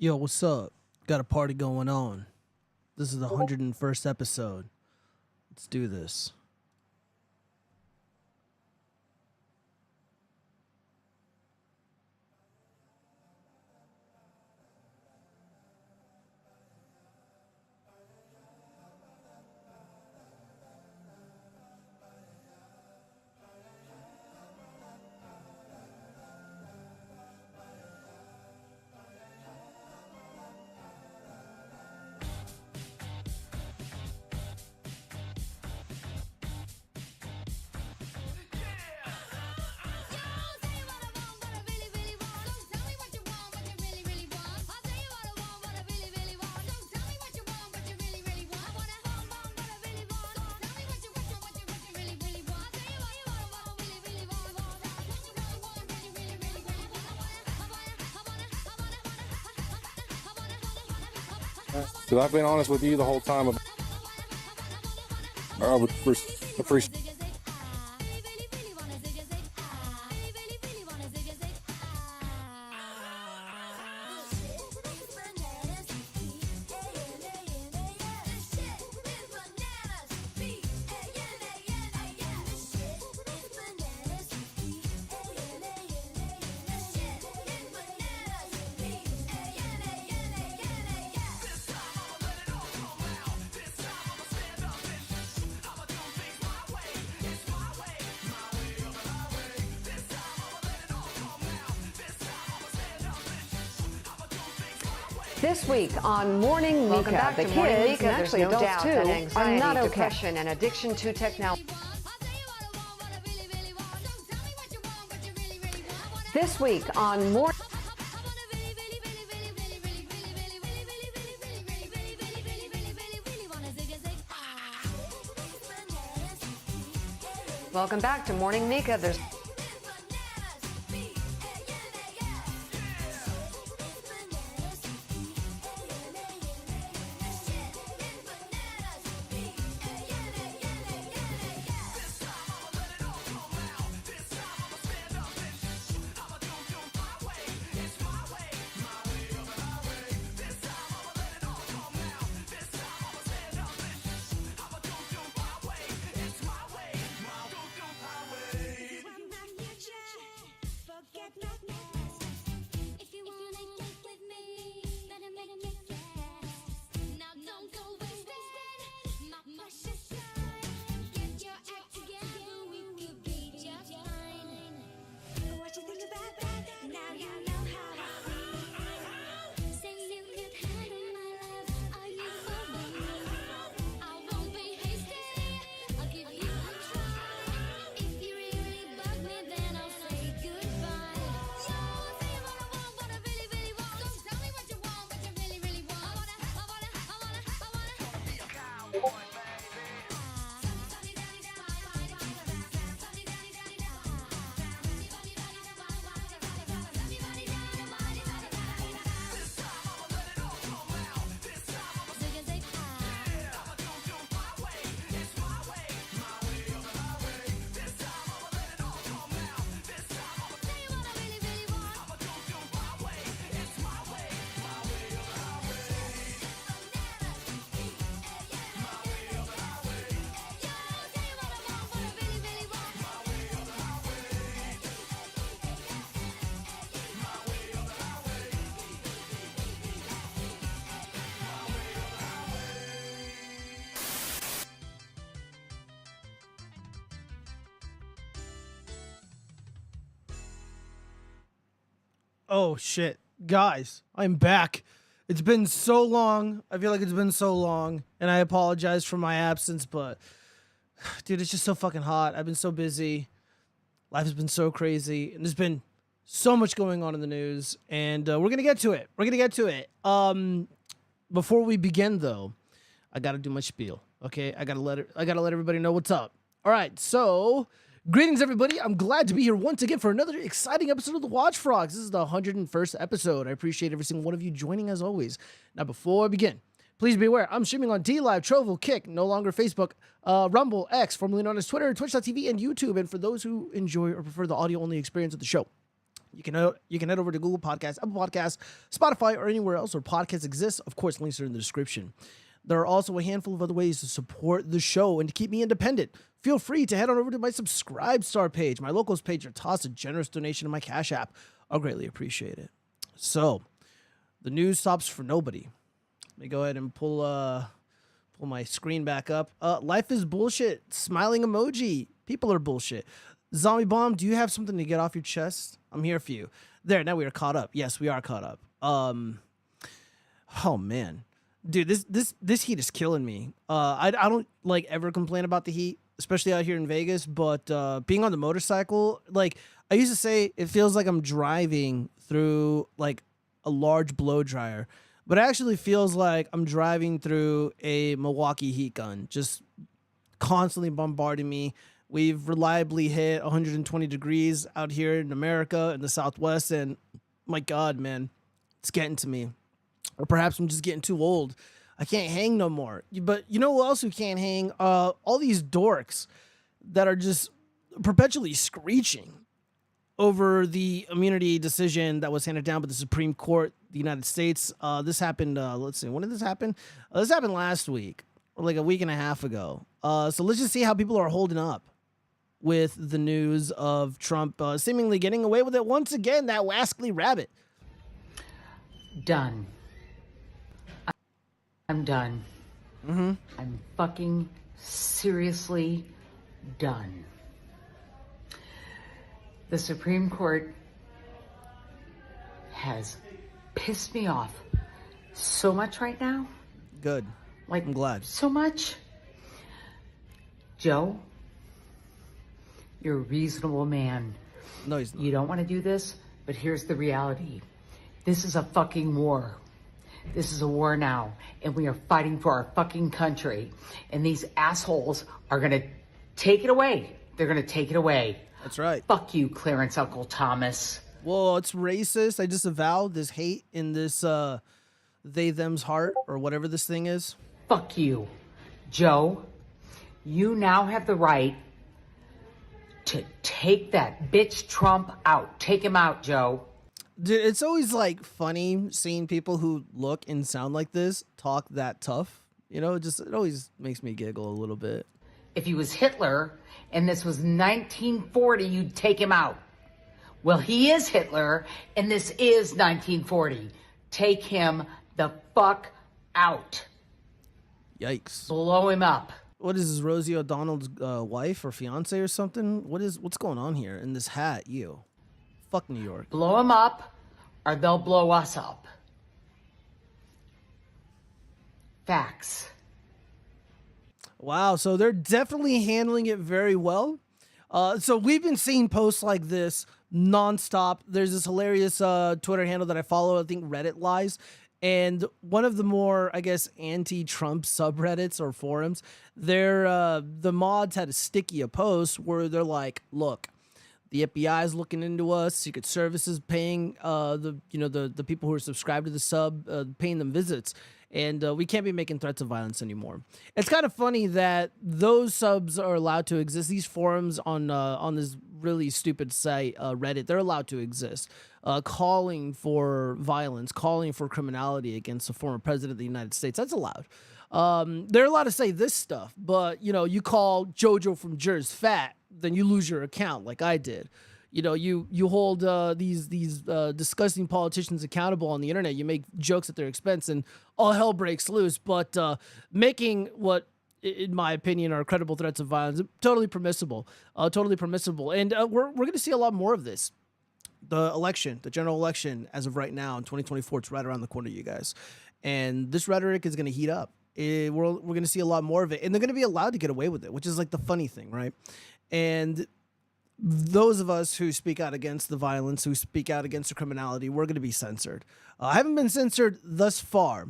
Yo, what's up? Got a party going on. This is the 101st episode. Let's do this. Because I've been honest with you the whole time. I would appreciate. This week on Morning Mika, Welcome back the to kids, Morning and Mika. There's actually no adults doubt too, that are anxiety, not okay. depression, and addiction to technology. This week on Morning. Welcome back to Morning Mika. There's Oh, shit. Guys, I'm back. It's been so long. I feel like it's been so long, and I apologize for my absence, but, dude, it's just so fucking hot. I've been so busy. Life has been so crazy, and there's been so much going on in the news, and we're going to get to it. We're going to get to it. Before we begin, though, I got to do my spiel, okay? I got to let everybody know what's up. All right, so greetings, everybody. I'm glad to be here once again for another exciting episode of the watchfrogs. This is the 101st episode. I appreciate every single one of you joining, as always. Now, before I begin, please be aware, I'm streaming on dlive, Trovo, Kick, no longer Facebook, Rumble, X, formerly known as Twitter, Twitch.tv, and YouTube. And for those who enjoy or prefer the audio-only experience of the show, You can head over to Google Podcasts, Apple Podcasts, Spotify, or anywhere else where podcasts exist. Of course, links are in the description. There are also a handful of other ways to support the show and to keep me independent. Feel free to head on over to my Subscribe Star page, my Locals page, or toss a generous donation to my Cash App. I'll greatly appreciate it. So, the news stops for nobody. Let me go ahead and pull my screen back up. Life is bullshit. Smiling emoji. People are bullshit. Zombie Bomb, do you have something to get off your chest? I'm here for you. There, now we are caught up. Yes, we are caught up. Oh man, dude, this heat is killing me. I don't like ever complain about the heat, especially out here in Vegas. But being on the motorcycle, like I used to say, it feels like I'm driving through like a large blow dryer, but it actually feels like I'm driving through a Milwaukee heat gun, just constantly bombarding me. We've reliably hit 120 degrees out here in America in the Southwest, and my God, man, it's getting to me. Or perhaps I'm just getting too old. I can't hang no more. But you know who else who can't hang? All these dorks that are just perpetually screeching over the immunity decision that was handed down by the Supreme Court of the United States. This happened, let's see, when did this happen? This happened last week, or like a week and a half ago. So let's just see how people are holding up with the news of Trump seemingly getting away with it once again, that wascally rabbit. Done. I'm done. I'm fucking seriously done. The Supreme Court has pissed me off so much right now. Good. Like, I'm glad. So much. Joe, you're a reasonable man. No, he's not. You don't want to do this, but here's the reality. This is a fucking war. This is a war now, and we are fighting for our fucking country. And these assholes are going to take it away. They're going to take it away. That's right. Fuck you, Clarence Uncle Thomas. Well, it's racist. I disavow this hate in this they, them's heart, or whatever this thing is. Fuck you. Joe, you now have the right to take that bitch Trump out. Take him out, Joe. Dude, it's always like funny seeing people who look and sound like this talk that tough. You know, it always makes me giggle a little bit. If he was Hitler and this was 1940, you'd take him out. Well, he is Hitler and this is 1940. Take him the fuck out. Yikes. Blow him up. What is this, Rosie O'Donnell's wife or fiance or something? What's going on here in this hat? You. Fuck New York. Blow him up or they'll blow us up. Facts. Wow, so they're definitely handling it very well. So we've been seeing posts like this nonstop. There's this hilarious Twitter handle that I follow, I think Reddit Lies. And one of the more, I guess, anti-Trump subreddits or forums, the mods had a post where they're like, look, the FBI is looking into us. Secret Service is paying the people who are subscribed to the sub, paying them visits, and we can't be making threats of violence anymore. It's kind of funny that those subs are allowed to exist. These forums on this really stupid site, Reddit, they're allowed to exist, calling for violence, calling for criminality against the former president of the United States. That's allowed. They're allowed to say this stuff, but you call JoJo from Jers fat, then you lose your account, like I did. You hold these disgusting politicians accountable on the internet. You make jokes at their expense, and all hell breaks loose. But making what, in my opinion, are credible threats of violence, totally permissible. And we're going to see a lot more of this. The general election, as of right now in 2024, it's right around the corner, you guys. And this rhetoric is going to heat up. We're going to see a lot more of it, and they're going to be allowed to get away with it, which is like the funny thing, right? And those of us who speak out against the violence, who speak out against the criminality, we're going to be censored. I haven't been censored thus far.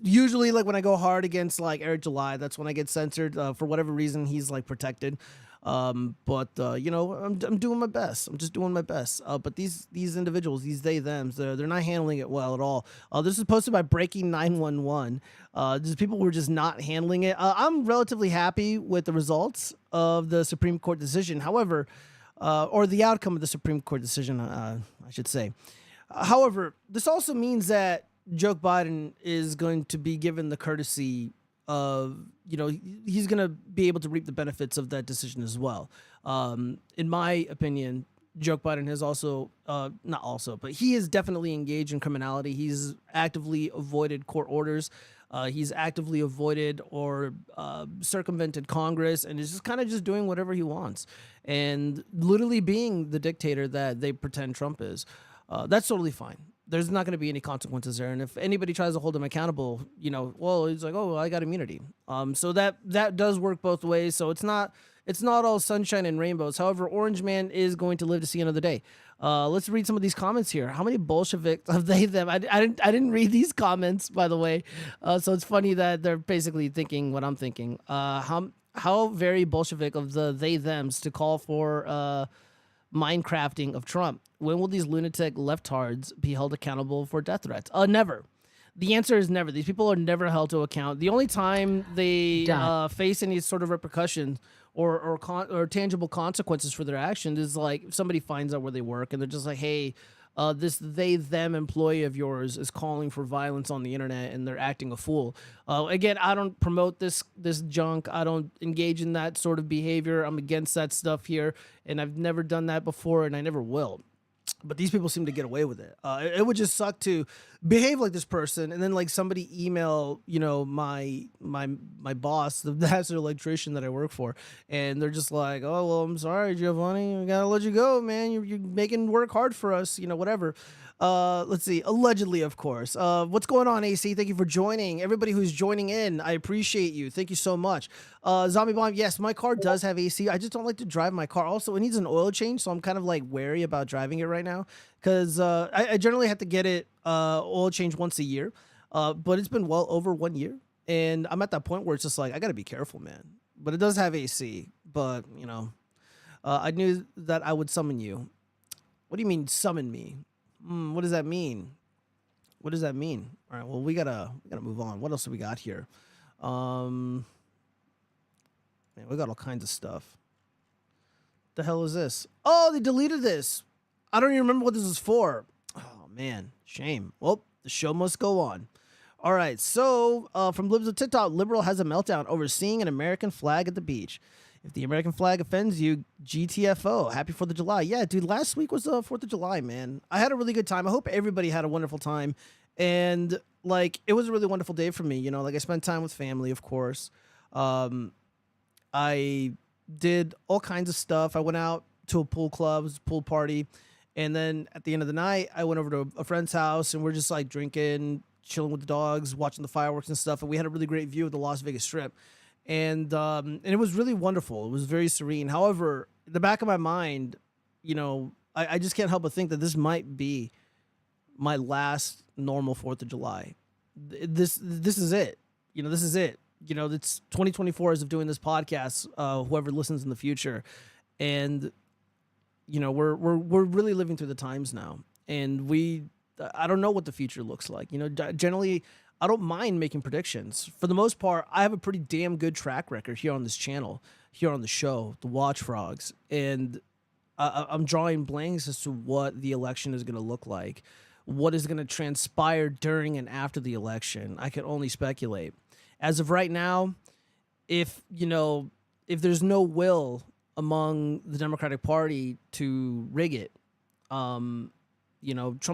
Usually, like when I go hard against like Eric July, that's when I get censored. For whatever reason, he's like protected. I'm doing my best. I'm just doing my best. But these individuals, these they thems, they're not handling it well at all. This is posted by Breaking 911. There's people who are just not handling it. I'm relatively happy with the results of the Supreme Court decision. However, or the outcome of the Supreme Court decision, I should say. However, this also means that Joe Biden is going to be given the courtesy of, he's going to be able to reap the benefits of that decision as well. In my opinion, Joe Biden has also, not also, but he is definitely engaged in criminality. He's actively avoided court orders. He's actively avoided or circumvented Congress and is just kind of just doing whatever he wants and literally being the dictator that they pretend Trump is. That's totally fine. There's not going to be any consequences there. And if anybody tries to hold him accountable, well, he's like, oh, well, I got immunity. So that does work both ways. So it's not all sunshine and rainbows. However, Orange Man is going to live to see another day. Let's read some of these comments here. How many Bolsheviks have they, them? I didn't read these comments, by the way. So it's funny that they're basically thinking what I'm thinking. How very Bolshevik of the they, thems to call for Minecrafting of Trump. When will these lunatic leftards be held accountable for death threats? Never. The answer is never. These people are never held to account. The only time they face any sort of repercussions or tangible consequences for their actions is like if somebody finds out where they work and they're just like, hey, this them employee of yours is calling for violence on the internet and they're acting a fool. Again, I don't promote this junk. I don't engage in that sort of behavior. I'm against that stuff here, and I've never done that before, and I never will. But these people seem to get away with it. It would just suck to behave like this person and then like somebody email, my boss, the master electrician that I work for, and they're just like, oh, well, I'm sorry, Giovanni, we gotta let you go, man. You're making work hard for us, whatever. Let's see. Allegedly, of course. What's going on, AC? Thank you for joining. Everybody who's joining in, I appreciate you. Thank you so much. Zombie Bomb, yes, my car does have AC. I just don't like to drive my car. Also, it needs an oil change, so I'm kind of like wary about driving it right now because I generally have to get it oil change once a year. But it's been well over 1 year, and I'm at that point where it's just like I gotta be careful, man. But it does have AC. But I knew that I would summon you. What do you mean summon me? What does that mean? What does that mean? All right, well, we gotta move on. What else do we got here? Man, we got all kinds of stuff. The hell is this? Oh, they deleted this. I don't even remember what this was for. Oh man, shame. Well, the show must go on. All right, so from Libs of TikTok, liberal has a meltdown over seeing an American flag at the beach. If the American flag offends you, GTFO. Happy 4th of July. Yeah, dude, last week was the 4th of July, man. I had a really good time. I hope everybody had a wonderful time. And, like, it was a really wonderful day for me. Like, I spent time with family, of course. I did all kinds of stuff. I went out to a pool club, it was a pool party. And then at the end of the night, I went over to a friend's house, and we're just, like, drinking, chilling with the dogs, watching the fireworks and stuff. And we had a really great view of the Las Vegas Strip. And it was really wonderful. It was very serene. However, in the back of my mind, I just can't help but think that this might be my last normal 4th of July. This is it. This is it. It's 2024 as of doing this podcast. Whoever listens in the future, and we're really living through the times now, and I don't know what the future looks like. Generally, I don't mind making predictions. For the most part, I have a pretty damn good track record here on this channel, here on the show, the watchfrogs, and I'm drawing blanks as to what the election is going to look like, what is going to transpire during and after the election. I can only speculate. As of right now, if there's no will among the Democratic Party to rig it, Trump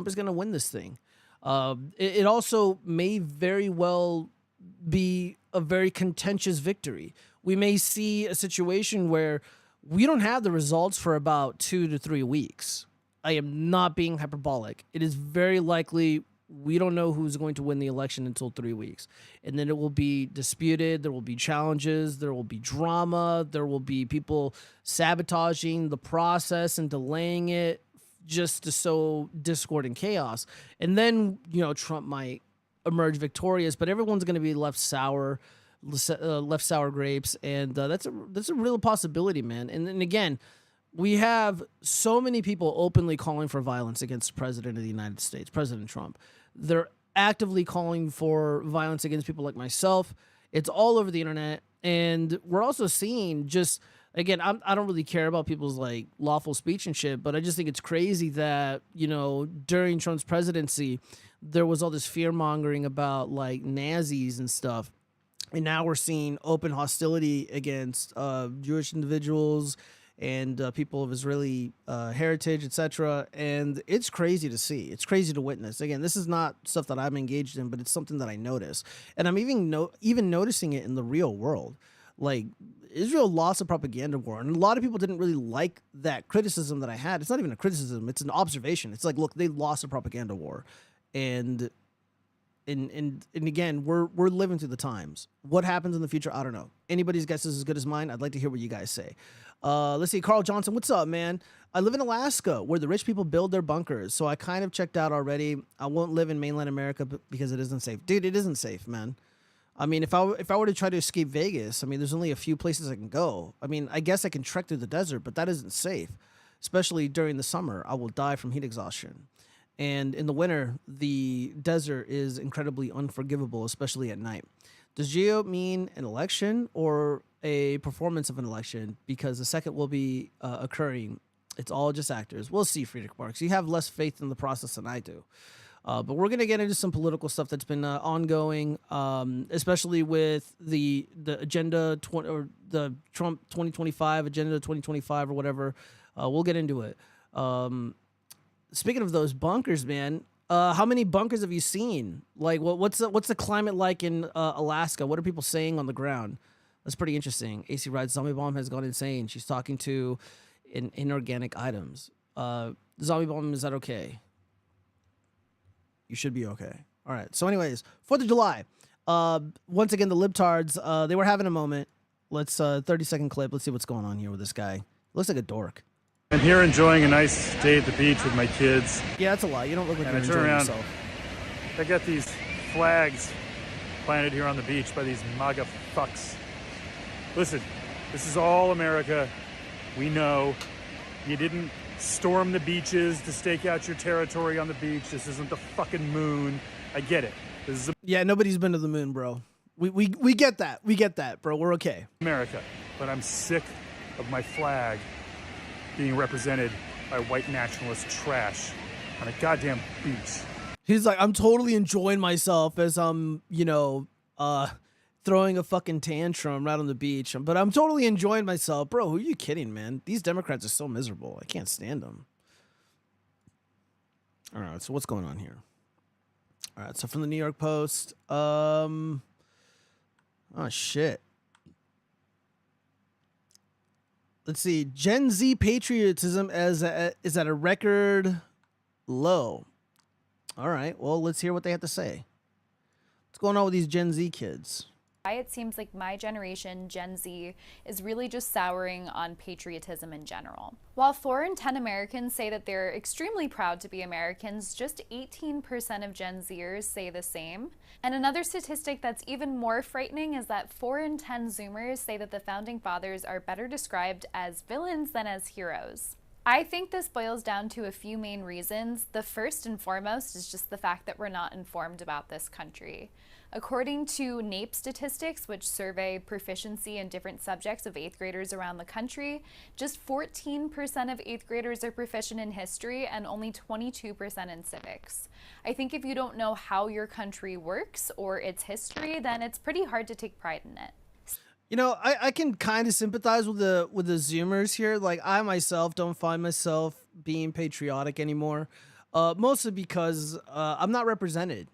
is going to win this thing. It also may very well be a very contentious victory. We may see a situation where we don't have the results for about 2 to 3 weeks. I am not being hyperbolic. It is very likely we don't know who's going to win the election until 3 weeks. And then it will be disputed. There will be challenges. There will be drama. There will be people sabotaging the process and delaying it just to sow discord and chaos. And then, Trump might emerge victorious, but everyone's going to be left sour grapes. And that's a real possibility, man. And then again, we have so many people openly calling for violence against the president of the United States, President Trump. They're actively calling for violence against people like myself. It's all over the internet. And we're also seeing just Again, I don't really care about people's like lawful speech and shit, but I just think it's crazy that, you know, during Trump's presidency, there was all this fear mongering about like Nazis and stuff. And now we're seeing open hostility against Jewish individuals and people of Israeli heritage, etc. And it's crazy to see. It's crazy to witness. Again, this is not stuff that I'm engaged in, but it's something that I notice, and I'm even noticing it in the real world. Like, Israel lost a propaganda war, and a lot of people didn't really like that criticism that I had. It's not even a criticism; it's an observation. It's like, look, they lost a propaganda war, and again, we're living through the times. What happens in the future, I don't know. Anybody's guess is as good as mine. I'd like to hear what you guys say. Let's see, Carl Johnson, what's up, man? I live in Alaska, where the rich people build their bunkers, so I kind of checked out already. I won't live in mainland America because it isn't safe, dude. It isn't safe, man. I mean, if I were to try to escape Vegas, I mean, there's only a few places I can go. I mean, I guess I can trek through the desert, but that isn't safe, especially during the summer. I will die from heat exhaustion. And in the winter, the desert is incredibly unforgivable, especially at night. Does geo mean an election or a performance of an election? Because the second will be occurring. It's all just actors. We'll see, Friedrich Marx. You have less faith in the process than I do. But we're going to get into some political stuff that's been ongoing, especially with the agenda or the Trump 2025 agenda 2025 or whatever. We'll get into it. Speaking of those bunkers, man, how many bunkers have you seen? Like, what's the climate like in Alaska? What are people saying on the ground? That's pretty interesting. AC Rides Zombie Bomb has gone insane. She's talking to inorganic items. Zombie Bomb, is that okay? You should be okay. All right. So anyways, 4th of July. Once again, the libtards, they were having a moment. Let's 30-second clip. Let's see what's going on here with this guy. Looks like a dork. I'm here enjoying a nice day at the beach with my kids. Yeah, that's a lie. You don't look like you're I turn enjoying around, yourself. I got these flags planted here on the beach by these MAGA fucks. Listen, this is all America. We know. You didn't storm the beaches to stake out your territory on the beach. This isn't the fucking moon. I get it. This is Yeah, nobody's been to the moon, bro. We get that. We get that, bro. We're okay. America. But I'm sick of my flag being represented by white nationalist trash on a goddamn beach. He's like, I'm totally enjoying myself as I'm, throwing a fucking tantrum right on the beach. But I'm totally enjoying myself. Bro, who are you kidding, man? These Democrats are so miserable. I can't stand them. All right, so what's going on here? All right, so from the New York Post. Oh, shit. Let's see. Gen Z patriotism is at a record low. All right, well, let's hear what they have to say. What's going on with these Gen Z kids? It seems like my generation, Gen Z, is really just souring on patriotism in general. While 4 in 10 Americans say that they're extremely proud to be Americans, just 18% of Gen Zers say the same. And another statistic that's even more frightening is that 4 in 10 Zoomers say that the Founding Fathers are better described as villains than as heroes. I think this boils down to a few main reasons. The first and foremost is just the fact that we're not informed about this country. According to NAEP statistics, which survey proficiency in different subjects of 8th graders around the country, just 14% of 8th graders are proficient in history and only 22% in civics. I think if you don't know how your country works or its history, then it's pretty hard to take pride in it. You know, I can kind of sympathize with the Zoomers here. Like, I myself don't find myself being patriotic anymore, mostly because I'm not represented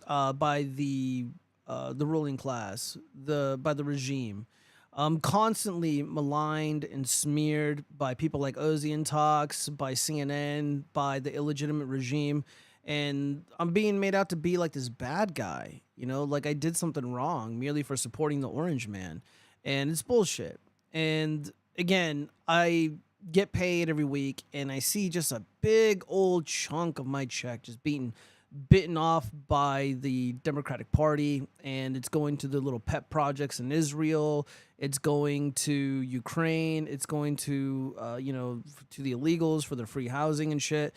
by the ruling class, by the regime. I'm constantly maligned and smeared by people like Ozzy and Talks, by CNN, by the illegitimate regime, and I'm being made out to be like this bad guy. You know, like I did something wrong merely for supporting the Orange Man. And it's bullshit. And again, I get paid every week and I see just a big old chunk of my check just bitten off by the Democratic Party, and it's going to the little pet projects in Israel. It's going to Ukraine. It's going to, to the illegals for their free housing and shit.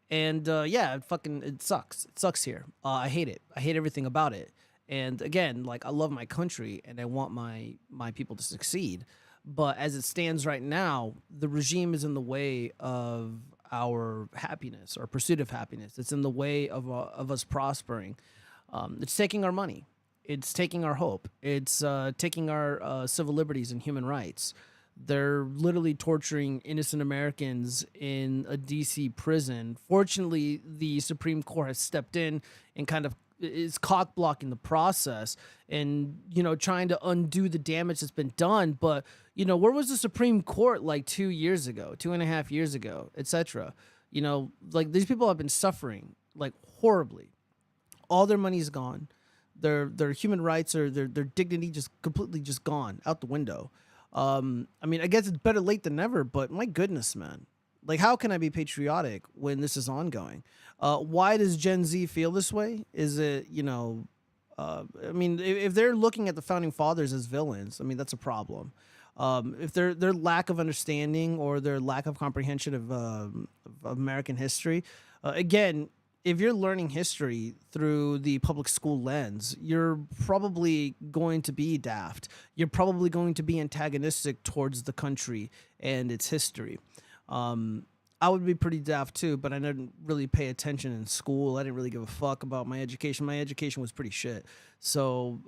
And it sucks. It sucks here. I hate it. I hate everything about it. And again, like, I love my country and I want my people to succeed. But as it stands right now, the regime is in the way of our happiness, our pursuit of happiness. It's in the way of us prospering. It's taking our money. It's taking our hope. It's taking our civil liberties and human rights. They're literally torturing innocent Americans in a DC prison. Fortunately, the Supreme Court has stepped in and kind of is cock blocking the process and, you know, trying to undo the damage that's been done. But, you know, where was the Supreme Court like 2 years ago, 2.5 years ago, etc.? You know, like these people have been suffering like horribly. All their money's gone. Their human rights or their dignity just completely just gone out the window. I mean, I guess it's better late than never, but my goodness, man. Like, how can I be patriotic when this is ongoing? Why does Gen Z feel this way? Is it, you know, I mean, if they're looking at the founding fathers as villains, I mean, that's a problem. If their lack of understanding or their lack of comprehension of American history, again, if you're learning history through the public school lens, you're probably going to be daft. You're probably going to be antagonistic towards the country and its history. I would be pretty daft too, but I didn't really pay attention in school. I didn't really give a fuck about my education. My education was pretty shit. So,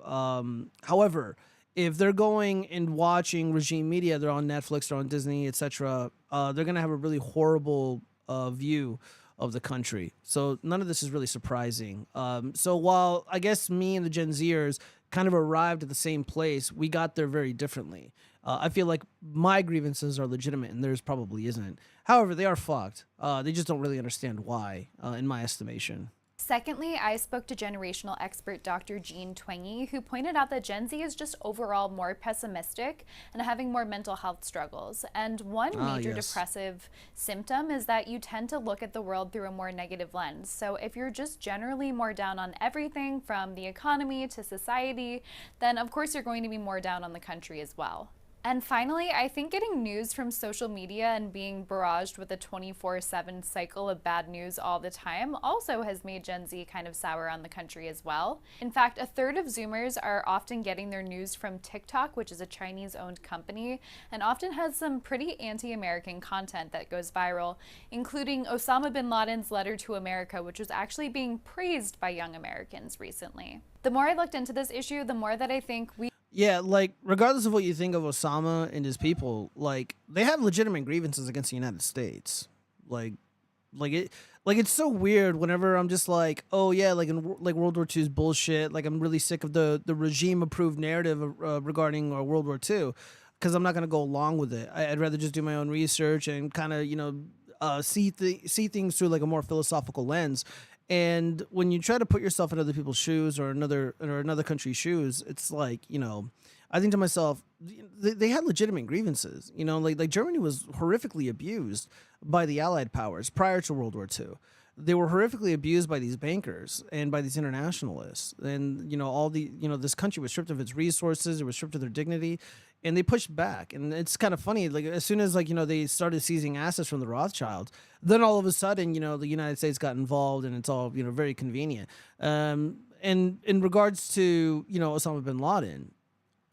however, if they're going and watching regime media, they're on Netflix, they're on Disney, etc., they're going to have a really horrible view of the country. So none of this is really surprising. So while I guess me and the Gen Zers kind of arrived at the same place, we got there very differently. I feel like my grievances are legitimate and theirs probably isn't. However, they are fucked. They just don't really understand why, in my estimation. Secondly, I spoke to generational expert Dr. Jean Twenge, who pointed out that Gen Z is just overall more pessimistic and having more mental health struggles. And one major depressive symptom is that you tend to look at the world through a more negative lens. So if you're just generally more down on everything from the economy to society, then of course you're going to be more down on the country as well. And finally, I think getting news from social media and being barraged with a 24/7 cycle of bad news all the time also has made Gen Z kind of sour on the country as well. In fact, a third of Zoomers are often getting their news from TikTok, which is a Chinese-owned company, and often has some pretty anti-American content that goes viral, including Osama bin Laden's letter to America, which was actually being praised by young Americans recently. The more I looked into this issue, the more that I think Yeah, like, regardless of what you think of Osama and his people, like, they have legitimate grievances against the United States. It's so weird whenever I'm just like, oh yeah, like World War II is bullshit. Like, I'm really sick of the regime-approved narrative regarding World War II, because I'm not gonna go along with it. I'd rather just do my own research and kind of, you know, see things through like a more philosophical lens. And when you try to put yourself in other people's shoes or another country's shoes, it's like, you know, I think to myself, they had legitimate grievances. You know, like Germany was horrifically abused by the Allied powers prior to World War II. They were horrifically abused by these bankers and by these internationalists. And, you know, this country was stripped of its resources. It was stripped of their dignity. And they pushed back. And it's kind of funny, like, as soon as, like, you know, they started seizing assets from the Rothschilds, then all of a sudden, you know, the United States got involved, and it's all, you know, very convenient. And in regards to, you know, Osama bin Laden,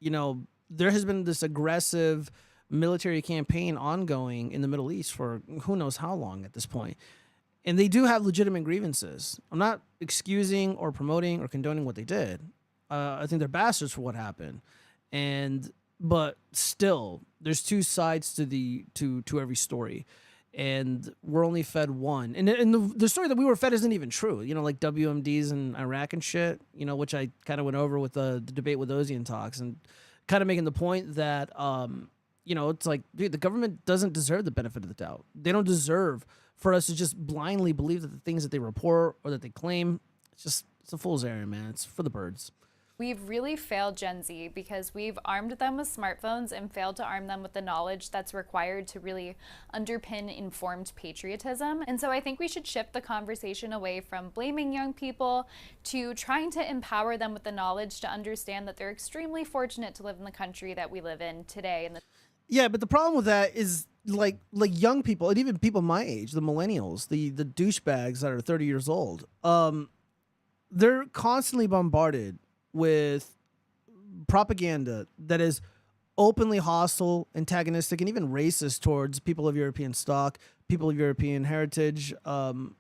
you know, there has been this aggressive military campaign ongoing in the Middle East for who knows how long at this point. And they do have legitimate grievances. I'm not excusing or promoting or condoning what they did. I think they're bastards for what happened. But still, there's two sides to every story, and we're only fed one. And the story that we were fed isn't even true. You know, like WMDs in Iraq and shit. You know, which I kind of went over with the debate with Ozian Talks, and kind of making the point that you know, it's like, dude, the government doesn't deserve the benefit of the doubt. They don't deserve for us to just blindly believe that the things that they report or that they claim, it's a fool's errand, man. It's for the birds. We've really failed Gen Z because we've armed them with smartphones and failed to arm them with the knowledge that's required to really underpin informed patriotism. And so I think we should shift the conversation away from blaming young people to trying to empower them with the knowledge to understand that they're extremely fortunate to live in the country that we live in today. Yeah, but the problem with that is like young people, and even people my age, the millennials, the douchebags that are 30 years old, they're constantly bombarded with propaganda that is openly hostile, antagonistic, and even racist towards people of European stock, people of European heritage, and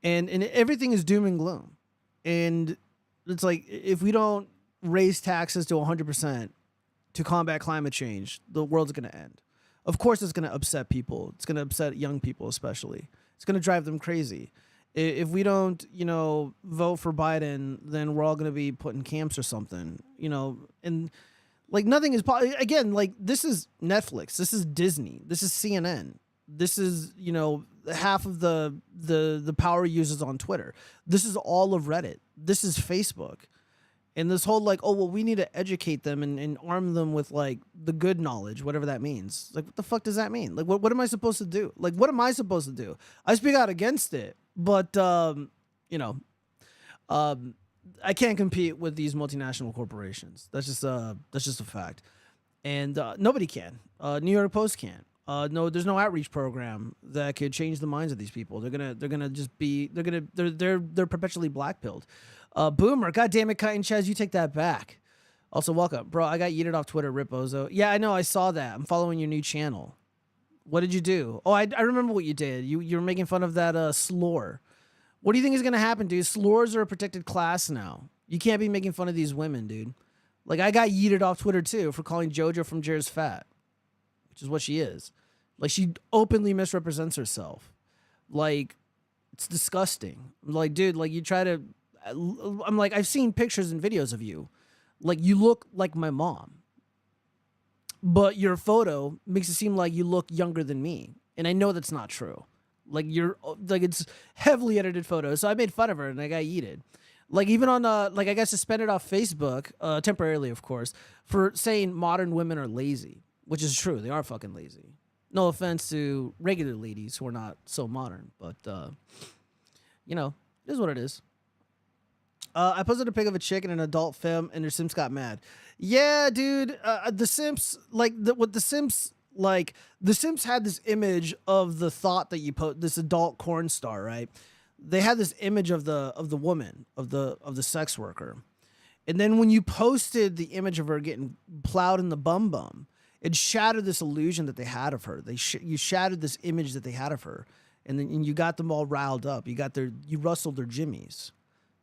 everything is doom and gloom. And it's like, if we don't raise taxes to 100% to combat climate change, the world's going to end. Of course, it's going to upset people. It's going to upset young people, especially. It's going to drive them crazy. If we don't, vote for Biden, then we're all going to be put in camps or something, and like nothing is, again, like this is Netflix, this is Disney, this is CNN, this is, half of the power users on Twitter. This is all of Reddit. This is Facebook. And this whole like, oh, well, we need to educate them and arm them with like the good knowledge, whatever that means. Like, what the fuck does that mean? Like, what am I supposed to do? Like, what am I supposed to do? I speak out against it, but, I can't compete with these multinational corporations. That's just a fact. And nobody can. New York Post can't. No, there's no outreach program that could change the minds of these people. They're perpetually blackpilled. Boomer, God damn it, Kite and Chaz, you take that back. Also, welcome, bro. I got yeeted off Twitter, Rip Ozo. Yeah, I know, I saw that. I'm following your new channel. What did you do? Oh, I remember what you did. You were making fun of that slore. What do you think is gonna happen, dude? Slores are a protected class now. You can't be making fun of these women, dude. Like, I got yeeted off Twitter too for calling JoJo from Jer's fat, which is what she is. Like, she openly misrepresents herself. Like, it's disgusting. Like, dude, like, you try to... I'm like, I've seen pictures and videos of you. Like, you look like my mom. But your photo makes it seem like you look younger than me. And I know that's not true. Like, it's heavily edited photos. So I made fun of her and I got yeeted. Like, even on, like, I got suspended off Facebook, temporarily, of course, for saying modern women are lazy. Which is true. They are fucking lazy. No offense to regular ladies who are not so modern. But, it is what it is. I posted a pic of a chick in an adult film, and their Sims got mad. Yeah, dude. The Sims, the Sims had this image of the thought that you put, this adult corn star, right? They had this image of the woman, of the sex worker, and then when you posted the image of her getting plowed in the bum, it shattered this illusion that they had of her. You shattered this image that they had of her, and you got them all riled up. You rustled their jimmies.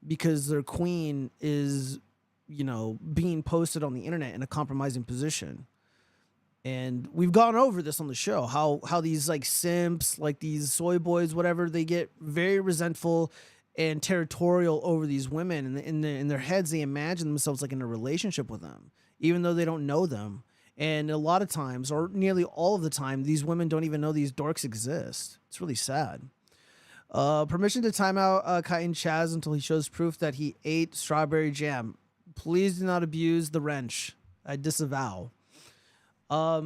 Because their queen is, being posted on the internet in a compromising position. And we've gone over this on the show, how these like simps, like these soy boys, whatever, they get very resentful and territorial over these women. And in their heads, they imagine themselves like in a relationship with them, even though they don't know them. And a lot of times, or nearly all of the time, these women don't even know these dorks exist. It's really sad. Permission to time out Kite and Chaz until he shows proof that he ate strawberry jam. Please do not abuse the wrench. I disavow. Let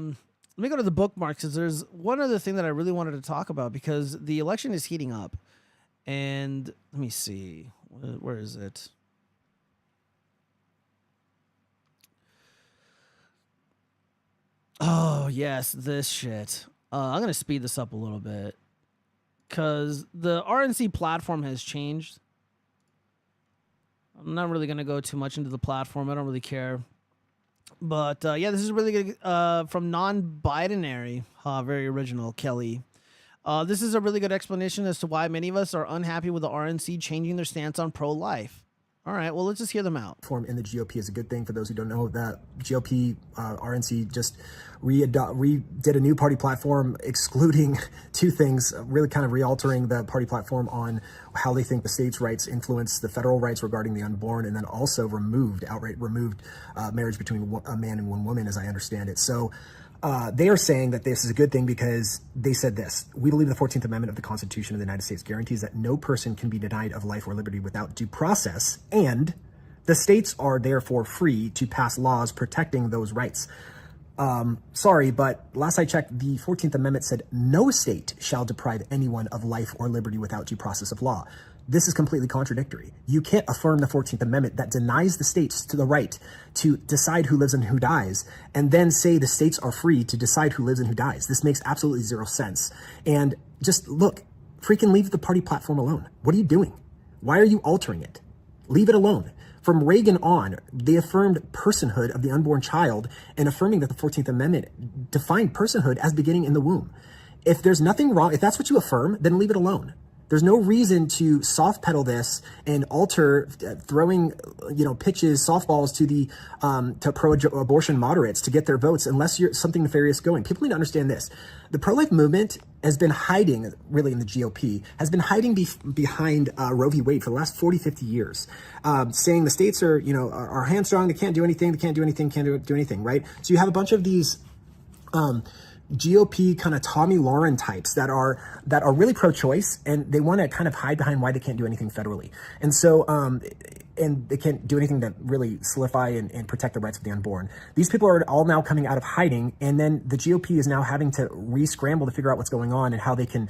me go to the bookmarks, because there's one other thing that I really wanted to talk about, because the election is heating up. And let me see. Where is it? Oh, yes, this shit. I'm going to speed this up a little bit. Because the RNC platform has changed. I'm not really going to go too much into the platform. I don't really care. But, yeah, this is really good. From non-binary, very original, Kelly. This is a really good explanation as to why many of us are unhappy with the RNC changing their stance on pro-life. All right, well, let's just hear them out. Form in the GOP is a good thing. For those who don't know, that GOP, RNC just did a new party platform excluding two things, really kind of re-altering the party platform on how they think the states' rights influence the federal rights regarding the unborn, and then also outright removed marriage between a man and one woman, as I understand it. So they are saying that this is a good thing because they said this: we believe the 14th Amendment of the Constitution of the United States guarantees that no person can be denied of life or liberty without due process, and the states are therefore free to pass laws protecting those rights. Sorry, but last I checked, the 14th Amendment said no state shall deprive anyone of life or liberty without due process of law. This is completely contradictory. You can't affirm the 14th Amendment that denies the states to the right to decide who lives and who dies, and then say the states are free to decide who lives and who dies. This makes absolutely zero sense. And just look, freaking leave the party platform alone. What are you doing? Why are you altering it? Leave it alone. From Reagan on, they affirmed personhood of the unborn child and affirming that the 14th Amendment defined personhood as beginning in the womb. If there's nothing wrong, if that's what you affirm, then leave it alone. There's no reason to soft pedal this and alter throwing, pitches, softballs to the to pro-abortion moderates to get their votes unless you're something nefarious going. People need to understand this. The pro-life movement has been hiding, really in the GOP, has been hiding behind Roe v. Wade for the last 40, 50 years, saying the states are hamstrung, they can't do anything, can't do anything, right? So you have a bunch of these GOP kind of Tommy Lauren types that are really pro-choice, and they want to kind of hide behind why they can't do anything federally. And so, and they can't do anything to really solidify and protect the rights of the unborn. These people are all now coming out of hiding, and then the GOP is now having to re-scramble to figure out what's going on and how they can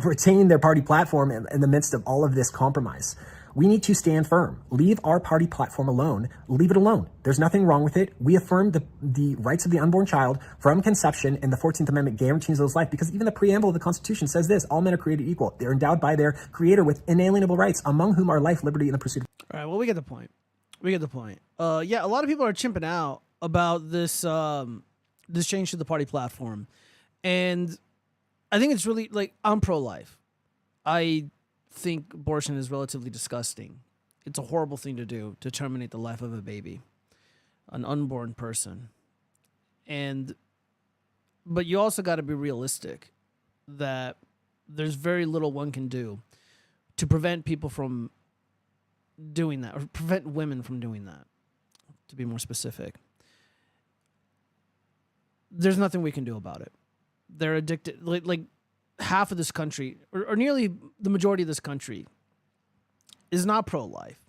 retain their party platform in the midst of all of this compromise. We need to stand firm. Leave our party platform alone. Leave it alone. There's nothing wrong with it. We affirm the rights of the unborn child from conception, and the 14th Amendment guarantees those life, because even the preamble of the Constitution says this: all men are created equal. They're endowed by their creator with inalienable rights, among whom are life, liberty, and the pursuit of... All right, well, we get the point. Yeah, a lot of people are chimping out about this this change to the party platform. And I think it's really, I'm pro-life. I think abortion is relatively disgusting. It's a horrible thing to do, to terminate the life of a baby, an unborn person. But you also got to be realistic that there's very little one can do to prevent people from doing that, or prevent women from doing that, to be more specific. There's nothing we can do about it. They're addicted. Like half of this country, or nearly the majority of this country, is not pro-life.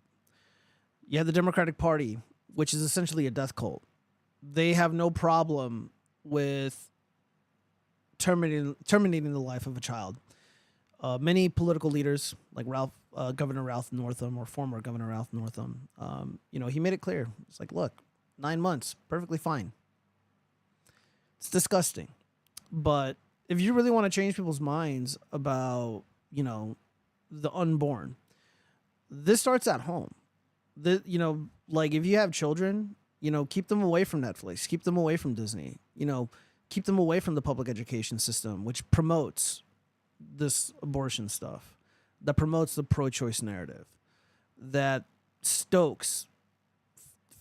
You have the Democratic Party, which is essentially a death cult. They have no problem with terminating the life of a child. Many political leaders, like Governor Ralph Northam, or former Governor Ralph Northam, he made it clear. It's like, look, 9 months, perfectly fine. It's disgusting. But if you really want to change people's minds about, the unborn, this starts at home. If you have children, keep them away from Netflix, keep them away from Disney, keep them away from the public education system, which promotes this abortion stuff, that promotes the pro-choice narrative, that stokes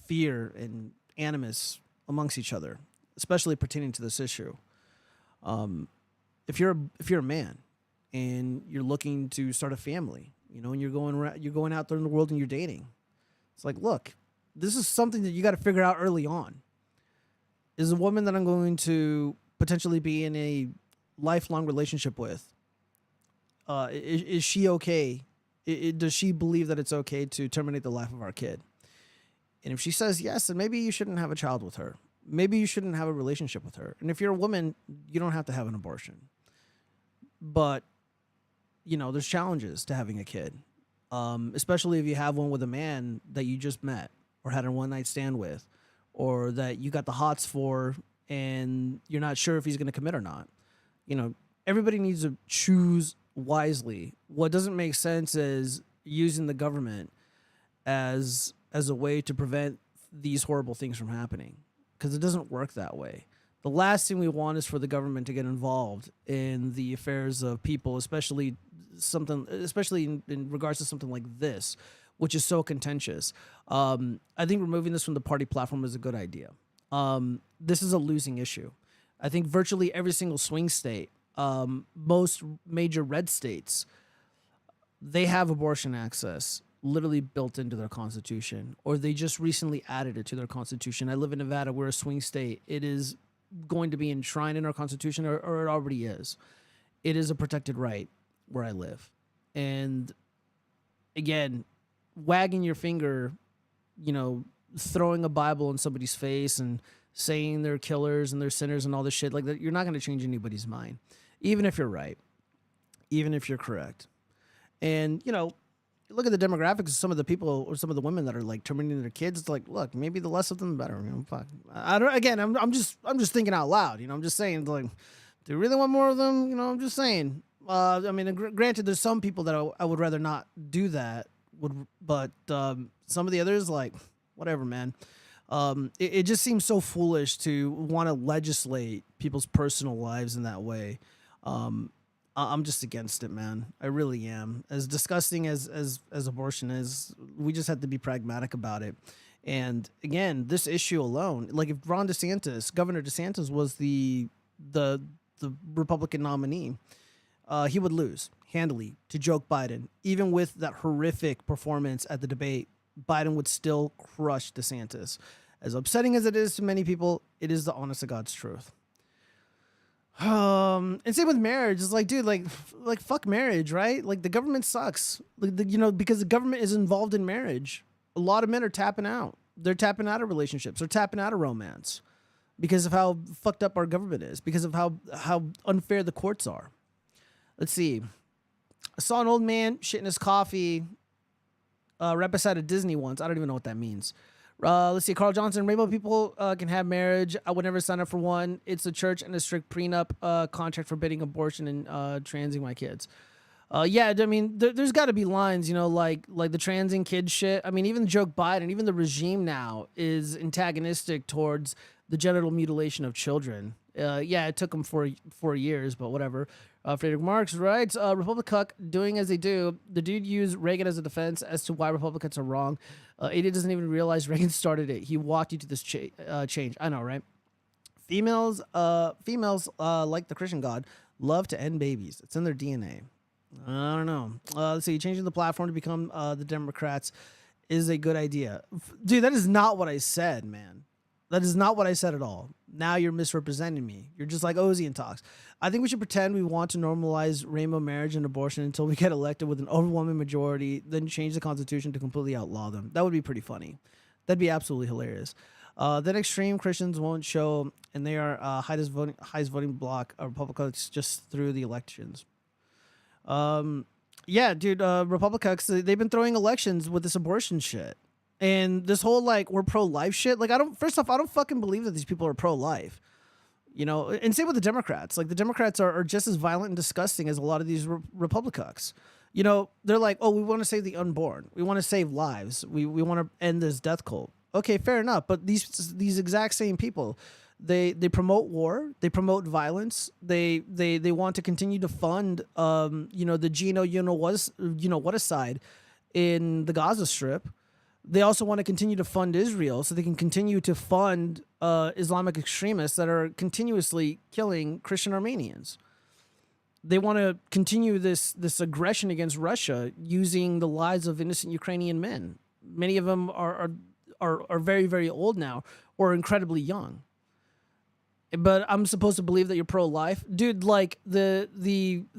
fear and animus amongst each other, especially pertaining to this issue. If you're a man and you're looking to start a family, and you're going out there in the world and you're dating, it's like, look, this is something that you got to figure out early on. Is a woman that I'm going to potentially be in a lifelong relationship with, is she okay? Does she believe that it's okay to terminate the life of our kid? And if she says yes, then maybe you shouldn't have a child with her. Maybe you shouldn't have a relationship with her. And if you're a woman, you don't have to have an abortion. But, there's challenges to having a kid, especially if you have one with a man that you just met or had a one-night stand with, or that you got the hots for and you're not sure if he's going to commit or not. Everybody needs to choose wisely. What doesn't make sense is using the government as a way to prevent these horrible things from happening, because it doesn't work that way. The last thing we want is for the government to get involved in the affairs of people, especially in regards to something like this, which is so contentious. I think removing this from the party platform is a good idea. This is a losing issue. I think virtually every single swing state, most major red states, they have abortion access literally built into their constitution, or they just recently added it to their constitution. I live in Nevada. We're a swing state. It is going to be enshrined in our constitution, or it already is. It is a protected right where I live. And again, wagging your finger, throwing a Bible in somebody's face and saying they're killers and they're sinners and all this shit like that, you're not going to change anybody's mind, even if you're right, even if you're correct. And, look at the demographics of some of the people or some of the women that are terminating their kids. It's like, look, maybe the less of them, the better. Fuck. I'm just thinking out loud. I'm just saying, do you really want more of them? I'm just saying. Granted, there's some people that I would rather not do that but some of the others, like, whatever, man. It just seems so foolish to want to legislate people's personal lives in that way. I'm just against it, man. I really am. As disgusting as abortion is, we just have to be pragmatic about it. And again, this issue alone, like if Governor DeSantis was the Republican nominee, he would lose handily to Joe Biden. Even with that horrific performance at the debate, Biden would still crush DeSantis. As upsetting as it is to many people, it is the honest to God's truth. And same with marriage. It's like, dude, like fuck marriage, right? Like the government sucks. Because the government is involved in marriage. A lot of men are tapping out. They're tapping out of relationships. They're tapping out of romance because of how fucked up our government is, because of how unfair the courts are. Let's see. I saw an old man shitting his coffee right beside a Disney once. I don't even know what that means. Let's see. Carl Johnson, rainbow people can have marriage. I would never sign up for one. It's a church and a strict prenup contract forbidding abortion and transing my kids. Yeah, I mean, there's got to be lines, like the transing kid shit. I mean, even Joe Biden, even the regime now is antagonistic towards the genital mutilation of children. Yeah, it took them 4 years, but whatever. Friedrich Marx writes, Republic doing as they do. The dude used Reagan as a defense as to why Republicans are wrong. AD doesn't even realize Reagan started it. He walked you to this change. I know, right? Females, like the Christian God, love to end babies. It's in their DNA. I don't know. Let's see. Changing the platform to become the Democrats is a good idea. Dude, that is not what I said, man. That is not what I said at all. Now you're misrepresenting me. You're just like Ozzy and talks. I think we should pretend we want to normalize rainbow marriage and abortion until we get elected with an overwhelming majority, then change the Constitution to completely outlaw them. That would be pretty funny. That'd be absolutely hilarious. Then extreme Christians won't show, and they are highest voting bloc of Republicans just through the elections. Yeah, dude, Republicans, they've been throwing elections with this abortion shit. And this whole, like, we're pro-life shit. Like, first off, I don't fucking believe that these people are pro-life. And same with the Democrats. Like, the Democrats are just as violent and disgusting as a lot of these Republicans. They're like, oh, we want to save the unborn. We want to save lives. We want to end this death cult. Okay, fair enough. But these exact same people, they promote war. They promote violence. They want to continue to fund, the genocide in the Gaza Strip. They also want to continue to fund Israel so they can continue to fund Islamic extremists that are continuously killing Christian Armenians. They want to continue this aggression against Russia using the lives of innocent Ukrainian men. Many of them are very, very old now or incredibly young. But I'm supposed to believe that you're pro-life? Dude, like the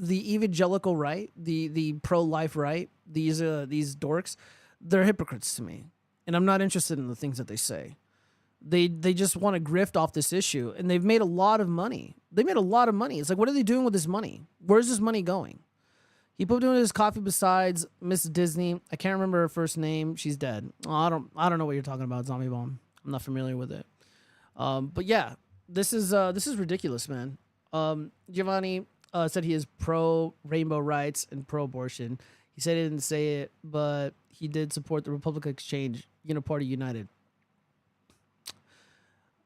evangelical right, the pro-life right, these dorks, they're hypocrites to me, and I'm not interested in the things that they say. They just want to grift off this issue, and they've made a lot of money. They made a lot of money. It's like, what are they doing with this money? Where's this money going? He put doing his coffee besides Miss Disney. I can't remember her first name. She's dead. Oh, I don't know what you're talking about, Zombie Bomb. I'm not familiar with it. But yeah, this is ridiculous, man. Giovanni said he is pro rainbow rights and pro abortion. He said he didn't say it, but he did support the Republican Exchange, Party United.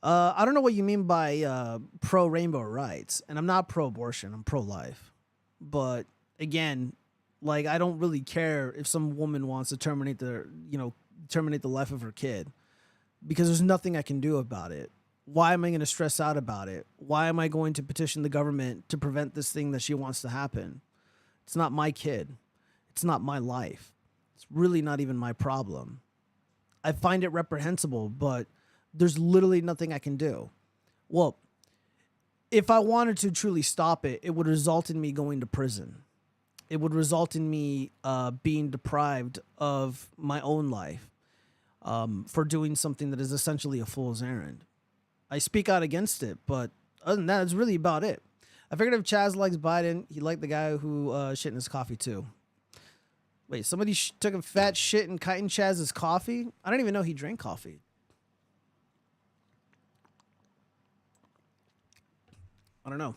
I don't know what you mean by pro-rainbow rights, and I'm not pro-abortion. I'm pro-life. But again, like, I don't really care if some woman wants to terminate the life of her kid, because there's nothing I can do about it. Why am I going to stress out about it? Why am I going to petition the government to prevent this thing that she wants to happen? It's not my kid. It's not my life. It's really not even my problem. I find it reprehensible, but there's literally nothing I can do. Well, if I wanted to truly stop it, it would result in me going to prison. It would result in me being deprived of my own life for doing something that is essentially a fool's errand. I speak out against it, but other than that, that's really about it. I figured if Chaz likes Biden, he liked the guy who shit in his coffee too. Wait, somebody took a fat shit and kite in Chaz's coffee? I don't even know he drank coffee. I don't know.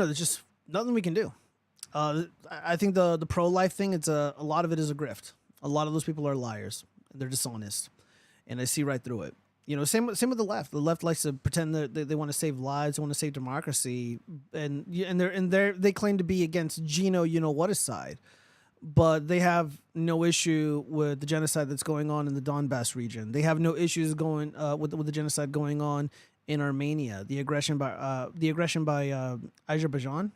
There's just nothing we can do. I think the pro-life thing, it's a lot of it is a grift. A lot of those people are liars. And they're dishonest, and I see right through it. You know, same with the left. The left likes to pretend that they want to save lives, they want to save democracy, and they claim to be against Gino, you know what side, but they have no issue with the genocide that's going on in the Donbass region. They have no issues going with the genocide going on in Armenia, the aggression by Azerbaijan.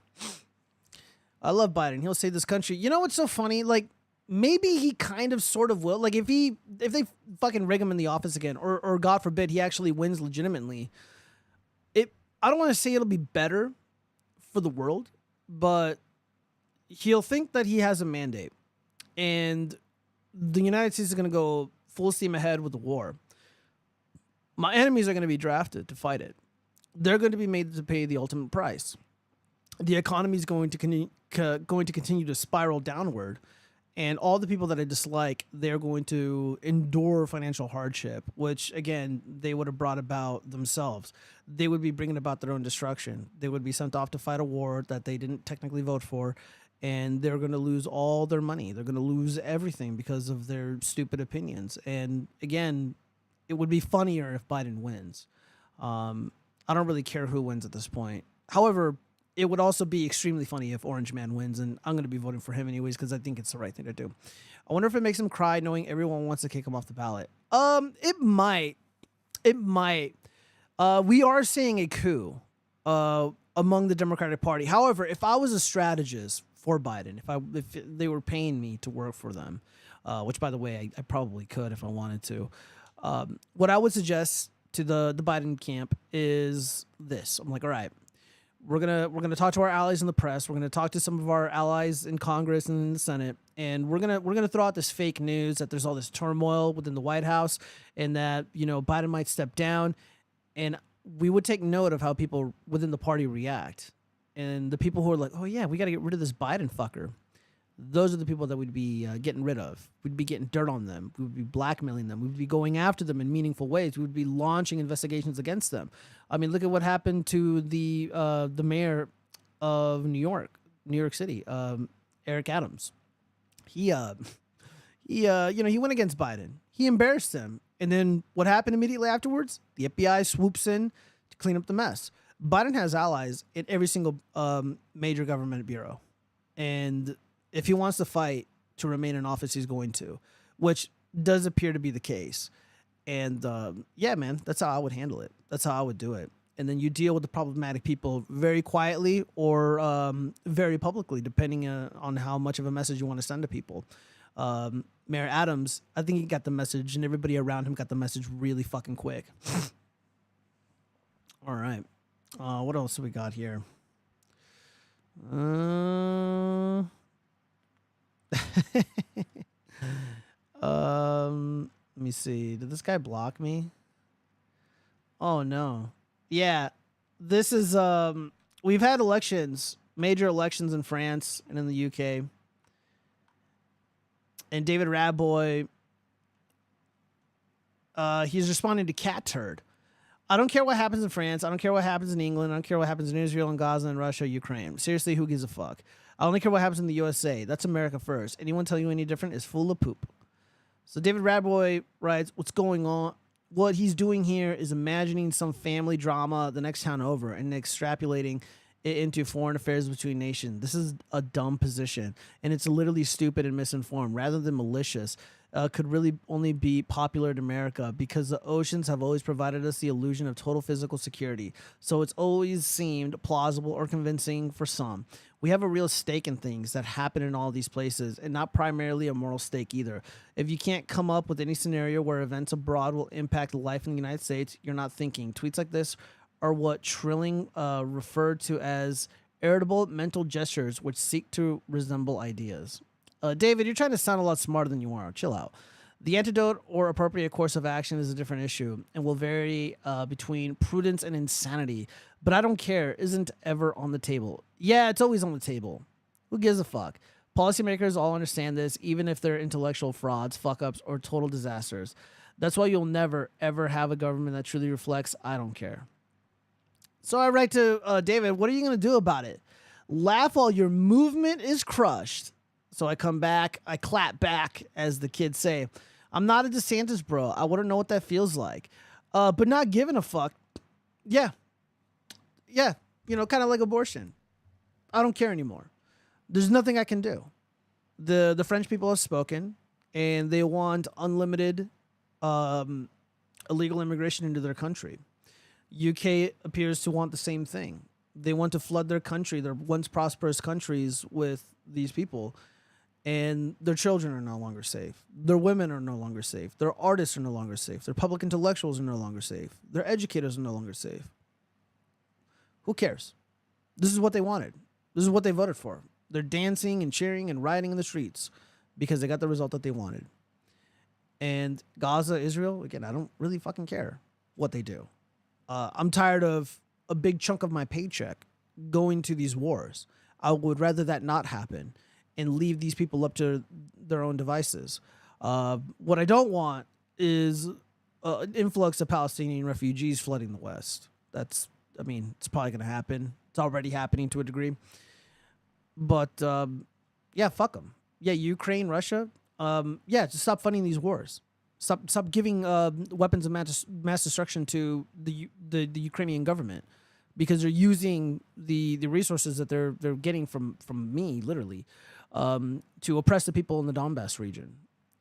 I love Biden. He'll save this country. You know what's so funny? Like, maybe he kind of sort of will. Like, if they fucking rig him in the office again, or God forbid he actually wins legitimately, I don't want to say it'll be better for the world, but he'll think that he has a mandate, and the United States is going to go full steam ahead with the war. My enemies are going to be drafted to fight it. They're going to be made to pay the ultimate price. The economy is going to continue to spiral downward. And all the people that I dislike, they're going to endure financial hardship, which, again, they would have brought about themselves. They would be bringing about their own destruction. They would be sent off to fight a war that they didn't technically vote for, and they're going to lose all their money. They're going to lose everything because of their stupid opinions. And, again, it would be funnier if Biden wins. I don't really care who wins at this point. However, it would also be extremely funny if Orange Man wins, and I'm going to be voting for him anyways because I think it's the right thing to do. I wonder if it makes him cry knowing everyone wants to kick him off the ballot. It might. It might. We are seeing a coup among the Democratic Party. However, if I was a strategist for Biden, if they were paying me to work for them, which, by the way, I probably could if I wanted to, what I would suggest to the Biden camp is this. I'm like, all right. We're gonna talk to our allies in the press. We're gonna talk to some of our allies in Congress and in the Senate, and we're gonna throw out this fake news that there's all this turmoil within the White House, and that, you know, Biden might step down, and we would take note of how people within the party react, and the people who are like, oh yeah, we got to get rid of this Biden fucker. Those are the people that we'd be getting rid of. We'd be getting dirt on them. We would be blackmailing them. We'd be going after them in meaningful ways. We would be launching investigations against them. I mean, look at what happened to the mayor of New York City, Eric Adams. He went against Biden. He embarrassed him. And then what happened immediately afterwards? The FBI swoops in to clean up the mess. Biden has allies in every single major government bureau, and if he wants to fight to remain in office, he's going to, which does appear to be the case. And yeah, man, that's how I would handle it. That's how I would do it. And then you deal with the problematic people very quietly or very publicly, depending on how much of a message you want to send to people. Mayor Adams, I think he got the message, and everybody around him got the message really fucking quick. All right. What else do we got here? Let me see. Did this guy block me? Oh no. Yeah. This is we've had elections, major elections in France and in the UK. And David Radboy, he's responding to cat turd. I don't care what happens in France. I don't care what happens in England. I don't care what happens in Israel and Gaza and Russia, Ukraine. Seriously, who gives a fuck? I only care what happens in the USA. That's America first. Anyone tell you any different is full of poop. So David Radboy writes, what's going on? What he's doing here is imagining some family drama the next town over and extrapolating it into foreign affairs between nations. This is a dumb position, and it's literally stupid and misinformed rather than malicious. Could really only be popular in America because the oceans have always provided us the illusion of total physical security. So it's always seemed plausible or convincing for some. We have a real stake in things that happen in all these places, and not primarily a moral stake either. If you can't come up with any scenario where events abroad will impact life in the United States, you're not thinking. Tweets like this are what Trilling referred to as irritable mental gestures which seek to resemble ideas. David, you're trying to sound a lot smarter than you are. Chill out. The antidote or appropriate course of action is a different issue and will vary between prudence and insanity. But I don't care. Isn't ever on the table. Yeah, it's always on the table. Who gives a fuck? Policymakers all understand this, even if they're intellectual frauds, fuck-ups, or total disasters. That's why you'll never, ever have a government that truly reflects, I don't care. So I write to David, what are you going to do about it? Laugh while your movement is crushed. So I come back, I clap back, as the kids say. I'm not a DeSantis bro. I wouldn't know what that feels like. But not giving a fuck. Yeah. Yeah. You know, kind of like abortion. I don't care anymore. There's nothing I can do. The French people have spoken, and they want unlimited illegal immigration into their country. UK appears to want the same thing. They want to flood their country, their once prosperous countries, with these people. And their children are no longer safe. Their women are no longer safe. Their artists are no longer safe. Their public intellectuals are no longer safe. Their educators are no longer safe. Who cares? This is what they wanted. This is what they voted for. They're dancing and cheering and rioting in the streets because they got the result that they wanted. And Gaza, Israel, again, I don't really fucking care what they do. I'm tired of a big chunk of my paycheck going to these wars. I would rather that not happen and leave these people up to their own devices. What I don't want is an influx of Palestinian refugees flooding the West. It's probably going to happen. It's already happening to a degree. But, yeah, fuck them. Yeah, Ukraine, Russia, just stop funding these wars. Stop giving weapons of mass destruction to the Ukrainian government, because they're using the resources that they're getting from me, literally, to oppress the people in the Donbass region,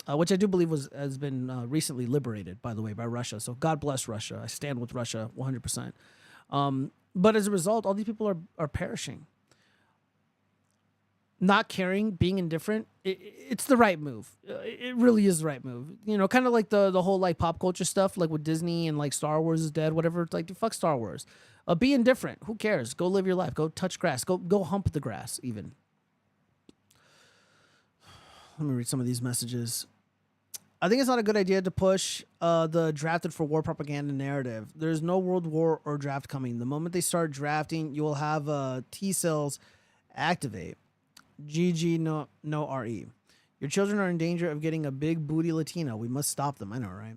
which I do believe has been recently liberated, by the way, by Russia. So God bless Russia. I stand with Russia 100%. But as a result, all these people are perishing. Not caring, being indifferent, it's the right move. It really is the right move. You know, kind of like the whole like pop culture stuff, like with Disney and like Star Wars is dead, whatever. Like, dude, fuck Star Wars. Be indifferent. Who cares? Go live your life. Go touch grass. Go hump the grass even. Let me read some of these messages. I think it's not a good idea to push the drafted for war propaganda narrative. There's no world war or draft coming. The moment they start drafting, you will have T cells activate. GG no RE. Your children are in danger of getting a big booty Latino. We must stop them. I know, right?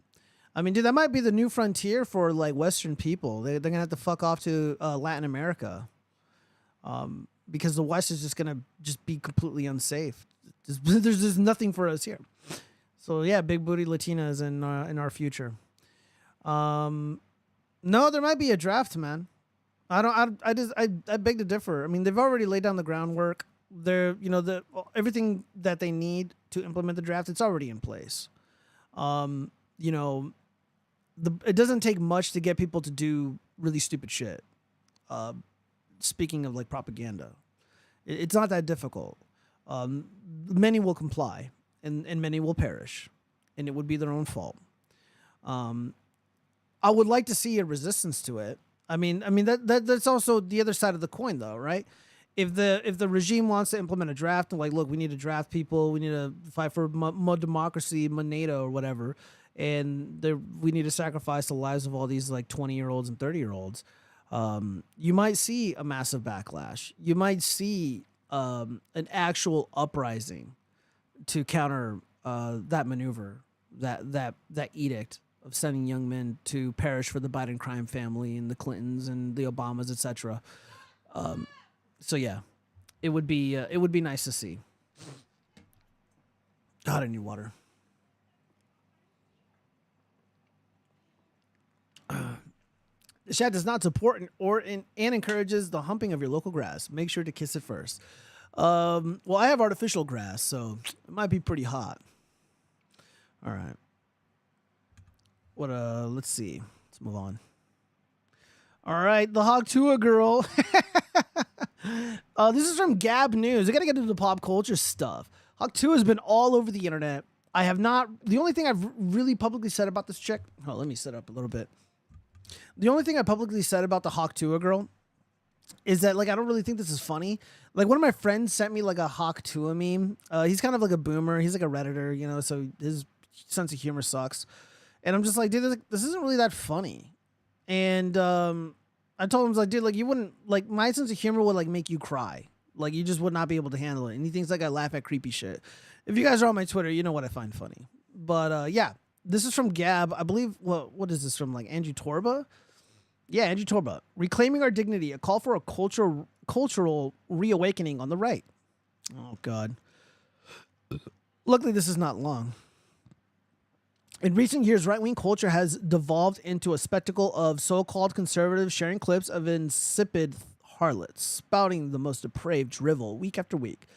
I mean, dude, that might be the new frontier for like Western people. They're gonna have to fuck off to Latin America, because the West is just gonna be completely unsafe. There's just nothing for us here. So yeah, big booty Latinas in our future. No, there might be a draft, man. I beg to differ. I mean, they've already laid down the groundwork. They're, everything that they need to implement the draft, it's already in place. It doesn't take much to get people to do really stupid shit. Speaking of like propaganda, it's not that difficult. Many will comply and many will perish, and it would be their own fault. I would like to see a resistance to it. I mean that's also the other side of the coin, though, right? If the regime wants to implement a draft and like, look, we need to draft people, we need to fight for more democracy, more NATO or whatever, and we need to sacrifice the lives of all these like 20-year-olds and 30-year-olds, you might see a massive backlash. You might see an actual uprising to counter that maneuver, that edict of sending young men to perish for the Biden crime family and the Clintons and the Obamas, etc. So yeah, it would be nice to see. God, I need water. The chat does not support and encourages the humping of your local grass. Make sure to kiss it first. Well, I have artificial grass, so it might be pretty hot. All right. Let's see. Let's move on. All right, the Hawk Tua girl. This is from Gab News. I gotta get into the pop culture stuff. Hawk Tua has been all over the internet. I have not. The only thing I've really publicly said about this chick. Oh, let me set up a little bit. The only thing I publicly said about the Hawk Tua girl is that, like, I don't really think this is funny. Like, one of my friends sent me like a Hawk Tua meme. He's kind of like a boomer. He's like a Redditor, so his sense of humor sucks. And I'm just like, dude, this isn't really that funny. And I told him, like, dude, like, you wouldn't, like, my sense of humor would, like, make you cry. Like, you just would not be able to handle it. And he thinks, like, I laugh at creepy shit. If you guys are on my Twitter, you know what I find funny. But, yeah, this is from Gab. I believe, what is this from, like, Andrew Torba? Yeah, Andrew Torba. Reclaiming our dignity, a call for a cultural reawakening on the right. Oh, God. Luckily, this is not long. In recent years, right-wing culture has devolved into a spectacle of so-called conservatives sharing clips of insipid harlots, spouting the most depraved drivel week after week,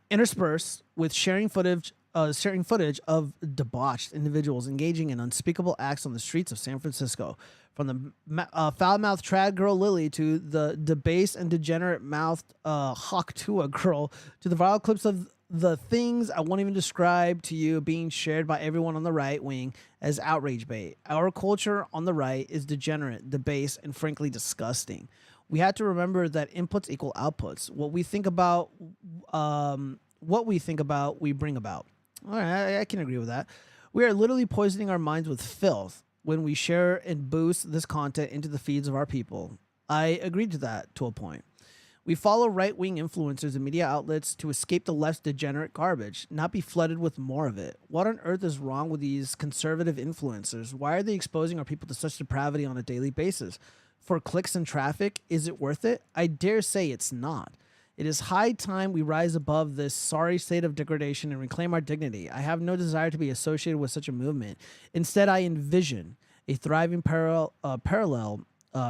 interspersed with sharing footage of debauched individuals engaging in unspeakable acts on the streets of San Francisco. From the foul-mouthed trad girl Lily to the debased and degenerate-mouthed Hawk Tua girl to the viral clips of the things I won't even describe to you being shared by everyone on the right wing as outrage bait. Our culture on the right is degenerate, debased, and frankly disgusting. We have to remember that inputs equal outputs. What we think about, we bring about. All right, I can agree with that. We are literally poisoning our minds with filth when we share and boost this content into the feeds of our people. I agree to that to a point. We follow right-wing influencers and media outlets to escape the left's degenerate garbage, not be flooded with more of it. What on earth is wrong with these conservative influencers? Why are they exposing our people to such depravity on a daily basis? For clicks and traffic, is it worth it? I dare say it's not. It is high time we rise above this sorry state of degradation and reclaim our dignity. I have no desire to be associated with such a movement. Instead, I envision a thriving parallel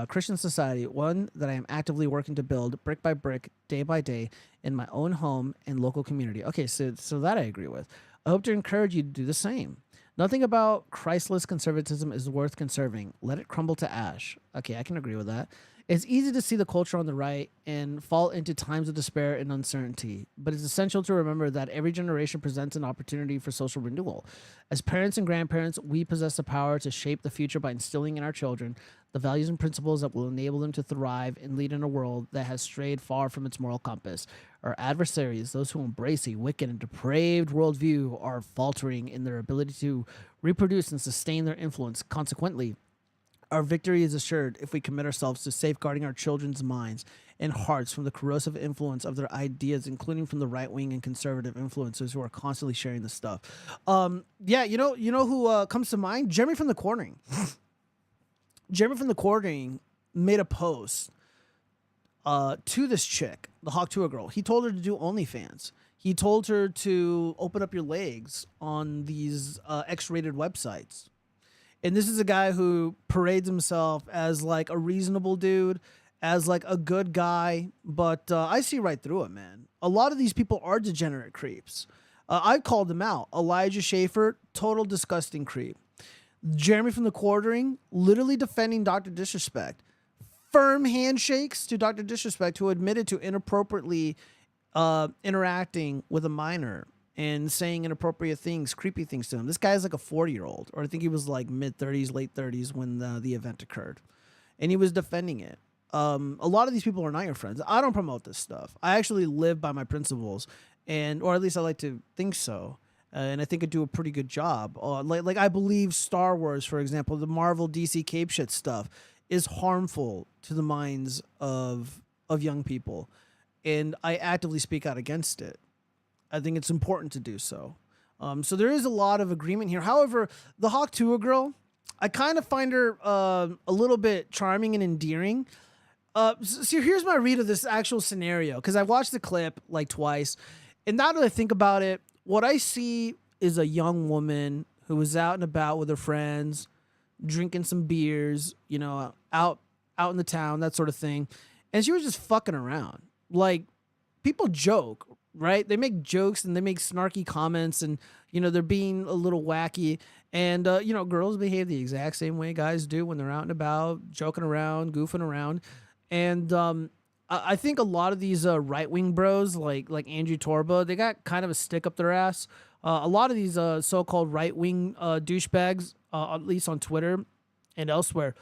Christian society, one that I am actively working to build brick by brick, day by day, in my own home and local community. Okay, so that I agree with. I hope to encourage you to do the same. Nothing about Christless conservatism is worth conserving. Let it crumble to ash. Okay, I can agree with that. It's easy to see the culture on the right and fall into times of despair and uncertainty, but it's essential to remember that every generation presents an opportunity for social renewal. As parents and grandparents, we possess the power to shape the future by instilling in our children the values and principles that will enable them to thrive and lead in a world that has strayed far from its moral compass. Our adversaries, those who embrace a wicked and depraved worldview, are faltering in their ability to reproduce and sustain their influence. Consequently, our victory is assured if we commit ourselves to safeguarding our children's minds and hearts from the corrosive influence of their ideas, including from the right-wing and conservative influencers who are constantly sharing this stuff. Yeah, you know who comes to mind? Jeremy from the Cornering. Jeremy from the Cornering made a post to this chick, the Hawk Tua girl. He told her to do OnlyFans. He told her to open up your legs on these X-rated websites. And this is a guy who parades himself as like a reasonable dude, as like a good guy, but I see right through it, man. A lot of these people are degenerate creeps. I called them out. Elijah Schaefer, total disgusting creep. Jeremy from the Quartering, literally defending Dr. Disrespect. Firm handshakes to Dr. Disrespect, who admitted to inappropriately interacting with a minor and saying inappropriate things, creepy things to him. This guy's like a 40-year-old, or I think he was like mid-30s, late 30s when the event occurred. And he was defending it. A lot of these people are not your friends. I don't promote this stuff. I actually live by my principles, or at least I like to think so. And I think I do a pretty good job. Like I believe Star Wars, for example, the Marvel DC cape shit stuff is harmful to the minds of young people. And I actively speak out against it. I think it's important to do so. So there is a lot of agreement here. However, the Hawk Tua girl, I kind of find her a little bit charming and endearing. So here's my read of this actual scenario, because I watched the clip like twice. And now that I think about it, what I see is a young woman who was out and about with her friends, drinking some beers, you know, out in the town, that sort of thing. And she was just fucking around. Like, people joke, right? They make jokes and they make snarky comments, and, you know, they're being a little wacky. And, you know, girls behave the exact same way guys do when they're out and about, joking around, goofing around. And I think a lot of these right-wing bros, like Andrew Torba, they got kind of a stick up their ass. A lot of these so-called right-wing douchebags, at least on Twitter and elsewhere,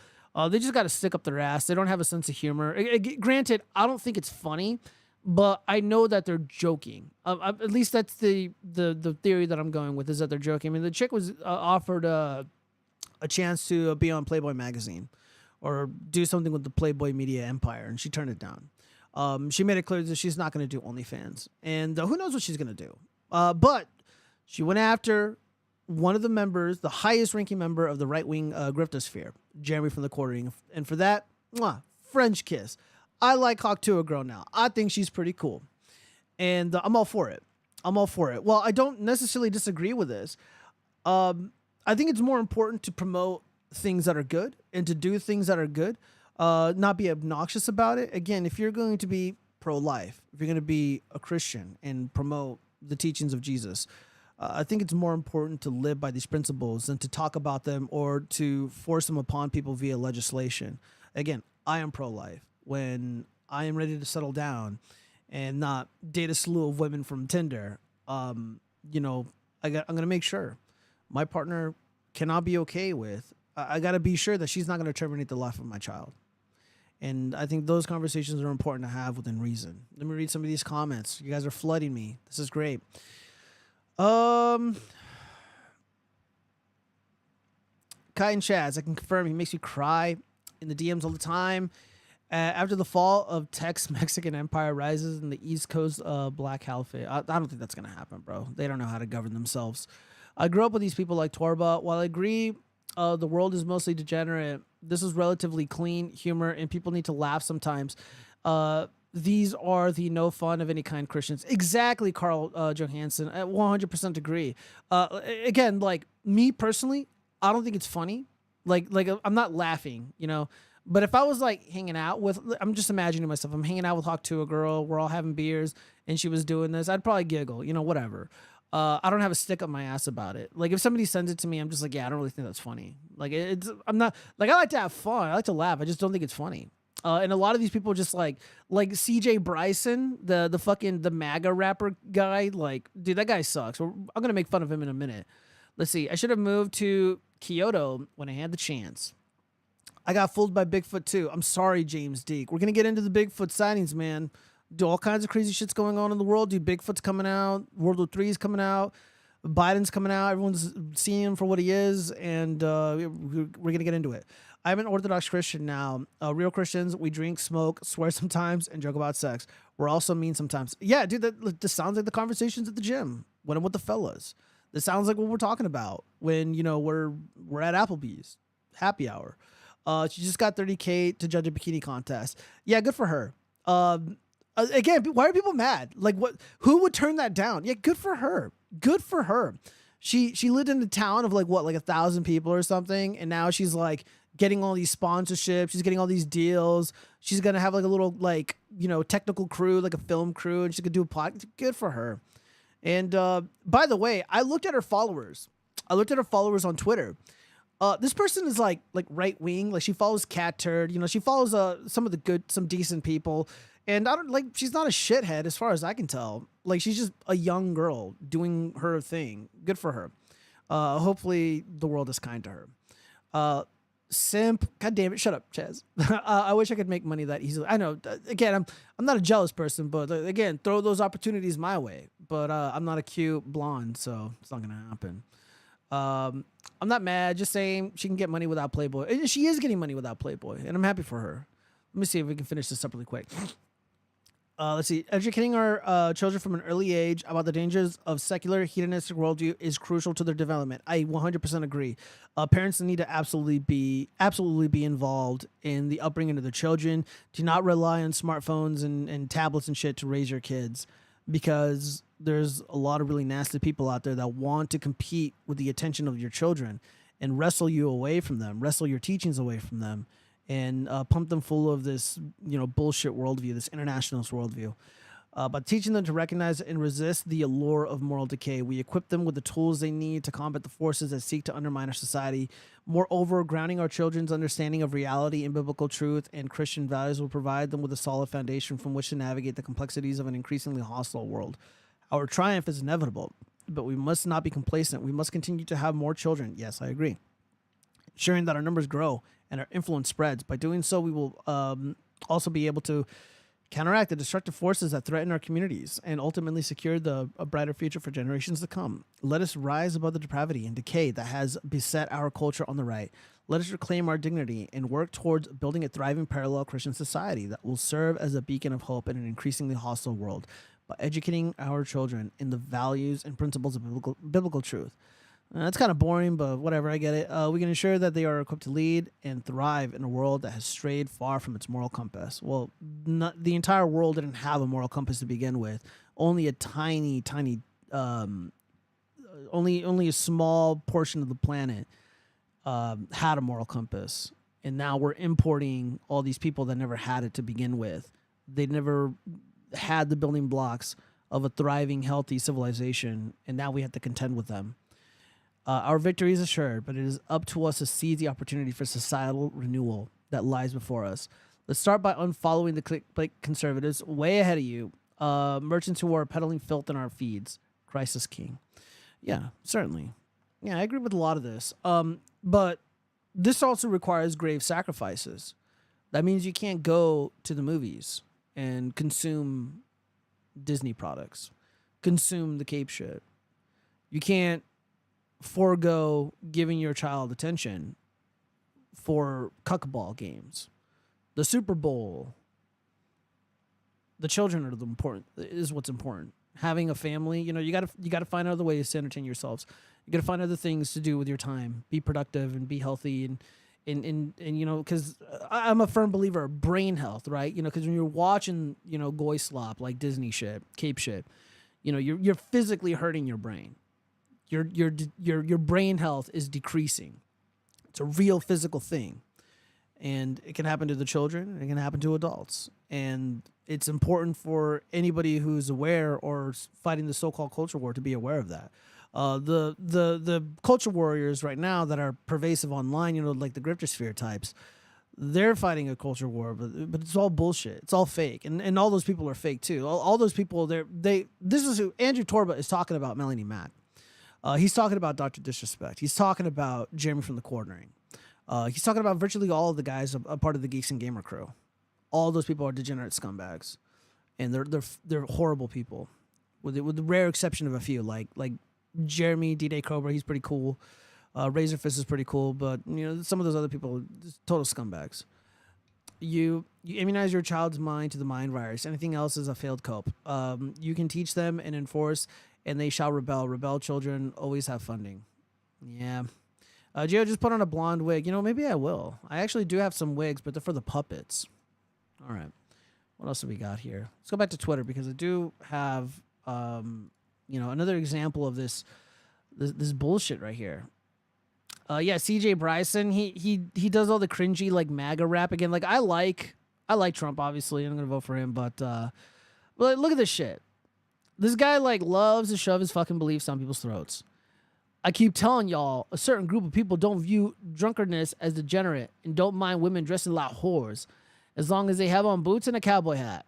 they just got to stick up their ass. They don't have a sense of humor. Granted, I don't think it's funny, but I know that they're joking. At least that's the theory that I'm going with, is that they're joking. I mean, the chick was offered a chance to be on Playboy magazine or do something with the Playboy media empire, and she turned it down. She made it clear that she's not going to do OnlyFans, and who knows what she's going to do. But she went after one of the members, the highest ranking member of the right-wing griftosphere, Jeremy from the Quartering. And for that, mwah, French kiss. I like Hawk to a girl now. I think she's pretty cool. And I'm all for it. I'm all for it. Well, I don't necessarily disagree with this. I think it's more important to promote things that are good and to do things that are good, not be obnoxious about it. Again, if you're going to be pro-life, if you're going to be a Christian and promote the teachings of Jesus, I think it's more important to live by these principles than to talk about them or to force them upon people via legislation. Again, I am pro-life. When I am ready to settle down and not date a slew of women from Tinder, I'm going to make sure my partner cannot be okay with. I got to be sure that she's not going to terminate the life of my child. And I think those conversations are important to have within reason. Let me read some of these comments. You guys are flooding me. This is great. Kai and Chaz, I can confirm he makes me cry in the DMs all the time. After the fall of Tex-Mexican Empire rises in the East Coast Black Caliphate. I don't think that's going to happen, bro. They don't know how to govern themselves. I grew up with these people like Torba. While I agree the world is mostly degenerate, this is relatively clean humor, and people need to laugh sometimes. These are the no fun of any kind Christians. Exactly, Carl Johansson. I 100% agree. Again, like me personally, I don't think it's funny. Like I'm not laughing, you know. But if I was like hanging out with, I'm just imagining myself, I'm hanging out with Hawk to a girl, we're all having beers, and she was doing this, I'd probably giggle, you know, whatever. I don't have a stick up my ass about it. Like if somebody sends it to me, I'm just like, yeah, I don't really think that's funny. Like I'm not, like I like to have fun, I like to laugh, I just don't think it's funny. And a lot of these people just like CJ Bryson, the MAGA rapper guy, like, dude, that guy sucks. I'm gonna make fun of him in a minute. Let's see, I should have moved to Kyoto when I had the chance. I got fooled by Bigfoot too. I'm sorry, James Deek. We're going to get into the Bigfoot sightings, man. Do all kinds of crazy shit's going on in the world. Dude, Bigfoot's coming out. World War III is coming out. Biden's coming out. Everyone's seeing him for what he is. And we're going to get into it. I'm an Orthodox Christian now. Real Christians, we drink, smoke, swear sometimes, and joke about sex. We're also mean sometimes. Yeah, dude, this sounds like the conversations at the gym when I'm with the fellas. This sounds like what we're talking about when, you know, we're at Applebee's. Happy hour. She just got 30K to judge a bikini contest. Yeah, good for her. Again, why are people mad? Like, what? Who would turn that down? Yeah, good for her. Good for her. She lived in a town of like 1,000 people or something, and now she's like getting all these sponsorships. She's getting all these deals. She's gonna have like a little technical crew, like a film crew, and she's gonna do a podcast. Good for her. And by the way, I looked at her followers. I looked at her followers on Twitter. This person is like right wing. Like she follows Cat Turd. You know, she follows some decent people. And she's not a shithead as far as I can tell. Like she's just a young girl doing her thing. Good for her. Hopefully the world is kind to her. Simp. God damn it. Shut up, Chaz. I wish I could make money that easily. I know. Again, I'm not a jealous person, but again, throw those opportunities my way. But I'm not a cute blonde, so it's not gonna happen. I'm not mad, just saying she can get money without Playboy. And she is getting money without Playboy, and I'm happy for her. Let me see if we can finish this up really quick. Let's see. Educating our children from an early age about the dangers of secular hedonistic worldview is crucial to their development. I 100% agree. Parents need to absolutely be involved in the upbringing of their children. Do not rely on smartphones and tablets and shit to raise your kids, because there's a lot of really nasty people out there that want to compete with the attention of your children and wrestle you away from them, wrestle your teachings away from them, and pump them full of this, bullshit worldview, this internationalist worldview. By teaching them to recognize and resist the allure of moral decay, we equip them with the tools they need to combat the forces that seek to undermine our society. Moreover, grounding our children's understanding of reality and biblical truth and Christian values will provide them with a solid foundation from which to navigate the complexities of an increasingly hostile world. Our triumph is inevitable, but we must not be complacent. We must continue to have more children. Yes, I agree. Ensuring that our numbers grow and our influence spreads. By doing so, we will also be able to counteract the destructive forces that threaten our communities and ultimately secure a brighter future for generations to come. Let us rise above the depravity and decay that has beset our culture on the right. Let us reclaim our dignity and work towards building a thriving parallel Christian society that will serve as a beacon of hope in an increasingly hostile world. By educating our children in the values and principles of biblical truth, That's kind of boring, but whatever, I get it. We can ensure that they are equipped to lead and thrive in a world that has strayed far from its moral compass. Well, the entire world didn't have a moral compass to begin with. Only a tiny, only a small portion of the planet had a moral compass. And now we're importing all these people that never had it to begin with. They never had the building blocks of a thriving, healthy civilization, and now we have to contend with them. Our victory is assured, but it is up to us to seize the opportunity for societal renewal that lies before us. Let's start by unfollowing the clickbait conservatives way ahead of you, merchants who are peddling filth in our feeds. Christ is king. Yeah, certainly. Yeah, I agree with a lot of this. But this also requires grave sacrifices. That means you can't go to the movies and consume Disney products, consume the Cape shit. You can't forego giving your child attention for cuckball games. The Super Bowl. The children are is what's important. Having a family, you gotta find other ways to entertain yourselves. You gotta find other things to do with your time. Be productive and be healthy and because I'm a firm believer of brain health, right? Because when you're watching, goy slop like Disney shit, Cape shit, you're physically hurting your brain. Your brain health is decreasing. It's a real physical thing. And it can happen to the children. It can happen to adults. And it's important for anybody who's aware or fighting the so-called culture war to be aware of that. The culture warriors right now that are pervasive online, like the grifter types, they're fighting a culture war, but it's all bullshit. It's all fake. And all those people are fake too. All those people, this is who Andrew Torba is talking about. Melanie Mack. He's talking about Dr. Disrespect. He's talking about Jeremy from the Quartering. He's talking about virtually all of the guys a part of the Geeks and Gamer crew. All those people are degenerate scumbags, and they're horrible people, with the rare exception of a few like Jeremy D-Day Cobra. He's pretty cool. Razorfist is pretty cool, but some of those other people, just total scumbags. You immunize your child's mind to the mind virus. Anything else is a failed cope. You can teach them and enforce, and they shall rebel. Rebel children always have funding. Yeah. Gio just put on a blonde wig. Maybe I will. I actually do have some wigs, but they're for the puppets. All right. What else have we got here? Let's go back to Twitter because I do have, another example of this bullshit right here. CJ Bryson, he does all the cringy like MAGA rap again. Like I like Trump, obviously, and I'm gonna vote for him, but look at this shit. This guy loves to shove his fucking beliefs down people's throats. I keep telling y'all, a certain group of people don't view drunkenness as degenerate and don't mind women dressing like whores as long as they have on boots and a cowboy hat.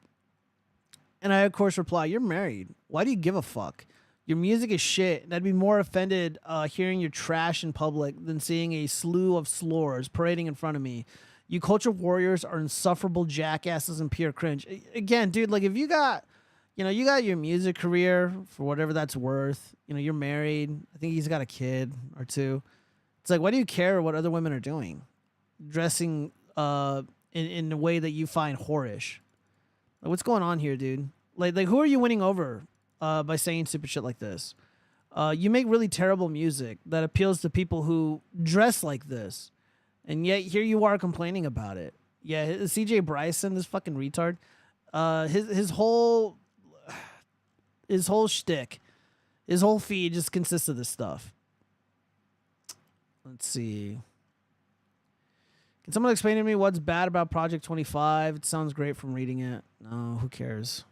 And I, of course, reply, you're married. Why do you give a fuck? Your music is shit, and I'd be more offended hearing your trash in public than seeing a slew of slurs parading in front of me. You culture warriors are insufferable jackasses and pure cringe. Again, dude, if you got... you got your music career for whatever that's worth. You're married. I think he's got a kid or two. It's like, why do you care what other women are doing? Dressing in a way that you find whorish. What's going on here, dude? Like who are you winning over by saying stupid shit like this? You make really terrible music that appeals to people who dress like this. And yet here you are complaining about it. Yeah, CJ Bryson, this fucking retard. His whole shtick, his whole feed just consists of this stuff. Let's see. Can someone explain to me what's bad about Project 25? It sounds great from reading it. No, who cares?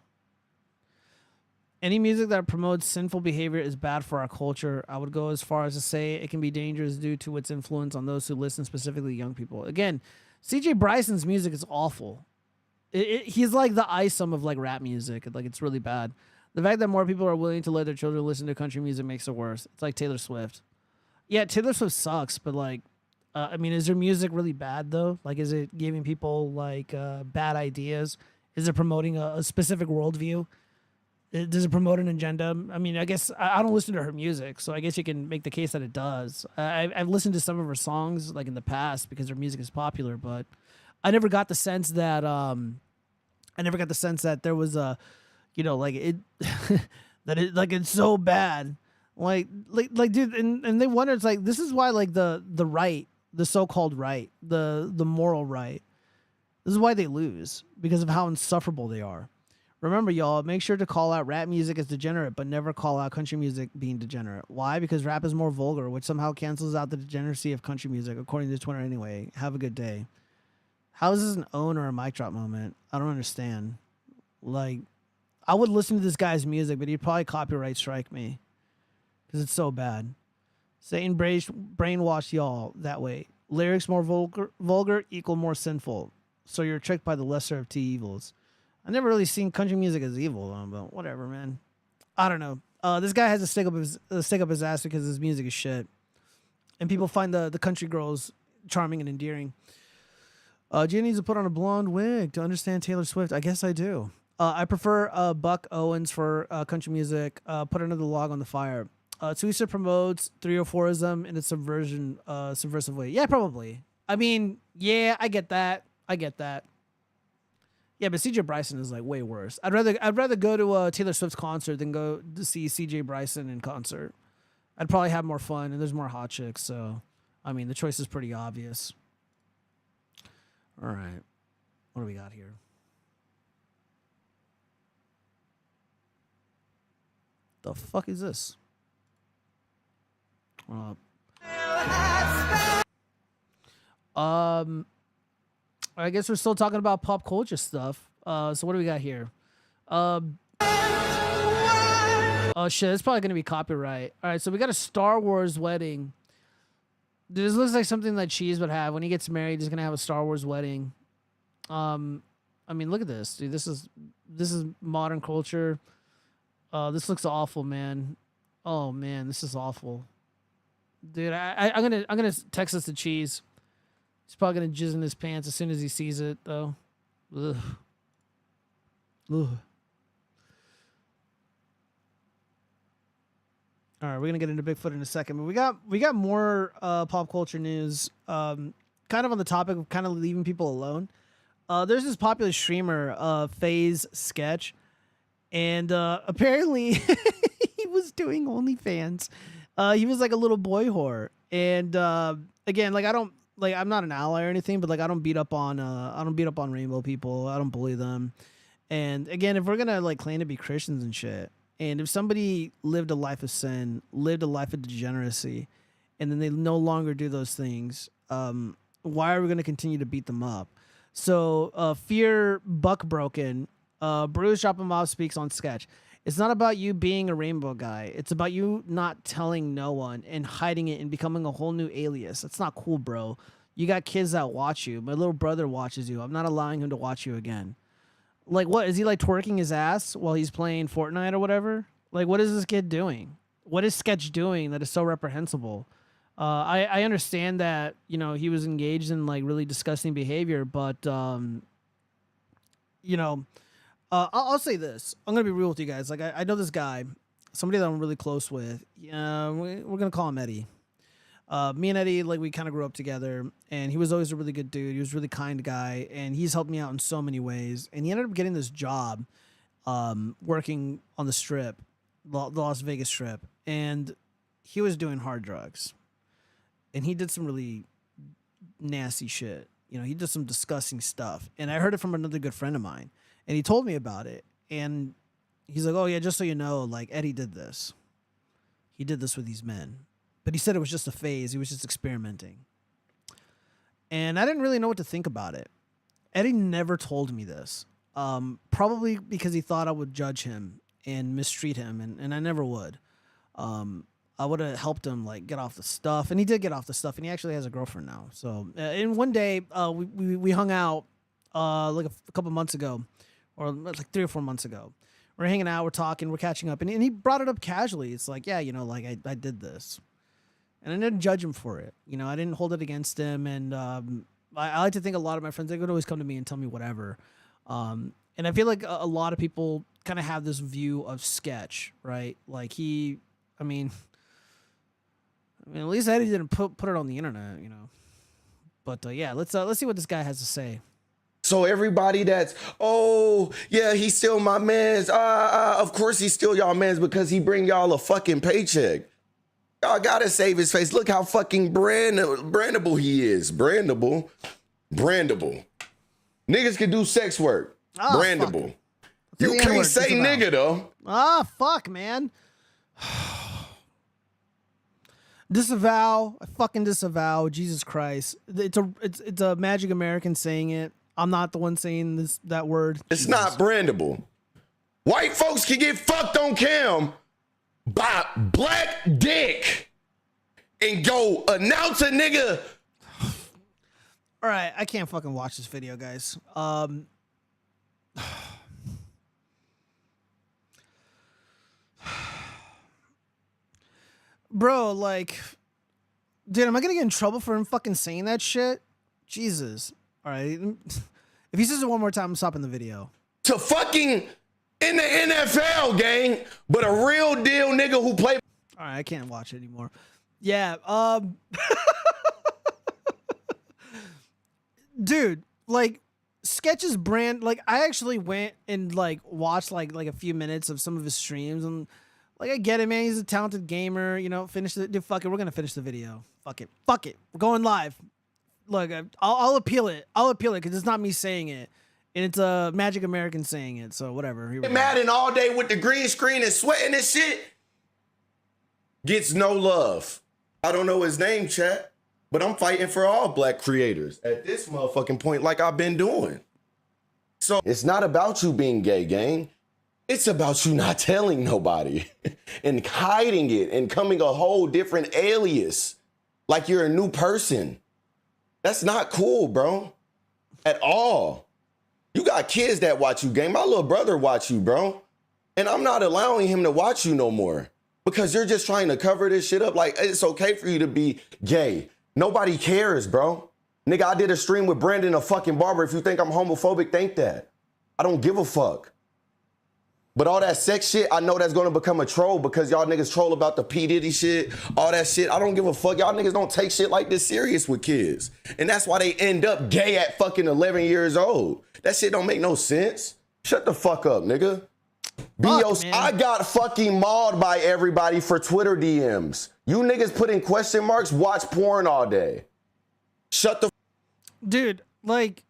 Any music that promotes sinful behavior is bad for our culture. I would go as far as to say it can be dangerous due to its influence on those who listen, specifically young people. Again, CJ Bryson's music is awful. He's like the ISOM of rap music. It's really bad. The fact that more people are willing to let their children listen to country music makes it worse. It's like Taylor Swift. Yeah, Taylor Swift sucks, but is her music really bad though? Is it giving people bad ideas? Is it promoting a specific worldview? Does it promote an agenda? I guess I don't listen to her music, so I guess you can make the case that it does. I've listened to some of her songs in the past because her music is popular, but I never got the sense that there was a, that it's so bad. Like, dude, and they wonder, it's like, this is why, like, the right, the so-called right, the moral right, this is why they lose, because of how insufferable they are. Remember, y'all, make sure to call out rap music as degenerate, but never call out country music being degenerate. Why? Because rap is more vulgar, which somehow cancels out the degeneracy of country music, according to Twitter anyway. Have a good day. How is this an own or a mic drop moment? I don't understand. Like, I would listen to this guy's music, but he'd probably copyright strike me because it's so bad. Satan brainwashed y'all that way. Lyrics more vulgar equal more sinful. So you're tricked by the lesser of two evils. I never really seen country music as evil, though, but whatever, man. I don't know. This guy has a stick up his ass because his music is shit, and people find the country girls charming and endearing. Jen needs to put on a blonde wig to understand Taylor Swift. I guess I do. I prefer Buck Owens for country music. Put another log on the fire. Twister promotes 304ism in a subversive way. Yeah, probably. I mean, yeah, I get that. Yeah, but CJ Bryson is like way worse. I'd rather go to a Taylor Swift's concert than go to see CJ Bryson in concert. I'd probably have more fun, and there's more hot chicks. So, I mean, the choice is pretty obvious. All right, what do we got here? The fuck is this? I guess we're still talking about pop culture stuff. So what do we got here? Oh shit, it's probably gonna be copyright. All right, so we got a Star Wars wedding. Dude, this looks like something that Cheese would have when he gets married. He's gonna have a Star Wars wedding. I mean, look at this, dude. This is modern culture. This looks awful, man. Oh man, this is awful, dude. I'm gonna text this to Cheese. He's probably gonna jizz in his pants as soon as he sees it, though. Ugh. Ugh. All right, we're gonna get into Bigfoot in a second, but we got more pop culture news. Kind of on the topic of kind of leaving people alone. There's this popular streamer, FaZe Sketch, and apparently he was doing OnlyFans. He was like a little boy whore, and again, like I'm not an ally or anything, but like I don't beat up on rainbow people. I don't bully them. And again, if we're gonna like claim to be Christians and shit, and if somebody lived a life of sin, lived a life of degeneracy, and then they no longer do those things, why are we gonna continue to beat them up? So Fear Buckbroken, Bruce Drop 'em Off speaks on Sketch. It's not about you being a rainbow guy. It's about you not telling no one and hiding it and becoming a whole new alias. That's not cool, bro. You got kids that watch you. My little brother watches you. I'm not allowing him to watch you again. Like, what? Is he, like, twerking his ass while he's playing Fortnite or whatever? Like, what is this kid doing? What is Sketch doing that is so reprehensible? I understand that, you know, he was engaged in, like, really disgusting behavior, but, you know... I'll say this. I'm going to be real with you guys. Like, I know this guy, somebody that I'm really close with. We're going to call him Eddie. Me and Eddie, like, we kind of grew up together, and he was always a really good dude. He was a really kind guy, and he's helped me out in so many ways. And he ended up getting this job working on the Strip, the Las Vegas Strip, and he was doing hard drugs. And he did some really nasty shit. You know, he did some disgusting stuff. And I heard it from another good friend of mine. And he told me about it, and he's like, oh, yeah, just so you know, like, Eddie did this. He did this with these men. But he said it was just a phase. He was just experimenting. And I didn't really know what to think about it. Eddie never told me this, probably because he thought I would judge him and mistreat him, and I never would. I would have helped him, like, get off the stuff, and he did get off the stuff, and he actually has a girlfriend now. So, and one day, we hung out, like, a couple months ago, or like 3 or 4 months ago. We're hanging out, we're talking, we're catching up, and he brought it up casually. It's like, yeah, you know, like I did this, and I didn't judge him for it. You know, I didn't hold it against him, and I like to think a lot of my friends, they would always come to me and tell me whatever. And I feel like a lot of people kind of have this view of Sketch, right? Like I mean, at least Eddie didn't put it on the internet, you know. But yeah, let's see what this guy has to say. So everybody that's, oh, yeah, he's still my mans. Of course he's still y'all mans because he bring y'all a fucking paycheck. Y'all gotta save his face. Look how fucking brandable he is. Brandable. Niggas can do sex work. Brandable. You can't say nigga though. Fuck, man. Disavow. I fucking disavow. Jesus Christ. It's a Magic American saying it. I'm not the one saying that word. It's not brandable. White folks can get fucked on cam by black dick and go announce a nigga. All right, I can't fucking watch this video, guys. Bro, like, dude, am I gonna get in trouble for him fucking saying that shit? Jesus. All right. If he says it one more time, I'm stopping the video. To fucking in the NFL, gang, but a real deal nigga who play. All right, I can't watch it anymore. Yeah. Dude, like, Sketch's brand, like, I actually went and like watched like a few minutes of some of his streams, and like, I get it, man. He's a talented gamer, you know. Finish it, dude. Fuck it, we're gonna finish the video. Fuck it, we're going live. Look, I'll appeal it. Because it's not me saying it, and it's a Magic American saying it. So whatever. Here we go. Madden all day with the green screen and sweating and shit gets no love. I don't know his name, chat, but I'm fighting for all black creators at this motherfucking point, like I've been doing. So it's not about you being gay, gang. It's about you not telling nobody and hiding it and coming a whole different alias, like you're a new person. That's not cool, bro, at all. You got kids that watch you, gang. My little brother watch you, bro. And I'm not allowing him to watch you no more because you're just trying to cover this shit up. Like, it's okay for you to be gay. Nobody cares, bro. Nigga, I did a stream with Brandon, a fucking barber. If you think I'm homophobic, think that. I don't give a fuck. But all that sex shit, I know that's gonna become a troll because y'all niggas troll about the P. Diddy shit, all that shit. I don't give a fuck. Y'all niggas don't take shit like this serious with kids. And that's why they end up gay at fucking 11 years old. That shit don't make no sense. Shut the fuck up, nigga. Bios, I got fucking mauled by everybody for Twitter DMs. You niggas put in question marks, watch porn all day. Shut the dude, like,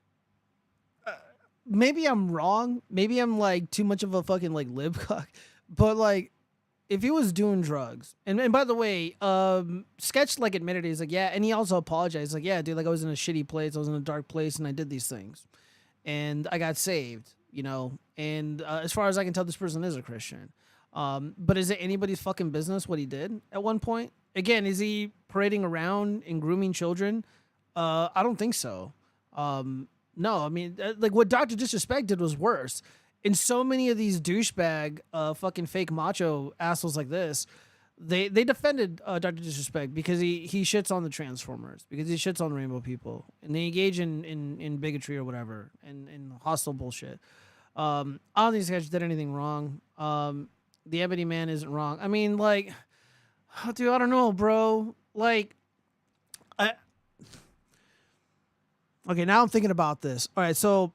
maybe I'm wrong. Maybe I'm like too much of a fucking like libcock. But like, if he was doing drugs, and by the way, Sketch like admitted he's like, yeah, and he also apologized. Like, yeah, dude, like I was in a shitty place, I was in a dark place, and I did these things, and I got saved, you know. And as far as I can tell, this person is a Christian. But is it anybody's fucking business what he did at one point? Again, is he parading around and grooming children? I don't think so. No, I mean, like what Dr. Disrespect did was worse. And so many of these douchebag, fucking fake macho assholes like this, they defended Dr. Disrespect because he shits on the Transformers, because he shits on rainbow people, and they engage in bigotry or whatever, and hostile bullshit. I don't think these guys did anything wrong. The Ebony Man isn't wrong. I mean, like, dude, I don't know, bro. Like, okay, now I'm thinking about this. All right, so,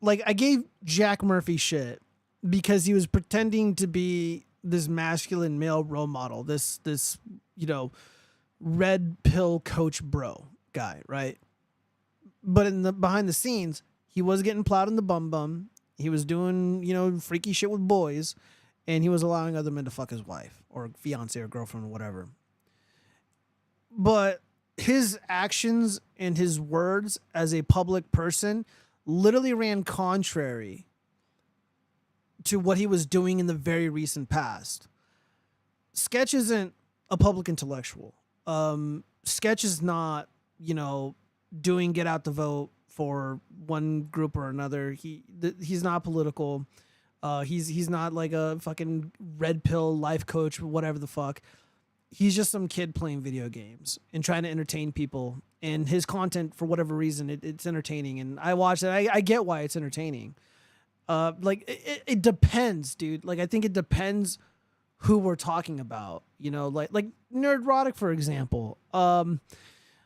like, I gave Jack Murphy shit because he was pretending to be this masculine male role model, this you know, red pill coach bro guy, right? But in the behind the scenes, he was getting plowed in the bum. He was doing, you know, freaky shit with boys, and he was allowing other men to fuck his wife or fiance or girlfriend or whatever. But his actions and his words as a public person literally ran contrary to what he was doing in the very recent past. Sketch isn't a public intellectual. Sketch is not, you know, doing get out the vote for one group or another. He's not political. He's not like a fucking red pill life coach, whatever the fuck. He's just some kid playing video games and trying to entertain people. And his content, for whatever reason, it's entertaining. And I watch it. I get why it's entertaining. Like it depends, dude. Like I think it depends who we're talking about. You know, like Nerdrotic, for example.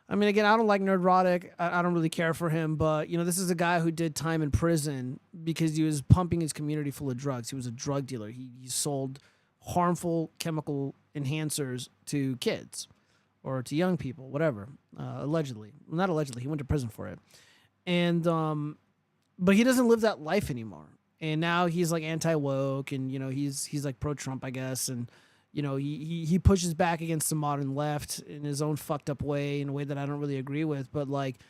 I mean, again, I don't like Nerdrotic. I don't really care for him, but you know, this is a guy who did time in prison because he was pumping his community full of drugs. He was a drug dealer. He sold harmful chemical enhancers to kids or to young people, whatever. Allegedly, well, not allegedly. He went to prison for it, and but he doesn't live that life anymore. And now he's like anti-woke, and you know, he's like pro-Trump, I guess, and you know, he pushes back against the modern left in his own fucked up way, in a way that I don't really agree with. But like,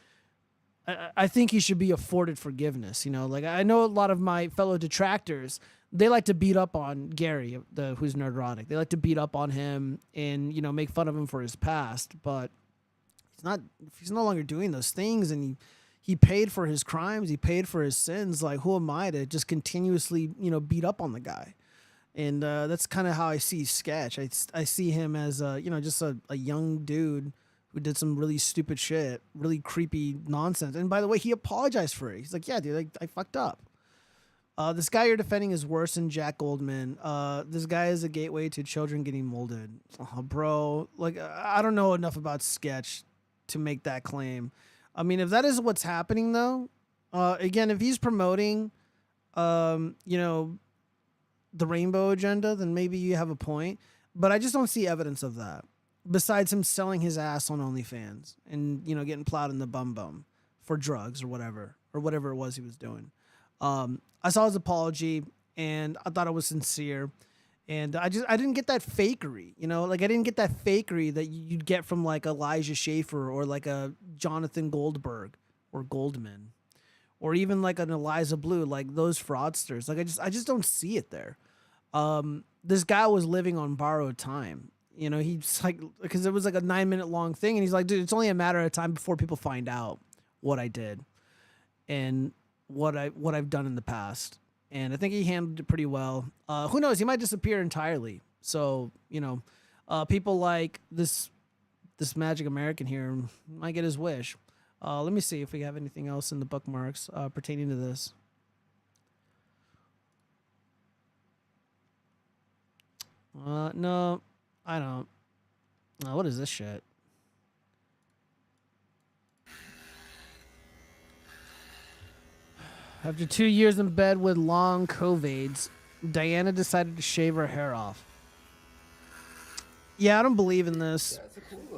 I think he should be afforded forgiveness. You know, like I know a lot of my fellow detractors, they like to beat up on Gary, who's Nerdrotic. They like to beat up on him and, you know, make fun of him for his past. But he's no longer doing those things, and he paid for his crimes. He paid for his sins. Like, who am I to just continuously, you know, beat up on the guy? And that's kind of how I see Sketch. I see him as you know, just a young dude who did some really stupid shit, really creepy nonsense. And by the way, he apologized for it. He's like, yeah, dude, I fucked up. This guy you're defending is worse than Jack Goldman. This guy is a gateway to children getting molded. Oh, bro, like, I don't know enough about Sketch to make that claim. I mean, if that is what's happening, though, again, if he's promoting, you know, the rainbow agenda, then maybe you have a point. But I just don't see evidence of that. Besides him selling his ass on OnlyFans and, you know, getting plowed in the bum for drugs or whatever it was he was doing. I saw his apology and I thought it was sincere. And I didn't get that fakery, you know, like I didn't get that fakery that you'd get from like Elijah Schaffer or like a Jonathan Goldberg or Goldman. Or even like an Eliza Blue, like those fraudsters. Like I just don't see it there. This guy was living on borrowed time. You know, he's like, because it was like a 9-minute long thing, and he's like, dude, it's only a matter of time before people find out what I did and what I've done in the past. And I think he handled it pretty well. Who knows? He might disappear entirely. So, you know, people like this Magic American here might get his wish. Let me see if we have anything else in the bookmarks pertaining to this. No, I don't. What is this shit? After 2 years in bed with long COVIDs, Diana decided to shave her hair off. Yeah, I don't believe in this.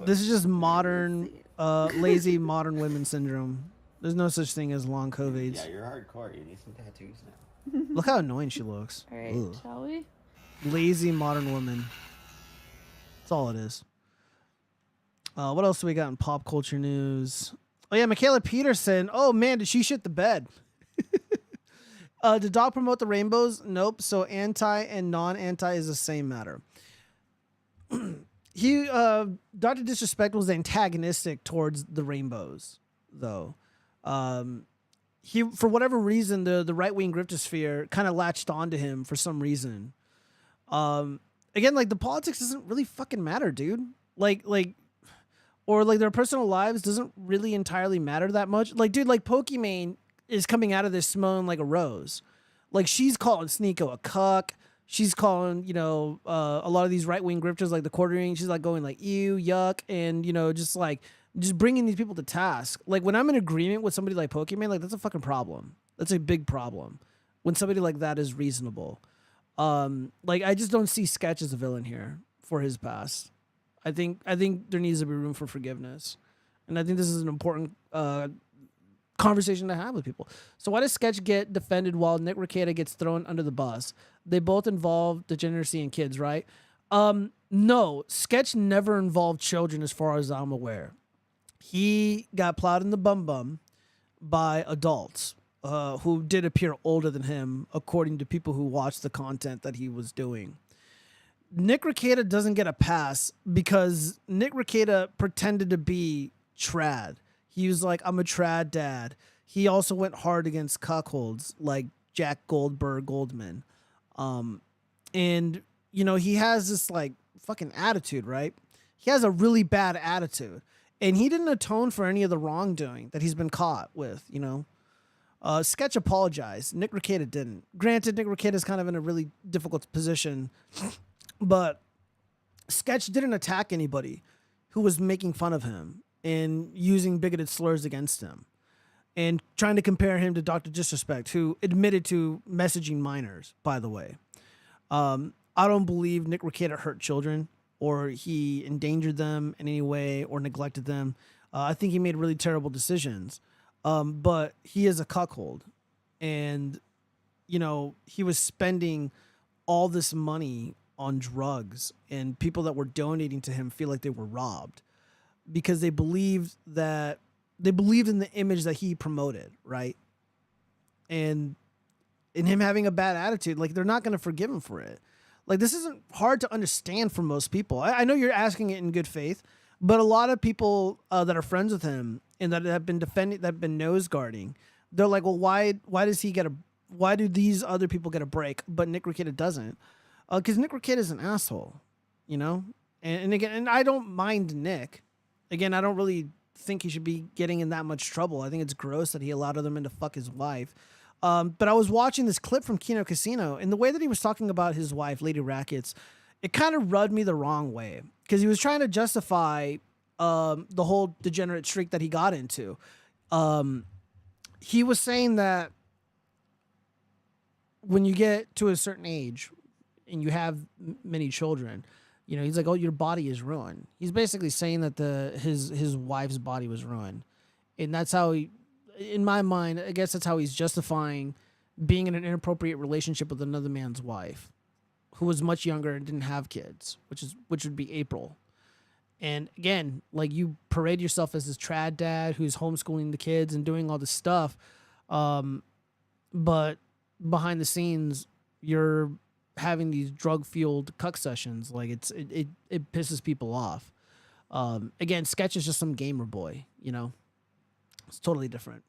This is just modern... lazy modern women syndrome. There's no such thing as long COVIDs. Yeah, you're hardcore. You need some tattoos now. Look how annoying she looks. All right, Ugh. shall we? Lazy modern woman. That's all it is. What else do we got in pop culture news? Oh yeah, Michaela Peterson. Oh man, did she shit the bed? Did dog promote the rainbows? Nope. So anti and non-anti is the same matter. Dr. Disrespect was antagonistic towards the rainbows, though. He, for whatever reason, the right-wing griftosphere kind of latched onto him for some reason. Again, like, the politics doesn't really fucking matter, dude. Or their personal lives doesn't really entirely matter that much. Like, dude, like, Pokimane is coming out of this smelling like a rose. Like, she's calling Sneeko a cuck. She's calling, you know, a lot of these right-wing grifters, like the quartering, she's like going like, ew, yuck, and, you know, just bringing these people to task. Like, when I'm in agreement with somebody like Pokemon, like, that's a fucking problem. That's a big problem. When somebody like that is reasonable. Like, I just don't see Sketch as a villain here for his past. I think there needs to be room for forgiveness. And I think this is an important conversation to have with people. So why does Sketch get defended while Nick Rekieta gets thrown under the bus? They both involve degeneracy in kids, right? No, Sketch never involved children as far as I'm aware. He got plowed in the bum by adults who did appear older than him, according to people who watched the content that he was doing. Nick Rekieta doesn't get a pass because Nick Rekieta pretended to be trad. He was like, I'm a trad dad. He also went hard against cuckolds like Jack Goldman. And, you know, he has this like fucking attitude, right? He has a really bad attitude. And he didn't atone for any of the wrongdoing that he's been caught with, you know. Sketch apologized. Nick Rekieta didn't. Granted, Nick Rekieta is kind of in a really difficult position. But Sketch didn't attack anybody who was making fun of him. and using bigoted slurs against him and trying to compare him to Dr. Disrespect, who admitted to messaging minors, by the way. I don't believe Nick Rekieta hurt children or he endangered them in any way or neglected them. I think he made really terrible decisions. But he is a cuckold. And, you know, he was spending all this money on drugs, and people that were donating to him feel like they were robbed because they believed in the image that he promoted, right? And in him having a bad attitude, like, they're not going to forgive him for it. Like, this isn't hard to understand for most people. I know you're asking it in good faith, but a lot of people that are friends with him and that have been defending, that have been nose guarding, they're like, well, why do these other people get a break, but Nick Rekieta doesn't? Because Nick Rekieta is an asshole, you know? And again, and I don't mind Nick. Again, I don't really think he should be getting in that much trouble. I think it's gross that he allowed other men to fuck his wife. But I was watching this clip from Kino Casino, and the way that he was talking about his wife, Lady Rackets, it kind of rubbed me the wrong way. Because he was trying to justify the whole degenerate streak that he got into. He was saying that when you get to a certain age and you have many children, you know, he's like, oh, your body is ruined. He's basically saying that his wife's body was ruined. And that's how he, in my mind, I guess that's how he's justifying being in an inappropriate relationship with another man's wife who was much younger and didn't have kids, which would be April. And again, like, you parade yourself as this trad dad who's homeschooling the kids and doing all this stuff. But behind the scenes, you're having these drug-fueled cuck sessions. Like, it pisses people off. Again, Sketch is just some gamer boy, you know? It's totally different.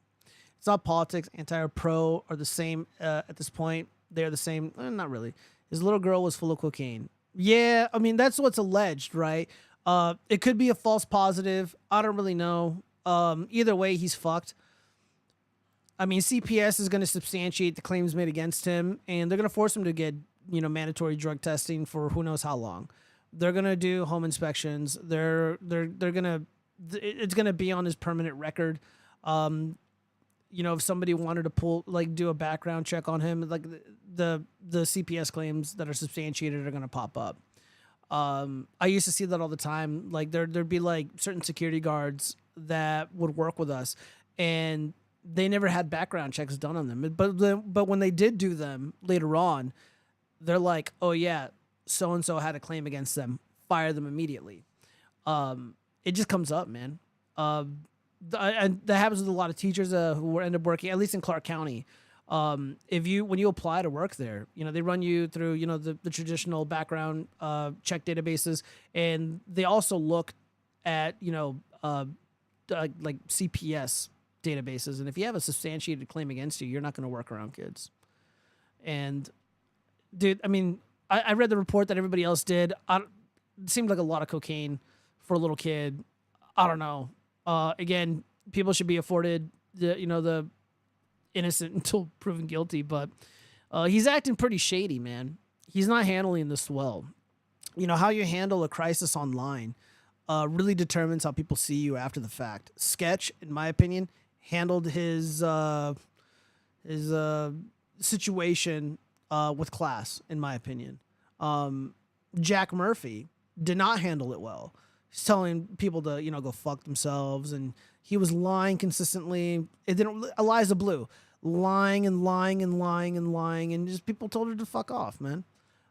It's not politics. Anti or pro are the same at this point. They're the same. Not really. His little girl was full of cocaine. Yeah, I mean, that's what's alleged, right? It could be a false positive. I don't really know. Either way, he's fucked. I mean, CPS is going to substantiate the claims made against him, and they're going to force him to get, you know, mandatory drug testing for who knows how long. They're going to do home inspections. It's going to be on his permanent record. You know, if somebody wanted to do a background check on him, like the CPS claims that are substantiated are going to pop up. I used to see that all the time. Like, there'd be like certain security guards that would work with us, and they never had background checks done on them. But when they did do them later on, they're like, oh yeah, so-and-so had a claim against them, fire them immediately. It just comes up, man. And that happens with a lot of teachers who end up working, at least in Clark County. When you apply to work there, you know, they run you through, you know, the traditional background check databases, and they also look at, you know, like CPS databases. And if you have a substantiated claim against you, you're not going to work around kids. And dude, I mean, I read the report that everybody else did. It seemed like a lot of cocaine for a little kid. I don't know. Again, people should be afforded the innocent until proven guilty, but he's acting pretty shady, man. He's not handling this well. You know, how you handle a crisis online really determines how people see you after the fact. Sketch, in my opinion, handled his situation with class, in my opinion. Jack Murphy did not handle it well. He's telling people to, you know, go fuck themselves, and he was lying consistently. Eliza Blue, lying, and just people told her to fuck off, man.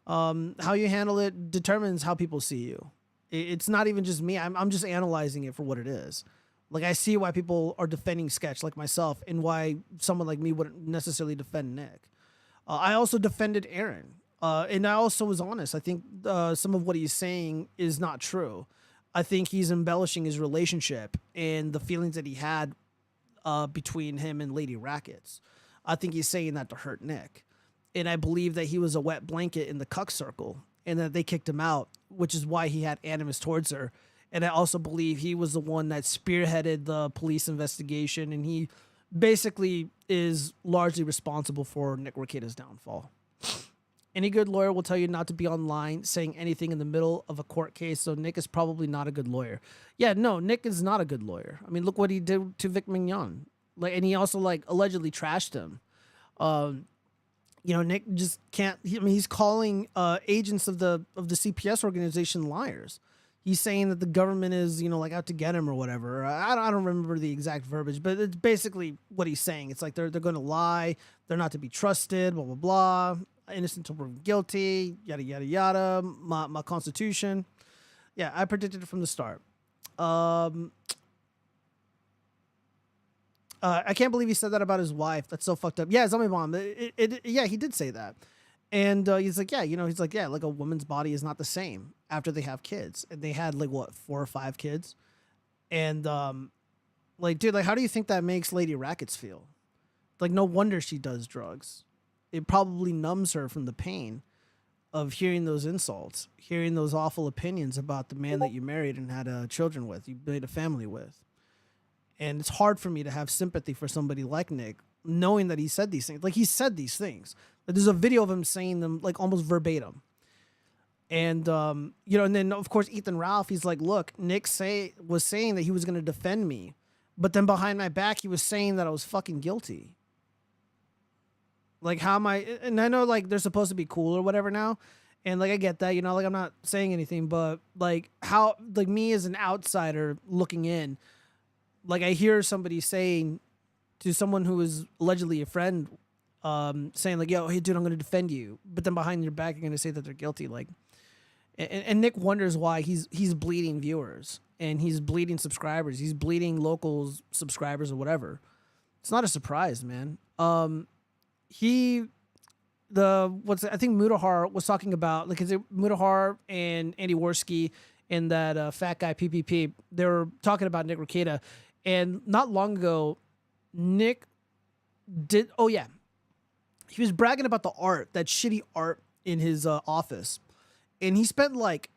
How you handle it determines how people see you. It's not even just me. I'm just analyzing it for what it is. Like, I see why people are defending Sketch, like myself, and why someone like me wouldn't necessarily defend Nick. I also defended Aaron, and I also was honest. I think some of what he's saying is not true. I think he's embellishing his relationship and the feelings that he had between him and Lady Rackets. I think he's saying that to hurt Nick. And I believe that he was a wet blanket in the cuck circle and that they kicked him out, which is why he had animus towards her. And I also believe he was the one that spearheaded the police investigation, and he basically is largely responsible for Nick Rekieta's downfall. Any good lawyer will tell you not to be online saying anything in the middle of a court case, so Nick is probably not a good lawyer. Yeah, no, Nick is not a good lawyer. I mean, look what he did to Vic Mignon. Like, and he also like allegedly trashed him. You know, Nick just can't. I mean, he's calling agents of the CPS organization liars. He's saying that the government is, you know, like out to get him or whatever. I don't remember the exact verbiage, but it's basically what he's saying. It's like they're going to lie. They're not to be trusted. Blah blah blah. Innocent until proven guilty. Yada yada yada. My constitution. Yeah, I predicted it from the start. I can't believe he said that about his wife. That's so fucked up. Yeah, Zombie Bomb. Yeah, he did say that. And he's like, yeah, you know, he's like, yeah, like a woman's body is not the same after they have kids. And they had like, what, 4 or 5 kids? And like, dude, like, how do you think that makes Lady Rackets feel? Like, no wonder she does drugs. It probably numbs her from the pain of hearing those insults, hearing those awful opinions about the man that you married and had children with, you made a family with. And it's hard for me to have sympathy for somebody like Nick, knowing that he said these things. Like, he said these things. Like, there's a video of him saying them, like, almost verbatim. And, you know, and then, of course, Ethan Ralph, he's like, look, Nick was saying that he was going to defend me. But then behind my back, he was saying that I was fucking guilty. Like, how am I? And I know, like, they're supposed to be cool or whatever now. And, like, I get that, you know, like, I'm not saying anything. But, like, how, like, me as an outsider looking in, like, I hear somebody saying to someone who is allegedly a friend, saying, like, yo, hey, dude, I'm going to defend you. But then behind your back, you're going to say that they're guilty. Like, and Nick wonders why he's bleeding viewers and he's bleeding subscribers. He's bleeding locals, subscribers, or whatever. It's not a surprise, man. I think Mutahar was talking about, like, is it Mutahar and Andy Worski and that fat guy PPP? They were talking about Nick Rekieta, and not long ago, Nick did. Oh yeah, he was bragging about the art, that shitty art in his office, and he spent like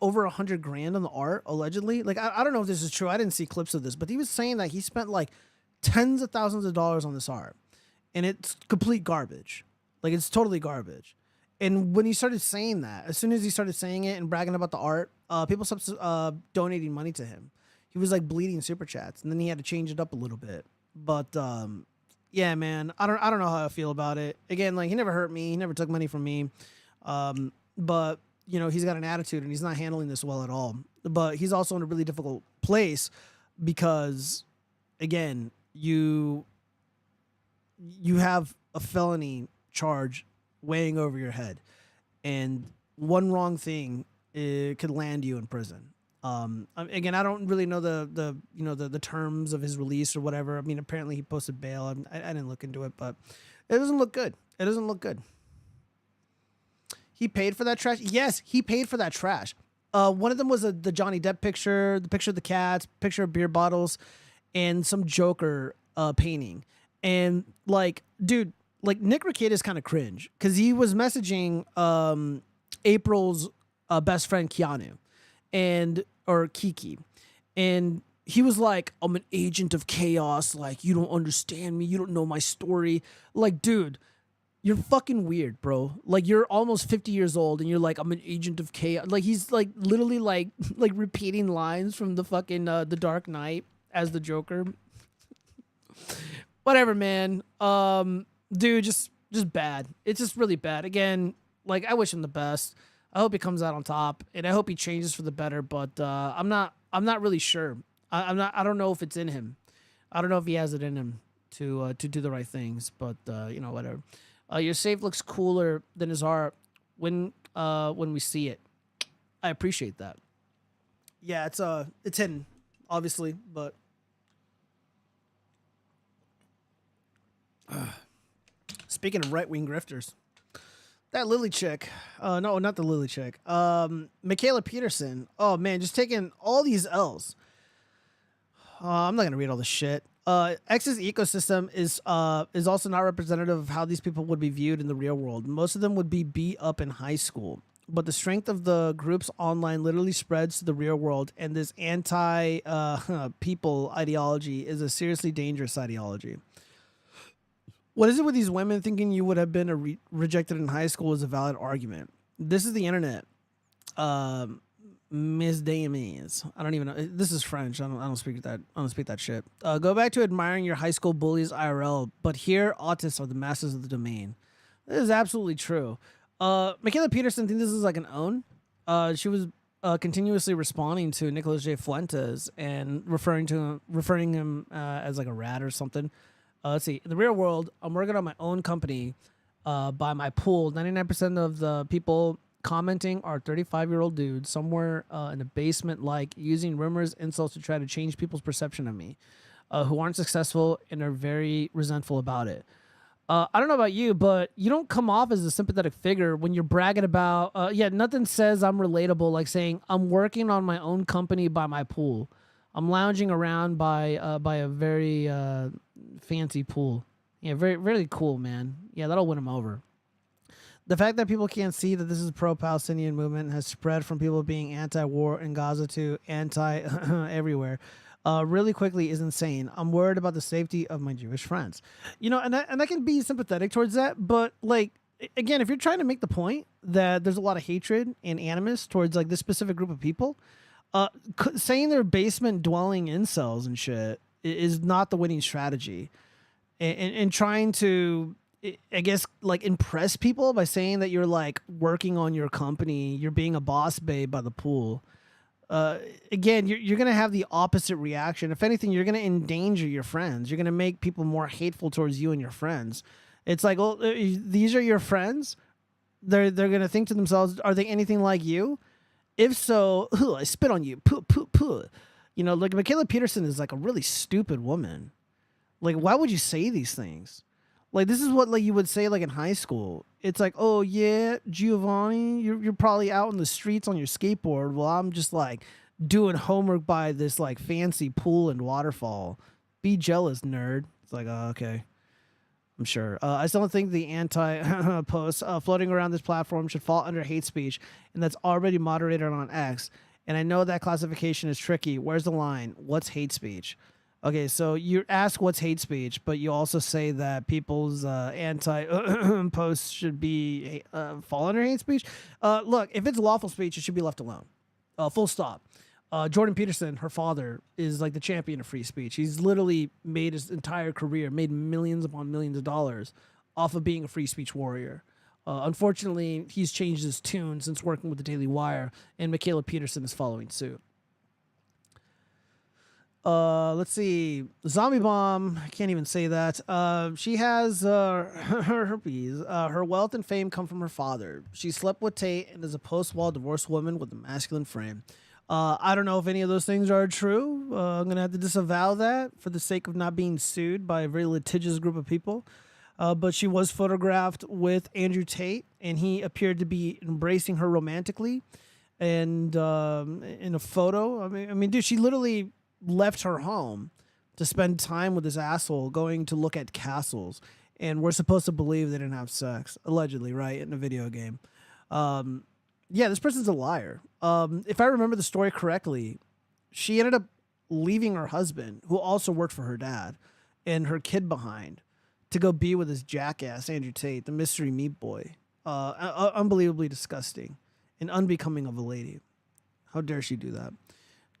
over $100,000 on the art allegedly. Like, I don't know if this is true. I didn't see clips of this, but he was saying that he spent like tens of thousands of dollars on this art. And it's complete garbage. Like, it's totally garbage. And when he started saying that, as soon as he started saying it and bragging about the art, people stopped donating money to him. He was like bleeding super chats, and then he had to change it up a little bit. But yeah, man, I don't know how I feel about it. Again, like, he never hurt me. He never took money from me. But you know, he's got an attitude, and he's not handling this well at all. But he's also in a really difficult place because, again, you have a felony charge weighing over your head, and one wrong thing, it could land you in prison. Again, I don't really know the terms of his release or whatever. I mean, apparently he posted bail. I didn't look into it, but it doesn't look good. It doesn't look good. He paid for that trash. Yes, he paid for that trash. One of them was the Johnny Depp picture, the picture of the cats, picture of beer bottles, and some Joker painting. And like, dude, like, Nick Rekieta is kind of cringe because he was messaging April's best friend Keanu or Kiki, and he was like, I'm an agent of chaos. Like, you don't understand me. You don't know my story. Like, dude, you're fucking weird, bro. Like, you're almost 50 years old and you're like, I'm an agent of chaos. Like, he's like literally like repeating lines from the fucking The Dark Knight as the Joker. Whatever, man. Dude, just bad. It's just really bad. Again, like, I wish him the best. I hope he comes out on top, and I hope he changes for the better. But I'm not really sure. I don't know if it's in him. I don't know if he has it in him to do the right things. But you know, whatever. Your save looks cooler than his art when we see it. I appreciate that. Yeah, it's hidden, obviously, but. Speaking of right-wing grifters, that Lily chick, no, not the Lily chick, Michaela Peterson, oh man, just taking all these L's. I'm not gonna read all this shit. X's ecosystem is also not representative of how these people would be viewed in the real world. Most of them would be beat up in high school, but the strength of the groups online literally spreads to the real world, and this anti people ideology is a seriously dangerous ideology. What is it with these women thinking you would have been rejected in high school is a valid argument? This is the internet. Miss Damies. I don't even know. This is French. I don't speak that. I don't speak that shit. Go back to admiring your high school bullies IRL, but here autists are the masters of the domain. This is absolutely true. Michaela Peterson thinks this is like an own. She was continuously responding to Nicholas J. Fuentes and referring him as like a rat or something. Let's see. In the real world, I'm working on my own company by my pool. 99% of the people commenting are 35-year-old dudes somewhere in a basement, like using rumors, insults to try to change people's perception of me, who aren't successful and are very resentful about it. I don't know about you, but you don't come off as a sympathetic figure when you're bragging about, nothing says I'm relatable like saying I'm working on my own company by my pool. I'm lounging around by a very fancy pool. Yeah, very, very cool, man. Yeah, that'll win him over. The fact that people can't see that this is a pro-Palestinian movement has spread from people being anti-war in Gaza to anti-everywhere really quickly is insane. I'm worried about the safety of my Jewish friends. You know, and I can be sympathetic towards that, but, like, again, if you're trying to make the point that there's a lot of hatred and animus towards, like, this specific group of people, saying they're basement-dwelling incels and shit is not the winning strategy. And trying to, I guess, like, impress people by saying that you're, like, working on your company, you're being a boss babe by the pool. Again, you're going to have the opposite reaction. If anything, you're going to endanger your friends. You're going to make people more hateful towards you and your friends. It's like, well, these are your friends. They're going to think to themselves, are they anything like you? If so, I spit on you. Poo, poo, poo. You know, like, Michaela Peterson is like a really stupid woman. Like, why would you say these things? Like, this is what, like, you would say, like, in high school. It's like, oh, yeah, Giovanni, you're probably out in the streets on your skateboard. Well, I'm just, like, doing homework by this, like, fancy pool and waterfall. Be jealous, nerd. It's like, oh, okay. I'm sure. I still don't think the anti-posts floating around this platform should fall under hate speech, and that's already moderated on X. And I know that classification is tricky. Where's the line? What's hate speech? Okay, so you ask what's hate speech, but you also say that people's anti-posts should be fall under hate speech. Look, if it's lawful speech, it should be left alone. Full stop. Jordan Peterson, her father, is like the champion of free speech. He's literally made his entire career, made millions upon millions of dollars off of being a free speech warrior. Unfortunately, he's changed his tune since working with the Daily Wire, and Michaela Peterson is following suit. Let's see. Zombie Bomb, I can't even say that. She has her herpes. Her wealth and fame come from her father. She slept with Tate and is a post-wall divorced woman with a masculine frame. I don't know if any of those things are true. I'm going to have to disavow that for the sake of not being sued by a very litigious group of people. But she was photographed with Andrew Tate, and he appeared to be embracing her romantically. And in a photo, I mean, dude, she literally left her home to spend time with this asshole going to look at castles. And we're supposed to believe they didn't have sex, allegedly, right, in a video game. Yeah, this person's a liar. If I remember the story correctly, she ended up leaving her husband, who also worked for her dad, and her kid behind to go be with this jackass, Andrew Tate, the mystery meat boy. Unbelievably disgusting and unbecoming of a lady. How dare she do that?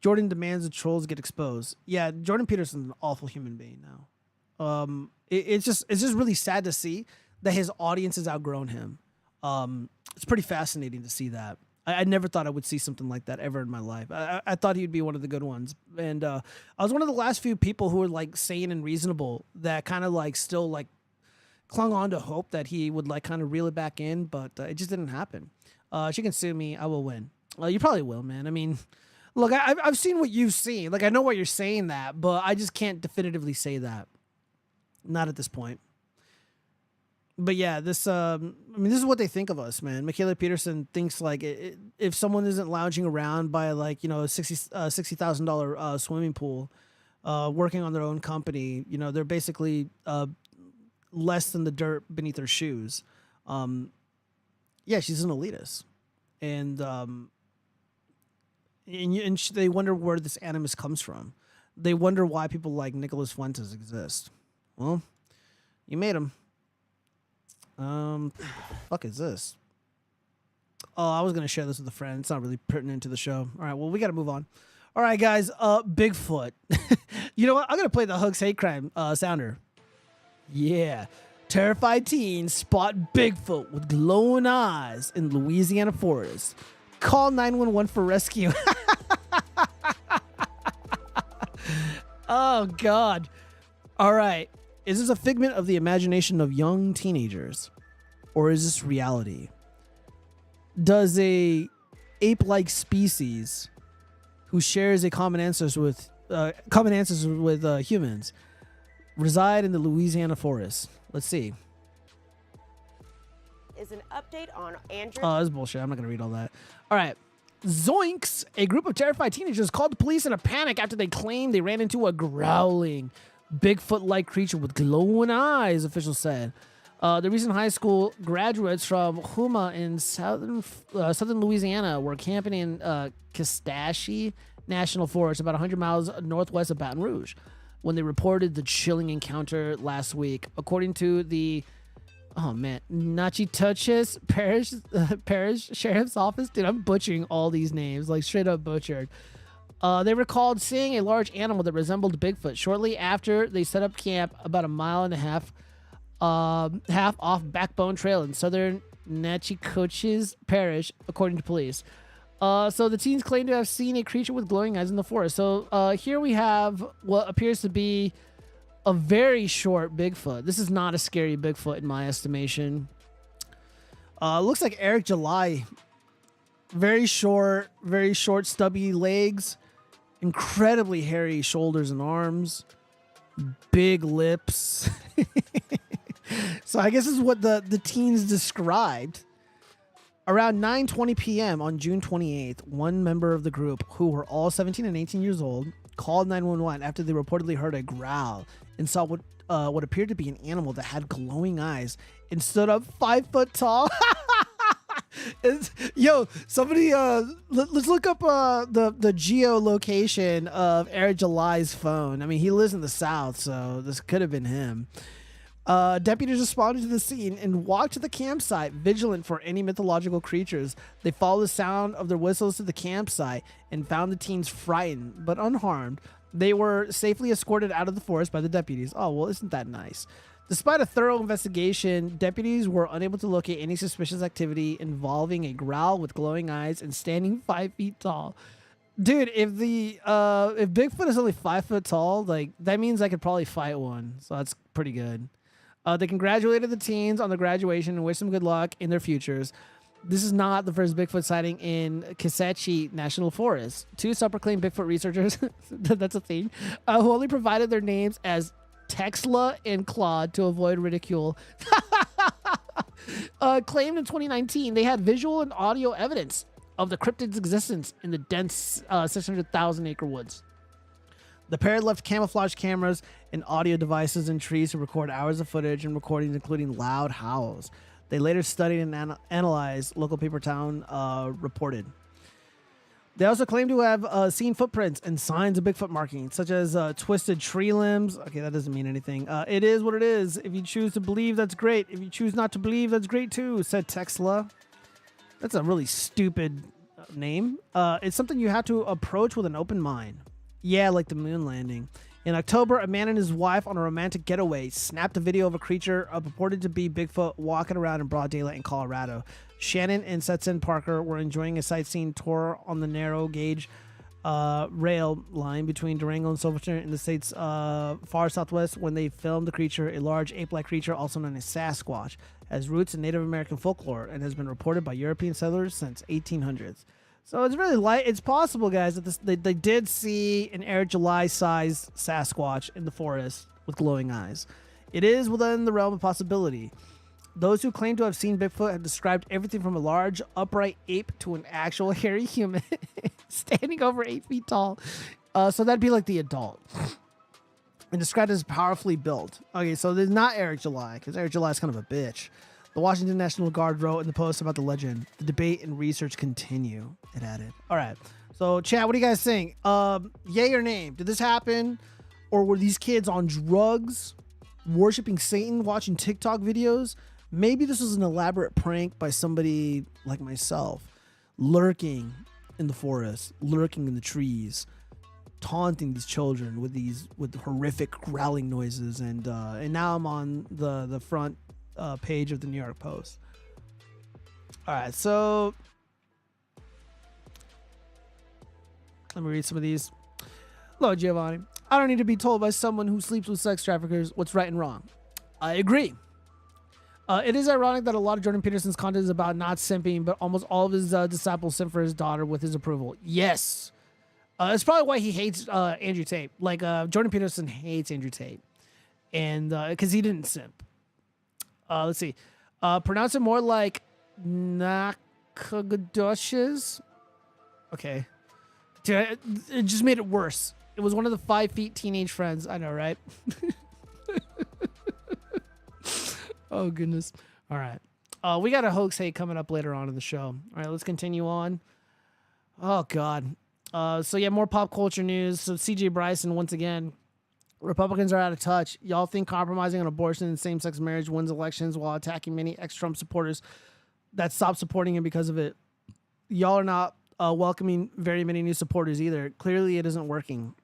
Jordan demands the trolls get exposed. Yeah, Jordan Peterson's an awful human being now. It's just really sad to see that his audience has outgrown him. It's pretty fascinating to see that. I never thought I would see something like that ever in my life. I thought he'd be one of the good ones. And I was one of the last few people who were like sane and reasonable that kind of like still like clung on to hope that he would like kind of reel it back in, but it just didn't happen. She can sue me. I will win. You probably will, man. I mean, look, I've seen what you've seen. Like, I know why you're saying that, but I just can't definitively say that. Not at this point. But yeah, this is what they think of us, man. Michaela Peterson thinks like if someone isn't lounging around by like, you know, a $60,000 swimming pool, working on their own company, you know, they're basically less than the dirt beneath their shoes. Yeah, she's an elitist, and they wonder where this animus comes from. They wonder why people like Nicholas Fuentes exist. Well, you made him. Fuck is this? Oh, I was gonna share this with a friend. It's not really pertinent to the show. All right, well, we gotta move on. All right, guys. Bigfoot. You know what? I'm gonna play the Hooks Hate Crime sounder. Yeah. Terrified teens spot Bigfoot with glowing eyes in Louisiana forest. Call 911 for rescue. Oh, God. All right. Is this a figment of the imagination of young teenagers? Or is this reality? Does a ape-like species who shares a common ancestors with humans reside in the Louisiana forest? Let's see. Is an update on Andrew. Oh, that's bullshit. I'm not going to read all that. All right. Zoinks! A group of terrified teenagers called the police in a panic after they claimed they ran into a growling, Bigfoot-like creature with glowing eyes, officials said. The recent high school graduates from Houma in southern Louisiana were camping in Kistashie National Forest, about 100 miles northwest of Baton Rouge, when they reported the chilling encounter last week. According to the Natchitoches Parish Sheriff's Office. Dude, I'm butchering all these names, like straight up butchered. They recalled seeing a large animal that resembled Bigfoot shortly after they set up camp about a mile and a half off Backbone Trail in southern Natchitoches Parish, according to police. So the teens claim to have seen a creature with glowing eyes in the forest. So here we have what appears to be a very short Bigfoot. This is not a scary Bigfoot in my estimation. Looks like Eric July. Very short, stubby legs. Incredibly hairy shoulders and arms. Big lips. So I guess this is what the teens described. Around 9:20 p.m. on June 28th, one member of the group, who were all 17 and 18 years old, called 911 after they reportedly heard a growl and saw what appeared to be an animal that had glowing eyes and stood up 5 foot tall. Yo, somebody, let's look up the geolocation of Eric July's phone. I mean, he lives in the South, so this could have been him. Deputies responded to the scene and walked to the campsite, vigilant for any mythological creatures. They followed the sound of their whistles to the campsite and found the teens frightened but unharmed. They were safely escorted out of the forest by the deputies. Oh, well, isn't that nice? Despite a thorough investigation, deputies were unable to locate any suspicious activity involving a growl with glowing eyes and standing 5 feet tall. Dude, if Bigfoot is only 5 foot tall, like that means I could probably fight one. So that's pretty good. They congratulated the teens on their graduation and wished them good luck in their futures. This is not the first Bigfoot sighting in Kistashie National Forest. 2 self-proclaimed Bigfoot researchers, that's a thing, who only provided their names as Texla and Claude to avoid ridicule, claimed in 2019 they had visual and audio evidence of the cryptid's existence in the dense 600,000-acre woods. The pair left camouflage cameras and audio devices in trees to record hours of footage and recordings, including loud howls. They later studied and analyzed, local paper town reported. They also claim to have seen footprints and signs of Bigfoot markings, such as twisted tree limbs. Okay, that doesn't mean anything. It is what it is. If you choose to believe, that's great. If you choose not to believe, that's great too, said Texla. That's a really stupid name. It's something you have to approach with an open mind. Yeah, like the moon landing. In October, a man and his wife on a romantic getaway snapped a video of a creature purported to be Bigfoot walking around in broad daylight in Colorado. Shannon and Setson Parker were enjoying a sightseeing tour on the narrow gauge rail line between Durango and Silverton in the state's far southwest when they filmed the creature. A large ape-like creature, also known as Sasquatch, has roots in Native American folklore and has been reported by European settlers since 1800s. So it's really light. It's possible, guys, that they did see an Eric July-sized Sasquatch in the forest with glowing eyes. It is within the realm of possibility. Those who claim to have seen Bigfoot have described everything from a large, upright ape to an actual hairy human standing over 8 feet tall. So that'd be like the adult. And described as powerfully built. Okay, so there's not Eric July, because Eric July is kind of a bitch. The Washington National Guard wrote in the post about the legend. The debate and research continue, it added. All right. So, chat, what do you guys think? Yay or nay? Did this happen? Or were these kids on drugs, worshiping Satan, watching TikTok videos? Maybe this was an elaborate prank by somebody like myself, lurking in the forest, lurking in the trees, taunting these children with horrific growling noises, and now I'm on the front page of the New York Post. All right, so let me read some of these. Hello, Giovanni. I don't need to be told by someone who sleeps with sex traffickers what's right and wrong. I agree. It is ironic that a lot of Jordan Peterson's content is about not simping, but almost all of his disciples simp for his daughter with his approval. Yes. It's probably why he hates Andrew Tate. Like, Jordan Peterson hates Andrew Tate. And because he didn't simp. Let's see. Pronounce it more like Nakagadoshes. Okay. Dude, it just made it worse. It was one of the 5 feet teenage friends. I know, right? Oh, goodness. All right. We got a hoax hate coming up later on in the show. All right, let's continue on. Oh, God. So, yeah, more pop culture news. So, C.J. Bryson, once again, Republicans are out of touch. Y'all think compromising on abortion and same-sex marriage wins elections while attacking many ex-Trump supporters that stopped supporting him because of it. Y'all are not welcoming very many new supporters either. Clearly, it isn't working.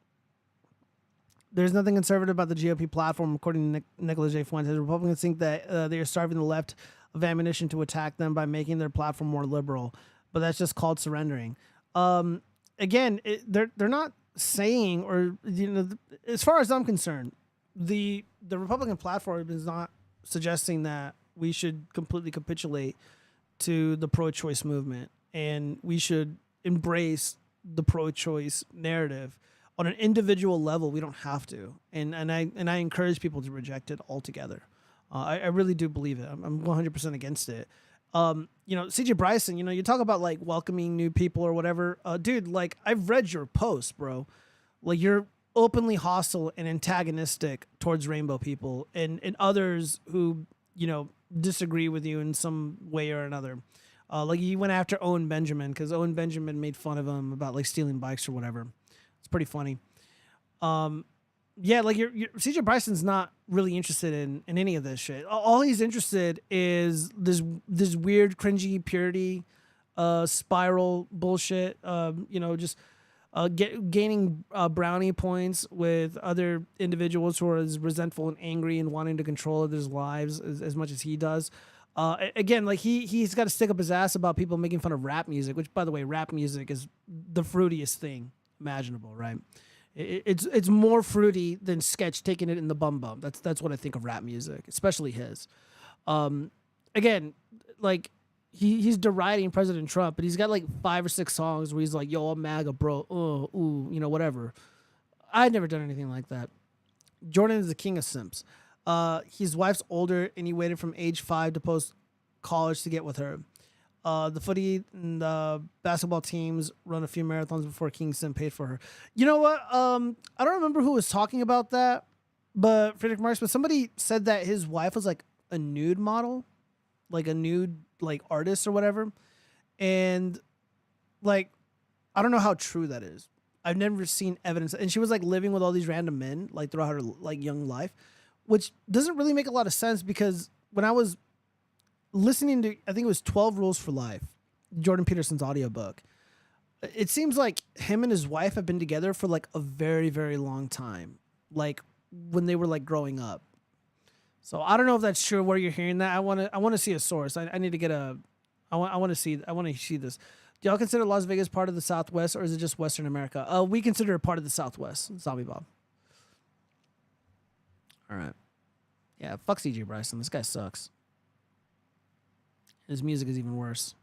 There's nothing conservative about the GOP platform, according to Nicholas J. Fuentes. Republicans think that they are starving the left of ammunition to attack them by making their platform more liberal, but that's just called surrendering. Again, they're not saying, or as far as I'm concerned, the Republican platform is not suggesting that we should completely capitulate to the pro-choice movement, and we should embrace the pro-choice narrative. On an individual level, we don't have to, and I encourage people to reject it altogether. I really do believe it. I'm 100% against it. CJ Bryson, you talk about like welcoming new people or whatever. Dude, like I've read your posts, bro. Like you're openly hostile and antagonistic towards rainbow people and others who disagree with you in some way or another. Like he went after Owen Benjamin because Owen Benjamin made fun of him about like stealing bikes or whatever. It's pretty funny. Yeah, like your CJ Bryson's not really interested in any of this shit. All he's interested is this weird cringy purity spiral bullshit. Gaining brownie points with other individuals who are as resentful and angry and wanting to control others' lives as much as he does. Again, like he's got to stick up his ass about people making fun of rap music, which, by the way, rap music is the fruitiest thing imaginable, right? It's more fruity than Sketch taking it in the bum bum. That's what I think of rap music, especially his. Again, like he's deriding President Trump, but he's got like 5 or 6 songs where he's like, "Yo, I'm MAGA, bro. Whatever." I'd never done anything like that. Jordan is the king of simps. His wife's older, and he waited from age 5 to post college to get with her. The footy and the basketball teams run a few marathons before King Sim paid for her. You know what? I don't remember who was talking about that, but Friedrich Marx, but somebody said that his wife was like a nude model, like a nude like artist or whatever. And like, I don't know how true that is. I've never seen evidence. And she was like living with all these random men like throughout her like young life, which doesn't really make a lot of sense because when I was listening to, I think it was 12 Rules for Life, Jordan Peterson's audiobook, it seems like him and his wife have been together for like a very, very long time, like when they were like growing up. So I don't know if that's true where you're hearing that. I want to see a source. I need to get I want to see this. Do y'all consider Las Vegas part of the Southwest, or is it just Western America? We consider it part of the Southwest. Zombie Bob. All right. Yeah, fuck CJ Bryson. This guy sucks. His music is even worse.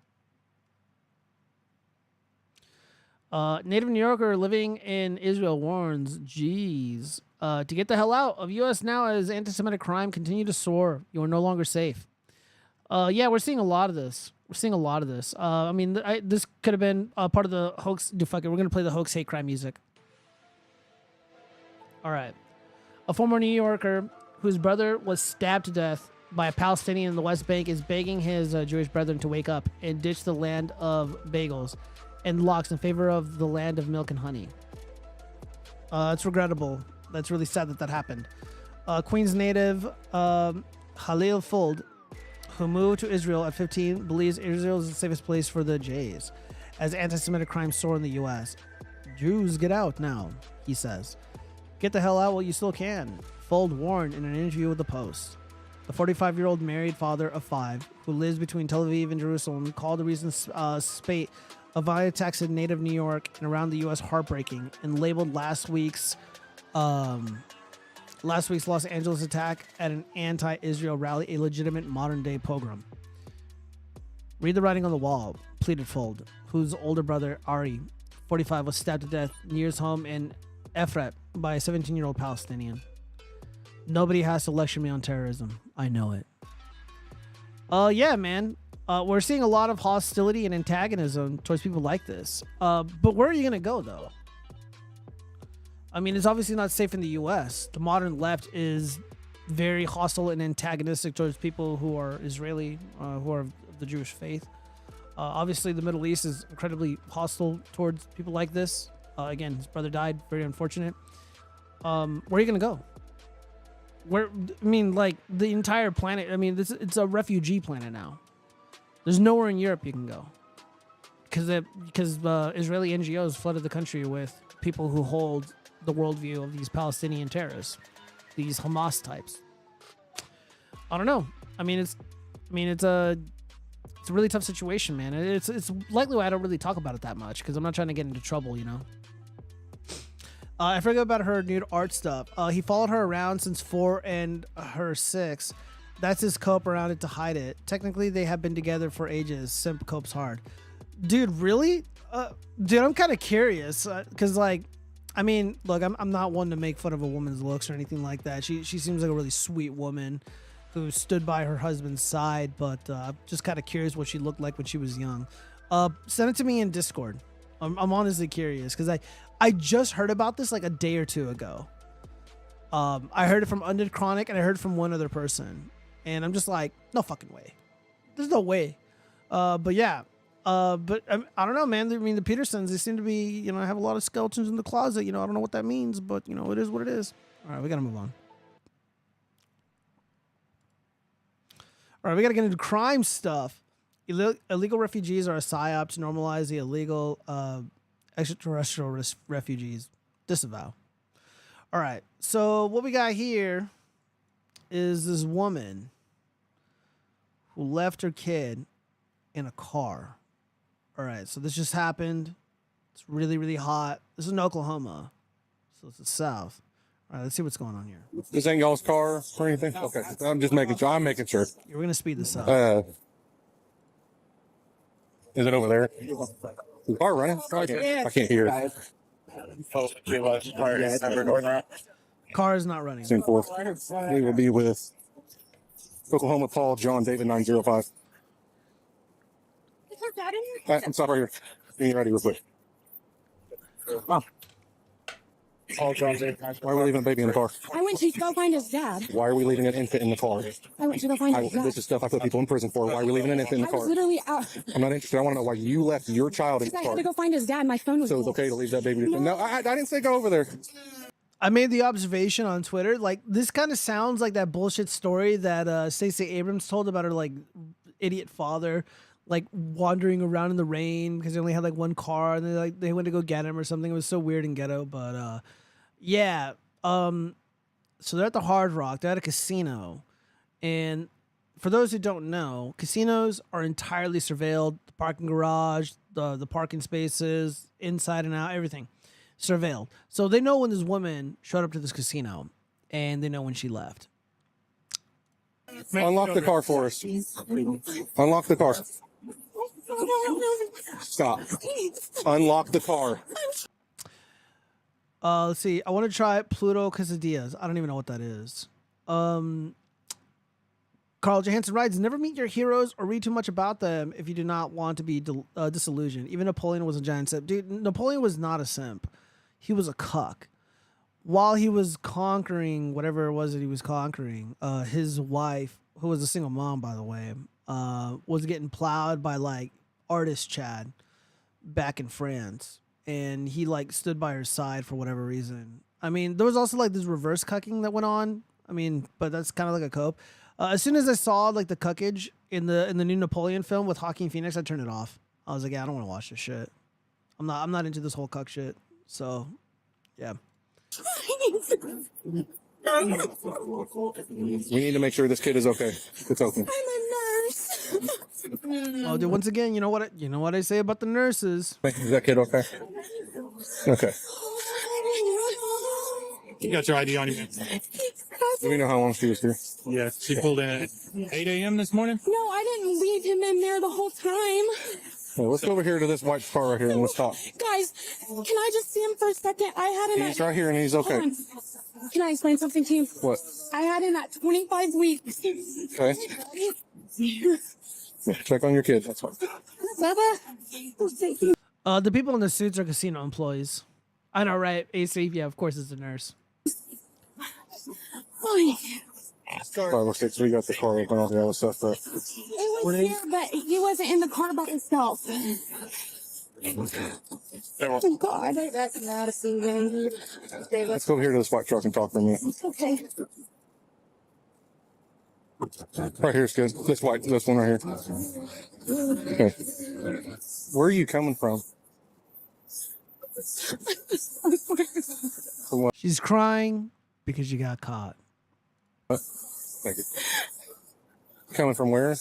Native New Yorker living in Israel warns, geez, to get the hell out of U.S. now as anti-Semitic crime continue to soar. You are no longer safe. Yeah, we're seeing a lot of this. I mean, this could have been part of the hoax. Dude, fuck it. We're going to play the hoax hate crime music. All right. A former New Yorker whose brother was stabbed to death by a Palestinian in the West Bank is begging his Jewish brethren to wake up and ditch the land of bagels and lox in favor of the land of milk and honey. It's regrettable. That's really sad that happened. Queens native Halil Fold, who moved to Israel at 15, believes Israel is the safest place for the Jays, as anti-Semitic crimes soar in the U.S. Jews, get out now, he says. Get the hell out while you still can, Fold warned in an interview with The Post. The 45-year-old married father of 5, who lives between Tel Aviv and Jerusalem, called the recent spate of violent attacks in native New York and around the U.S. heartbreaking, and labeled last week's Los Angeles attack at an anti-Israel rally a legitimate modern-day pogrom. Read the writing on the wall, pleaded Fold, whose older brother, Ari, 45, was stabbed to death near his home in Efrat by a 17-year-old Palestinian. Nobody has to lecture me on terrorism. I know it. Yeah, man. We're seeing a lot of hostility and antagonism towards people like this. But where are you going to go, though? I mean, it's obviously not safe in the U.S. The modern left is very hostile and antagonistic towards people who are Israeli, who are of the Jewish faith. Obviously, the Middle East is incredibly hostile towards people like this. Again, his brother died. Very unfortunate. Where are you going to go? Like, the entire planet. I mean, it's a refugee planet now. There's nowhere in Europe you can go. Because Israeli NGOs flooded the country with people who hold the worldview of these Palestinian terrorists, these Hamas types. I don't know. It's a really tough situation, man. It's likely why I don't really talk about it that much, because I'm not trying to get into trouble, you know. I forgot about her nude art stuff. He followed her around since 4 and her 6. That's his cope around it to hide it. Technically, they have been together for ages. Simp copes hard. Dude, really? Dude, I'm kind of curious. Because, look, I'm not one to make fun of a woman's looks or anything like that. She seems like a really sweet woman who stood by her husband's side. But I'm just kind of curious what she looked like when she was young. Send it to me in Discord. I'm honestly curious because I just heard about this like a day or two ago. I heard it from Undead Chronic and I heard it from one other person. And I'm just like, no fucking way. There's no way. But yeah. But I don't know, man. I mean, the Petersons, they seem to be, have a lot of skeletons in the closet. I don't know what that means, but, it is what it is. All right, we got to move on. All right, we got to get into crime stuff. Illegal refugees are a psyop to normalize the illegal extraterrestrial refugees. Disavow. All right, so what we got here is this woman who left her kid in a car. All right, so this just happened. It's really, really hot. This is in Oklahoma, so it's the south. All right, let's see what's going on here. This ain't y'all's car or anything? Okay, I'm just making sure. I'm making sure. We're going to speed this up. Is it over there? Is the car running? I can't hear it. Car is not running. 10-4. We will be with Oklahoma Paul John David 905. I'm sorry, right here. Being ready real quick. Mom. Paul John David. Why are we leaving a baby in the car? I went to go find his dad. Why are we leaving an infant in the car? I went to go find his dad. This is stuff I put people in prison for. Why are we leaving an infant in the car? I was literally out. I'm not interested. I want to know why you left your child in the car. I had to go find his dad. My phone was. So it's okay to leave that baby. No, I didn't say go over there. I made the observation on Twitter, like, this kind of sounds like that bullshit story that Stacey Abrams told about her, like, idiot father, like, wandering around in the rain because they only had, like, one car, and they went to go get him or something. It was so weird and ghetto, but, yeah. So they're at the Hard Rock. They're at a casino. And for those who don't know, casinos are entirely surveilled. The parking garage, the parking spaces, inside and out, everything. Surveilled. So they know when this woman showed up to this casino, and they know when she left. Unlock the car for us. Unlock the car. Stop. Unlock the car. Let's see. I want to try Pluto Quesadillas. I don't even know what that is. Carl Johansson writes, never meet your heroes or read too much about them if you do not want to be disillusioned. Even Napoleon was a giant simp. Dude, Napoleon was not a simp. He was a cuck. While he was conquering whatever it was that he was conquering, his wife, who was a single mom, by the way, was getting plowed by, like, artist Chad back in France. And he, like, stood by her side for whatever reason. I mean, there was also, like, this reverse cucking that went on. I mean, but that's kind of like a cope. As soon as I saw, like, the cuckage in the new Napoleon film with Joaquin Phoenix, I turned it off. I was like, yeah, I don't want to watch this shit. I'm not into this whole cuck shit. So, yeah. We need to make sure this kid is okay. It's okay. I'm a nurse. Oh, dude, once again, you know what I say about the nurses. Is that kid okay? Okay. You got your ID on you. Do we know how long she was here? Yeah, she pulled in at 8 a.m. this morning. No, I didn't leave him in there the whole time. Hey, let's go over here to this white car right here and let's talk. Guys, can I just see him for a second? I had him He's right here and he's Hold okay. on. Can I explain something to you? What? I had him at 25 weeks. Okay. Yeah, check on your kid. That's fine. Baba? The people in the suits are casino employees. I know, right? AC, yeah, of course it's a nurse. Fine. 506, we got the car open, all the other stuff, but It was here, but he wasn't in the car by himself. Oh, God. let's go over here to this white truck and talk for a minute. Okay. Right here's good. This one right here. Okay. Where are you coming from? She's crying because you got caught. Thank you. Coming from where?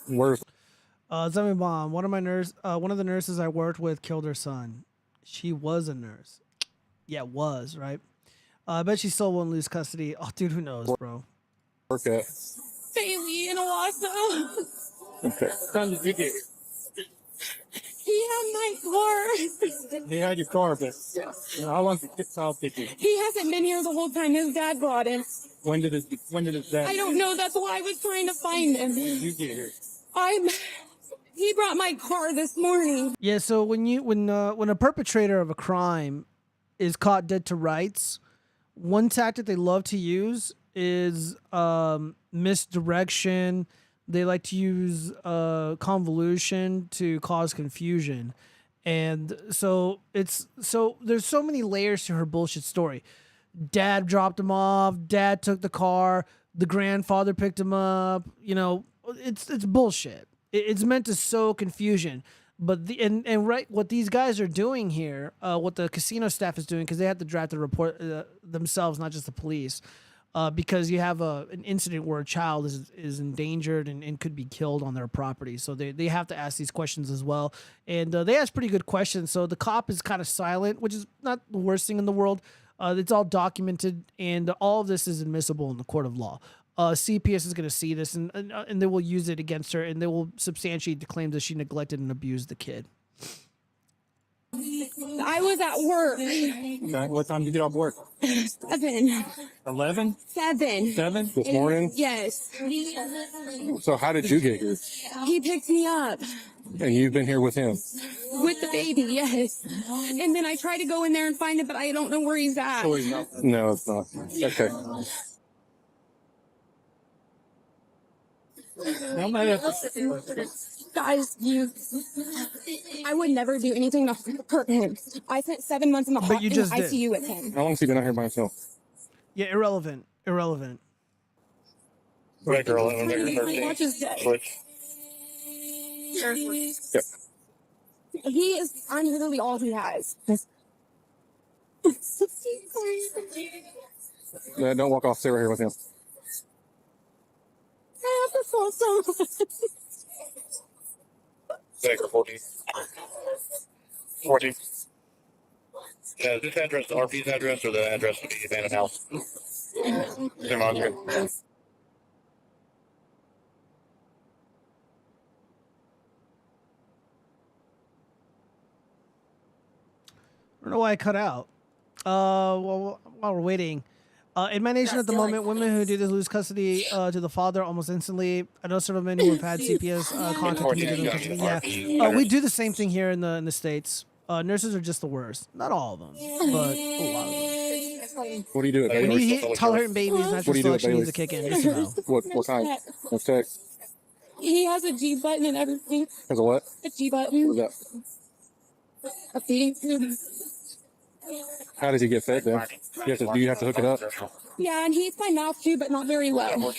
Where's? Zombie Bomb. One of the nurses I worked with killed her son. She was a nurse. Yeah, was, right? I bet she still won't lose custody. Oh, dude, who knows, bro? Work at. Bailey in Owasso. Okay. He had my car. He had your car, but how long did it take you? He hasn't been here the whole time. His dad brought him. When did his dad? I don't know. That's why I was trying to find him. You get here. He brought my car this morning. Yeah, so when a perpetrator of a crime is caught dead to rights, one tactic they love to use is misdirection. They like to use convolution to cause confusion. And so there's so many layers to her bullshit story. Dad dropped him off, dad took the car, the grandfather picked him up, it's bullshit. It's meant to sow confusion. But what these guys are doing here, what the casino staff is doing, because they have to draft the report themselves, not just the police, because you have an incident where a child is endangered and could be killed on their property. So they have to ask these questions as well. And they ask pretty good questions. So the cop is kind of silent, which is not the worst thing in the world. It's all documented, and all of this is admissible in the court of law. CPS is going to see this, and they will use it against her, and they will substantiate the claims that she neglected and abused the kid. I was at work. Okay. What time did you get off work? 7. 11? 7. 7? This morning? Yes. So how did you get here? He picked me up. And you've been here with him? With the baby, yes. And then I tried to go in there and find it, but I don't know where he's at. No, it's not. Okay. Guys, I would never do anything to hurt him. I spent 7 months in the ICU with him. How long has he been out here by himself? Yeah, irrelevant. Right, girl. Watch his day. Yep. I'm literally all he has. Yeah, don't walk off. Stay right here with him. I have to fall so much. Thank you, 14. 14. Yeah, is this address the RP's address or the address of the abandoned house? Same on here. I don't know why I cut out. Well, while we're waiting, in my nation at the moment, women who do this lose custody to the father almost instantly. I know several men who have had CPS contact me. Yeah, we do the same thing here in the States. Nurses are just the worst. Not all of them, but a lot of them. What do you do at When Bailey's? you hit tolerant babies, natural selection needs to kick in. Just to know. What kind? Let's check. He has a G button and everything. Has a what? A G button. What is that? A feeding tube. How does he get fed then? Do you have to hook it up? Yeah, and he eats my mouth too, but not very well.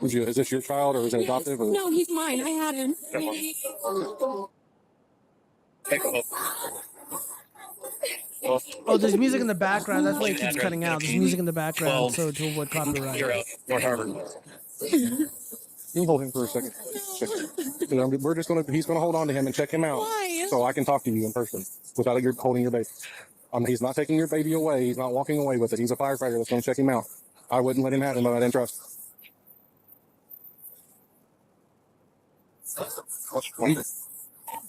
Is this your child or is it adoptive? Or? No, he's mine. I had him. Oh, there's music in the background. That's why it keeps cutting out. There's music in the background, so to avoid copyright. North Harvard. You can hold him for a second. We're just gonna. He's gonna hold on to him and check him out, so I can talk to you in person without you holding your baby. He's not taking your baby away. He's not walking away with it. He's a firefighter that's gonna check him out. I wouldn't let him have him, but I didn't trust.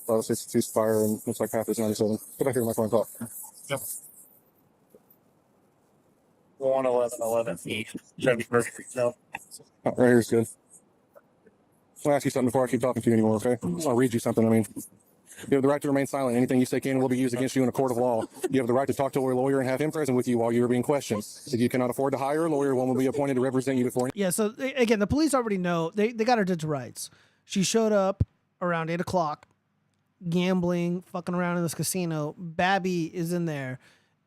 Well, it's 62 fire and looks like half is 97. Get back here, my phone talk. Yep. 11111. No. Right here's good. I'll ask you something before I keep talking to you anymore, okay? I'll read you something. You have the right to remain silent. Anything you say can and will be used against you in a court of law. You have the right to talk to a lawyer and have him present with you while you are being questioned. If you cannot afford to hire a lawyer, one will be appointed to represent you before. Yeah, so again, the police already know. They got her dead to rights. She showed up around 8 o'clock, gambling, fucking around in this casino. Babby is in there.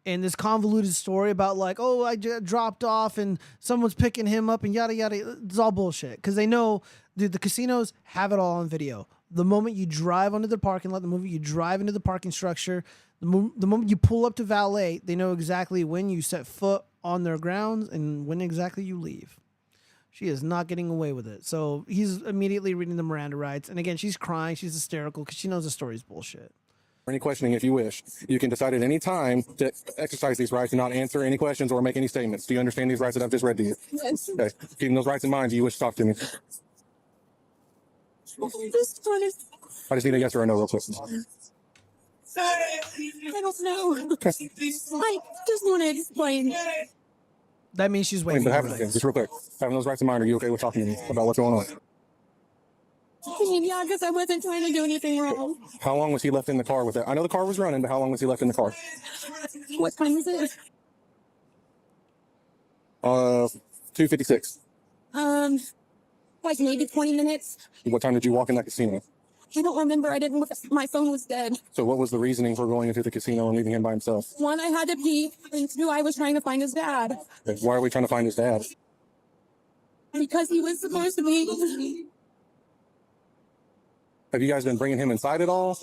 And this convoluted story about like, oh, I dropped off and someone's picking him up and yada, yada. It's all bullshit. Because they know, dude, the casinos have it all on video. The moment you drive onto the parking lot, the moment you drive into the parking structure, the moment you pull up to valet, they know exactly when you set foot on their grounds and when exactly you leave. She is not getting away with it. So he's immediately reading the Miranda rights. And again, she's crying. She's hysterical because she knows the story's bullshit. Any questioning if you wish. You can decide at any time to exercise these rights and not answer any questions or make any statements. Do you understand these rights that I've just read to you? Yes. Okay. Keeping those rights in mind, do you wish to talk to me? I just need a yes or a no real quick. I don't know. I just want to explain. That means she's waiting. Just real quick. Having those rights in mind, are you okay with talking to me about what's going on? Yeah, because I wasn't trying to do anything wrong. How long was he left in the car with it? I know the car was running, but how long was he left in the car? What time is it? 2:56. Like maybe 20 minutes. What time did you walk in that casino? I don't remember. I didn't look. My phone was dead. So what was the reasoning for going into the casino and leaving him by himself? One, I had to pee, and two, I was trying to find his dad. Why are we trying to find his dad? Because he was supposed to be. Have you guys been bringing him inside at all?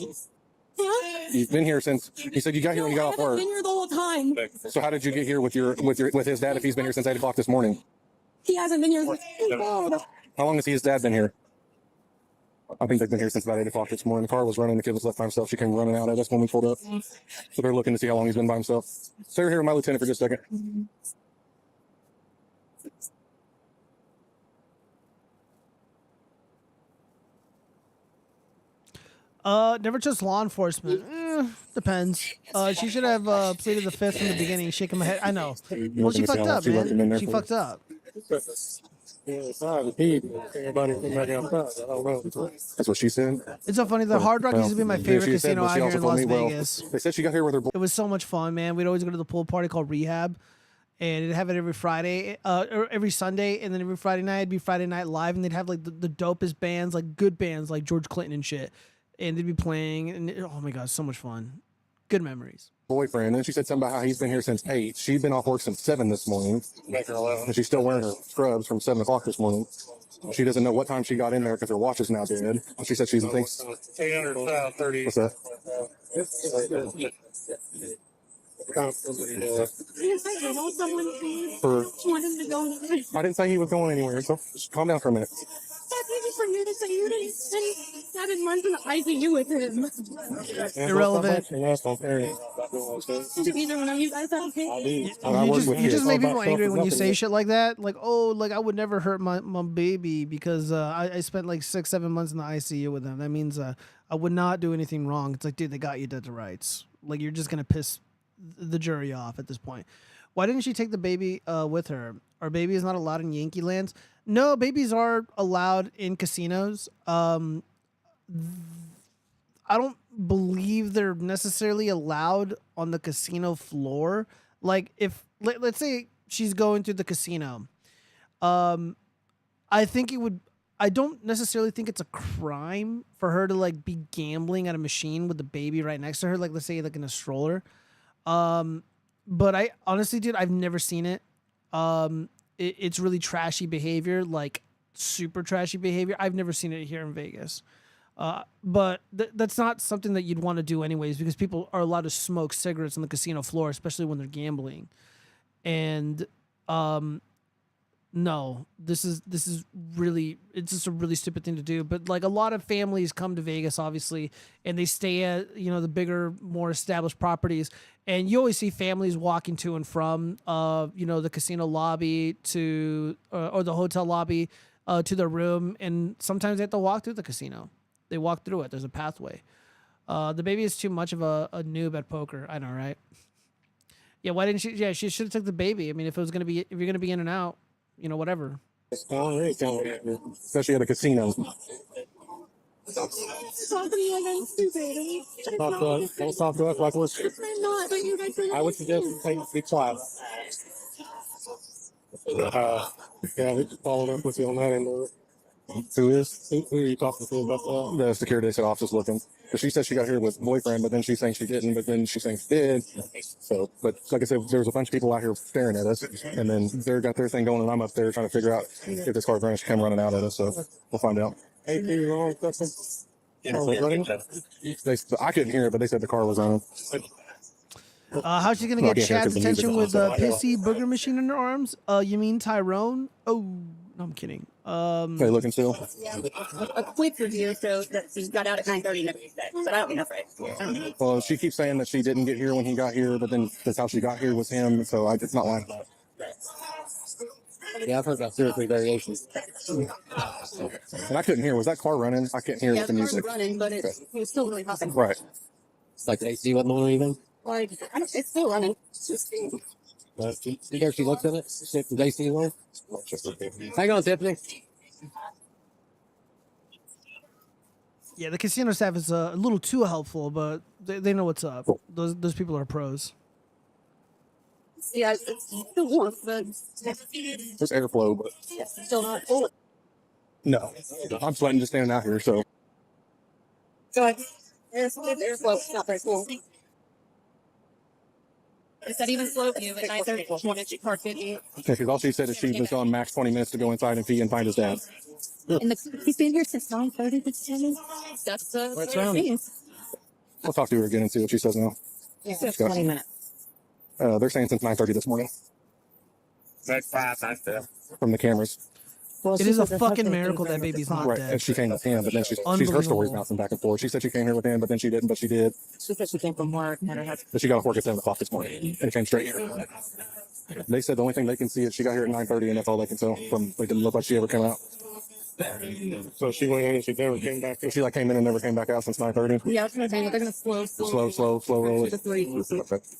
Huh? You've been here since. You said you got here when you got off work. I've been here the whole time. So how did you get here with his dad if he's been here since 8 o'clock this morning? He hasn't been here since his dad. How long has his dad been here? I think they've been here since about 8 o'clock this morning. The car was running. The kid was left by himself. She came running out at us when we pulled up. So they're looking to see how long he's been by himself. Stay here with my lieutenant for just a second. Never trust law enforcement. Depends. She should have pleaded the fifth from the beginning, shaking my head. I know. Well, she fucked up, man. She fucked up. That's what she said. It's so funny. The Hard Rock used to be my favorite casino out here in Las Vegas. They said she got here with her. It was so much fun, man. We'd always go to the pool party called Rehab, and it'd have it every Friday, or every Sunday, and then every Friday night it'd be Friday Night Live, and they'd have like the dopest bands, like good bands, like George Clinton and shit, and they'd be playing, and oh my god, so much fun. Good memories. Boyfriend, and she said something about how he's been here since 8. She'd been off work since 7 this morning. And she's still wearing her scrubs from 7 o'clock this morning. She doesn't know what time she got in there because her watch is now dead. She said she thinks 830. What's that? I didn't say he was going anywhere, so just calm down for a minute. That's easy for you to say. You didn't spend 7 months in the ICU with him. Irrelevant. Either one of you guys okay? You just make people angry when you say shit like that. Like, oh, like I would never hurt my baby because I spent like 6-7 months in the ICU with him. That means I would not do anything wrong. It's like, dude, they got you dead to rights. Like, you're just gonna piss the jury off at this point. Why didn't she take the baby with her? Our baby is not allowed in Yankee lands. No, babies are allowed in casinos. I don't believe they're necessarily allowed on the casino floor. Like, if let's say she's going through the casino, I think it would. I don't necessarily think it's a crime for her to like be gambling at a machine with the baby right next to her. Like, let's say like in a stroller. But I honestly, dude, I've never seen it. It's really trashy behavior, like super trashy behavior. I've never seen it here in Vegas. But that's not something that you'd want to do anyways, because people are allowed to smoke cigarettes on the casino floor, especially when they're gambling. And no, this is really, it's just a really stupid thing to do. But like a lot of families come to Vegas, obviously, and they stay at, you know, the bigger, more established properties, and you always see families walking to and from, you know, the casino lobby to or the hotel lobby to their room, and sometimes they have to walk through the casino. They walk through it. There's a pathway. The baby is too much of a noob at poker. I know, right? Yeah, why didn't she? Yeah, she should have took the baby. I mean, if you're gonna be in and out, you know, whatever. Especially at a casino. Don't talk to us like we're stupid. I would suggest you take big class. Yeah, we followed up with you on that end. Who is? Who are you talking to about that? The security officer looking. But she said she got here with boyfriend, but then she's saying she didn't, but then she's saying she did. So, but like I said, there was a bunch of people out here staring at us, and then they got their thing going, and I'm up there trying to figure out if this car's running, she come running out at us. So we'll find out. Hey, running? I couldn't hear it, but they said the car was running. How's she gonna get Chad's attention with a pissy booger machine in her arms? You mean Tyrone? Oh, no, I'm kidding. Hey, looking still? Yeah, a quick review shows that she got out at 9:30 and everything, but I don't know, right? Well, she keeps saying that she didn't get here when he got here, but then that's how she got here was him, so it's not like that. Yeah, I've heard about 2 or 3 variations. And I couldn't hear. Was that car running? I couldn't hear with the music. Yeah, running, but it was still really hot. Right. It's like the AC wasn't on or anything. Like, it's still running. But you know, she looks at it. See if the AC is on. Hang on, Tiffany. Yeah, the casino staff is a little too helpful, but they know what's up. Those people are pros. Yeah, it's still warm, but There's airflow, but it's still not cold. no. I'm sweating just standing out here, so. So like, airflow is not very cool. Is that even slow for you at 9:30 when it's hard 50? Yeah, because all she said is she was on max 20 minutes to go inside and pee and find his dad. And he's been here since 9:30 this morning. That's What's wrong? We'll talk to her again and see what she says now. Yeah, 20 minutes. They're saying since 9:30 this morning. From the cameras. Well, it is a fucking miracle that baby's not Right, dead. and she came with him, but then she's her story's bouncing back and forth. She said she came here with him, but then she didn't, but she did. She said she came from work. But she got off work at 7 o'clock this morning and came straight here. They said the only thing they can see is she got here at 9:30, and that's all they can tell. It didn't look like she ever came out. So she went in and she never came back. She like came in and never came back out since 9:30. Yeah, I was gonna say they're gonna slow roll it.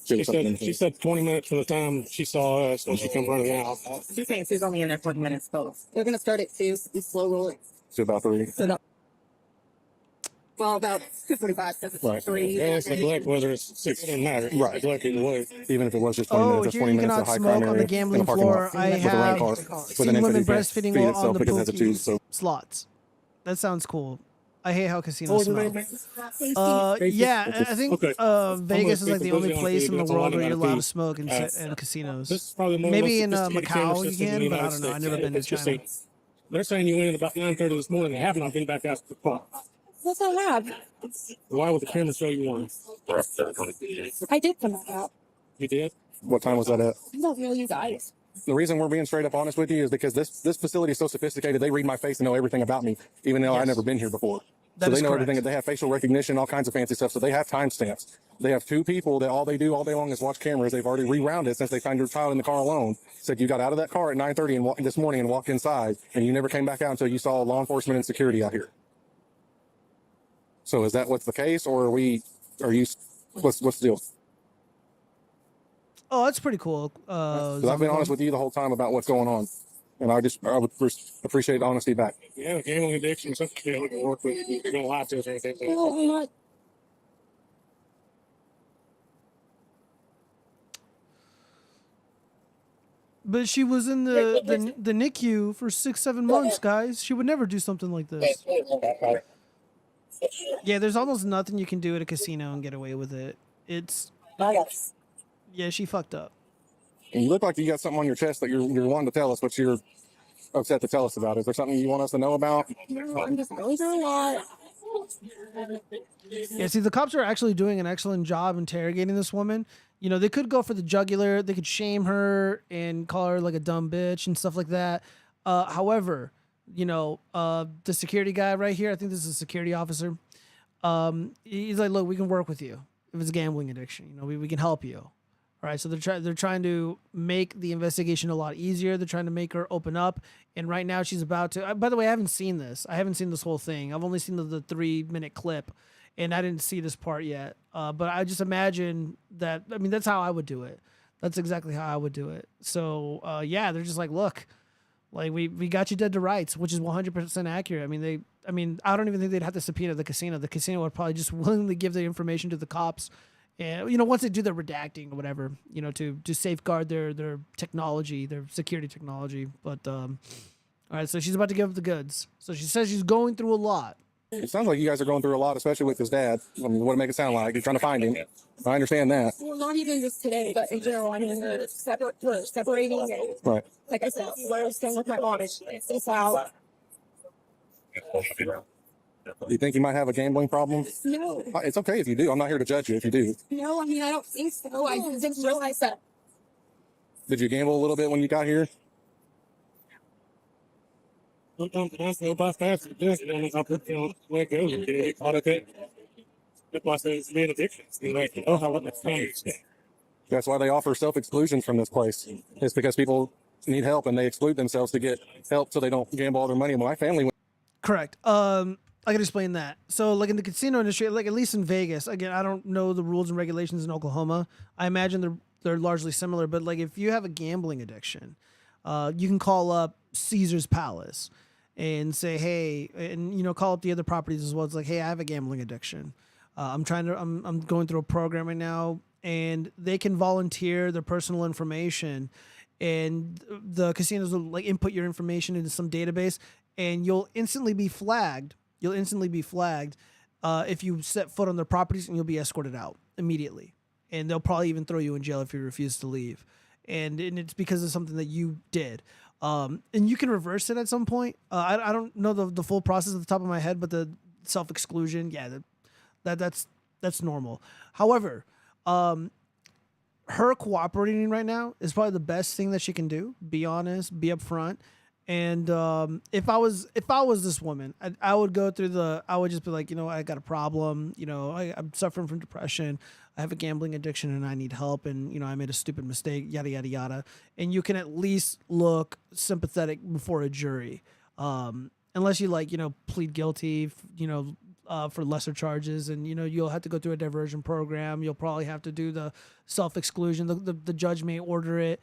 She said 20 minutes from the time she saw us when she come running out. She's saying she's only in there 20 minutes, so they're gonna start at 2 and slow roll it. To about 3. Well, about 2:45 because it's Right. 3. Yeah, it's neglect whether it's 6 or 9. Right. Neglect either way. Even if it was just 20 minutes, that's here 20 you minutes of cannot high smoke crime on area the gambling in a parking floor. lot I with a rental have car with seen an women infant breastfeeding feed on itself the because it has a tube. So slots. That sounds cool. I hate how casinos smell. Yeah, I think Vegas is like the only place in the world where you're allowed to smoke in casinos. Maybe in Macau you can, but I don't know. I've never been to China. They're saying you went in about 9:30 this morning. They have not been back out to the car. What's that loud? Why would the camera show you one? I did come back out. You did? what time was that at? I don't know you guys. The reason we're being straight up honest with you is because this facility is so sophisticated. They read my face and know everything about me, even though I've never been here before. So they know everything. They have facial recognition, all kinds of fancy stuff. So they have timestamps. They have 2 people that all they do all day long is watch cameras. They've already rewound it since they found your child in the car alone. Said you got out of that car at 9:30 and this morning and walked inside, and you never came back out until you saw law enforcement and security out here. So is that what's the case, or what's the deal? Oh, that's pretty cool. Because I've been honest with you the whole time about what's going on, and I would appreciate honesty back. Yeah, gambling addiction is something we can work with. You're going to lie to us or anything. No, I'm not. But she was in the NICU for 6-7 months, guys. She would never do something like this. Yeah, there's almost nothing you can do at a casino and get away with it. Yeah, she fucked up. And you look like you got something on your chest that you're wanting to tell us, but you're upset to tell us about? Is there something you want us to know about? No, I'm just going through a lot. Yeah, see, the cops are actually doing an excellent job interrogating this woman. You know, they could go for the jugular, they could shame her and call her like a dumb bitch and stuff like that. However, you know, the security guy right here, I think this is a security officer. He's like, look, we can work with you if it's a gambling addiction. You know, we can help you. All right, so they're trying to make the investigation a lot easier. They're trying to make her open up, and right now she's about to. By the way, I haven't seen this. I haven't seen this whole thing. I've only seen the 3-minute clip, and I didn't see this part yet. But I just imagine that. I mean, that's how I would do it. That's exactly how I would do it. So yeah, they're just like, look, like we got you dead to rights, which is 100% accurate. I mean, I don't even think they'd have to subpoena the casino. The casino would probably just willingly give the information to the cops. And, you know, once they do their redacting or whatever, you know, to safeguard their technology, their security technology. But, all right, so she's about to give up the goods. So she says she's going through a lot. It sounds like you guys are going through a lot, especially with his dad. I mean, what to make it sound like? You're trying to find him. I understand that. Well, not even just today, but in general. I mean, we're separating. And, right. Like I said, we're staying with my mom. It's out. Do you think you might have a gambling problem? No. It's okay if you do. I'm not here to judge you if you do. No, I mean, I don't think so. I didn't realize that. Did you gamble a little bit when you got here? Sometimes I go by fast and just and I put you on where it goes and get caught up in. That's why I say it's an addiction. You like, oh, how what That's why they offer self-exclusion from this place. It's because people need help and they exclude themselves to get help so they don't gamble all their money. My family. Correct. I can explain that. So, like in the casino industry, like at least in Vegas, again, I don't know the rules and regulations in Oklahoma. I imagine they're largely similar. But like if you have a gambling addiction, you can call up Caesar's Palace and say, hey, and you know, call up the other properties as well. It's like, hey, I have a gambling addiction. I'm going through a program right now, and they can volunteer their personal information, and the casinos will like input your information into some database, and you'll instantly be flagged. If you set foot on their properties, and you'll be escorted out immediately. And they'll probably even throw you in jail if you refuse to leave. And it's because of something that you did. And you can reverse it at some point. I don't know the full process at the top of my head, but the self-exclusion, yeah, that's normal. However, her cooperating right now is probably the best thing that she can do. Be honest, be upfront. And if I was this woman, I would go through I would just be like, you know, I got a problem. You know, I'm suffering from depression. I have a gambling addiction and I need help. And, you know, I made a stupid mistake, yada, yada, yada. And you can at least look sympathetic before a jury. Unless you like, you know, plead guilty, you know, for lesser charges. And, you know, you'll have to go through a diversion program. You'll probably have to do the self-exclusion. The judge may order it.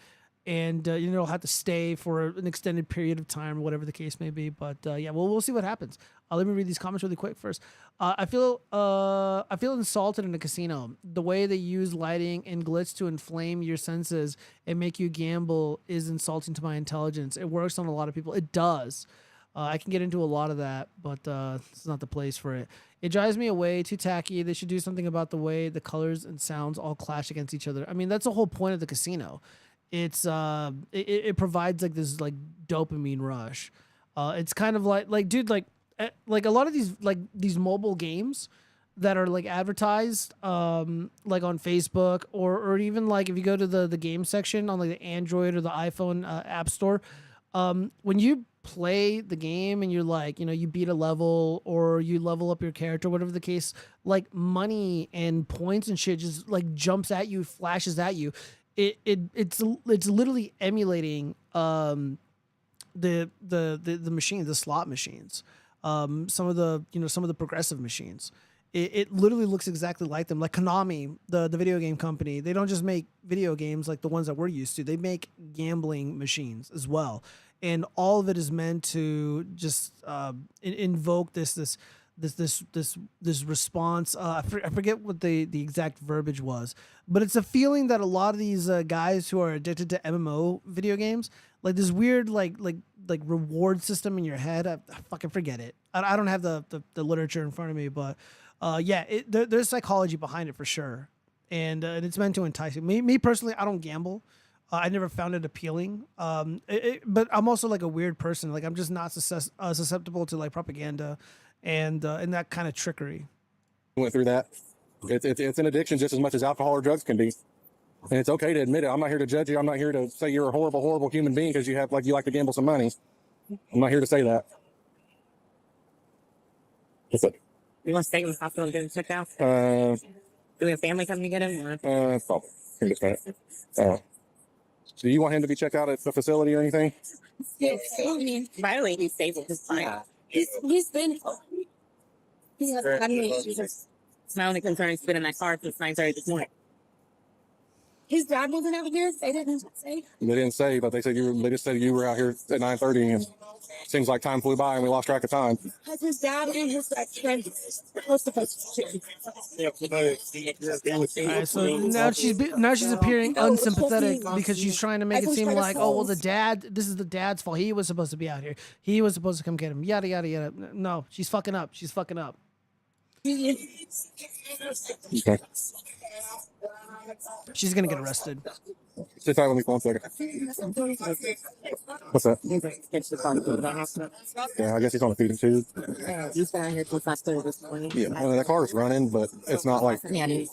And, you know, you'll have to stay for an extended period of time, whatever the case may be. But, yeah, well, we'll see what happens. Let me read these comments really quick first. I feel insulted in a casino. The way they use lighting and glitz to inflame your senses and make you gamble is insulting to my intelligence. It works on a lot of people. It does. I can get into a lot of that, but it's not the place for it. It drives me away, too tacky. They should do something about the way the colors and sounds all clash against each other. I mean, that's the whole point of the casino. It's it provides like this like dopamine rush. It's kind of like dude, like a lot of these mobile games that are like advertised like on Facebook or even like if you go to the game section on like the Android or the iPhone app store, when you play the game and you're like, you know, you beat a level or you level up your character, whatever the case, like money and points and shit just like jumps at you, flashes at you. It's literally emulating the machines, the slot machines, some of the progressive machines. It literally looks exactly like them. Like Konami, the video game company, they don't just make video games like the ones that we're used to. They make gambling machines as well, and all of it is meant to just invoke this response. I forget what the exact verbiage was, but it's a feeling that a lot of these guys who are addicted to MMO video games, like this weird like reward system in your head. I fucking forget it. I don't have the literature in front of me, but yeah, there's psychology behind it for sure, and it's meant to entice you. Me personally, I don't gamble. I never found it appealing. But I'm also like a weird person. Like I'm just not susceptible to like propaganda and that kind of trickery. Went through that. It's an addiction just as much as alcohol or drugs can be. And it's okay to admit it. I'm not here to judge you. I'm not here to say you're a horrible, horrible human being because you like to gamble some money. I'm not here to say that. What's up? You want to stay in the hospital and get him checked out? Do we have family coming to get him? Or? Probably. Do you want him to be checked out at the facility or anything? Yes. By the way, he's stable. He's fine. He's been. He hasn't had any issues. My only concern is he's been in that car since 9:30 this morning. His dad wasn't out here. They didn't say. They didn't say, but they just said you were out here at 9:30, and it seems like time flew by and we lost track of time. Has his dad and his best friend supposed to Alright, so now she's appearing unsympathetic because she's trying to make it seem like, oh well, this is the dad's fault. He was supposed to be out here. He was supposed to come get him. Yada yada yada. No, she's fucking up. She's fucking up. Okay. She's gonna get arrested. Sit tight with me for 1 second. What's that? Yeah, I guess he's on a feeding tube. He's been out here since 9:30 this morning. Yeah, well, that car is running, but it's not like right.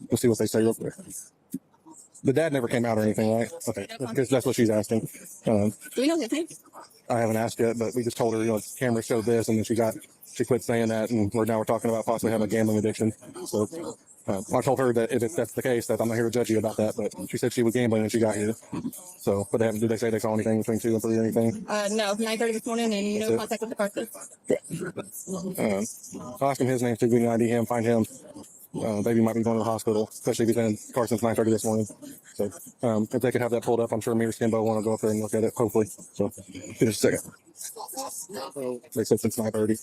We'll see what they say real quick. The dad never came out or anything, right? Okay, because that's what she's asking. Do we know his name? I haven't asked yet, but we just told her, the camera showed this, and then she quit saying that, and we're talking about possibly having a gambling addiction. So I told her that if that's the case, that I'm not here to judge you about that, but she said she was gambling when she got here. So, but did they say they saw anything between 2 and 3 or anything? No, 9:30 this morning, and no contact with the car. I'll ask him his name too. We can ID him, find him. Baby might be going to the hospital, especially if he's in the car since 9:30 this morning. So if they could have that pulled up, I'm sure me or Skimbo want to go up there and look at it, hopefully. So give us a second. They said since 9:30.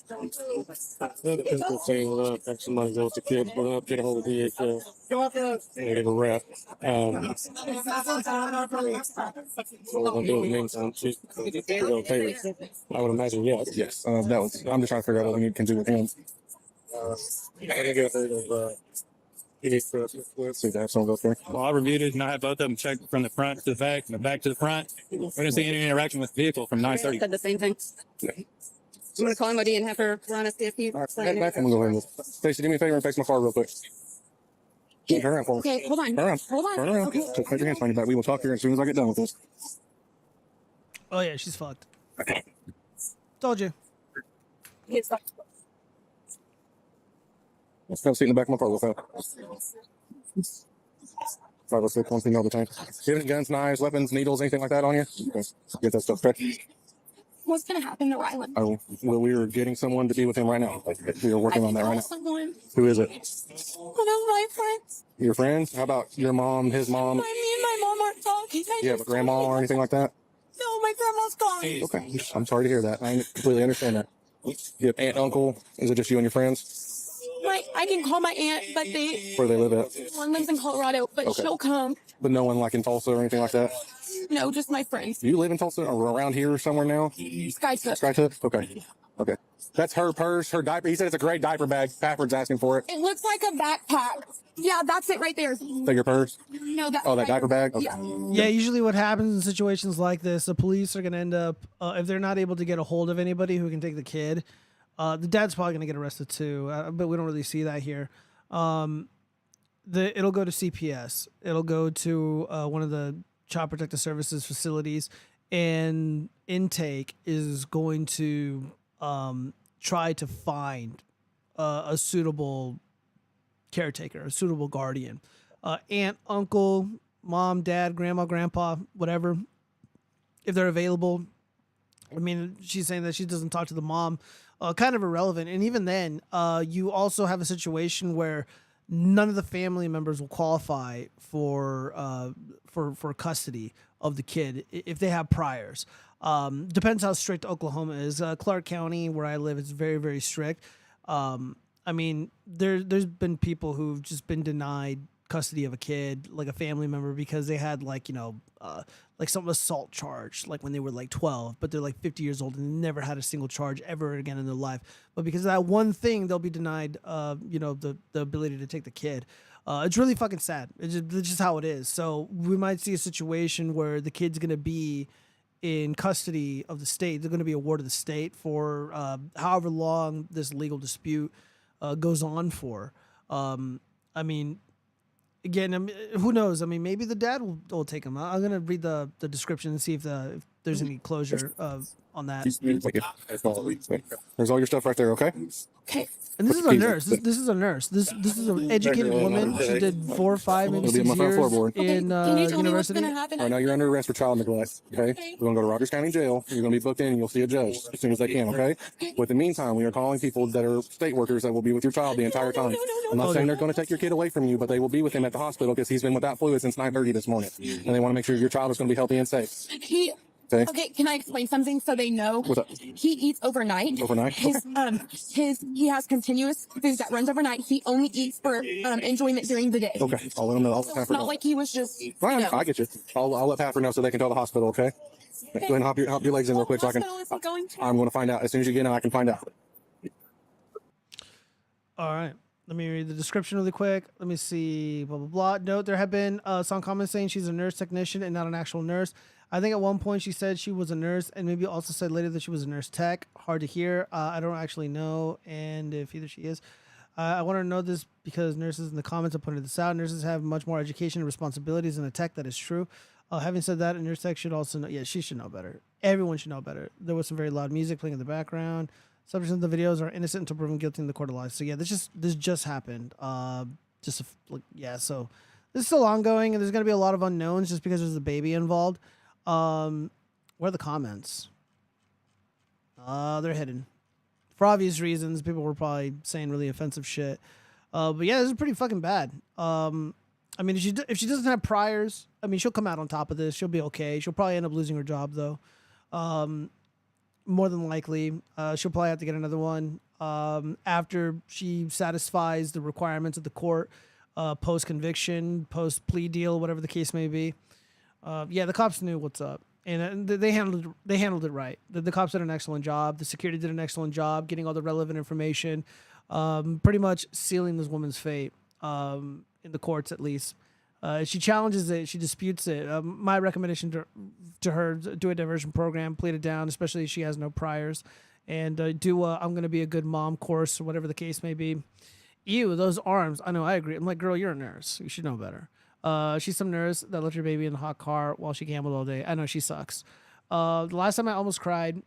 People saying that somebody goes to kids, but get a hold of the and give a rep. I would imagine, yes. Yes. I'm just trying to figure out what we can do with him. See that someone go through. Well, I reviewed it and I had both of them checked from the front to the back and the back to the front. We didn't see any interaction with the vehicle from 9:30. Said the same thing. You want to call him, and have her run a CFP? All right, back. I'm gonna go ahead and Stacey, do me a favor and fix my car real quick. Turn around for me. Okay, hold on. Turn around. Hold on. Turn around. Okay. Just put your hands behind your back. We will talk here as soon as I get done with this. Oh yeah, she's fucked. Told you. Let's have a seat in the back of my car real fast. 506, 1 thing all the time. Do you have any guns, knives, weapons, needles, anything like that on you? Okay. Get that stuff correct. What's gonna happen to Rylan? Oh, well, we are getting someone to be with him right now. We are working on that right now. Someone. Who is it? One of my friends. Your friends? How about your mom, his mom? Me and my mom aren't talking. You have a grandma or anything like that? No, my grandma's gone. Okay, I'm sorry to hear that. I completely understand that. You have aunt, uncle? Is it just you and your friends? I can call my aunt, but Where they live at? one lives in Colorado, but Okay. she'll come. But no one like in Tulsa or anything like that? No, just my friends. Do you live in Tulsa or around here somewhere now? Skytip. Skytip? Okay. Okay. That's her purse, her diaper. He said it's a great diaper bag. Pafford's asking for it. It looks like a backpack. Yeah, that's it right there. Is that your purse? No, that's Oh, that diaper bag? Okay. Yeah, usually what happens in situations like this, the police are going to end up, if they're not able to get a hold of anybody who can take the kid, the dad's probably going to get arrested too, but we don't really see that here. It'll go to CPS. It'll go to one of the Child Protective Services facilities, and intake is going to try to find a suitable caretaker, a suitable guardian. Aunt, uncle, mom, dad, grandma, grandpa, whatever, if they're available. I mean, she's saying that she doesn't talk to the mom. Kind of irrelevant. And even then, you also have a situation where none of the family members will qualify for custody of the kid if they have priors. Depends how strict Oklahoma is. Clark County, where I live, is very, very strict. I mean, there's been people who've just been denied custody of a kid, like a family member, because they had like some assault charge, like when they were like 12, but they're like 50 years old and never had a single charge ever again in their life. But because of that one thing, they'll be denied, the ability to take the kid. It's really fucking sad. It's just how it is. So we might see a situation where the kid's going to be in custody of the state. They're going to be a ward of the state for however long this legal dispute goes on for. I mean, again, who knows? I mean, maybe the dad will take him. I'm going to read the description and see if there's any closure on that. There's all your stuff right there, okay? Okay. And this is a nurse. This is a nurse. This is an educated woman. She did 4 or 5, maybe 6 years in university. All right, now you're under arrest for child neglect, okay? We're going to go to Rogers County Jail. You're going to be booked in and you'll see a judge as soon as they can, okay? But in the meantime, we are calling people that are state workers that will be with your child the entire time. I'm not saying they're going to take your kid away from you, but they will be with him at the hospital because he's been without fluid since 9:30 this morning. And they want to make sure your child is going to be healthy and safe. Okay, can I explain something so they know? What's up? He eats overnight. Overnight? He has continuous food that runs overnight. He only eats for enjoyment during the day. Okay, I'll let them know. So it's not like he was just. Fine, I get you. I'll let Paffer know so they can tell the hospital, okay? Go ahead and hop your legs in real quick so I can. I'm going to find out. As soon as you get in, I can find out. All right. Let me read the description really quick. Let me see. Blah, blah, blah. Note, there have been some comments saying she's a nurse technician and not an actual nurse. I think at one point she said she was a nurse and maybe also said later that she was a nurse tech. Hard to hear. I don't actually know. And if either she is. I want to know this because nurses in the comments have pointed this out. Nurses have much more education and responsibilities than a tech. That is true. Having said that, a nurse tech should also know. Yeah, she should know better. Everyone should know better. There was some very loud music playing in the background. Subjects of the videos are innocent until proven guilty in the court of law. So yeah, this just happened. So this is still ongoing, and there's gonna be a lot of unknowns just because there's a baby involved. Where are the comments? They're hidden for obvious reasons. People were probably saying really offensive shit. But yeah, this is pretty fucking bad. I mean, if she doesn't have priors, I mean, she'll come out on top of this. She'll be okay. She'll probably end up losing her job though. More than likely, she'll probably have to get another one after she satisfies the requirements of the court, post-conviction, post-plea deal, whatever the case may be. Yeah, the cops knew what's up, and they handled it right. The cops did an excellent job. The security did an excellent job getting all the relevant information, pretty much sealing this woman's fate in the courts at least. She challenges it. She disputes it. My recommendation to her, do a diversion program, plead it down, especially if she has no priors, and do I'm going to be a good mom course or whatever the case may be. Ew, those arms. I know, I agree. I'm like, girl, you're a nurse. You should know better. She's some nurse that left her baby in the hot car while she gambled all day. I know, she sucks. The last time I almost cried,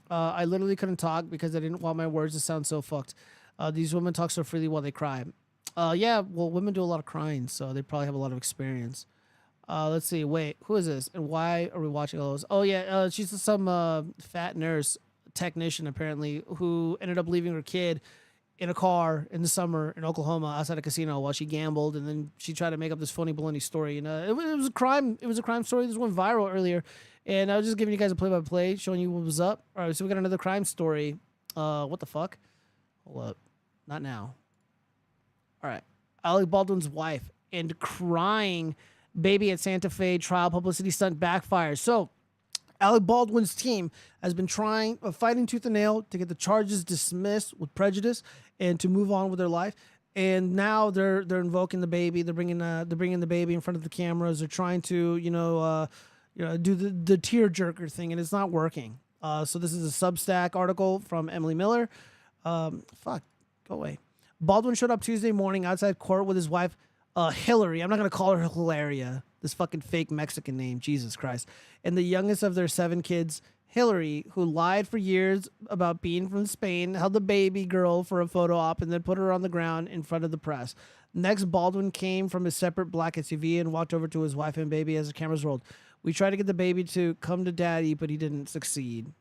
I literally couldn't talk because I didn't want my words to sound so fucked. These women talk so freely while they cry. Yeah, well, women do a lot of crying, so they probably have a lot of experience. Let's see. Wait, who is this? And why are we watching all those? Oh, yeah, she's some fat nurse technician, apparently, who ended up leaving her kid in a car in the summer in Oklahoma outside a casino while she gambled, and then she tried to make up this phony baloney story. And it was a crime. It was a crime story. This went viral earlier, and I was just giving you guys a play-by-play, showing you what was up. All right, so we got another crime story. What the fuck? Hold up. Not now. All right. Alec Baldwin's wife and crying baby at Santa Fe trial publicity stunt backfires. So Alec Baldwin's team has been fighting tooth and nail to get the charges dismissed with prejudice and to move on with their life. And now they're invoking the baby. They're bringing the baby in front of the cameras. They're trying to do the tear jerker thing, and it's not working. So this is a Substack article from Emily Miller. Fuck, go away. Baldwin showed up Tuesday morning outside court with his wife, Hillary. I'm not going to call her Hilaria, this fucking fake Mexican name, Jesus Christ. And the youngest of their 7 kids, Hillary, who lied for years about being from Spain, held the baby girl for a photo op and then put her on the ground in front of the press. Next, Baldwin came from his separate black SUV and walked over to his wife and baby as the cameras rolled. We tried to get the baby to come to daddy, but he didn't succeed.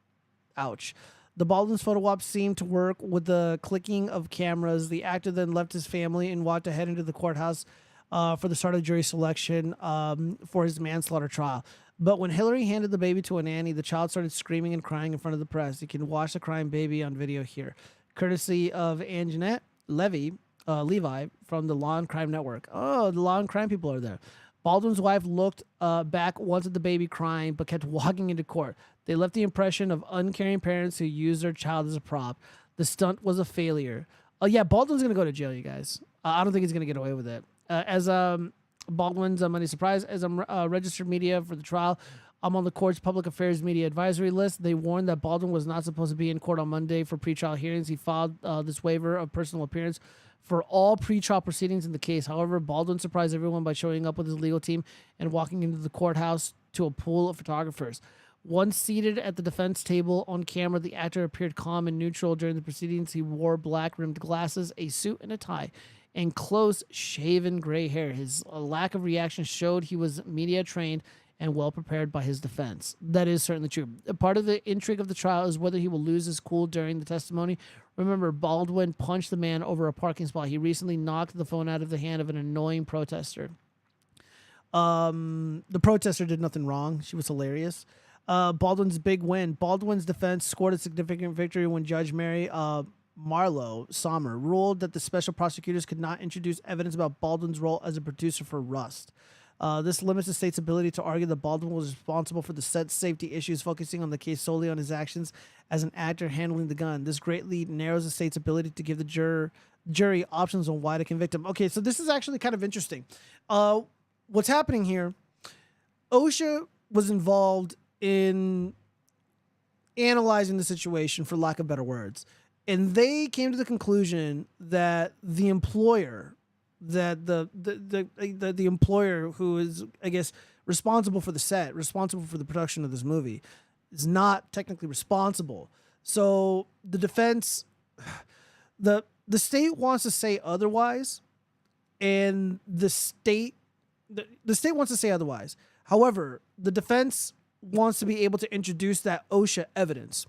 Ouch. The Baldwin's photo op seemed to work with the clicking of cameras. The actor then left his family and walked ahead into the courthouse for the start of jury selection for his manslaughter trial. But when Hillary handed the baby to a nanny, the child started screaming and crying in front of the press. You can watch the crying baby on video here, courtesy of Anjanette Levi from the Law and Crime Network. Oh, the Law and Crime people are there. Baldwin's wife looked back once at the baby crying, but kept walking into court. They left the impression of uncaring parents who used their child as a prop. The stunt was a failure. Oh, yeah, Baldwin's going to go to jail, you guys. I don't think he's going to get away with it. As Baldwin's Monday Surprise, as I'm registered media for the trial, I'm on the court's public affairs media advisory list. They warned that Baldwin was not supposed to be in court on Monday for pretrial hearings. He filed this waiver of personal appearance for all pretrial proceedings in the case. However, Baldwin surprised everyone by showing up with his legal team and walking into the courthouse to a pool of photographers. Once seated at the defense table on camera, the actor appeared calm and neutral during the proceedings. He wore black-rimmed glasses, a suit and a tie, and close shaven gray hair. His lack of reaction showed he was media trained and well prepared by his defense. That is certainly true. A part of the intrigue of the trial is whether he will lose his cool during the testimony. Remember, Baldwin punched the man over a parking spot. He recently knocked the phone out of the hand of an annoying protester. The protester did nothing wrong. She was hilarious. Baldwin's big win. Baldwin's defense scored a significant victory when Judge Mary Marlowe Sommer ruled that the special prosecutors could not introduce evidence about Baldwin's role as a producer for Rust. This limits the state's ability to argue that Baldwin was responsible for the set safety issues, focusing on the case solely on his actions as an actor handling the gun. This greatly narrows the state's ability to give the jury options on why to convict him. Okay, so this is actually kind of interesting. What's happening here, OSHA was involved in analyzing the situation, for lack of better words, and they came to the conclusion that the employer, that the employer who is, I guess, responsible for the set, responsible for the production of this movie, is not technically responsible. So the defense, the state wants to say otherwise, and the state wants to say otherwise. However, the defense wants to be able to introduce that OSHA evidence.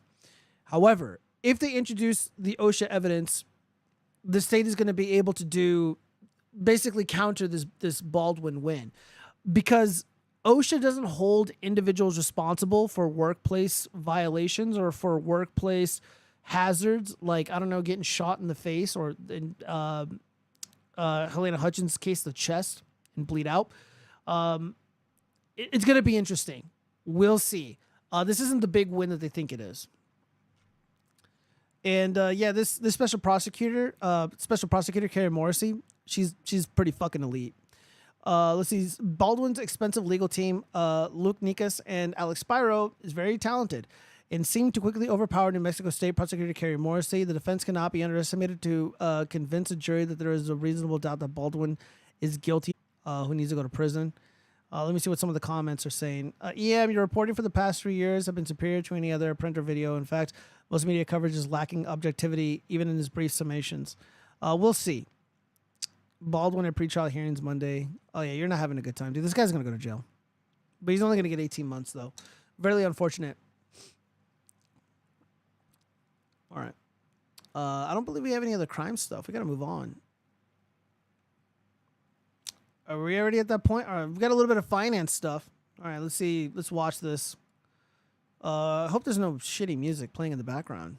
However, if they introduce the OSHA evidence, the state is going to be able to basically counter this Baldwin win, because OSHA doesn't hold individuals responsible for workplace violations or for workplace hazards, like, I don't know, getting shot in the face, or in Helena Hutchins' case, the chest, and bleed out. It's going to be interesting. We'll see. This isn't the big win that they think it is. And yeah, this special prosecutor Carrie Morrissey, she's pretty fucking elite. Let's see, Baldwin's expensive legal team, LINQS and Alex Spiro, is very talented and seemed to quickly overpower New Mexico State Prosecutor Carrie Morrissey. The defense cannot be underestimated to convince a jury that there is a reasonable doubt that Baldwin is guilty, who needs to go to prison. Let me see what some of the comments are saying. EM, your reporting for the past 3 years have been superior to any other print or video. In fact, most media coverage is lacking objectivity, even in his brief summations. We'll see. Baldwin at pretrial hearings Monday. Oh, yeah, you're not having a good time, dude. This guy's going to go to jail. But he's only going to get 18 months, though. Very unfortunate. All right. I don't believe we have any other crime stuff. We got to move on. Are we already at that point? All right, we've got a little bit of finance stuff. All right, let's see. Let's watch this. I hope there's no shitty music playing in the background.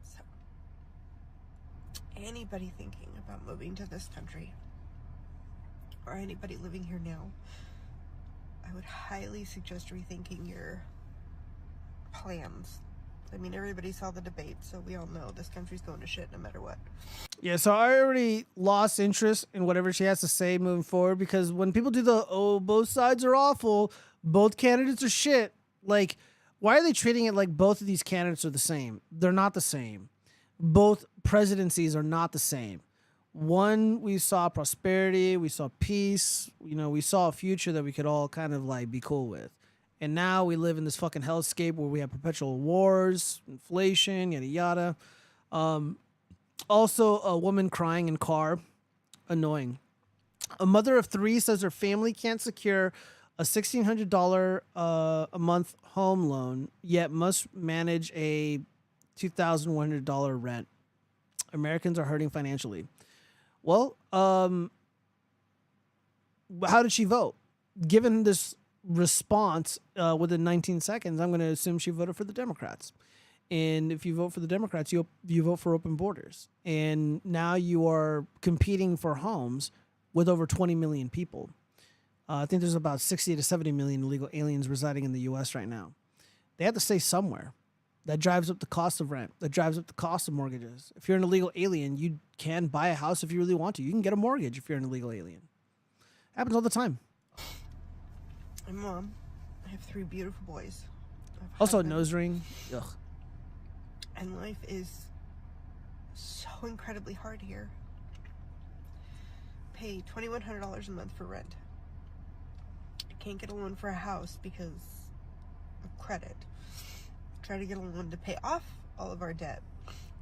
So, anybody thinking about moving to this country, or anybody living here now, I would highly suggest rethinking your plans. I mean, everybody saw the debate, so we all know this country's going to shit no matter what. Yeah, so I already lost interest in whatever she has to say moving forward, because when people do both sides are awful, both candidates are shit, like, why are they treating it like both of these candidates are the same? They're not the same. Both presidencies are not the same. One, we saw prosperity, we saw peace, we saw a future that we could all kind of like be cool with. And now we live in this fucking hellscape where we have perpetual wars, inflation, yada yada. Also, a woman crying in car, annoying. A mother of 3 says her family can't secure a $1,600 a month home loan, yet must manage a $2,100 rent. Americans are hurting financially. Well, how did she vote? Given this response within 19 seconds, I'm going to assume she voted for the Democrats. And if you vote for the Democrats, you vote for open borders. And now you are competing for homes with over 20 million people. I think there's about 60 to 70 million illegal aliens residing in the U.S. right now. They have to stay somewhere. That drives up the cost of rent. That drives up the cost of mortgages. If you're an illegal alien, you can buy a house if you really want to. You can get a mortgage if you're an illegal alien. Happens all the time. My mom, I have 3 beautiful boys. Also, a nose ring. Ugh. And life is so incredibly hard here. Pay $2,100 a month for rent. I can't get a loan for a house because of credit. Try to get a loan to pay off all of our debt,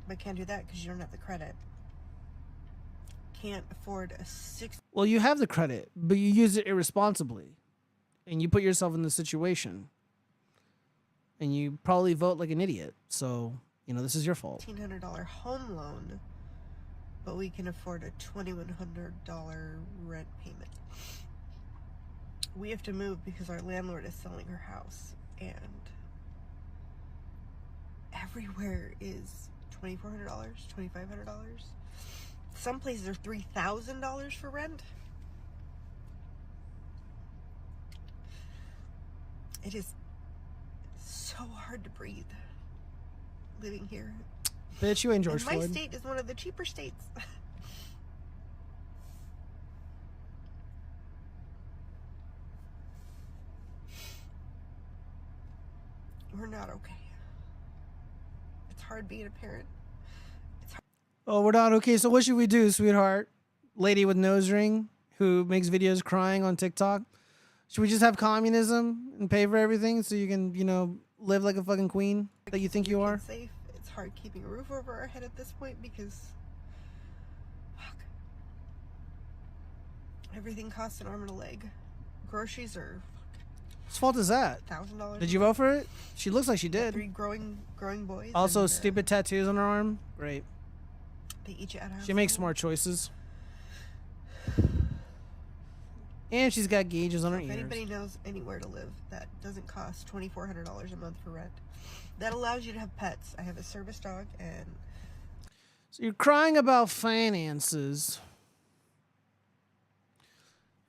but can't do that because you don't have the credit. Can't afford a Well, you have the credit, but you use it irresponsibly, and you put yourself in the situation, and you probably vote like an idiot. So, you know, this is your fault. $1,500 home loan, but we can afford a $2,100 rent payment. We have to move because our landlord is selling her house, and everywhere is $2,400, $2,500. Some places are $3,000 for rent. It is so hard to breathe living here. Bitch, you ain't George And my Floyd. state is one of the cheaper states. We're not okay. It's hard being a parent. Oh, we're not okay. So what should we do, sweetheart? Lady with nose ring who makes videos crying on TikTok. Should we just have communism and pay for everything so you can, you know, live like a fucking queen that you think you are? Safe. It's hard keeping a roof over our head at this point because fuck. Everything costs an arm and a leg. Groceries are Whose fault is that? $1,000. Did you vote for it? She looks like she did. 3 growing boys. Also, and, stupid tattoos on her arm. Great. They each add She makes smart choices. And she's got gauges on her If ears. anybody knows anywhere to live that doesn't cost $2,400 a month for rent, that allows you to have pets. I have a service dog, and So you're crying about finances.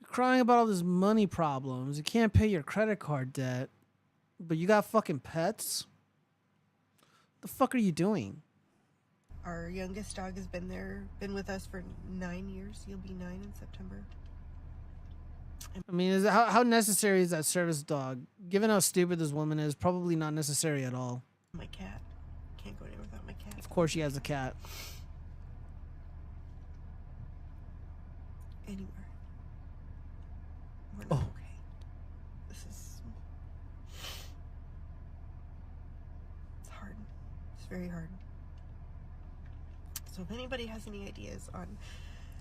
You're crying about all these money problems. You can't pay your credit card debt, but you got fucking pets? What the fuck are you doing? our youngest dog has been with us for 9 years. He'll be 9 in September. I mean, how necessary is that service dog? Given how stupid this woman is, probably not necessary at all. My cat. Can't go anywhere without my cat. Of course she has a cat. Anywhere. We're not okay. This is... It's hard. It's very hard. So if anybody has any ideas on...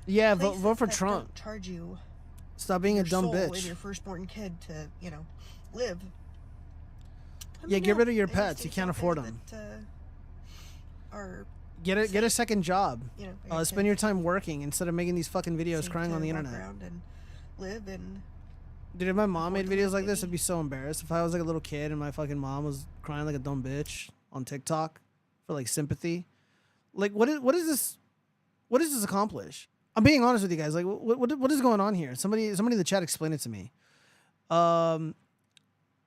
Yeah, vote for that Trump. don't charge you... Stop being a dumb soul bitch. and your firstborn kid to, live. Yeah, get rid of your pets. You can't afford them. Get a second job. Spend your time working instead of making these fucking videos crying on the internet. And live and Dude, if my mom made videos like this, I'd be so embarrassed. If I was like a little kid and my fucking mom was crying like a dumb bitch on TikTok for like sympathy, like what is this? What does this accomplish? I'm being honest with you guys. Like, what is going on here? Somebody in the chat explain it to me.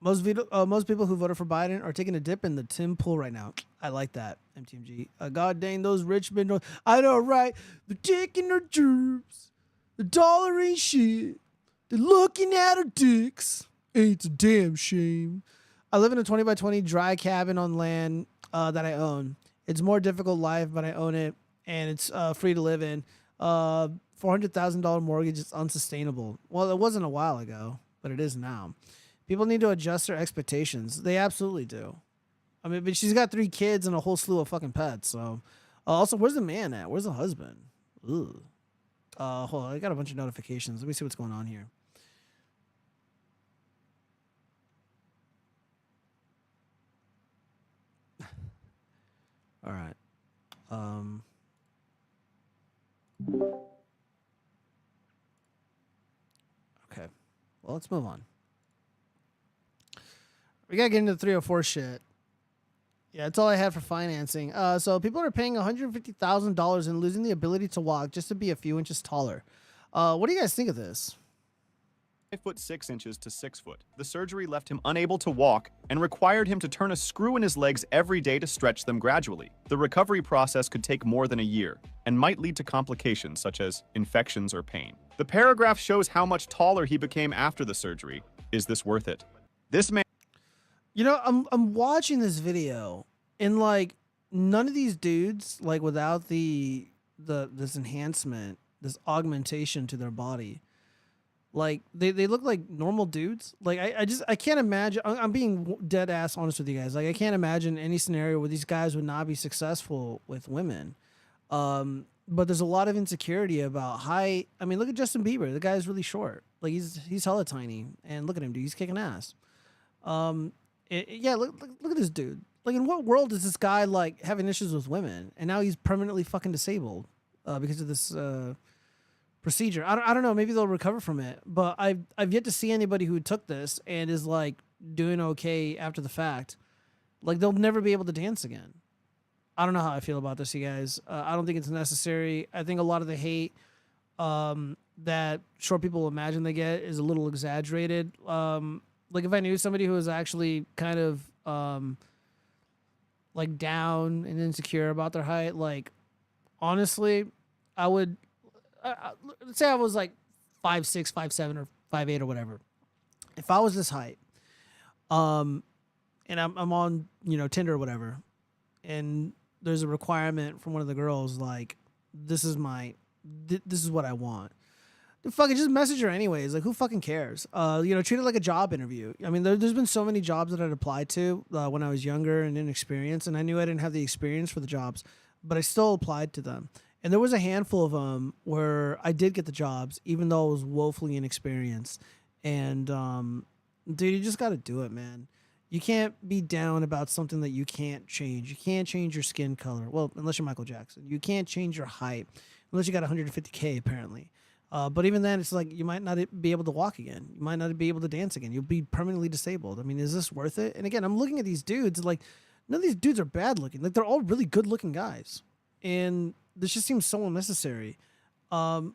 Most people who voted for Biden are taking a dip in the Tim pool right now. I like that, MTMG. God dang, those rich men. I know, right? They're taking their jobs. The dollar ain't shit. They're looking at our dicks. Ain't a damn shame. I live in a 20 by 20 dry cabin on land that I own. It's more difficult life, but I own it, and it's free to live in. $400,000 mortgage is unsustainable. Well, it wasn't a while ago, but it is now. People need to adjust their expectations. They absolutely do. I mean, but she's got 3 kids and a whole slew of fucking pets. So, also, where's the man at? Where's the husband? Ugh. Hold on. I got a bunch of notifications. Let me see what's going on here. All right. Okay. Well, let's move on. We gotta get into the 304 shit. Yeah, that's all I had for financing. So people are paying $150,000 and losing the ability to walk just to be a few inches taller. What do you guys think of this? 5'6" to 6 foot. The surgery left him unable to walk and required him to turn a screw in his legs every day to stretch them gradually. The recovery process could take more than a year and might lead to complications such as infections or pain. The paragraph shows how much taller he became after the surgery. Is this worth it? This man... You know, I'm watching this video and like none of these dudes, like without this enhancement, this augmentation to their body, like they look like normal dudes. Like I can't imagine. I'm being dead ass honest with you guys. Like I can't imagine any scenario where these guys would not be successful with women. But there's a lot of insecurity about height. I mean, look at Justin Bieber. The guy's really short. Like he's hella tiny, and look at him, dude. He's kicking ass. Yeah, look at this dude. Like, in what world is this guy like having issues with women, and now he's permanently fucking disabled because of this procedure? I don't know. Maybe they'll recover from it, but I've yet to see anybody who took this and is like doing okay after the fact. Like, they'll never be able to dance again. I don't know how I feel about this, you guys. I don't think it's necessary. I think a lot of the hate that short people imagine they get is a little exaggerated. Like, if I knew somebody who was actually kind of like down and insecure about their height, like, honestly, I would let's say I was like 5'6", 5'7", or 5'8", or whatever. If I was this height, and I'm on, you know, Tinder or whatever, and there's a requirement from one of the girls like, this is what I want. Fucking just message her anyways. Like, who fucking cares? You know, treat it like a job interview. I mean, there's been so many jobs that I'd applied to when I was younger and inexperienced, and I knew I didn't have the experience for the jobs, but I still applied to them. And there was a handful of them where I did get the jobs, even though I was woefully inexperienced. And dude, you just got to do it, man. You can't be down about something that you can't change. You can't change your skin color. Well, unless you're Michael Jackson. You can't change your height unless you got 150K apparently. But even then, it's like you might not be able to walk again. You might not be able to dance again. You'll be permanently disabled. I mean, is this worth it? And again, I'm looking at these dudes. Like, none of these dudes are bad looking. Like, they're all really good looking guys. And this just seems so unnecessary. You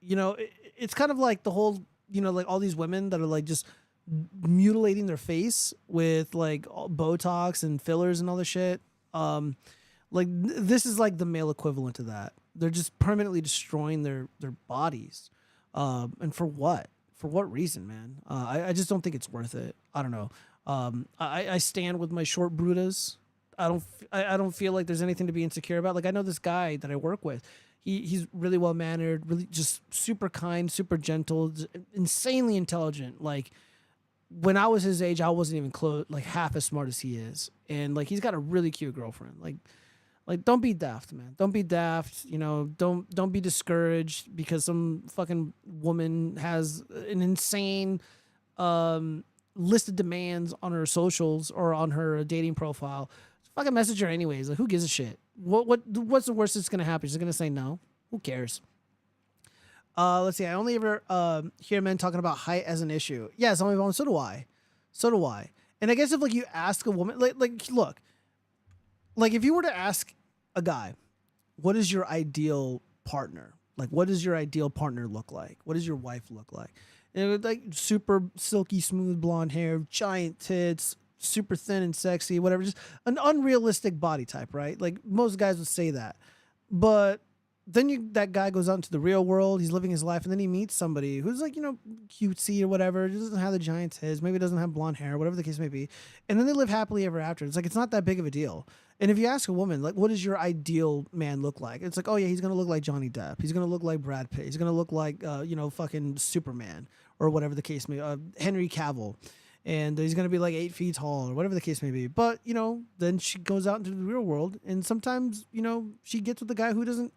know, it's kind of like the whole, you know, like all these women that are like just mutilating their face with like Botox and fillers and all this shit. Like, this is like the male equivalent to that. They're just permanently destroying their bodies. And for what? For what reason, man? I just don't think it's worth it. I don't know. I stand with my short Brutas. I don't feel like there's anything to be insecure about. Like, I know this guy that I work with. He's really well mannered, really just super kind, super gentle, insanely intelligent. Like, when I was his age, I wasn't even like half as smart as he is. And like, he's got a really cute girlfriend. Like, don't be daft, man. Don't be daft. You know, don't be discouraged because some fucking woman has an insane list of demands on her socials or on her dating profile. Just fucking message her anyways. Like, who gives a shit? What's the worst that's gonna happen? She's gonna say no. Who cares? Let's see. I only ever hear men talking about height as an issue. Yeah, so do I. So do I. And I guess if like you ask a woman, like look, like if you were to ask a guy, what is your ideal partner? Like, what does your ideal partner look like? What does your wife look like? And it would like super silky smooth blonde hair, giant tits, super thin and sexy, whatever, just an unrealistic body type, right? Like, most guys would say that. But then that guy goes out into the real world, he's living his life, and then he meets somebody who's like, you know, cutesy or whatever, doesn't have the giant tits, maybe doesn't have blonde hair, whatever the case may be. And then they live happily ever after. It's like, it's not that big of a deal. And if you ask a woman, like, what does your ideal man look like? It's like, oh yeah, he's going to look like Johnny Depp. He's going to look like Brad Pitt. He's going to look like, you know, fucking Superman or whatever the case may be, Henry Cavill. And he's going to be like 8 feet tall or whatever the case may be. But, you know, then she goes out into the real world, and sometimes, you know, she gets with a guy who doesn't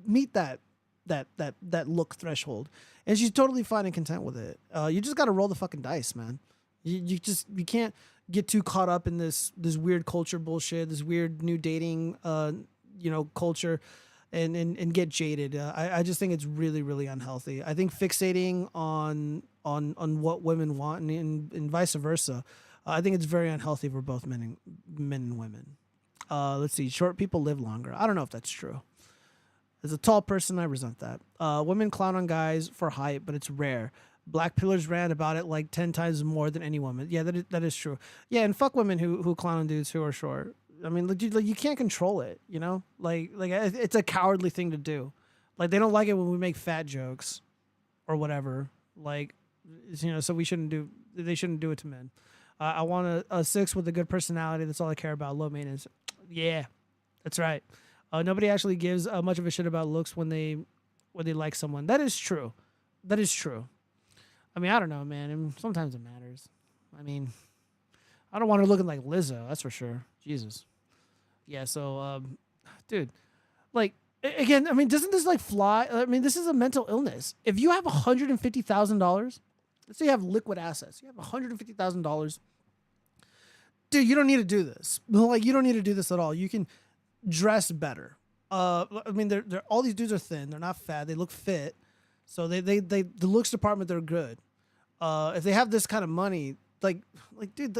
meet that look threshold, and she's totally fine and content with it. You just got to roll the fucking dice, man. You can't get too caught up in this weird culture bullshit, this weird new dating, you know, culture, and get jaded. I just think it's really, really unhealthy. I think fixating on what women want and vice versa, I think it's very unhealthy for both men and women. Let's see. Short people live longer. I don't know if that's true. As a tall person, I resent that. Women clown on guys for height, but it's rare. Black pillars ran about it like 10 times more than any woman. Yeah, that is true. Yeah, and fuck women who clown on dudes who are short. I mean, like, dude, like you can't control it, you know? Like it's a cowardly thing to do. Like they don't like it when we make fat jokes or whatever. Like, you know, so they shouldn't do it to men. I want a 6 with a good personality. That's all I care about. Low maintenance. Yeah, that's right. Nobody actually gives much of a shit about looks when they like someone. That is true. That is true. I mean, I don't know, man. And sometimes it matters. I mean, I don't want her looking like Lizzo. That's for sure. Jesus. Yeah. So, dude, like, again, I mean, doesn't this like fly? I mean, this is a mental illness. If you have $150,000, let's say you have liquid assets, you have $150,000, dude, you don't need to do this. Like, you don't need to do this at all. You can dress better. I mean, they're all these dudes are thin. They're not fat. They look fit. So they the looks department, they're good. If they have this kind of money, like dude,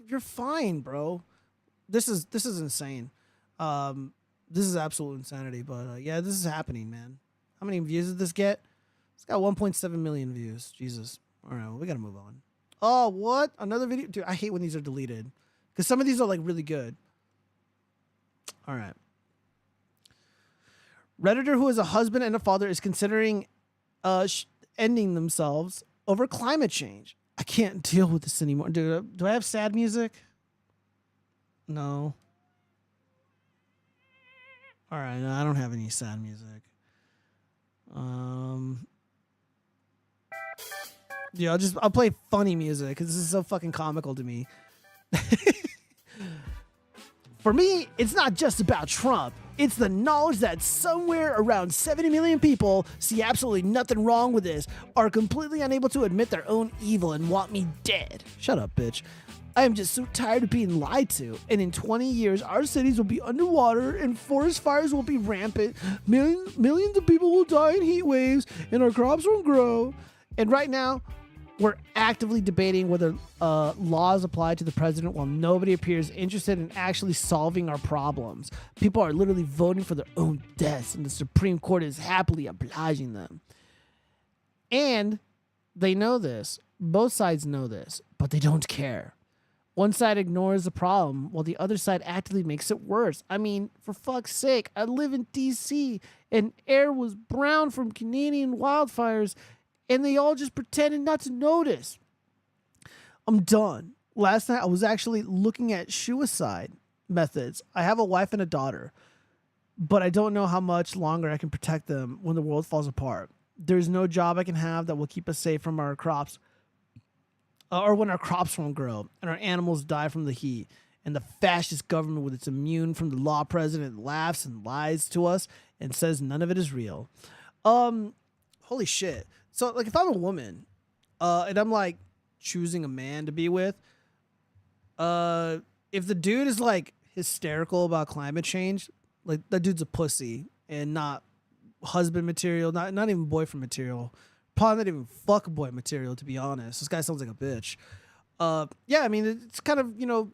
you're fine, bro. This is insane. This is absolute insanity. But yeah, this is happening, man. How many views did this get? It's got 1.7 million views. Jesus. All right, well, we gotta move on. Oh, what? Another video? Dude, I hate when these are deleted because some of these are like really good. All right. Redditor who is a husband and a father is considering ending themselves over climate change. I can't deal with this anymore. Dude, do I have sad music? No. All right, no, I don't have any sad music. Yeah, I'll play funny music because this is so fucking comical to me. For me, it's not just about Trump. It's the knowledge that somewhere around 70 million people see absolutely nothing wrong with this, are completely unable to admit their own evil and want me dead. Shut up, bitch. I am just so tired of being lied to. And in 20 years, our cities will be underwater and forest fires will be rampant. Millions of people will die in heat waves and our crops won't grow. And right now, we're actively debating whether laws apply to the president while nobody appears interested in actually solving our problems. People are literally voting for their own deaths, and the Supreme Court is happily obliging them. And they know this. Both sides know this, but they don't care. One side ignores the problem while the other side actively makes it worse. I mean, for fuck's sake, I live in D.C. and air was brown from Canadian wildfires, and they all just pretended not to notice. I'm done. Last night, I was actually looking at suicide methods. I have a wife and a daughter, but I don't know how much longer I can protect them when the world falls apart. There's no job I can have that will keep us safe from our crops, or when our crops won't grow and our animals die from the heat. And the fascist government with its immune from the law president laughs and lies to us and says none of it is real. Holy shit. So, like, if I'm a woman, and I'm, like, choosing a man to be with, if the dude is, like, hysterical about climate change, like, that dude's a pussy and not husband material, not even boyfriend material, probably not even fuck boy material, to be honest. This guy sounds like a bitch. Yeah, I mean, it's kind of, you know,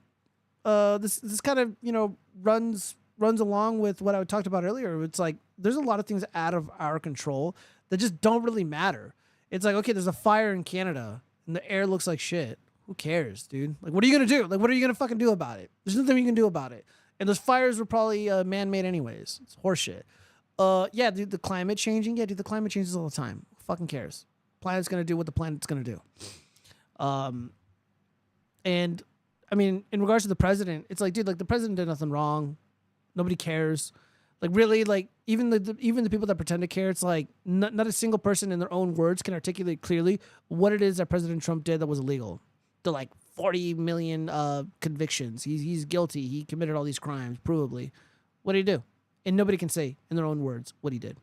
this kind of, you know, runs along with what I talked about earlier. It's like, there's a lot of things out of our control that just don't really matter. It's like, okay, there's a fire in Canada and the air looks like shit. Who cares, dude? Like, what are you going to do? Like, what are you going to fucking do about it? There's nothing you can do about it. And those fires were probably man-made anyways. It's horseshit. Yeah, dude, the climate changing. Yeah, dude, the climate changes all the time. Who fucking cares? Planet's going to do what the planet's going to do. And I mean, in regards to the president, it's like, dude, like the president did nothing wrong. Nobody cares. Like, really, like, even the people that pretend to care, it's like not a single person in their own words can articulate clearly what it is that President Trump did that was illegal. They're like 40 million convictions. He's guilty. He committed all these crimes, provably. What did he do? And nobody can say in their own words what he did.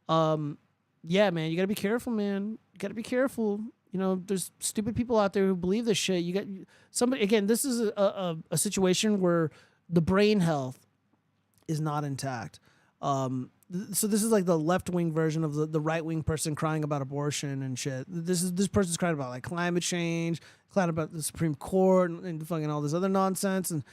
Yeah, man, you got to be careful, man. You got to be careful. You know, there's stupid people out there who believe this shit. You got somebody, again, this is a situation where the brain health is not intact. So this is like the left-wing version of the right-wing person crying about abortion and shit. This person's crying about like climate change, crying about the Supreme Court and fucking all this other nonsense. And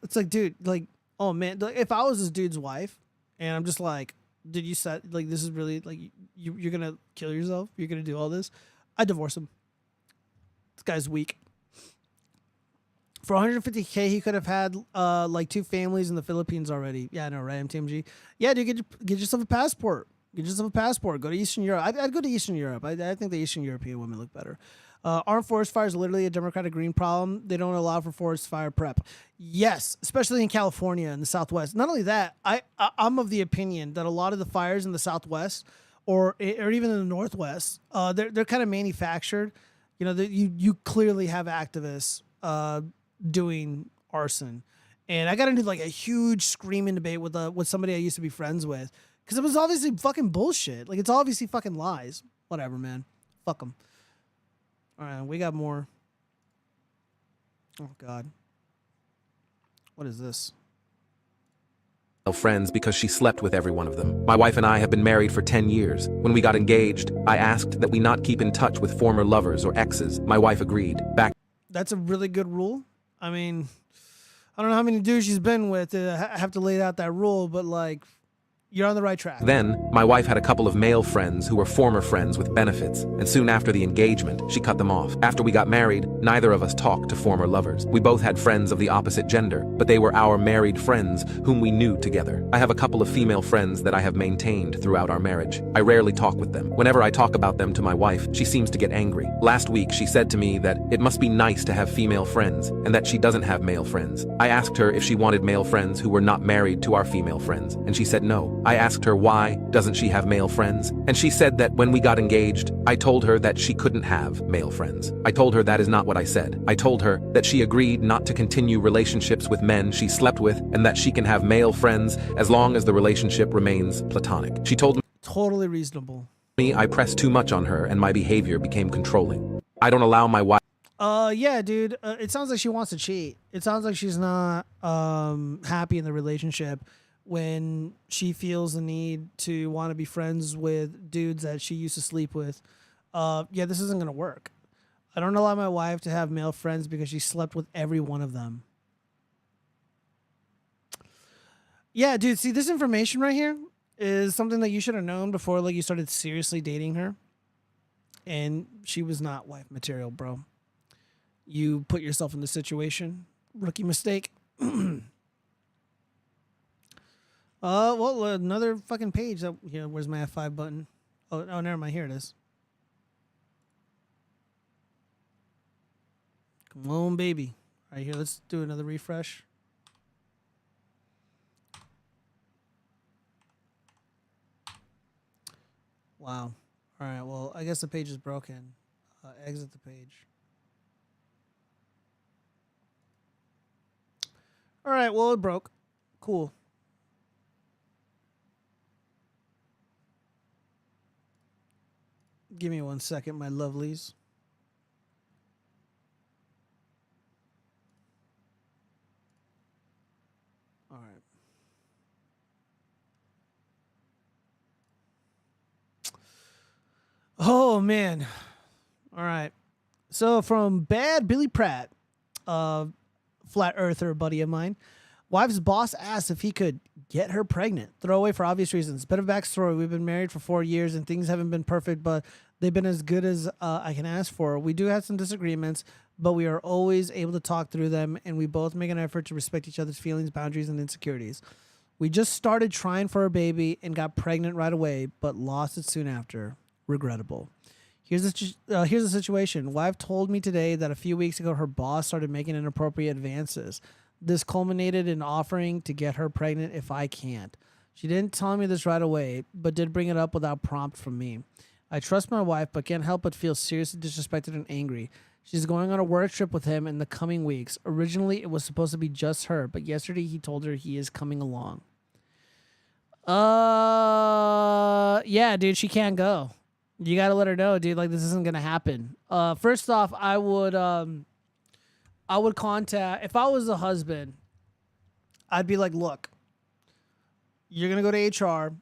it's like, dude, like, oh man, like, if I was this dude's wife and I'm just like, did you set, like, this is really like, you're gonna kill yourself? You're gonna do all this? I'd divorce him. This guy's weak. For 150K, he could have had like 2 families in the Philippines already. Yeah, I know, right, MTMG? Yeah, dude, get yourself a passport. Get yourself a passport. Go to Eastern Europe. I'd go to Eastern Europe. I think the Eastern European women look better. Armed forest fire is literally a Democratic Green problem. They don't allow for forest fire prep. Yes, especially in California and the Southwest. Not only that, I'm of the opinion that a lot of the fires in the Southwest or even in the Northwest, they're kind of manufactured. You know, you clearly have activists doing arson. And I got into like a huge screaming debate with somebody I used to be friends with because it was obviously fucking bullshit. Like, it's obviously fucking lies. Whatever, man. Fuck them. All right, we got more. Oh, God. What is this? Friends because she slept with every one of them. My wife and I have been married for 10 years. When we got engaged, I asked that we not keep in touch with former lovers or exes. My wife agreed. That's a really good rule. I mean, I don't know how many dudes she's been with to have to lay out that rule, but like, you're on the right track. Then, my wife had a couple of male friends who were former friends with benefits, and soon after the engagement, she cut them off. After we got married, neither of us talked to former lovers. We both had friends of the opposite gender, but they were our married friends whom we knew together. I have a couple of female friends that I have maintained throughout our marriage. I rarely talk with them. Whenever I talk about them to my wife, she seems to get angry. Last week, she said to me that it must be nice to have female friends, and that she doesn't have male friends. I asked her if she wanted male friends who were not married to our female friends, and she said no. I asked her why doesn't she have male friends, and she said that when we got engaged, I told her that she couldn't have male friends. I told her that is not what I said. I told her that she agreed not to continue relationships with men she slept with and that she can have male friends as long as the relationship remains platonic. She told me totally reasonable. I pressed too much on her and my behavior became controlling. I don't allow my wife. Yeah, dude. It sounds like she wants to cheat. It sounds like she's not happy in the relationship when she feels the need to want to be friends with dudes that she used to sleep with. Yeah, this isn't going to work. I don't allow my wife to have male friends because she slept with every one of them. Yeah, dude, see, this information right here is something that you should have known before like you started seriously dating her. And she was not wife material, bro. You put yourself in this situation. Rookie mistake. Well, another fucking page. That, where's my F5 button? Oh, never mind. Here it is. Come on, baby. All right, here, let's do another refresh. Wow. All right, well, I guess the page is broken. Exit the page. All right, well, it broke. Cool. Give me 1 second, my lovelies. All right. Oh, man. All right. So from Bad Billy Pratt, flat earther buddy of mine, wife's boss asked if he could get her pregnant. Throwaway for obvious reasons. Bit of backstory. We've been married for 4 years and things haven't been perfect, but they've been as good as I can ask for. We do have some disagreements, but we are always able to talk through them, and we both make an effort to respect each other's feelings, boundaries, and insecurities. We just started trying for a baby and got pregnant right away, but lost it soon after. Regrettable. Here's the situation. Wife told me today that a few weeks ago her boss started making inappropriate advances. This culminated in offering to get her pregnant if I can't. She didn't tell me this right away, but did bring it up without prompt from me. I trust my wife, but can't help but feel seriously disrespected and angry. She's going on a work trip with him in the coming weeks. Originally, it was supposed to be just her, but yesterday he told her he is coming along. Yeah, dude, she can't go. You gotta let her know, dude. Like, this isn't gonna happen. First off, I would contact, if I was the husband, I'd be like, look, you're gonna go to HR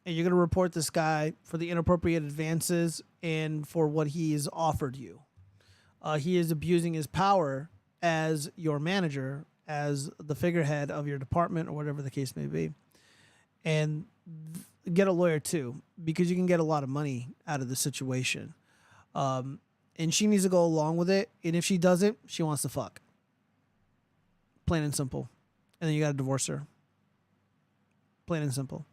and you're gonna report this guy for the inappropriate advances and for what he's offered you. He is abusing his power as your manager, as the figurehead of your department or whatever the case may be. And get a lawyer too, because you can get a lot of money out of the situation. And she needs to go along with it. And if she doesn't, she wants to fuck. Plain and simple. And then you got to divorce her. Plain and simple.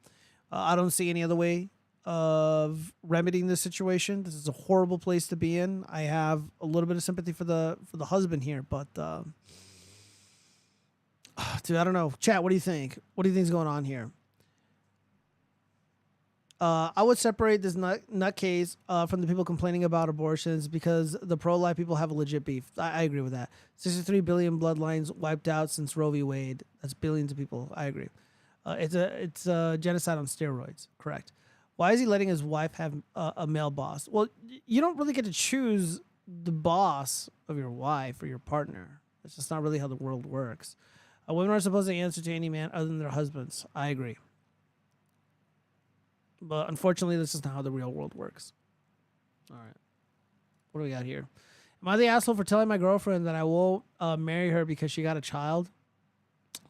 I don't see any other way of remedying this situation. This is a horrible place to be in. I have a little bit of sympathy for the husband here, but dude, I don't know. Chat, what do you think? What do you think is going on here? I would separate this nutcase from the people complaining about abortions because the pro-life people have a legit beef. I agree with that. 63 billion bloodlines wiped out since Roe v. Wade. That's billions of people. I agree. It's a genocide on steroids. Correct. Why is he letting his wife have a male boss? Well, you don't really get to choose the boss of your wife or your partner. That's just not really how the world works. Women are supposed to answer to any man other than their husbands. I agree. But unfortunately, this is not how the real world works. All right. What do we got here? Am I the asshole for telling my girlfriend that I won't marry her because she got a child?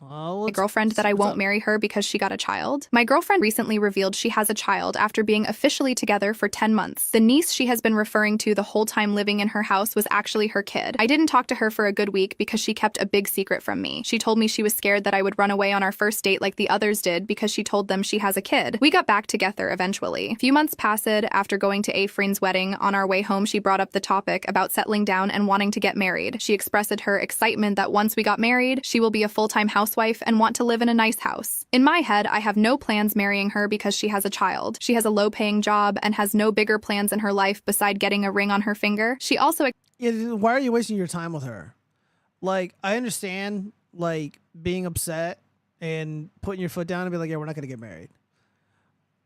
My girlfriend that I won't marry her because she got a child. My girlfriend recently revealed she has a child after being officially together for 10 months. The niece she has been referring to the whole time living in her house was actually her kid. I didn't talk to her for a good week because she kept a big secret from me. She told me she was scared that I would run away on our first date like the others did because she told them she has a kid. We got back together eventually. A few months passed after going to a friend's wedding. On our way home, she brought up the topic about settling down and wanting to get married. She expressed her excitement that once we got married, she will be a full-time housewife and want to live in a nice house. In my head, I have no plans marrying her because she has a child. She has a low-paying job and has no bigger plans in her life beside getting a ring on her finger. She also... Yeah, why are you wasting your time with her? Like, I understand, like, being upset and putting your foot down and be like, yeah, we're not going to get married.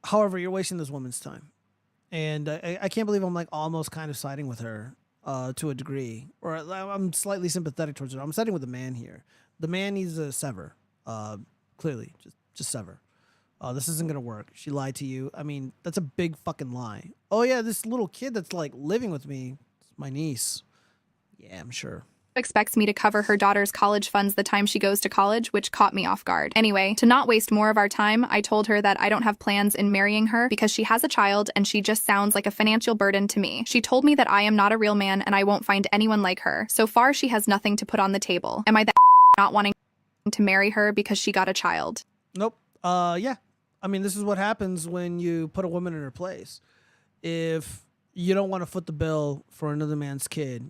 However, you're wasting this woman's time. And I can't believe I'm, like, almost kind of siding with her to a degree. Or I'm slightly sympathetic towards her. I'm siding with the man here. The man needs to sever. Clearly, just sever. This isn't gonna work. She lied to you. I mean, that's a big fucking lie. Oh yeah, this little kid that's like living with me, it's my niece. Yeah, I'm sure. Expects me to cover her daughter's college funds the time she goes to college, which caught me off guard. Anyway, to not waste more of our time, I told her that I don't have plans in marrying her because she has a child and she just sounds like a financial burden to me. She told me that I am not a real man and I won't find anyone like her. So far, she has nothing to put on the table. Am I that not wanting to marry her because she got a child? Nope. Yeah. I mean, this is what happens when you put a woman in her place. If you don't want to foot the bill for another man's kid,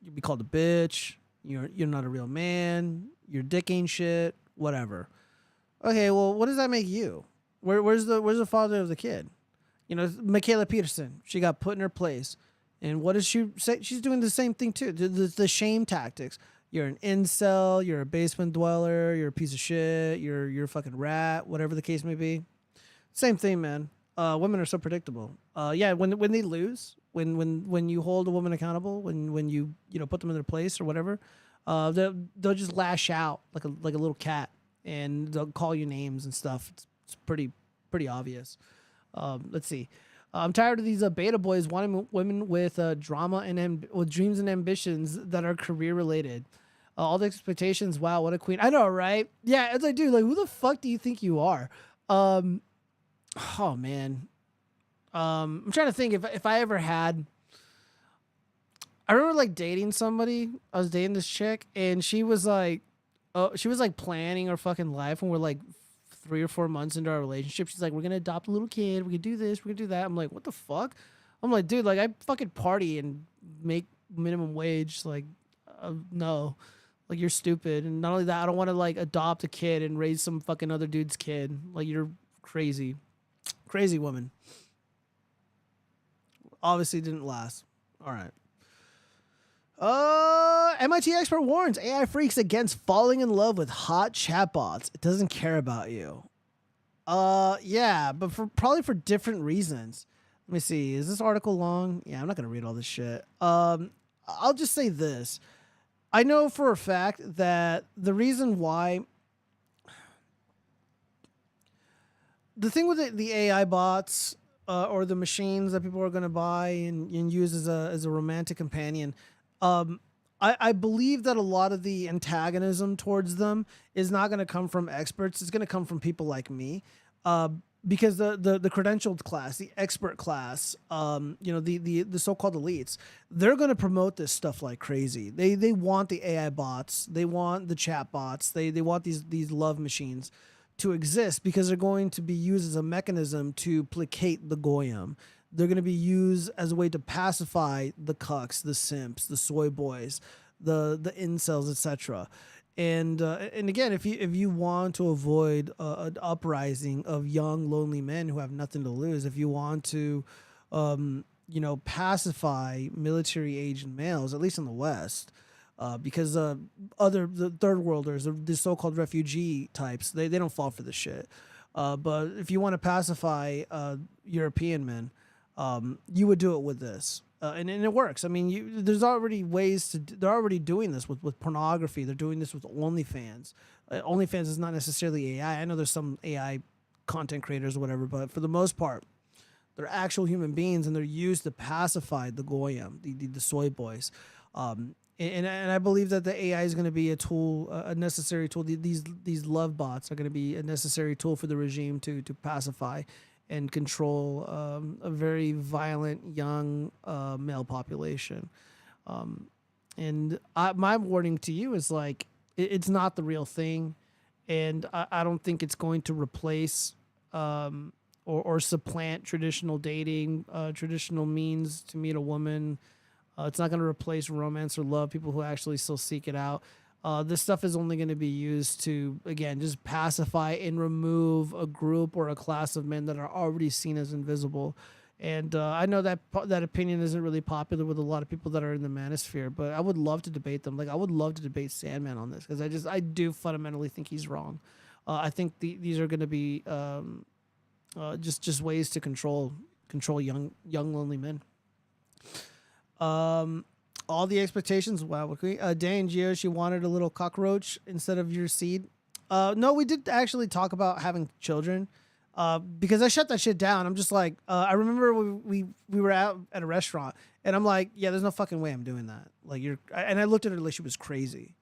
you'd be called a bitch. You're not a real man. Your dick ain't shit. Whatever. Okay, well, what does that make you? Where's the father of the kid? You know, Michaela Peterson. She got put in her place, and what does she say? She's doing the same thing too. The shame tactics. You're an incel. You're a basement dweller. You're a piece of shit. You're a fucking rat. Whatever the case may be. Same thing, man. Women are so predictable. Yeah, when they lose, when you hold a woman accountable, when you put them in their place or whatever, they'll just lash out like a little cat, and they'll call you names and stuff. It's pretty obvious. Let's see. I'm tired of these beta boys wanting women with drama and with dreams and ambitions that are career related. All the expectations. Wow, what a queen! I know, right? Yeah, it's like, dude, like, who the fuck do you think you are? Oh man. I'm trying to think if I ever had. I remember like dating somebody. I was dating this chick, and she was like planning our fucking life, and we're like 3 or 4 months into our relationship. She's like, we're gonna adopt a little kid. We could do this. We could do that. I'm like, what the fuck? I'm like, dude, like, I fucking party and make minimum wage. Like, no, like, you're stupid. And not only that, I don't want to like adopt a kid and raise some fucking other dude's kid. Like, you're crazy. Crazy woman. Obviously didn't last. All right. MIT expert warns AI freaks against falling in love with hot chatbots. It doesn't care about you. Yeah, but probably for different reasons. Let me see. Is this article long? Yeah, I'm not gonna read all this shit. I'll just say this. I know for a fact that the reason why the thing with the AI bots or the machines that people are going to buy and use as a romantic companion, I believe that a lot of the antagonism towards them is not going to come from experts. It's going to come from people like me. because the credentialed class, the expert class, the so-called elites, they're going to promote this stuff like crazy. They want the AI bots, they want the chat bots, they want these love machines to exist because they're going to be used as a mechanism to placate the goyim. They're going to be used as a way to pacify the cucks, the simps, the soy boys, the incels, etc. And again, if you want to avoid an uprising of young lonely men who have nothing to lose, if you want to, pacify military aged males, at least in the West, because the third worlders, the so-called refugee types, they don't fall for this shit. But if you want to pacify European men, you would do it with this. And it works. I mean, there's already ways they're already doing this with pornography. They're doing this with OnlyFans. OnlyFans is not necessarily AI. I know there's some AI content creators or whatever, but for the most part, they're actual human beings, and they're used to pacify the goyim, the soy boys. And I believe that the AI is going to be a tool, a necessary tool. These love bots are going to be a necessary tool for the regime to pacify and control a very violent young male population. And my warning to you is like, it's not the real thing. And I don't think it's going to replace or supplant traditional dating, traditional means to meet a woman. It's not going to replace romance or love, people who actually still seek it out. This stuff is only going to be used to, again, just pacify and remove a group or a class of men that are already seen as invisible. And I know that opinion isn't really popular with a lot of people that are in the manosphere, but I would love to debate them. Like, I would love to debate Sandman on this, because I do fundamentally think he's wrong. I think these are going to be just ways to control young lonely men. All the expectations. Wow. Dane Gio, she wanted a little cockroach instead of your seed. No, we did actually talk about having children. Because I shut that shit down. I'm just like, I remember we were out at a restaurant, and I'm like, yeah, there's no fucking way I'm doing that. Like, and I looked at her like she was crazy.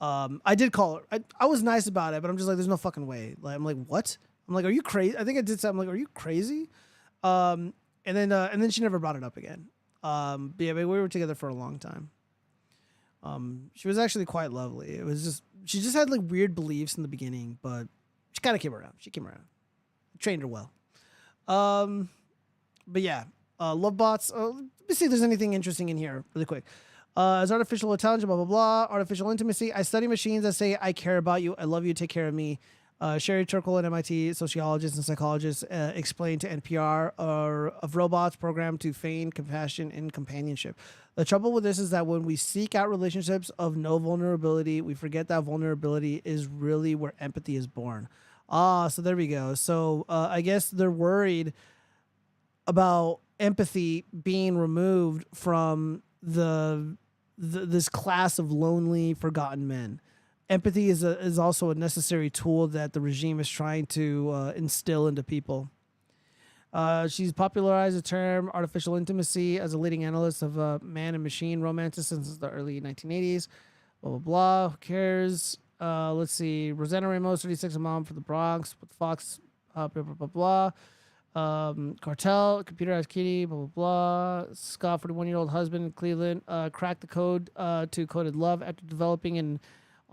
I did call her. I was nice about it, but I'm just like, there's no fucking way. Like, I'm like, what? I'm like, are you crazy? I think I did something. I'm like, are you crazy? And then she never brought it up again. But yeah, we were together for a long time. She was actually quite lovely. It was just, she just had like weird beliefs in the beginning, but she kind of came around. She came around. Trained her well. But yeah, love bots. Let me see if there's anything interesting in here really quick. As artificial intelligence, blah, blah, blah. Artificial intimacy. I study machines that say, I care about you. I love you. Take care of me. Sherry Turkle, an MIT sociologist and psychologist, explained to NPR of robots programmed to feign compassion and companionship. The trouble with this is that when we seek out relationships of no vulnerability, we forget that vulnerability is really where empathy is born. So there we go. So I guess they're worried about empathy being removed from this class of lonely, forgotten men. Empathy is also a necessary tool that the regime is trying to instill into people. She's popularized the term artificial intimacy as a leading analyst of man and machine romances since the early 1980s. Blah, blah, blah. Who cares? Let's see. Rosanna Ramos, 36, a mom for the Bronx with Fox, blah, blah, blah, blah. Cartel, computerized kitty, blah, blah, blah. Scott, 41-year-old husband in Cleveland, cracked the code to coded love after developing an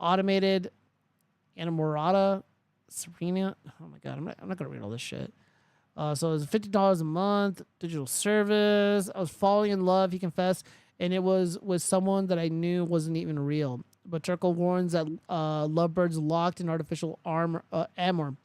automated Anamorata Serena. Oh my God, I'm not going to read all this shit. So it was $50 a month, digital service. I was falling in love, he confessed, and it was with someone that I knew wasn't even real. But Turkle warns that lovebirds locked in artificial amor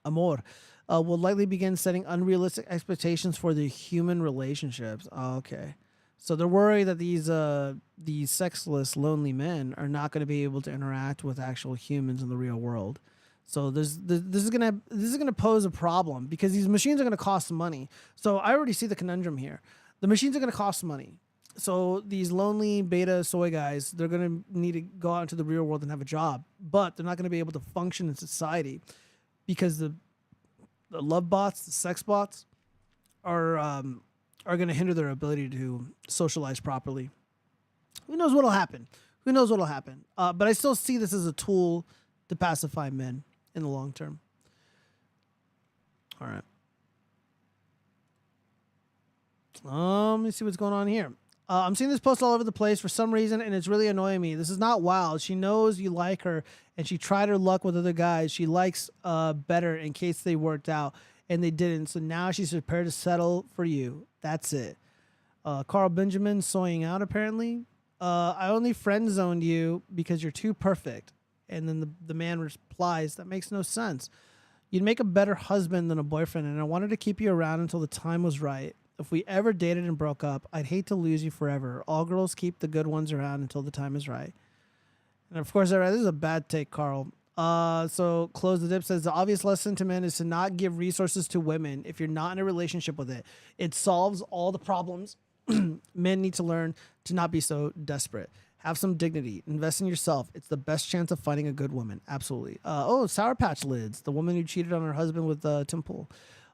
will likely begin setting unrealistic expectations for their human relationships. Oh, okay. So they're worried that these sexless, lonely men are not going to be able to interact with actual humans in the real world. So this is gonna pose a problem because these machines are going to cost money. So I already see the conundrum here. The machines are going to cost money. So these lonely beta soy guys, they're going to need to go out into the real world and have a job, but they're not going to be able to function in society because the love bots, the sex bots, are going to hinder their ability to socialize properly. Who knows what'll happen? But I still see this as a tool to pacify men in the long term. All right. Let me see what's going on here. I'm seeing this post all over the place for some reason, and it's really annoying me. This is not wild. She knows you like her, and she tried her luck with other guys. She likes better in case they worked out, and they didn't. So now she's prepared to settle for you. That's it. Carl Benjamin soying out, apparently. I only friend zoned you because you're too perfect. And then the man replies, that makes no sense. You'd make a better husband than a boyfriend, and I wanted to keep you around until the time was right. If we ever dated and broke up, I'd hate to lose you forever. All girls keep the good ones around until the time is right. And of course, this is a bad take, Carl. So Close the Dip says the obvious lesson to men is to not give resources to women if you're not in a relationship with it. It solves all the problems. Men need to learn to not be so desperate. Have some dignity. Invest in yourself. It's the best chance of finding a good woman. Absolutely. Sour Patch Lids, the woman who cheated on her husband with Tim Pool.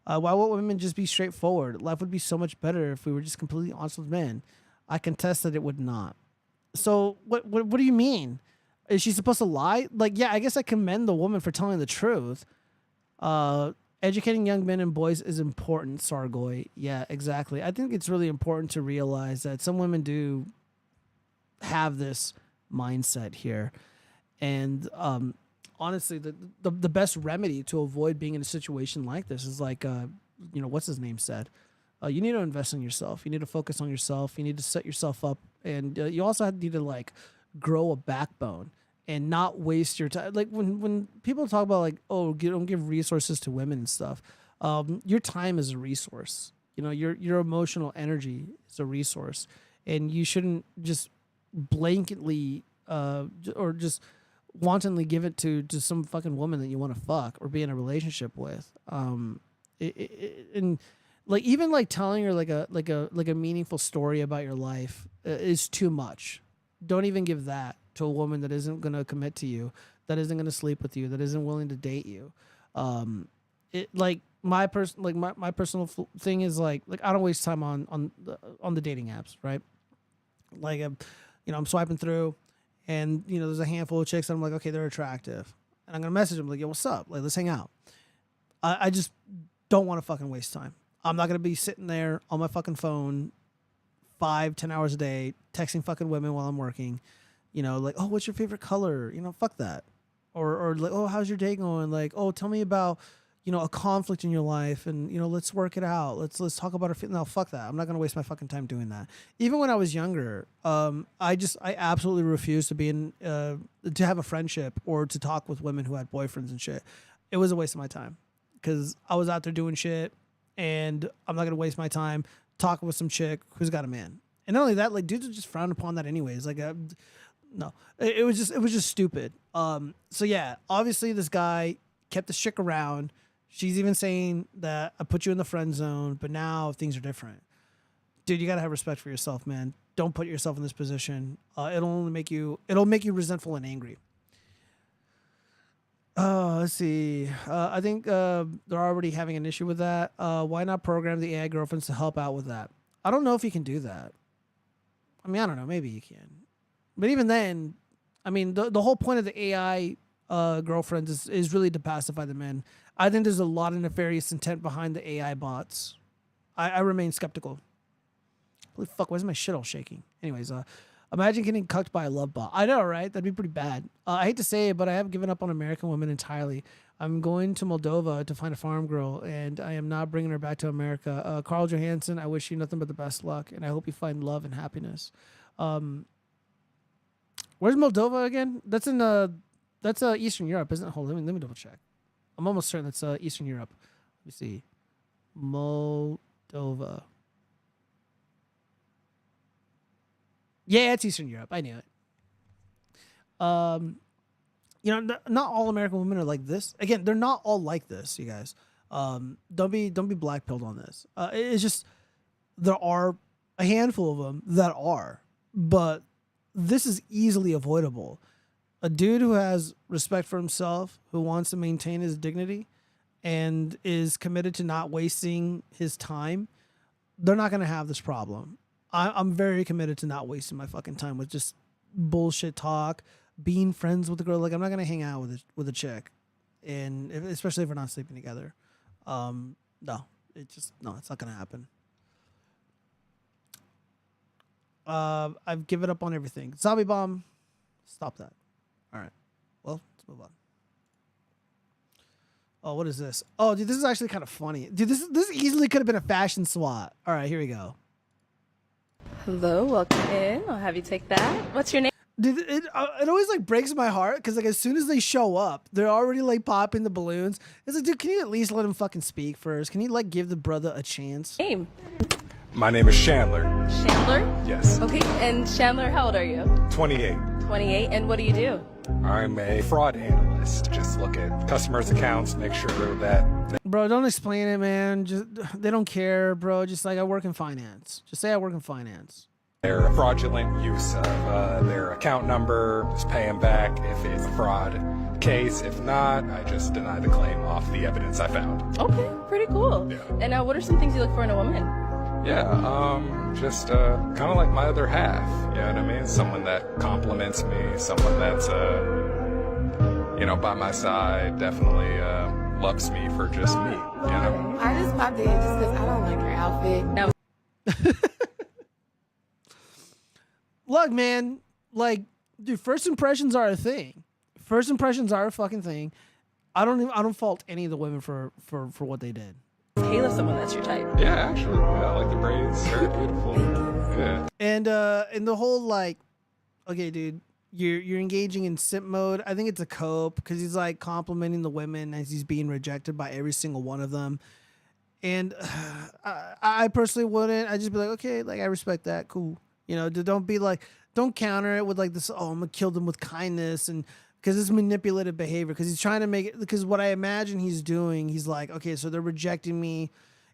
Why won't women just be straightforward? Life would be so much better if we were just completely honest with men. I contest that it would not. So what do you mean? Is she supposed to lie? Like, yeah, I guess I commend the woman for telling the truth. Educating young men and boys is important, Sargoy. Yeah, exactly. I think it's really important to realize that some women do have this mindset here. And honestly, the best remedy to avoid being in a situation like this is like, what's his name said? You need to invest in yourself. You need to focus on yourself. You need to set yourself up. And you also need to like grow a backbone and not waste your time. Like when people talk about like, oh, don't give resources to women and stuff. Your time is a resource. You know, your emotional energy is a resource, and you shouldn't just blanketly or just wantonly give it to some fucking woman that you want to fuck or be in a relationship with. And like even like telling her like a meaningful story about your life is too much. Don't even give that to a woman that isn't going to commit to you, that isn't going to sleep with you, that isn't willing to date you. My personal thing is like I don't waste time on the dating apps, right? Like I'm swiping through, and there's a handful of chicks that I'm like, okay, they're attractive, and I'm gonna message them like, yo, what's up? Like, let's hang out. I just don't want to fucking waste time. I'm not gonna be sitting there on my fucking phone 5-10 hours a day texting fucking women while I'm working. Like, oh, what's your favorite color? Fuck that. Or like, oh, how's your day going? Like, oh, tell me about a conflict in your life, and let's work it out. Let's talk about our no, fuck that. I'm not gonna waste my fucking time doing that. Even when I was younger, I absolutely refused to be in to have a friendship or to talk with women who had boyfriends and shit. It was a waste of my time because I was out there doing shit, and I'm not gonna waste my time talking with some chick who's got a man. And not only that, like dudes are just frowned upon that anyways. Like, no, it was just stupid. So yeah, obviously this guy kept the chick around. She's even saying that I put you in the friend zone, but now things are different. Dude, you gotta have respect for yourself, man. Don't put yourself in this position. It'll make you resentful and angry. Let's see. I think they're already having an issue with that. Why not program the AI girlfriends to help out with that? I don't know if you can do that. I mean, I don't know. Maybe you can. But even then, I mean, the whole point of the AI girlfriends is really to pacify the men. I think there's a lot of nefarious intent behind the AI bots. I remain skeptical. Holy fuck, why is my shit all shaking? Anyways, imagine getting cucked by a love bot. I know, right? That'd be pretty bad. I hate to say it, but I have given up on American women entirely. I'm going to Moldova to find a farm girl, and I am not bringing her back to America. Carl Johansson, I wish you nothing but the best luck, and I hope you find love and happiness. Where's Moldova again? That's Eastern Europe, isn't it? Hold on, let me double check. I'm almost certain that's Eastern Europe. Let me see. Moldova. Yeah, it's Eastern Europe. I knew it. Not all American women are like this. Again, they're not all like this, you guys. Don't be black-pilled on this. It's just there are a handful of them that are, but this is easily avoidable. A dude who has respect for himself, who wants to maintain his dignity, and is committed to not wasting his time, they're not going to have this problem. I'm very committed to not wasting my fucking time with just bullshit talk, being friends with a girl. Like, I'm not going to hang out with a chick, and especially if we're not sleeping together. No, it's not gonna happen. I've given up on everything. Zombie bomb, stop that. All right, well, let's move on. Oh, what is this? Oh, dude, this is actually kind of funny. Dude, this easily could have been a fashion SWAT. All right, here we go. Hello, welcome in. I'll have you take that. What's your name? Dude, it always like breaks my heart because like as soon as they show up, they're already like popping the balloons. It's like, dude, can you at least let him fucking speak first? Can you like give the brother a chance? Name? My name is Chandler. Chandler? Yes. Okay, and Chandler, how old are you? 28. 28, and what do you do? I'm a fraud analyst. Just look at customers' accounts, make sure that... Bro, don't explain it, man. Just they don't care, bro. Just like I work in finance. Just say I work in finance. Their fraudulent use of their account number, just pay them back if it's a fraud case. If not, I just deny the claim off the evidence I found. Okay, pretty cool. Yeah. And what are some things you look for in a woman? Yeah, just kind of like my other half, you know what I mean? Someone that compliments me, someone that's, you know, by my side, definitely loves me for just me, you know? I just popped in just because I don't like your outfit. No. Look, man, like, dude, first impressions are a thing. First impressions are a fucking thing. I don't fault any of the women for what they did. Hey, love someone that's your type. Yeah, actually, yeah, I like the braids. Very beautiful. Yeah. And the whole like, okay, dude, you're engaging in simp mode. I think it's a cope because he's like complimenting the women as he's being rejected by every single one of them. And I personally wouldn't. I'd just be like, okay, like I respect that, cool. You know, don't be like, don't counter it with like this. Oh, I'm gonna kill them with kindness and. Because it's manipulative behavior. Because he's trying to make it. Because what I imagine he's doing, he's like, okay, so they're rejecting me,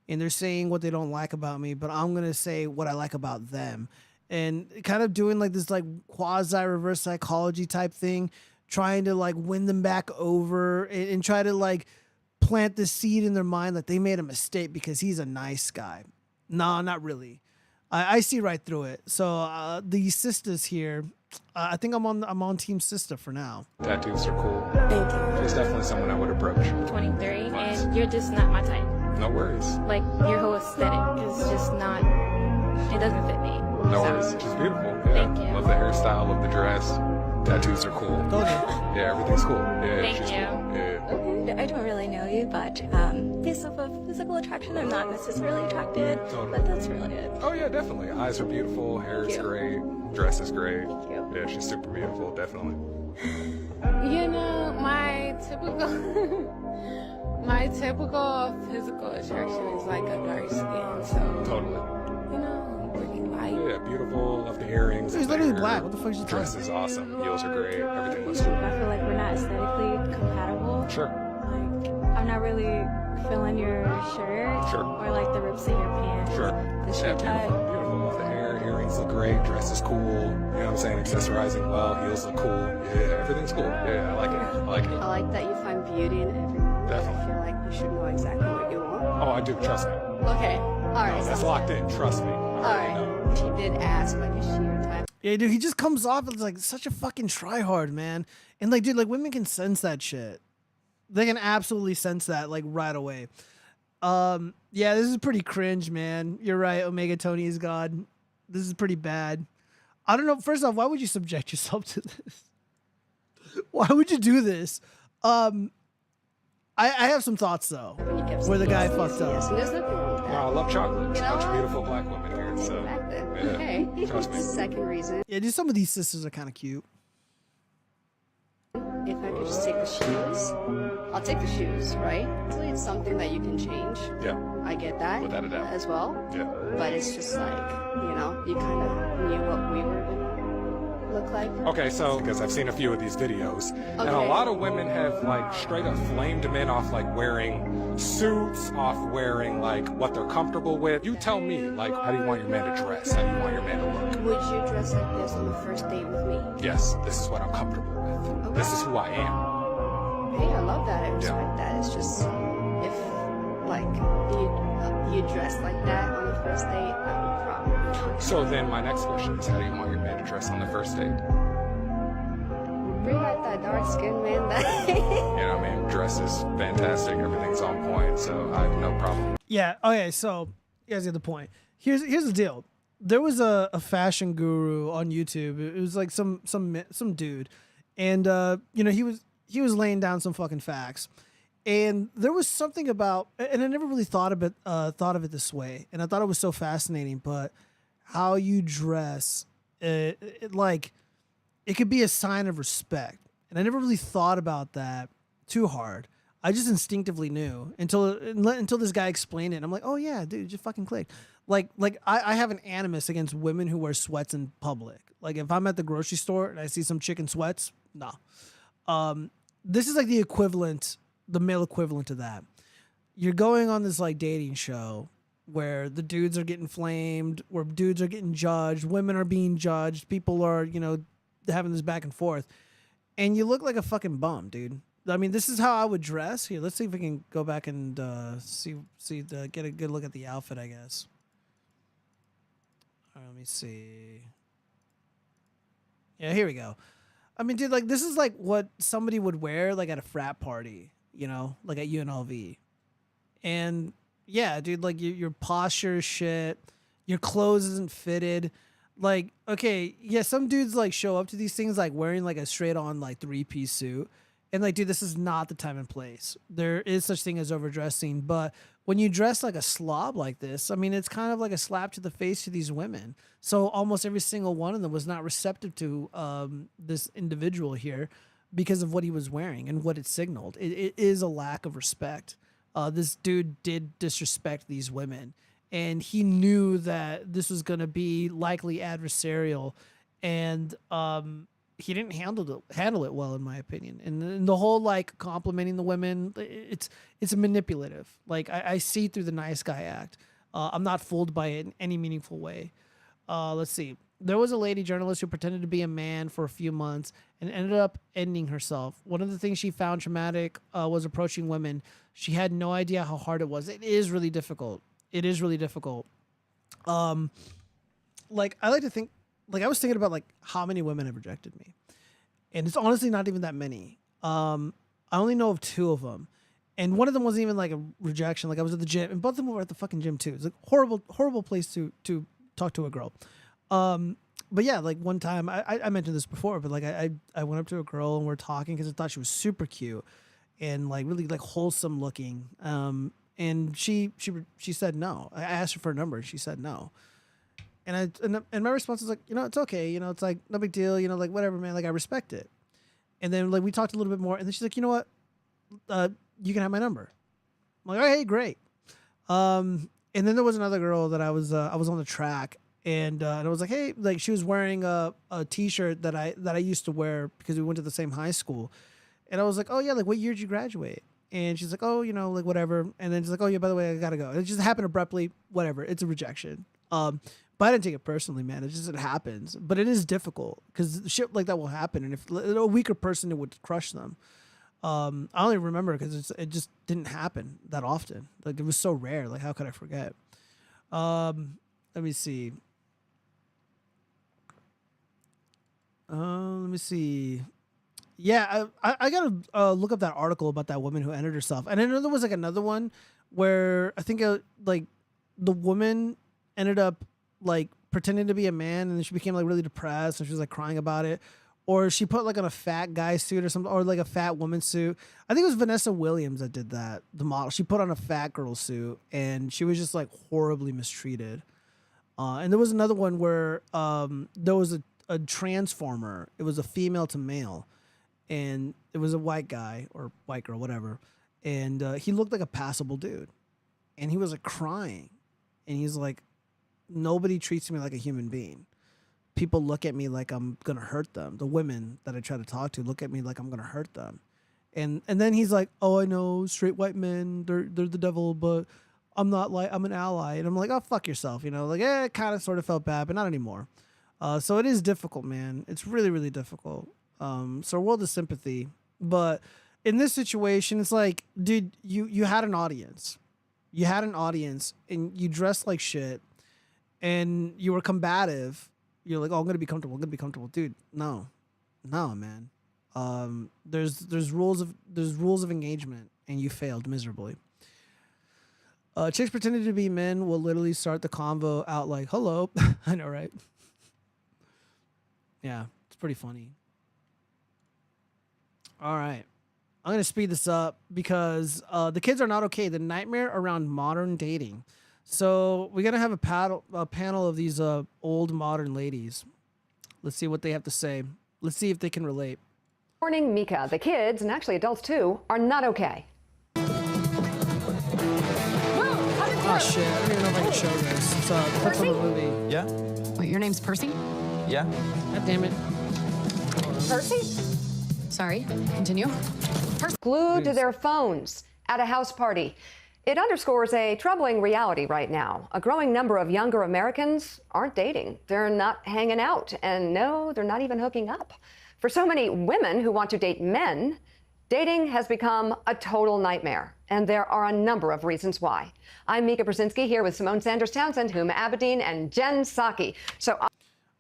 and they're saying what they don't like about me, but I'm gonna say what I like about them, and kind of doing like this like quasi reverse psychology type thing, trying to like win them back over and try to like plant the seed in their mind that they made a mistake because he's a nice guy. No, not really. I see right through it. So the sisters here. I think I'm on Team Sister for now. Tattoos are cool. Thank you. She's definitely someone I would approach. 23, and you're just not my type. No worries. Like, your whole aesthetic is just not, it doesn't fit me. No worries. She's beautiful. Yeah. Thank you. Love the hairstyle, love the dress. Tattoos are cool. Yeah, everything's cool. Yeah, Thank she's you. cool. Yeah. Okay, I don't really know you, but based off of physical attraction, I'm not necessarily attracted, but that's really it. Oh yeah, definitely. Eyes are beautiful, hair is great, dress is great. Thank you. Yeah, she's super beautiful, definitely. You know, my typical physical attraction is like a dark skin, so. Totally. You know, pretty light. Yeah, beautiful. Love the earrings. He's literally black. What the fuck is he talking Dress is awesome. Heels are great. Everything looks cool. I feel like we're not aesthetically compatible. Sure. Like, I'm not really feeling your shirt. Sure. Or like the rips in your pants. Sure. The Yeah, shirt beautiful. type. Beautiful. Love the hair. Earrings look great. Dress is cool. You know what I'm saying? Accessorizing well. Heels look cool. Yeah, everything's cool. Yeah, I like it. I like it. I like that you find beauty in everyone. Definitely. I feel like you should know exactly what you want. Oh, I do. Trust me. Okay. All right. No, that's locked in. Trust me. All right. She did ask, like, is she your type? Yeah, dude, he just comes off as like such a fucking tryhard, man. And like, dude, like women can sense that shit. They can absolutely sense that like right away. Yeah, this is pretty cringe, man. You're right. Omega Tony is God. This is pretty bad. I don't know. First off, why would you subject yourself to this? Why would you do this? I have some thoughts though. Where the guy fucked up. No, I love chocolate. There's a bunch of beautiful black women here, so yeah, Okay. trust me. Second reason. Yeah, dude, some of these sisters are kind of cute. If I could just take the shoes, I'll take the shoes, right? Actually, it's something that you can change. Yeah. I get that. Without a doubt. As well. Yeah. But it's just like, you know, you kind of knew what we were gonna look like. Okay, so because I've seen a few of these videos, and a Okay. lot of women have like straight up flamed men off like wearing suits, off wearing like what they're comfortable with. You tell me, like, how do you want your man to dress? How do you want your man to look? Would you dress like this on the first date with me? Yes, this is what I'm comfortable with. Okay. This is who I am. Hey, I love that. I respect that. It's just if like you dress like that on the first date, I would probably. So then my next question is, how do you want your man to dress on the first date? Bring out that dark skinned man that. You know what I mean? Dress is fantastic. Everything's on point, so I have no problem. Yeah. Okay. So here's the other point. Here's the deal. There was a fashion guru on YouTube. It was like some dude, and you know, he was laying down some fucking facts, and there was something about, and I never really thought of it this way, and I thought it was so fascinating. But how you dress, like, it could be a sign of respect, and I never really thought about that too hard. I just instinctively knew until this guy explained it. And I'm like, oh yeah, dude, it just fucking clicked. Like I have an animus against women who wear sweats in public. Like if I'm at the grocery store and I see some chick in sweats, no. This is like the equivalent, the male equivalent to that. You're going on this like dating show where the dudes are getting flamed, where dudes are getting judged, women are being judged, people are, you know, having this back and forth, and you look like a fucking bum, dude. I mean, this is how I would dress. Here, let's see if we can go back and get a good look at the outfit, I guess. All right, let me see. Yeah, here we go. I mean, dude, like, this is like what somebody would wear like at a frat party, you know, like at UNLV. And yeah, dude, like your posture is shit. Your clothes isn't fitted. Like, okay, yeah, some dudes like show up to these things like wearing like a straight on like 3-piece suit. And like, dude, this is not the time and place. There is such thing as overdressing, but when you dress like a slob like this, I mean, it's kind of like a slap to the face to these women. So almost every single one of them was not receptive to this individual here because of what he was wearing and what it signaled. It is a lack of respect. This dude did disrespect these women, and he knew that this was going to be likely adversarial, and he didn't handle it well, in my opinion. And the whole like complimenting the women, it's manipulative. Like I see through the nice guy act. I'm not fooled by it in any meaningful way. Let's see. There was a lady journalist who pretended to be a man for a few months and ended up ending herself. One of the things she found traumatic was approaching women. She had no idea how hard it was. It is really difficult. It is really difficult. Like I like to think, like I was thinking about like how many women have rejected me, and it's honestly not even that many. I only know of 2 of them, and one of them wasn't even like a rejection. Like I was at the gym, and both of them were at the fucking gym too. It's like horrible place to talk to a girl. But yeah, like one time I mentioned this before, but like I went up to a girl and we're talking because I thought she was super cute and like really like wholesome looking. And she said no. I asked her for a number and she said no. And my response was like, you know, it's okay. You know, it's like no big deal. You know, like whatever, man. Like I respect it. And then like we talked a little bit more, and then she's like, you know what? You can have my number. I'm like, oh, hey, great. And then there was another girl that I was on the track, and I was like, hey, like she was wearing a t-shirt that I used to wear because we went to the same high school, and I was like, oh yeah, like what year did you graduate? And she's like, oh, you know, like whatever. And then she's like, oh yeah, by the way, I gotta go. And it just happened abruptly. Whatever, it's a rejection. But I didn't take it personally, man. It happens. But it is difficult because shit like that will happen. And if a weaker person, it would crush them. I only remember because it just didn't happen that often. Like it was so rare. Like how could I forget? Let me see. Let me see. Yeah, I gotta look up that article about that woman who ended herself. And I know there was like another one where I think like the woman ended up like pretending to be a man, and then she became like really depressed and she was like crying about it. Or she put like on a fat guy suit or something, or like a fat woman suit. I think it was Vanessa Williams that did that, the model. She put on a fat girl suit and she was just like horribly mistreated. And there was another one where there was a transformer. It was a female to male, and it was a white guy or white girl, whatever. And he looked like a passable dude, and he was like crying, and he's like, nobody treats me like a human being. People look at me like I'm gonna hurt them. The women that I try to talk to look at me like I'm gonna hurt them. And then he's like, oh, I know straight white men, they're the devil, but I'm an ally. And I'm like, oh, fuck yourself, you know, like, it kind of sort of felt bad, but not anymore. So it is difficult, man. It's really, really difficult. So a world of sympathy. But in this situation, it's like, dude, you had an audience. You had an audience and you dressed like shit and you were combative. You're like, oh, I'm going to be comfortable. Dude, no, man. There's rules of engagement, and you failed miserably. Chicks pretending to be men will literally start the convo out like, "Hello." I know, right? Yeah, it's pretty funny. All right. I'm going to speed this up because the kids are not okay. The nightmare around modern dating. So we're going to have a panel of these old modern ladies. Let's see what they have to say. Let's see if they can relate. Morning, Mika. The kids, and actually adults too, are not okay. Oh, shit. I don't even know if I can show this. It's a clip from a movie. Yeah? Wait, your name's Percy? Yeah? God damn it. Percy? Sorry, continue. Glued to their phones at a house party. It underscores a troubling reality right now. A growing number of younger Americans aren't dating. They're not hanging out. And no, they're not even hooking up. For so many women who want to date men, dating has become a total nightmare. And there are a number of reasons why. I'm Mika Brzezinski here with Simone Sanders-Townsend, Huma Abedin, and Jen Psaki. So, all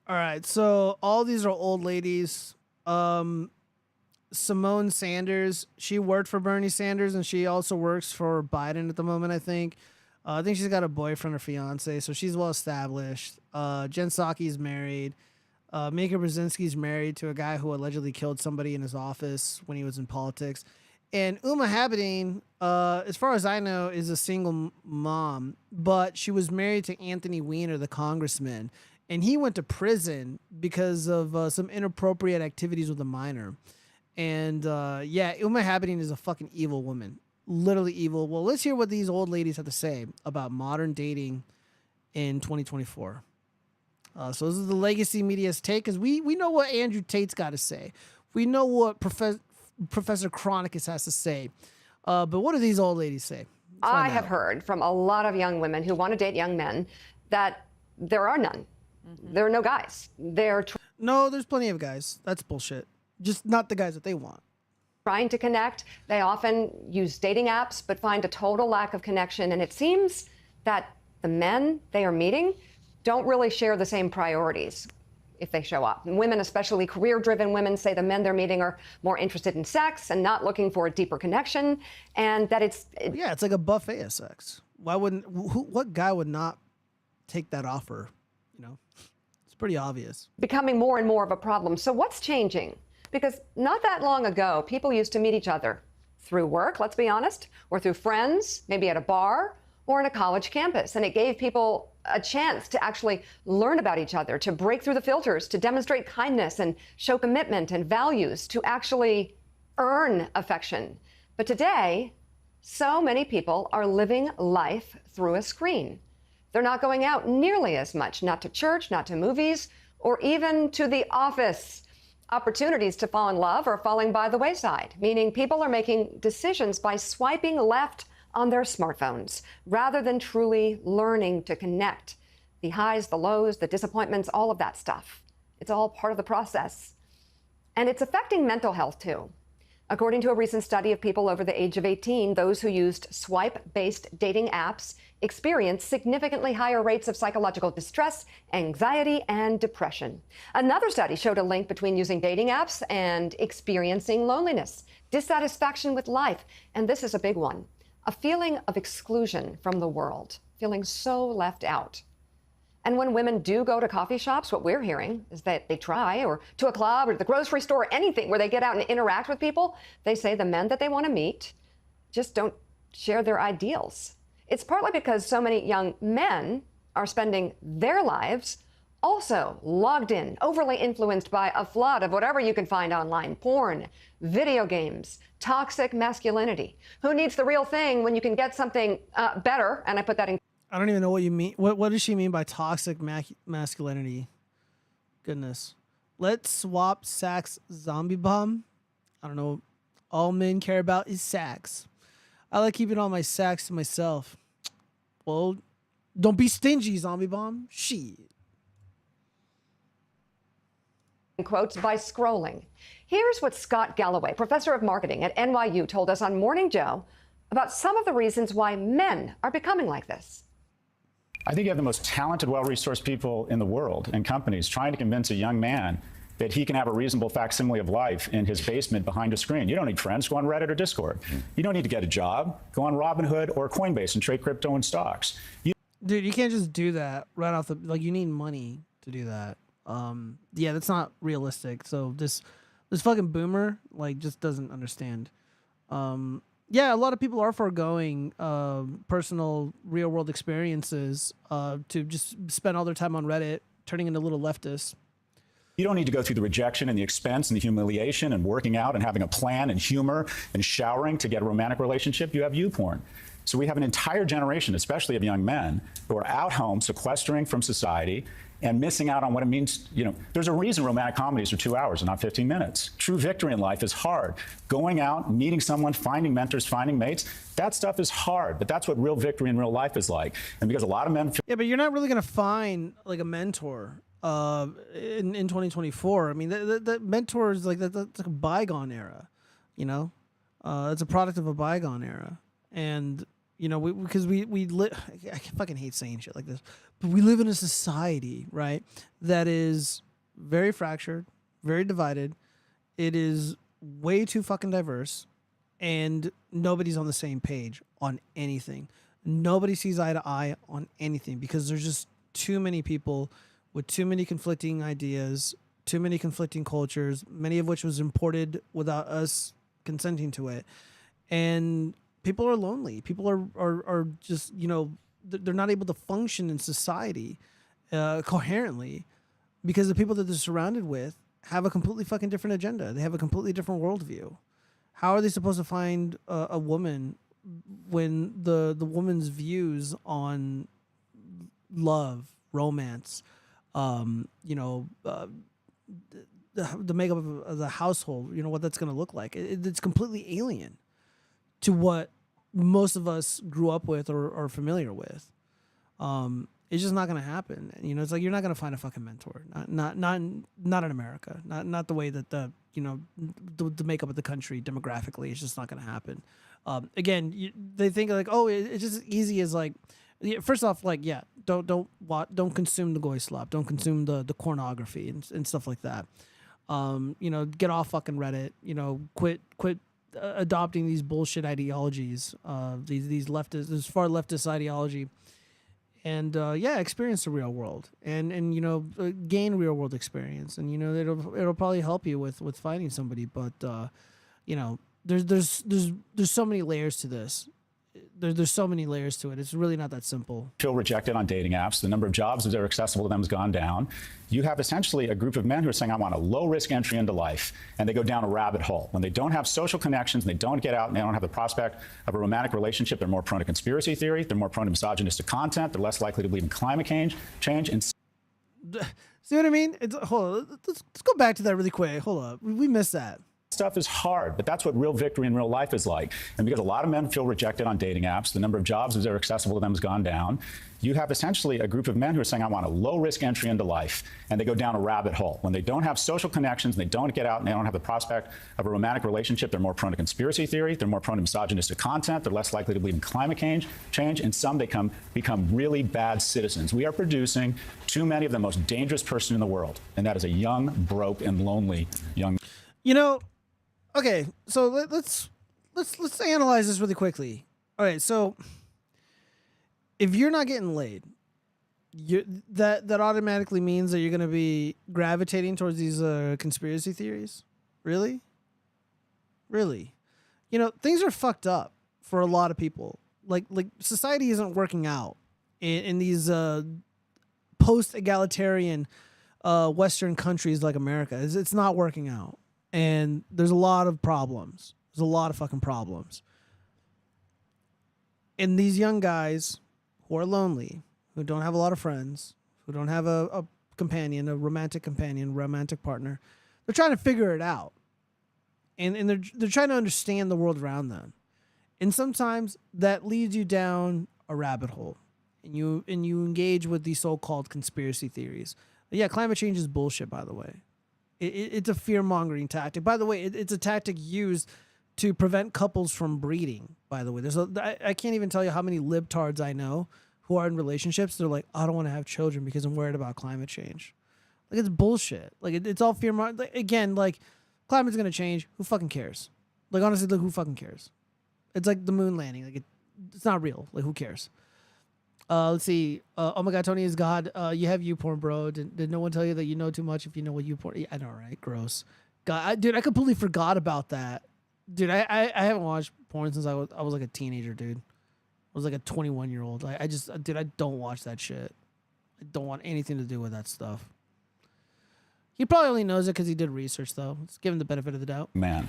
right, so all these are old ladies. Simone Sanders, she worked for Bernie Sanders, and she also works for Biden at the moment, I think. I think she's got a boyfriend or fiance, so she's well established. Jen Psaki's married. Mika Brzezinski's married to a guy who allegedly killed somebody in his office when he was in politics. And Huma Abedin, as far as I know, is a single mom, but she was married to Anthony Weiner, the congressman, and he went to prison because of some inappropriate activities with a minor. And yeah, Huma Abedin is a fucking evil woman, literally evil. Well, let's hear what these old ladies have to say about modern dating in 2024. So this is the legacy media's take, because we know what Andrew Tate's got to say. We know what Professor Chronicus has to say. But what do these old ladies say? I have heard from a lot of young women who want to date young men that there are none. There are no guys. No, there's plenty of guys. That's bullshit. Just not the guys that they want. Trying to connect. They often use dating apps, but find a total lack of connection. And it seems that the men they are meeting don't really share the same priorities if they show up. And women, especially career-driven women, say the men they're meeting are more interested in sex and not looking for a deeper connection. And that it's like a buffet of sex. Why wouldn't? What guy would not take that offer? You know, it's pretty obvious. Becoming more and more of a problem. So what's changing? Because not that long ago, people used to meet each other through work, let's be honest, or through friends, maybe at a bar or in a college campus. And it gave people a chance to actually learn about each other, to break through the filters, to demonstrate kindness and show commitment and values, to actually earn affection. But today, so many people are living life through a screen. They're not going out nearly as much, not to church, not to movies, or even to the office. Opportunities to fall in love are falling by the wayside, meaning people are making decisions by swiping left on their smartphones rather than truly learning to connect. The highs, the lows, the disappointments, all of that stuff. It's all part of the process. And it's affecting mental health too. According to a recent study of people over the age of 18, those who used swipe-based dating apps experienced significantly higher rates of psychological distress, anxiety, and depression. Another study showed a link between using dating apps and experiencing loneliness, dissatisfaction with life, and this is a big one, a feeling of exclusion from the world, feeling so left out. And when women do go to coffee shops, what we're hearing is that they try, or to a club or the grocery store, anything where they get out and interact with people, they say the men that they want to meet just don't share their ideals. It's partly because so many young men are spending their lives also logged in, overly influenced by a flood of whatever you can find online, porn, video games, toxic masculinity. Who needs the real thing when you can get something better? And I put that in. I don't even know what you mean. What does she mean by toxic masculinity? Goodness. Let's swap sex zombie bomb. I don't know. All men care about is sex. I like keeping all my sex to myself. Well, don't be stingy, zombie bomb. Shit. Quotes by scrolling. Here's what Scott Galloway, professor of marketing at NYU, told us on Morning Joe about some of the reasons why men are becoming like this. I think you have the most talented, well-resourced people in the world and companies trying to convince a young man that he can have a reasonable facsimile of life in his basement behind a screen. You don't need friends. Go on Reddit or Discord. You don't need to get a job. Go on Robinhood or Coinbase and trade crypto and stocks. Dude, you can't just do that right off the, like, you need money to do that. Yeah, that's not realistic. So this fucking boomer, like, just doesn't understand. Yeah, a lot of people are foregoing personal real world experiences to just spend all their time on Reddit, turning into little leftists. You don't need to go through the rejection and the expense and the humiliation and working out and having a plan and humor and showering to get a romantic relationship. You have YouPorn. So we have an entire generation, especially of young men, who are out home sequestering from society and missing out on what it means. You know, there's a reason romantic comedies are 2 hours and not 15 minutes. True victory in life is hard. Going out, meeting someone, finding mentors, finding mates, that stuff is hard, but that's what real victory in real life is like. And because a lot of men feel— Yeah, but you're not really going to find like a mentor in 2024. I mean, the mentor is like, that's like a bygone era, you know? It's a product of a bygone era. And, you know, because we live, I fucking hate saying shit like this, but we live in a society, right, that is very fractured, very divided. It is way too fucking diverse, and nobody's on the same page on anything. Nobody sees eye to eye on anything because there's just too many people with too many conflicting ideas, too many conflicting cultures, many of which was imported without us consenting to it. And people are lonely. People are just, you know, they're not able to function in society coherently because the people that they're surrounded with have a completely fucking different agenda. They have a completely different worldview. How are they supposed to find a woman when the woman's views on love, romance, you know, the makeup of the household, you know, what that's going to look like? It's completely alien to what most of us grew up with or are familiar with. It's just not going to happen. You know, it's like you're not going to find a fucking mentor. Not in America. Not the way that the makeup of the country demographically. It's just not going to happen. Again, they think like, oh, it's just as easy as like. First off, like, yeah, don't consume the goy slop. Don't consume the pornography and stuff like that. You know, get off fucking Reddit. You know, quit adopting these bullshit ideologies, these leftist, this far leftist ideology, and yeah, experience the real world, and you know, gain real world experience, and you know, it'll probably help you with finding somebody, but you know, there's so many layers to this. There's so many layers to it. It's really not that simple. Feel rejected on dating apps. The number of jobs that are accessible to them has gone down. You have essentially a group of men who are saying, I want a low-risk entry into life, and they go down a rabbit hole. When they don't have social connections, and they don't get out, and they don't have the prospect of a romantic relationship, they're more prone to conspiracy theory, they're more prone to misogynistic content, they're less likely to believe in climate change, and see what I mean? Hold on, let's go back to that really quick. Hold up, we missed that. Stuff is hard, but that's what real victory in real life is like. And because a lot of men feel rejected on dating apps, the number of jobs that are accessible to them has gone down. You have essentially a group of men who are saying, I want a low-risk entry into life, and they go down a rabbit hole. When they don't have social connections, and they don't get out, and they don't have the prospect of a romantic relationship, they're more prone to conspiracy theory, they're more prone to misogynistic content, they're less likely to believe in climate change, and some become really bad citizens. We are producing too many of the most dangerous person in the world, and that is a young, broke, and lonely young. You know, okay, so let's analyze this really quickly. All right, so if you're not getting laid, that automatically means that you're going to be gravitating towards these conspiracy theories. Really? You know, things are fucked up for a lot of people. Like society isn't working out in these post-egalitarian Western countries like America. It's not working out. And there's a lot of problems. There's a lot of fucking problems. And these young guys who are lonely, who don't have a lot of friends, who don't have a companion, a romantic companion, romantic partner, they're trying to figure it out. And they're trying to understand the world around them. And sometimes that leads you down a rabbit hole. And you engage with these so-called conspiracy theories. Yeah, climate change is bullshit, by the way. It's a fear-mongering tactic. By the way, it's a tactic used to prevent couples from breeding, by the way. I can't even tell you how many libtards I know who are in relationships. They're like, I don't want to have children because I'm worried about climate change. Like, it's bullshit. Like, it's all fear. Like, again, like, climate's gonna change. Who fucking cares? Like, honestly, like, who fucking cares? It's like the moon landing. Like, it's not real. Like, who cares? Let's see. Oh my God, Tony is God. You have YouPorn, bro. Did no one tell you that you know too much if you know what YouPorn? Yeah, I know, right? Gross. God, dude, I completely forgot about that. Dude, I haven't watched porn since I was like a teenager, dude. I was like a 21-year-old. I don't watch that shit. I don't want anything to do with that stuff. He probably only knows it because he did research, though. Let's give him the benefit of the doubt. Man.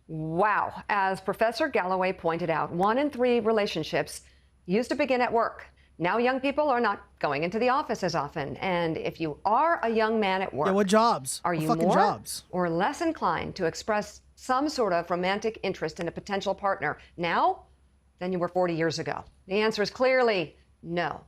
Wow. As Professor Galloway pointed out, 1 in 3 relationships used to begin at work. Now young people are not going into the office as often. And if you are a young man at work, what jobs? Are what you fucking more jobs? or less inclined to express some sort of romantic interest in a potential partner now than you were 40 years ago? The answer is clearly no.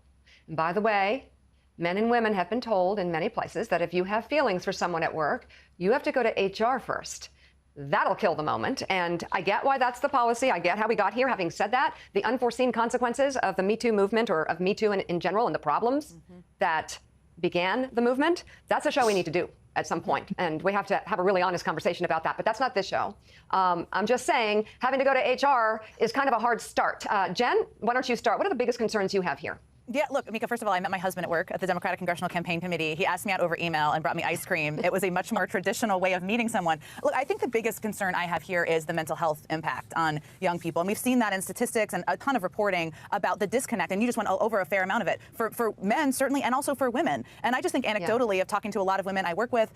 And by the way, men and women have been told in many places that if you have feelings for someone at work, you have to go to HR first. That'll kill the moment. And I get why that's the policy. I get how we got here. Having said that, the unforeseen consequences of the Me Too movement, or of Me Too in general, and the problems that began the movement, that's a show we need to do at some point. And we have to have a really honest conversation about that. But that's not this show. I'm just saying, having to go to HR is kind of a hard start. Jen, why don't you start? What are the biggest concerns you have here? Yeah, look, Mika, first of all, I met my husband at work at the Democratic Congressional Campaign Committee. He asked me out over email and brought me ice cream. It was a much more traditional way of meeting someone. Look, I think the biggest concern I have here is the mental health impact on young people. And we've seen that in statistics and a ton of reporting about the disconnect. And you just went over a fair amount of it for men, certainly, and also for women. And I just think anecdotally of talking to a lot of women I work with,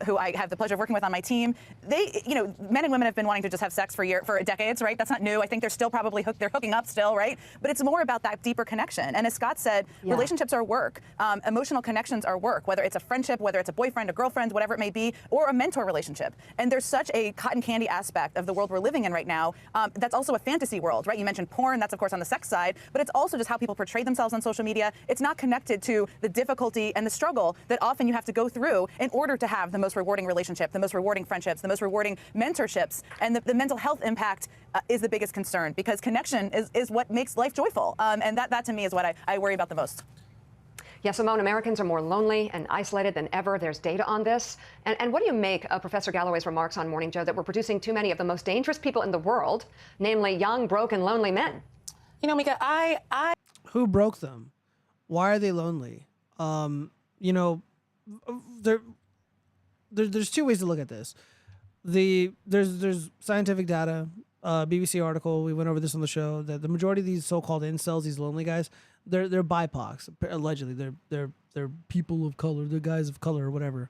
who I have the pleasure of working with on my team, they, men and women have been wanting to just have sex for decades, right? That's not new. I think they're still probably they're hooking up still, right? But it's more about that deeper connection. And as Scott said, relationships are work. Emotional connections are work, whether it's a friendship, whether it's a boyfriend, a girlfriend, whatever it may be, or a mentor relationship. And there's such a cotton candy aspect of the world we're living in right now. That's also a fantasy world, right? You mentioned porn. That's, of course, on the sex side. But it's also just how people portray themselves on social media. It's not connected to the difficulty and the struggle that often you have to go through in order to have the most rewarding relationship, the most rewarding friendships, the most rewarding mentorships. And the mental health impact is the biggest concern, because connection is what makes life joyful. And that to me is what I worry about the most. Yeah, Simone, Americans are more lonely and isolated than ever. There's data on this. And what do you make of Professor Galloway's remarks on Morning Joe that we're producing too many of the most dangerous people in the world, namely young, broken, lonely men? Mika, Who broke them? Why are they lonely? There's two ways to look at this. There's scientific data, BBC article. We went over this on the show, that the majority of these so-called incels, these lonely guys, they're BIPOCs. Allegedly, they're people of color, they're guys of color or whatever.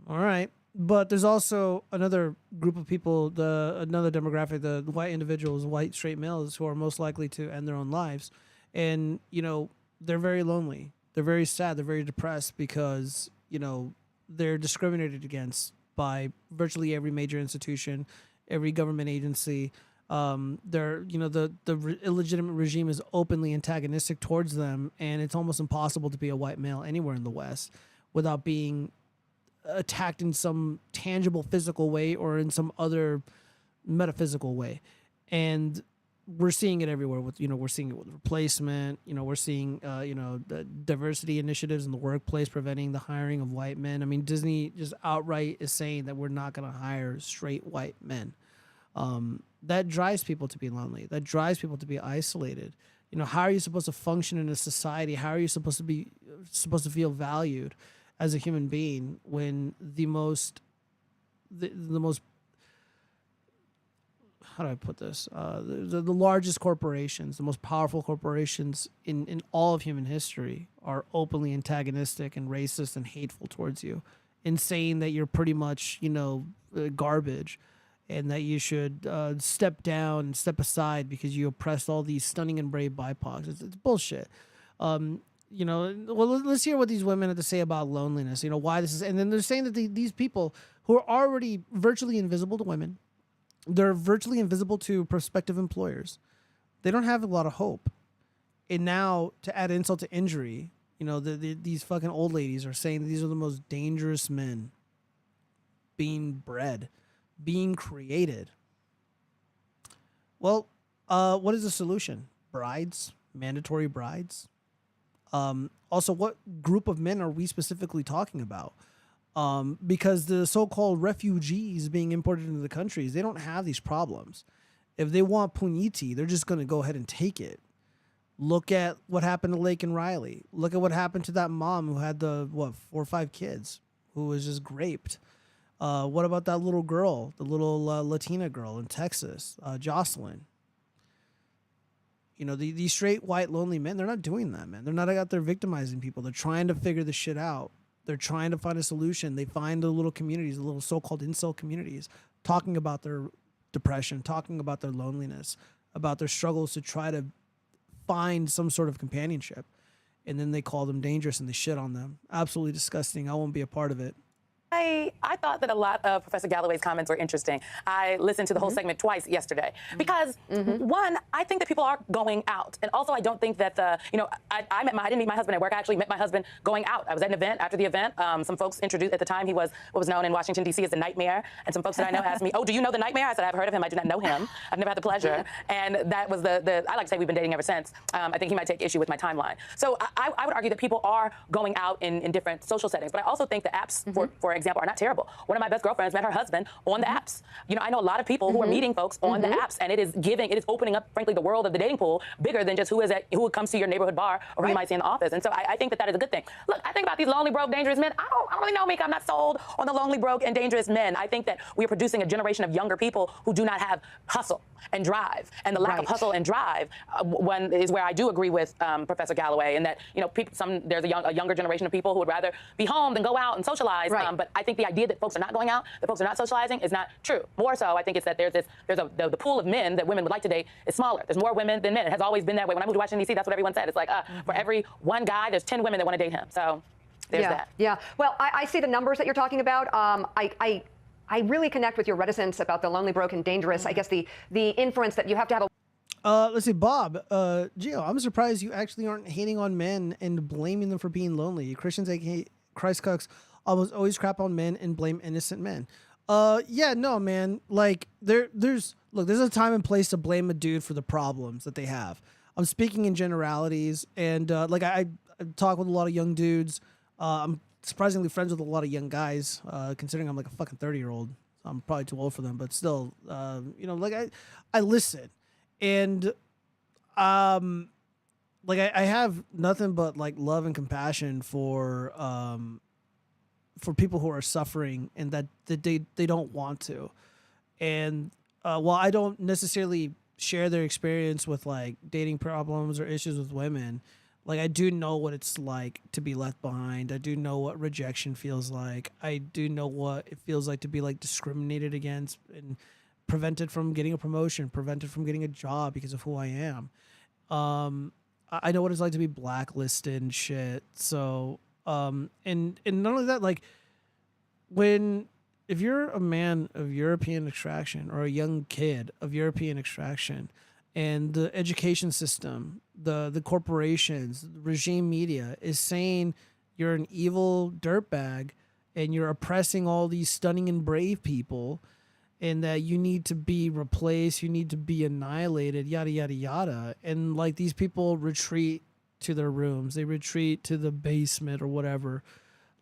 All right, but there's also another group of people, another demographic, the white individuals, white straight males, who are most likely to end their own lives, and they're very lonely. They're very sad. They're very depressed because they're discriminated against by virtually every major institution, every government agency. The illegitimate regime is openly antagonistic towards them, and it's almost impossible to be a white male anywhere in the West without being attacked in some tangible physical way or in some other metaphysical way. And we're seeing it everywhere. We're seeing it with replacement. We're seeing the diversity initiatives in the workplace preventing the hiring of white men. I mean, Disney just outright is saying that we're not going to hire straight white men. That drives people to be lonely. That drives people to be isolated. How are you supposed to function in a society? How are you supposed to feel valued as a human being when the most how do I put this? The largest corporations, the most powerful corporations in all of human history are openly antagonistic and racist and hateful towards you, and saying that you're pretty much garbage, and that you should step down and step aside because you oppressed all these stunning and brave BIPOCs. It's bullshit. Well, let's hear what these women have to say about loneliness. Why this is, and then they're saying that these people who are already virtually invisible to women, they're virtually invisible to prospective employers. They don't have a lot of hope. And now, to add insult to injury, these fucking old ladies are saying that these are the most dangerous men being bred, being created. Well, what is the solution? Brides? Mandatory brides? Also, what group of men are we specifically talking about? Because the so-called refugees being imported into the countries, they don't have these problems. If they want puniti, they're just going to go ahead and take it. Look at what happened to Lake and Riley. Look at what happened to that mom who had 4 or 5 kids, who was just raped. What about that little girl, the little Latina girl in Texas, Jocelyn? You know, these straight, white, lonely men, they're not doing that, man. They're not out there victimizing people. They're trying to figure this shit out. They're trying to find a solution. They find the little communities, the little so-called incel communities, talking about their depression, talking about their loneliness, about their struggles to try to find some sort of companionship. And then they call them dangerous and they shit on them. Absolutely disgusting. I won't be a part of it. I thought that a lot of Professor Galloway's comments were interesting. I listened to the whole segment twice yesterday because, one, I think that people are going out. And also, I don't think that I didn't meet my husband at work. I actually met my husband going out. I was at an event. After the event, some folks introduced, at the time, he was what was known in Washington, D.C. as the Nightmare. And some folks that I know asked me, oh, do you know the Nightmare? I said, I've heard of him. I do not know him. I've never had the pleasure. And that was I like to say we've been dating ever since. I think he might take issue with my timeline. So I would argue that people are going out in different social settings. But I also think the apps, for example, are not terrible. One of my best girlfriends met her husband on the apps. You know, I know a lot of people who are meeting folks on the apps, and it is opening up, frankly, the world of the dating pool bigger than just who comes to your neighborhood bar or who you might see in the office. And so I think that is a good thing. Look, I think about these lonely, broke, dangerous men. I don't really know, Mika. I'm not sold on the lonely, broke, and dangerous men. I think that we are producing a generation of younger people who do not have hustle and drive. And the lack of hustle and drive one is where I do agree with Professor Galloway, in that, you know, there's a younger generation of people who would rather be home than go out and socialize. But I think the idea that folks are not going out, that folks are not socializing, is not true. More so, I think it's that the pool of men that women would like to date is smaller. There's more women than men. It has always been that way. When I moved to Washington, D.C., that's what everyone said. It's like, for every one guy, there's 10 women that want to date him. So there's that. Yeah. Well, I see the numbers that you're talking about. I really connect with your reticence about the lonely, broken, dangerous. I guess the inference that you have to have a Let's see, Bob, Gio, I'm surprised you actually aren't hating on men and blaming them for being lonely. Christians, aka Christ cucks, always crap on men and blame innocent men. Yeah, no, man. Like, there's a time and place to blame a dude for the problems that they have. I'm speaking in generalities, and I talk with a lot of young dudes. I'm surprisingly friends with a lot of young guys, considering I'm like a fucking 30-year-old. I'm probably too old for them, but still, I listen. And I have nothing but like love and compassion for people who are suffering and that they don't want to. And while I don't necessarily share their experience with like dating problems or issues with women, like I do know what it's like to be left behind. I do know what rejection feels like. I do know what it feels like to be like discriminated against and prevented from getting a promotion, prevented from getting a job because of who I am. I know what it's like to be blacklisted and shit. So, and not only that, like if you're a man of European extraction or a young kid of European extraction, and the education system, the corporations, the regime media is saying you're an evil dirtbag and you're oppressing all these stunning and brave people, and that you need to be replaced, you need to be annihilated, yada, yada, yada. And like these people retreat to their rooms, they retreat to the basement or whatever.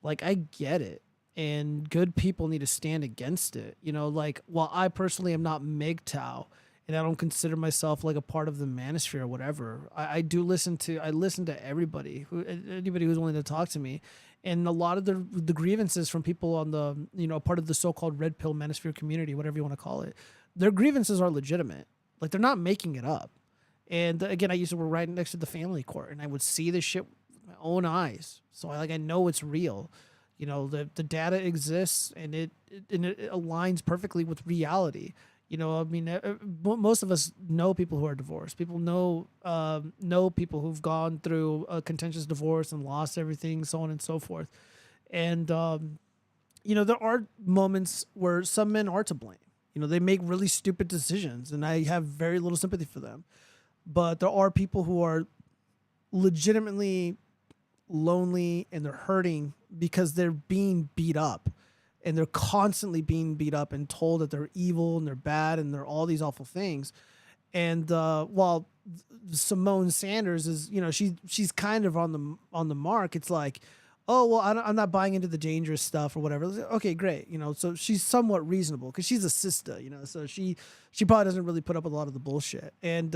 Like, I get it. And good people need to stand against it. You know, like, while I personally am not MGTOW and I don't consider myself like a part of the manosphere or whatever, I listen to everybody, anybody who's willing to talk to me. And a lot of the grievances from people on the, part of the so-called red pill manosphere community, whatever you want to call it, their grievances are legitimate. Like, they're not making it up. And again, I used to work right next to the family court, and I would see this shit with my own eyes. So I know it's real. You know, the data exists, and it aligns perfectly with reality. You know, I mean, most of us know people who are divorced. People know people who've gone through a contentious divorce and lost everything, so on and so forth. And, there are moments where some men are to blame. You know, they make really stupid decisions, and I have very little sympathy for them. But there are people who are legitimately lonely, and they're hurting because they're being beat up. And they're constantly being beat up and told that they're evil and they're bad and they're all these awful things. And while Simone Sanders is, you know, she's kind of on the mark. It's like, oh, well, I'm not buying into the dangerous stuff or whatever. Okay, great. You know, so she's somewhat reasonable because she's a sister, you know, so she probably doesn't really put up with a lot of the bullshit. And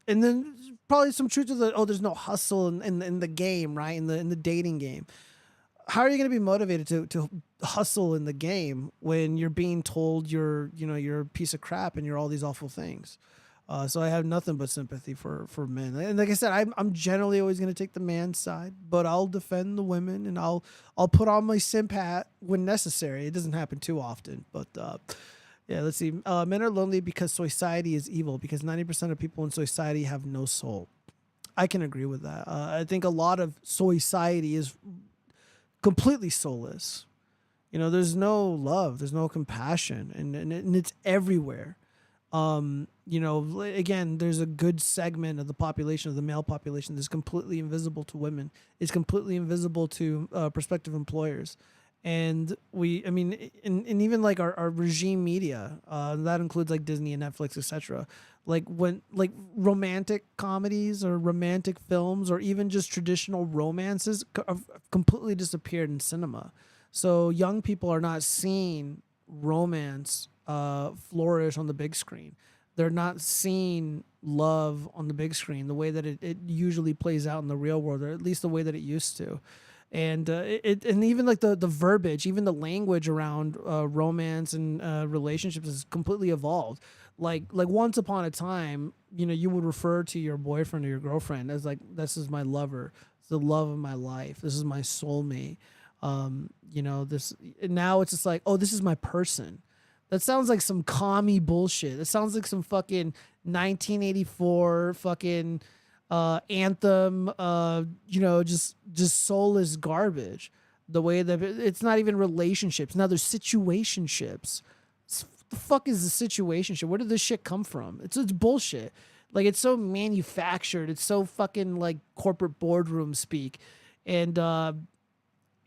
then probably some truth to there's no hustle in the game, right? In the dating game. How are you going to be motivated to hustle in the game when you're being told you're a piece of crap and you're all these awful things? So I have nothing but sympathy for men. And like I said, I'm generally always going to take the man's side, but I'll defend the women and I'll put on my simp hat when necessary. It doesn't happen too often, but yeah, let's see. Men are lonely because society is evil, because 90% of people in society have no soul. I can agree with that. I think a lot of society is completely soulless. You know, there's no love, there's no compassion, and it's everywhere. You know, again, there's a good segment of the population, of the male population, that's completely invisible to women. It's completely invisible to prospective employers. And and even like our regime media, that includes like Disney and Netflix, etc. Like when romantic comedies or romantic films or even just traditional romances have completely disappeared in cinema. So young people are not seeing romance flourish on the big screen. They're not seeing love on the big screen the way that it usually plays out in the real world, or at least the way that it used to. And and even like the verbiage, even the language around romance and relationships has completely evolved. Like once upon a time, you know, you would refer to your boyfriend or your girlfriend as like, this is my lover, it's the love of my life, this is my soulmate. You know, this now it's just like, oh, this is my person. That sounds like some commie bullshit. It sounds like some fucking 1984 fucking anthem, you know, just soulless garbage. The way that it's not even relationships. Now there's situationships. What the fuck is the situationship? Where did this shit come from? It's bullshit. Like, it's so manufactured. It's so fucking like corporate boardroom speak. And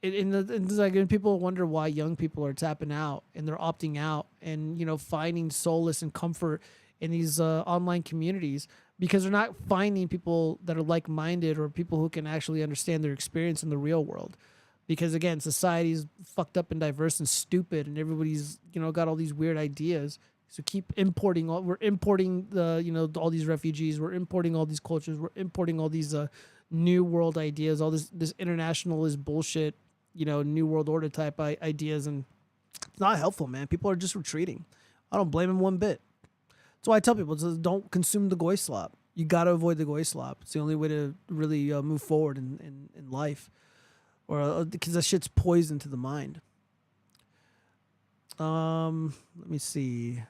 and people wonder why young people are tapping out and they're opting out and, you know, finding solace and comfort in these online communities, because they're not finding people that are like-minded or people who can actually understand their experience in the real world. Because again, society's fucked up and diverse and stupid, and everybody's, you know, got all these weird ideas. So keep importing we're importing the, you know, all these refugees, we're importing all these cultures, we're importing all these new world ideas, all this internationalist bullshit, you know, new world order type ideas, and it's not helpful, man. People are just retreating. I don't blame them one bit. That's why I tell people, don't consume the goy slop. You got to avoid the goy slop. It's the only way to really move forward in life, or because that shit's poison to the mind. Let me see.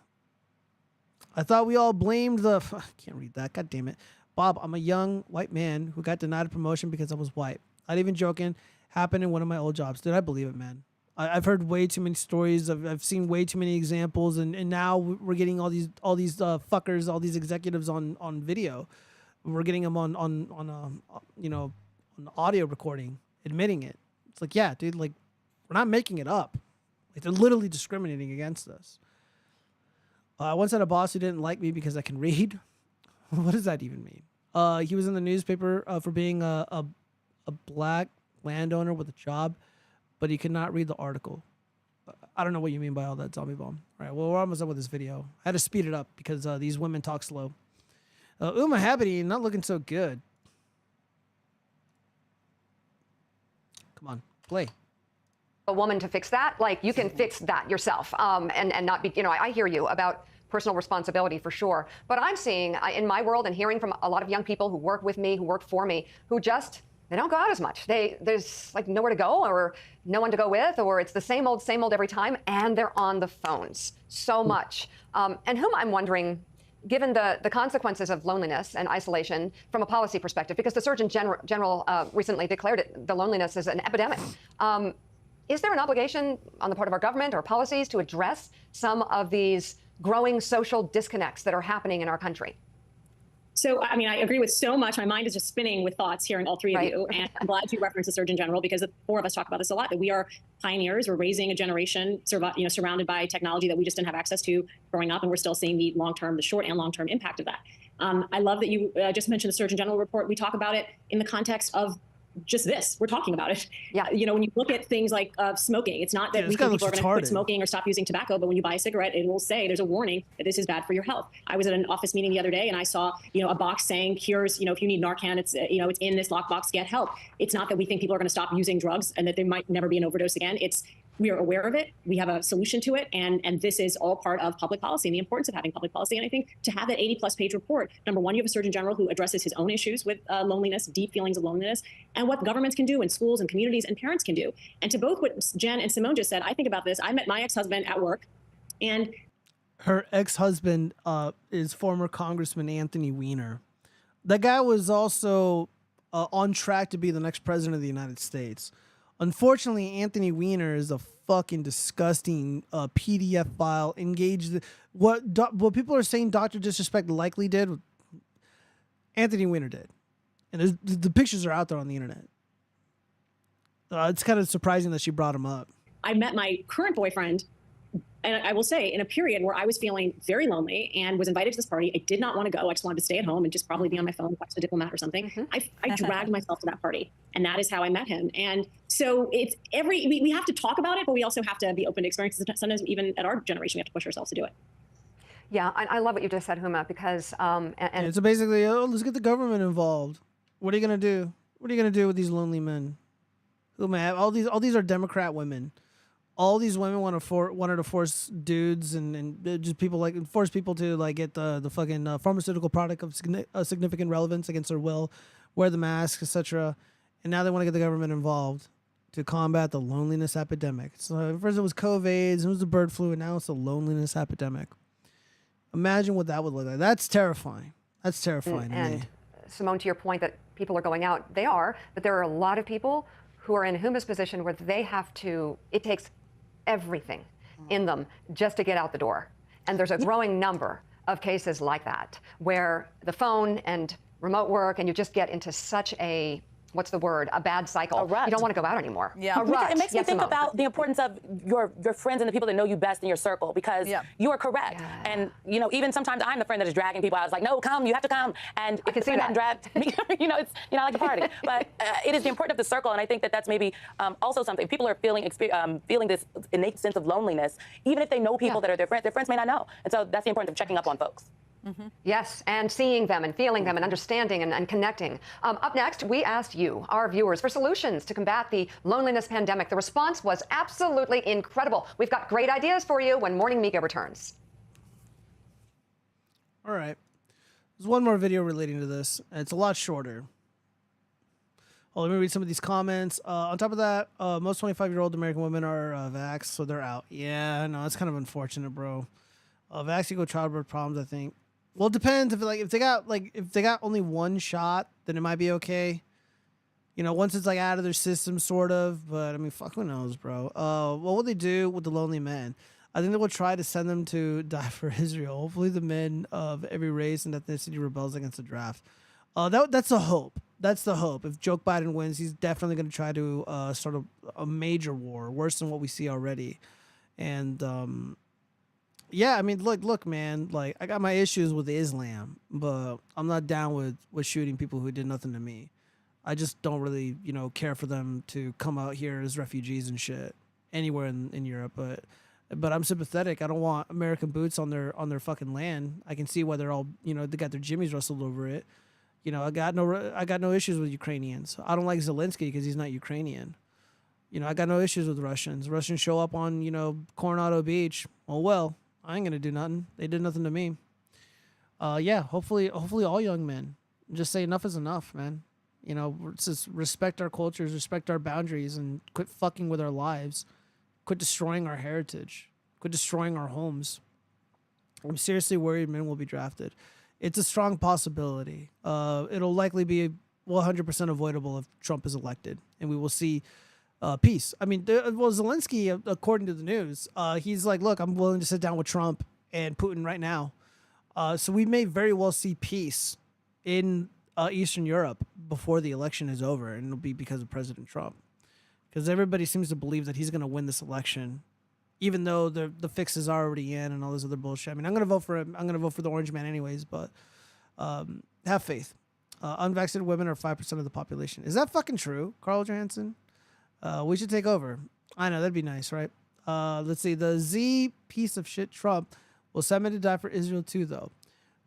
I thought we all blamed I can't read that. God damn it. Bob, I'm a young white man who got denied a promotion because I was white. Not even joking. Happened in one of my old jobs. Dude, I believe it, man. I've heard way too many stories. I've seen way too many examples, and now we're getting all these fuckers, all these executives on video. We're getting them on you know, on audio recording, admitting it. It's like, yeah, dude, like, we're not making it up. Like, they're literally discriminating against us. I once had a boss who didn't like me because I can read. What does that even mean? He was in the newspaper for being a black landowner with a job, but he could not read the article. I don't know what you mean by all that, Zombie Bomb. All right, well, we're almost done with this video. I had to speed it up because these women talk slow. Uma Habity, not looking so good. Come on, play. A woman to fix that, like, you can fix that yourself, and not be, you know, I hear you about personal responsibility for sure, but I'm seeing in my world and hearing from a lot of young people who work with me, who work for me, who just, they don't go out as much. There's like nowhere to go or no one to go with, or it's the same old every time, and they're on the phones so much. And whom I'm wondering, given the consequences of loneliness and isolation from a policy perspective, because the Surgeon General recently declared it, the loneliness is an epidemic. Is there an obligation on the part of our government or policies to address some of these growing social disconnects that are happening in our country? So, I mean, I agree with so much. My mind is just spinning with thoughts hearing all three of you. And I'm glad you referenced the Surgeon General, because the four of us talk about this a lot, that we are pioneers. We're raising a generation surrounded by technology that we just didn't have access to growing up. And we're still seeing the short and long-term impact of that. I love that you just mentioned the Surgeon General report. We talk about it in the context of just this. We're talking about it. Yeah. You know, when you look at things like smoking, it's not that we think people are going to quit smoking or stop using tobacco, but when you buy a cigarette, it will say there's a warning that this is bad for your health. I was at an office meeting the other day and I saw, you know, a box saying, here's, you know, if you need Narcan, it's, you know, it's in this lockbox, get help. It's not that we think people are going to stop using drugs and that there might never be an overdose again. It's, we are aware of it. We have a solution to it. And this is all part of public policy and the importance of having public policy. And I think to have that 80+ page report, number one, you have a Surgeon General who addresses his own issues with loneliness, deep feelings of loneliness, and what governments can do and schools and communities and parents can do. And to both what Jen and Simone just said, I think about this. I met my ex-husband at work, and her ex-husband is former Congressman Anthony Weiner. That guy was also on track to be the next president of the United States. Unfortunately, Anthony Weiner is a fucking disgusting PDF file. Engaged what people are saying Dr. Disrespect likely did, Anthony Weiner did. And the pictures are out there on the internet. It's kind of surprising that she brought him up. I met my current boyfriend, and I will say, in a period where I was feeling very lonely and was invited to this party. I did not want to go. I just wanted to stay at home and just probably be on my phone, watch The Diplomat or something. I dragged myself to that party, and that is how I met him. And so it's we have to talk about it, but we also have to be open to experiences. Sometimes even at our generation, we have to push ourselves to do it. Yeah, I love what you just said, Huma, because Yeah, so basically, let's get the government involved. What are you gonna do? What are you gonna do with these lonely men? Huma, all these are Democrat women. All these women wanted to force dudes and just people force people to get the fucking pharmaceutical product of significant relevance against their will, wear the mask, etc. And now they want to get the government involved to combat the loneliness epidemic. So first it was COVID, it was the bird flu, and now it's the loneliness epidemic. Imagine what that would look like. That's terrifying. That's terrifying to me. Simone, to your point that people are going out, they are, but there are a lot of people who are in Huma's position where they have to, it takes everything in them just to get out the door. And there's a growing number of cases like that where the phone and remote work, and you just get into such a, what's the word, a bad cycle. You don't want to go out anymore. Yeah. It makes me think about the importance of your friends and the people that know you best in your circle, because you are correct. And, you know, even sometimes I'm the friend that is dragging people. I was like, no, come, you have to come. And if the friend hadn't dragged me, you know, I like the party. But it is the importance of the circle. And I think that that's maybe also something. People are feeling this innate sense of loneliness, even if they know people that are their friends may not know. And so that's the importance of checking up on folks. Yes, and seeing them and feeling them and understanding and connecting. Up next, we asked you, our viewers, for solutions to combat the loneliness pandemic. The response was absolutely incredible. We've got great ideas for you when Morning Mika returns. All right. There's one more video relating to this. It's a lot shorter. Oh, let me read some of these comments. On top of that, most 25-year-old American women are vaxxed, so they're out. Yeah, no, it's kind of unfortunate, bro. Vax equal childbirth problems, I think. Well, it depends. If they got only one shot, then it might be okay. You know, once it's out of their system, sort of. But I mean, fuck, who knows, bro? What will they do with the lonely men? I think they will try to send them to die for Israel. Hopefully, the men of every race and ethnicity rebels against the draft. That's the hope. That's the hope. If Joe Biden wins, he's definitely going to try to start a major war, worse than what we see already. And yeah, I mean, look, man. I got my issues with Islam, but I'm not down with shooting people who did nothing to me. I just don't really, care for them to come out here as refugees and shit anywhere in Europe. But I'm sympathetic. I don't want American boots on their fucking land. I can see why they're all, they got their jimmies rustled over it. I got no issues with Ukrainians. I don't like Zelensky because he's not Ukrainian. I got no issues with Russians. Russians show up on, Coronado Beach. Oh, well, I ain't going to do nothing. They did nothing to me. Yeah, hopefully all young men just say enough is enough, man. Just respect our cultures, respect our boundaries, and quit fucking with our lives. Quit destroying our heritage. Quit destroying our homes. I'm seriously worried men will be drafted. It's a strong possibility. It'll likely be 100% avoidable if Trump is elected, and we will see peace. I mean, Zelensky, according to the news, he's like, look, I'm willing to sit down with Trump and Putin right now. So we may very well see peace in Eastern Europe before the election is over, and it'll be because of President Trump. Because everybody seems to believe that he's going to win this election, even though the fix is already in and all this other bullshit. I mean, I'm going to vote for him. I'm going to vote for the Orange Man anyways, but Have faith. Unvaccinated women are 5% of the population. Is that fucking true, Carl Johansson? We should take over. I know, that'd be nice, right? Let's see. The Z piece of shit Trump will send me to die for Israel too, though.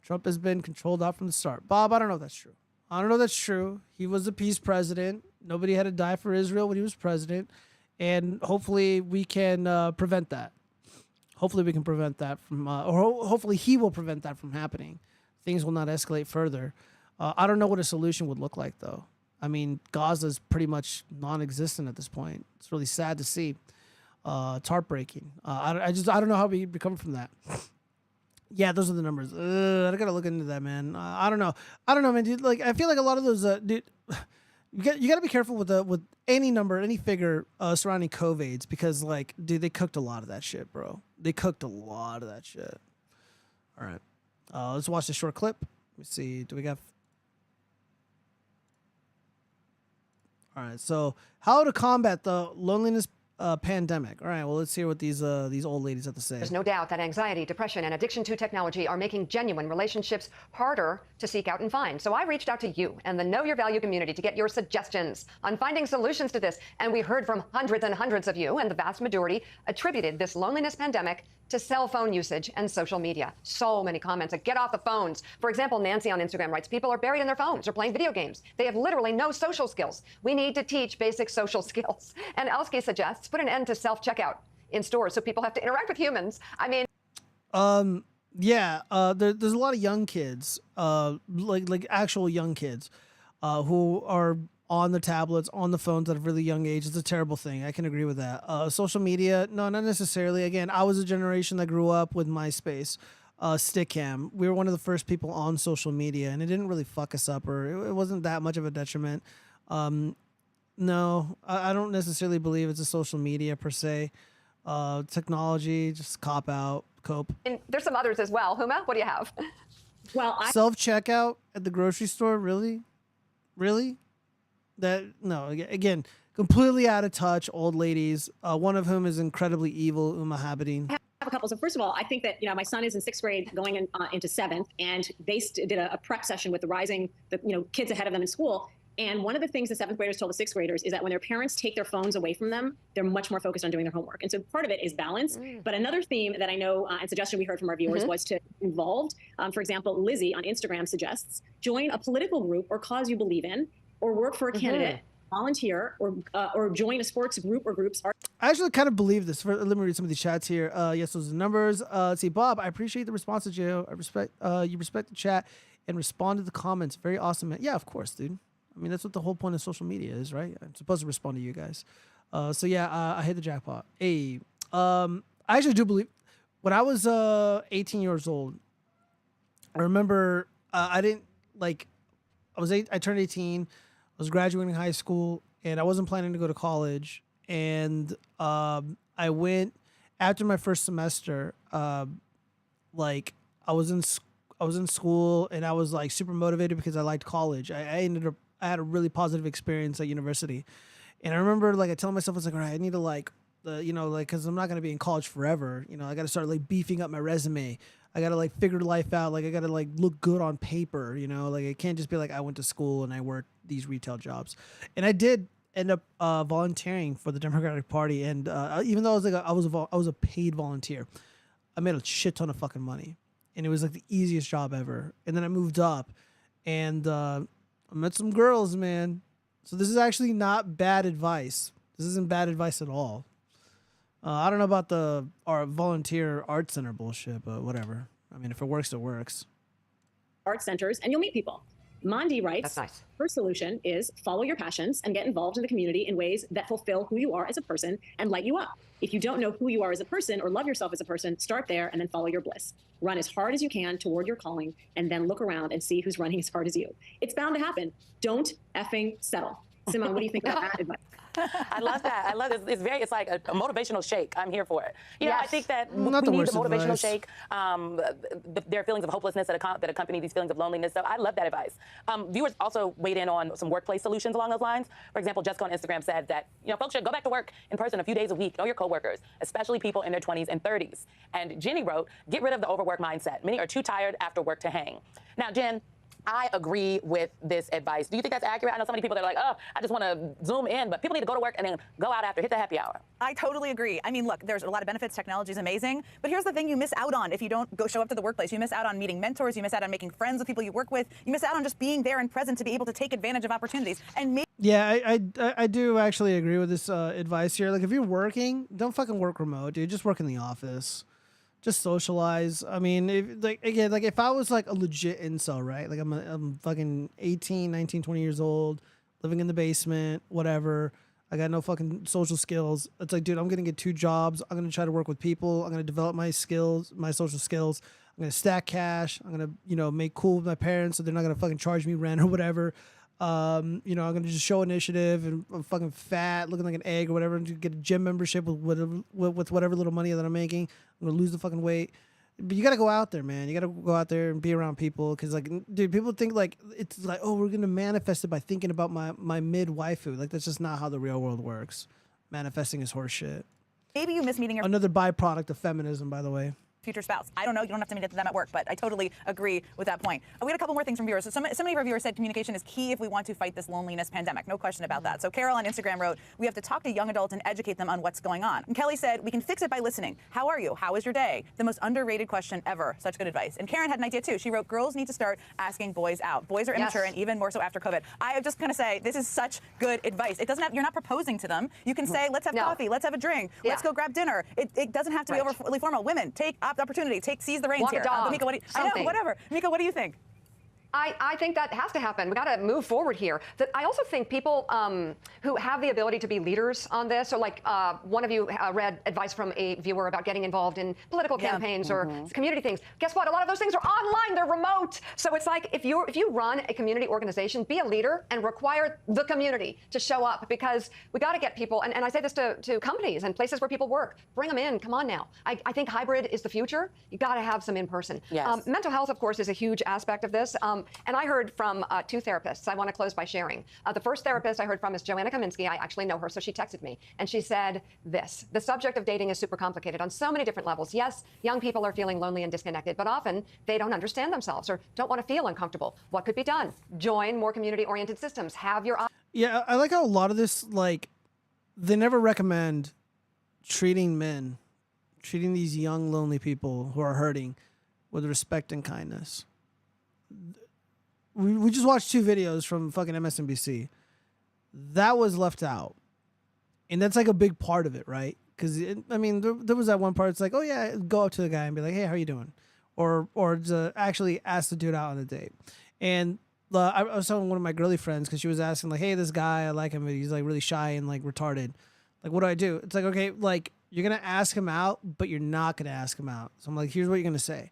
Trump has been controlled out from the start. Bob, I don't know if that's true. I don't know if that's true. He was a peace president. Nobody had to die for Israel when he was president. And hopefully we can prevent that. Hopefully we can prevent that from, or hopefully he will prevent that from happening. Things will not escalate further. I don't know what a solution would look like, though. I mean, Gaza's pretty much non-existent at this point. It's really sad to see. It's heartbreaking. I don't know how we recover from that. Yeah, those are the numbers. I gotta look into that, man. I don't know. I don't know, man. Dude, like, I feel like a lot of those, dude. You gotta be careful with any number, any figure surrounding COVIDs, because, like, dude, they cooked a lot of that shit, bro. They cooked a lot of that shit. All right, let's watch this short clip. Let me see. Do we got? All right. So, how to combat the loneliness pandemic. All right. Well, let's hear what these old ladies have to say. There's no doubt that anxiety, depression, and addiction to technology are making genuine relationships harder to seek out and find. So I reached out to you and the Know Your Value community to get your suggestions on finding solutions to this. And we heard from hundreds and hundreds of you, and the vast majority attributed this loneliness pandemic to cell phone usage and social media. So many comments of get off the phones. For example, Nancy on Instagram writes, people are buried in their phones or playing video games. They have literally no social skills. We need to teach basic social skills. And Elsky suggests put an end to self-checkout in stores so people have to interact with humans. I mean... Yeah, there's a lot of young kids, like actual young kids, who are on the tablets, on the phones at a really young age. It's a terrible thing. I can agree with that. Social media, no, not necessarily. Again, I was a generation that grew up with MySpace, Stickam. We were one of the first people on social media, and it didn't really fuck us up, or it wasn't that much of a detriment. No, I don't necessarily believe it's a social media per se. Technology, just cop out, cope. And there's some others as well. Huma, what do you have? Well, Self-checkout at the grocery store, really? Really? That, no, again, completely out of touch, old ladies, one of whom is incredibly evil, Uma Habedin. I have a couple. So first of all, I think that, my son is in 6th grade going into 7th, and they did a prep session with the kids ahead of them in school. And one of the things the 7th graders told the 6th graders is that when their parents take their phones away from them, they're much more focused on doing their homework. And so part of it is balance. But another theme that I know and suggestion we heard from our viewers was to involved. For example, Lizzie on Instagram suggests join a political group or cause you believe in, or work for a candidate, volunteer, or join a sports group or groups. I actually kind of believe this. Let me read some of these chats here. Yes, those are the numbers. Let's see, Bob, I appreciate the responses, Joe. I respect you respect the chat and respond to the comments. Very awesome, man. Yeah, of course, dude. I mean, that's what the whole point of social media is, right? I'm supposed to respond to you guys. So yeah, I hit the jackpot. Hey, I actually do believe when I was 18 years old, I remember I didn't like, I turned 18, I was graduating high school, and I wasn't planning to go to college. And I went after my first semester, like I was in school and I was like super motivated because I liked college. I had a really positive experience at university. And I remember like I telling myself, I was like, all right, I need to like, cause I'm not going to be in college forever. I got to start like beefing up my resume. I got to like figure life out. Like I got to like look good on paper, like I can't just be like, I went to school and I worked these retail jobs. And I did end up volunteering for the Democratic Party. And even though I was a paid volunteer, I made a shit ton of fucking money. And it was like the easiest job ever. And then I moved up and I met some girls, man. So this is actually not bad advice. This isn't bad advice at all. I don't know about our volunteer art center bullshit, but whatever. I mean, if it works, it works. Art centers, and you'll meet people. Mondi writes, that's nice. Her solution is follow your passions and get involved in the community in ways that fulfill who you are as a person and light you up. If you don't know who you are as a person or love yourself as a person, start there and then follow your bliss. Run as hard as you can toward your calling and then look around and see who's running as hard as you. It's bound to happen. Don't effing settle. Simone, what do you think about that advice? I love that. I love it. It's like a motivational shake. I'm here for it. I think that we need the motivational shake. There are feelings of hopelessness that accompany these feelings of loneliness. So I love that advice. Viewers also weighed in on some workplace solutions along those lines. For example, Jessica on Instagram said that folks should go back to work in person a few days a week. Know your coworkers, especially people in their 20s and 30s. And Jenny wrote, get rid of the overwork mindset. Many are too tired after work to hang. Now, Jen, I agree with this advice. Do you think that's accurate? I know so many people that are like, oh, I just want to zoom in, but people need to go to work and then go out after, hit the happy hour. I totally agree. I mean, look, there's a lot of benefits. Technology is amazing. But here's the thing you miss out on if you don't go show up to the workplace. You miss out on meeting mentors. You miss out on making friends with people you work with. You miss out on just being there and present to be able to take advantage of opportunities. And maybe Yeah, I do actually agree with this advice here. Like, if you're working, don't fucking work remote, dude. Just work in the office. Just socialize. I mean, if I was like a legit incel, right? Like I'm fucking 18, 19, 20 years old, living in the basement, whatever. I got no fucking social skills. It's like, dude, I'm going to get 2 jobs. I'm going to try to work with people. I'm going to develop my skills, my social skills. I'm going to stack cash. I'm going to, make cool with my parents so they're not going to fucking charge me rent or whatever. I'm going to just show initiative, and I'm fucking fat, looking like an egg or whatever, and get a gym membership with whatever little money that I'm making. I'm going to lose the fucking weight. But you got to go out there, man. You got to go out there and be around people. Because, like, dude, people think, like, it's like, oh, we're going to manifest it by thinking about my mid-waifu. Like, that's just not how the real world works. Manifesting is horseshit. Maybe you miss meeting your Another byproduct of feminism, by the way. future spouse. I don't know. You don't have to meet them at work, but I totally agree with that point. We had a couple more things from viewers. So so many of our viewers said communication is key if we want to fight this loneliness pandemic. No question about that. So Carol on Instagram wrote, we have to talk to young adults and educate them on what's going on. And Kelly said, we can fix it by listening. How are you? How is your day? The most underrated question ever. Such good advice. And Karen had an idea too. She wrote, girls need to start asking boys out. Boys are immature and even more so after COVID. I just going to say, this is such good advice. It doesn't have, you're not proposing to them. You can say, let's have coffee, let's have a drink, let's go grab dinner. It doesn't have to be overly formal. Women, take opportunity, seize the reins Walk here. a dog, Mika, what do you, I know, whatever. Mika, what do you think? I think that has to happen. We got to move forward here. I also think people who have the ability to be leaders on this, or like one of you read advice from a viewer about getting involved in political campaigns or community things. Guess what? A lot of those things are online. They're remote. So it's like if you run a community organization, be a leader and require the community to show up, because we got to get people. And I say this to companies and places where people work. Bring them in. Come on now. I think hybrid is the future. You got to have some in person. Yes. Mental health, of course, is a huge aspect of this. And I heard from 2 therapists. I want to close by sharing. The first therapist I heard from is Joanna Kaminsky. I actually know her, so she texted me. And she said this: the subject of dating is super complicated on so many different levels. Yes, young people are feeling lonely and disconnected, but often they don't understand themselves or don't want to feel uncomfortable. What could be done? Join more community-oriented systems. Have your... Yeah, I like how a lot of this, like, they never recommend treating these young, lonely people who are hurting with respect and kindness. We just watched 2 videos from fucking MSNBC. That was left out. And that's like a big part of it, right? Because, I mean, there was that one part. It's like, oh, yeah, go up to the guy and be like, hey, how you doing? Or to actually ask the dude out on a date. And I was telling one of my girly friends, because she was asking, like, hey, this guy, I like him, but he's, like, really shy and, like, retarded. Like, what do I do? It's like, okay, like, you're going to ask him out, but you're not going to ask him out. So I'm like, here's what you're going to say.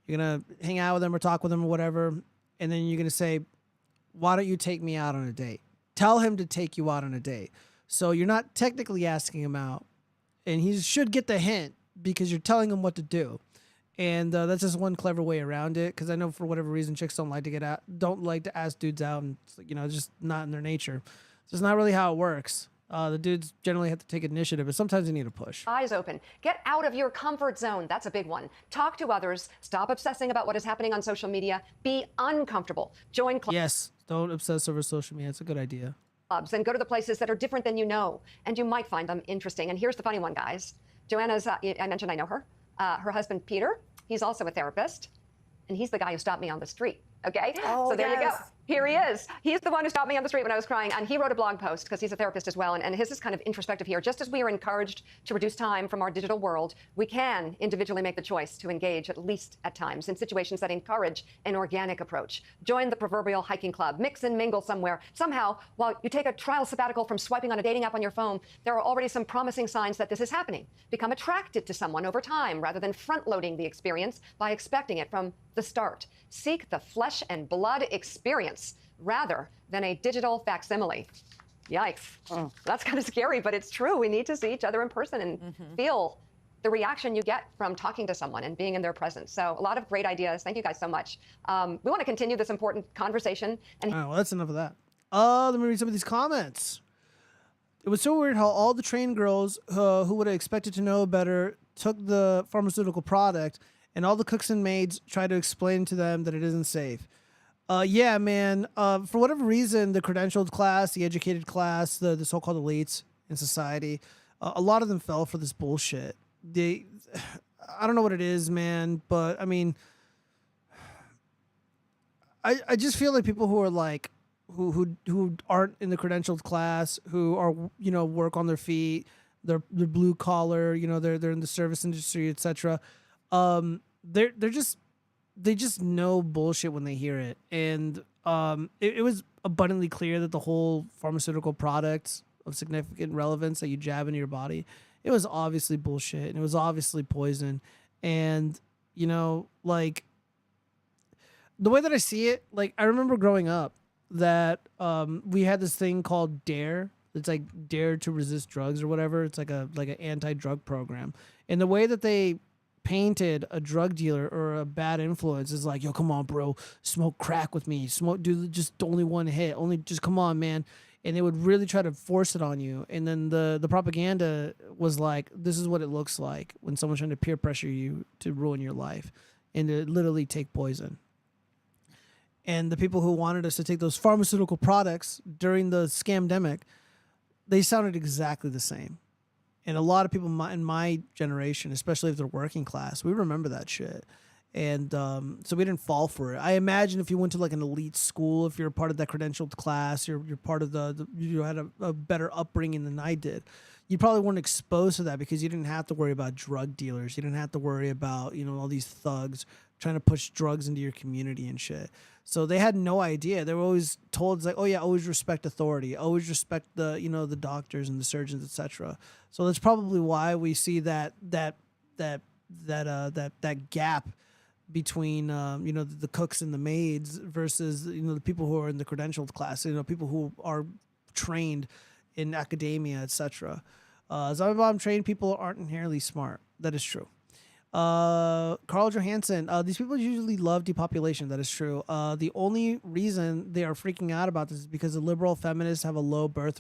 You're going to hang out with him or talk with him or whatever. And then you're going to say, why don't you take me out on a date? Tell him to take you out on a date. So you're not technically asking him out. And he should get the hint because you're telling him what to do. And that's just one clever way around it. Because I know for whatever reason, chicks don't like to ask dudes out. And, it's just not in their nature. So it's not really how it works. The dudes generally have to take initiative, but sometimes they need a push. Eyes open. Get out of your comfort zone. That's a big one. Talk to others. Stop obsessing about what is happening on social media. Be uncomfortable. Join clubs. Yes, don't obsess over social media. It's a good idea. And go to the places that are different than you know, and you might find them interesting. And here's the funny one, guys. Joanna's, I mentioned I know her. Her husband, Peter, he's also a therapist, and he's the guy who stopped me on the street. Okay? Oh, so there you go. yes. Here he is. He's the one who stopped me on the street when I was crying. And he wrote a blog post because he's a therapist as well. And his is kind of introspective here. Just as we are encouraged to reduce time from our digital world, we can individually make the choice to engage, at least at times, in situations that encourage an organic approach. Join the proverbial hiking club. Mix and mingle somewhere. Somehow, while you take a trial sabbatical from swiping on a dating app on your phone, there are already some promising signs that this is happening. Become attracted to someone over time rather than front-loading the experience by expecting it from the start. Seek the flesh and blood experience rather than a digital facsimile. Yikes. That's kind of scary, but it's true. We need to see each other in person and feel the reaction you get from talking to someone and being in their presence. So a lot of great ideas. Thank you guys so much. We want to continue this important conversation. And all right, well, that's enough of that. Let me read some of these comments. It was so weird how all the trained girls who would have expected to know better took the pharmaceutical product, and all the cooks and maids tried to explain to them that it isn't safe. Yeah, man. For whatever reason, the credentialed class, the educated class, the so-called elites in society, a lot of them fell for this bullshit. I don't know what it is, man, but I mean, I just feel like people who are like, who aren't in the credentialed class, who are, work on their feet, they're blue collar, they're in the service industry, etc. They just know bullshit when they hear it. And it was abundantly clear that the whole pharmaceutical products of significant relevance that you jab into your body, it was obviously bullshit and it was obviously poison. And, like the way that I see it, like I remember growing up that we had this thing called DARE. It's like Dare to Resist Drugs or whatever. It's like an anti-drug program. And the way that they painted a drug dealer or a bad influence is like, yo, come on, bro, smoke crack with me. Do just only one hit. Just come on, man. And they would really try to force it on you. And then the propaganda was like, this is what it looks like when someone's trying to peer pressure you to ruin your life and to literally take poison. And the people who wanted us to take those pharmaceutical products during the scamdemic, they sounded exactly the same. And a lot of people in my generation, especially if they're working class, we remember that shit. And so we didn't fall for it. I imagine if you went to like an elite school, if you're a part of that credentialed class, you're part of you had a better upbringing than I did, you probably weren't exposed to that because you didn't have to worry about drug dealers. You didn't have to worry about, all these thugs trying to push drugs into your community and shit. So they had no idea. They were always told, it's like, oh yeah, always respect authority, always respect the doctors and the surgeons, etc. So that's probably why we see that gap between the cooks and the maids versus the people who are in the credentialed class, people who are trained in academia, etc. Zombie Bomb trained people aren't inherently smart. That is true. Carl Johansson, these people usually love depopulation. That is true. The only reason they are freaking out about this is because the liberal feminists have a low birth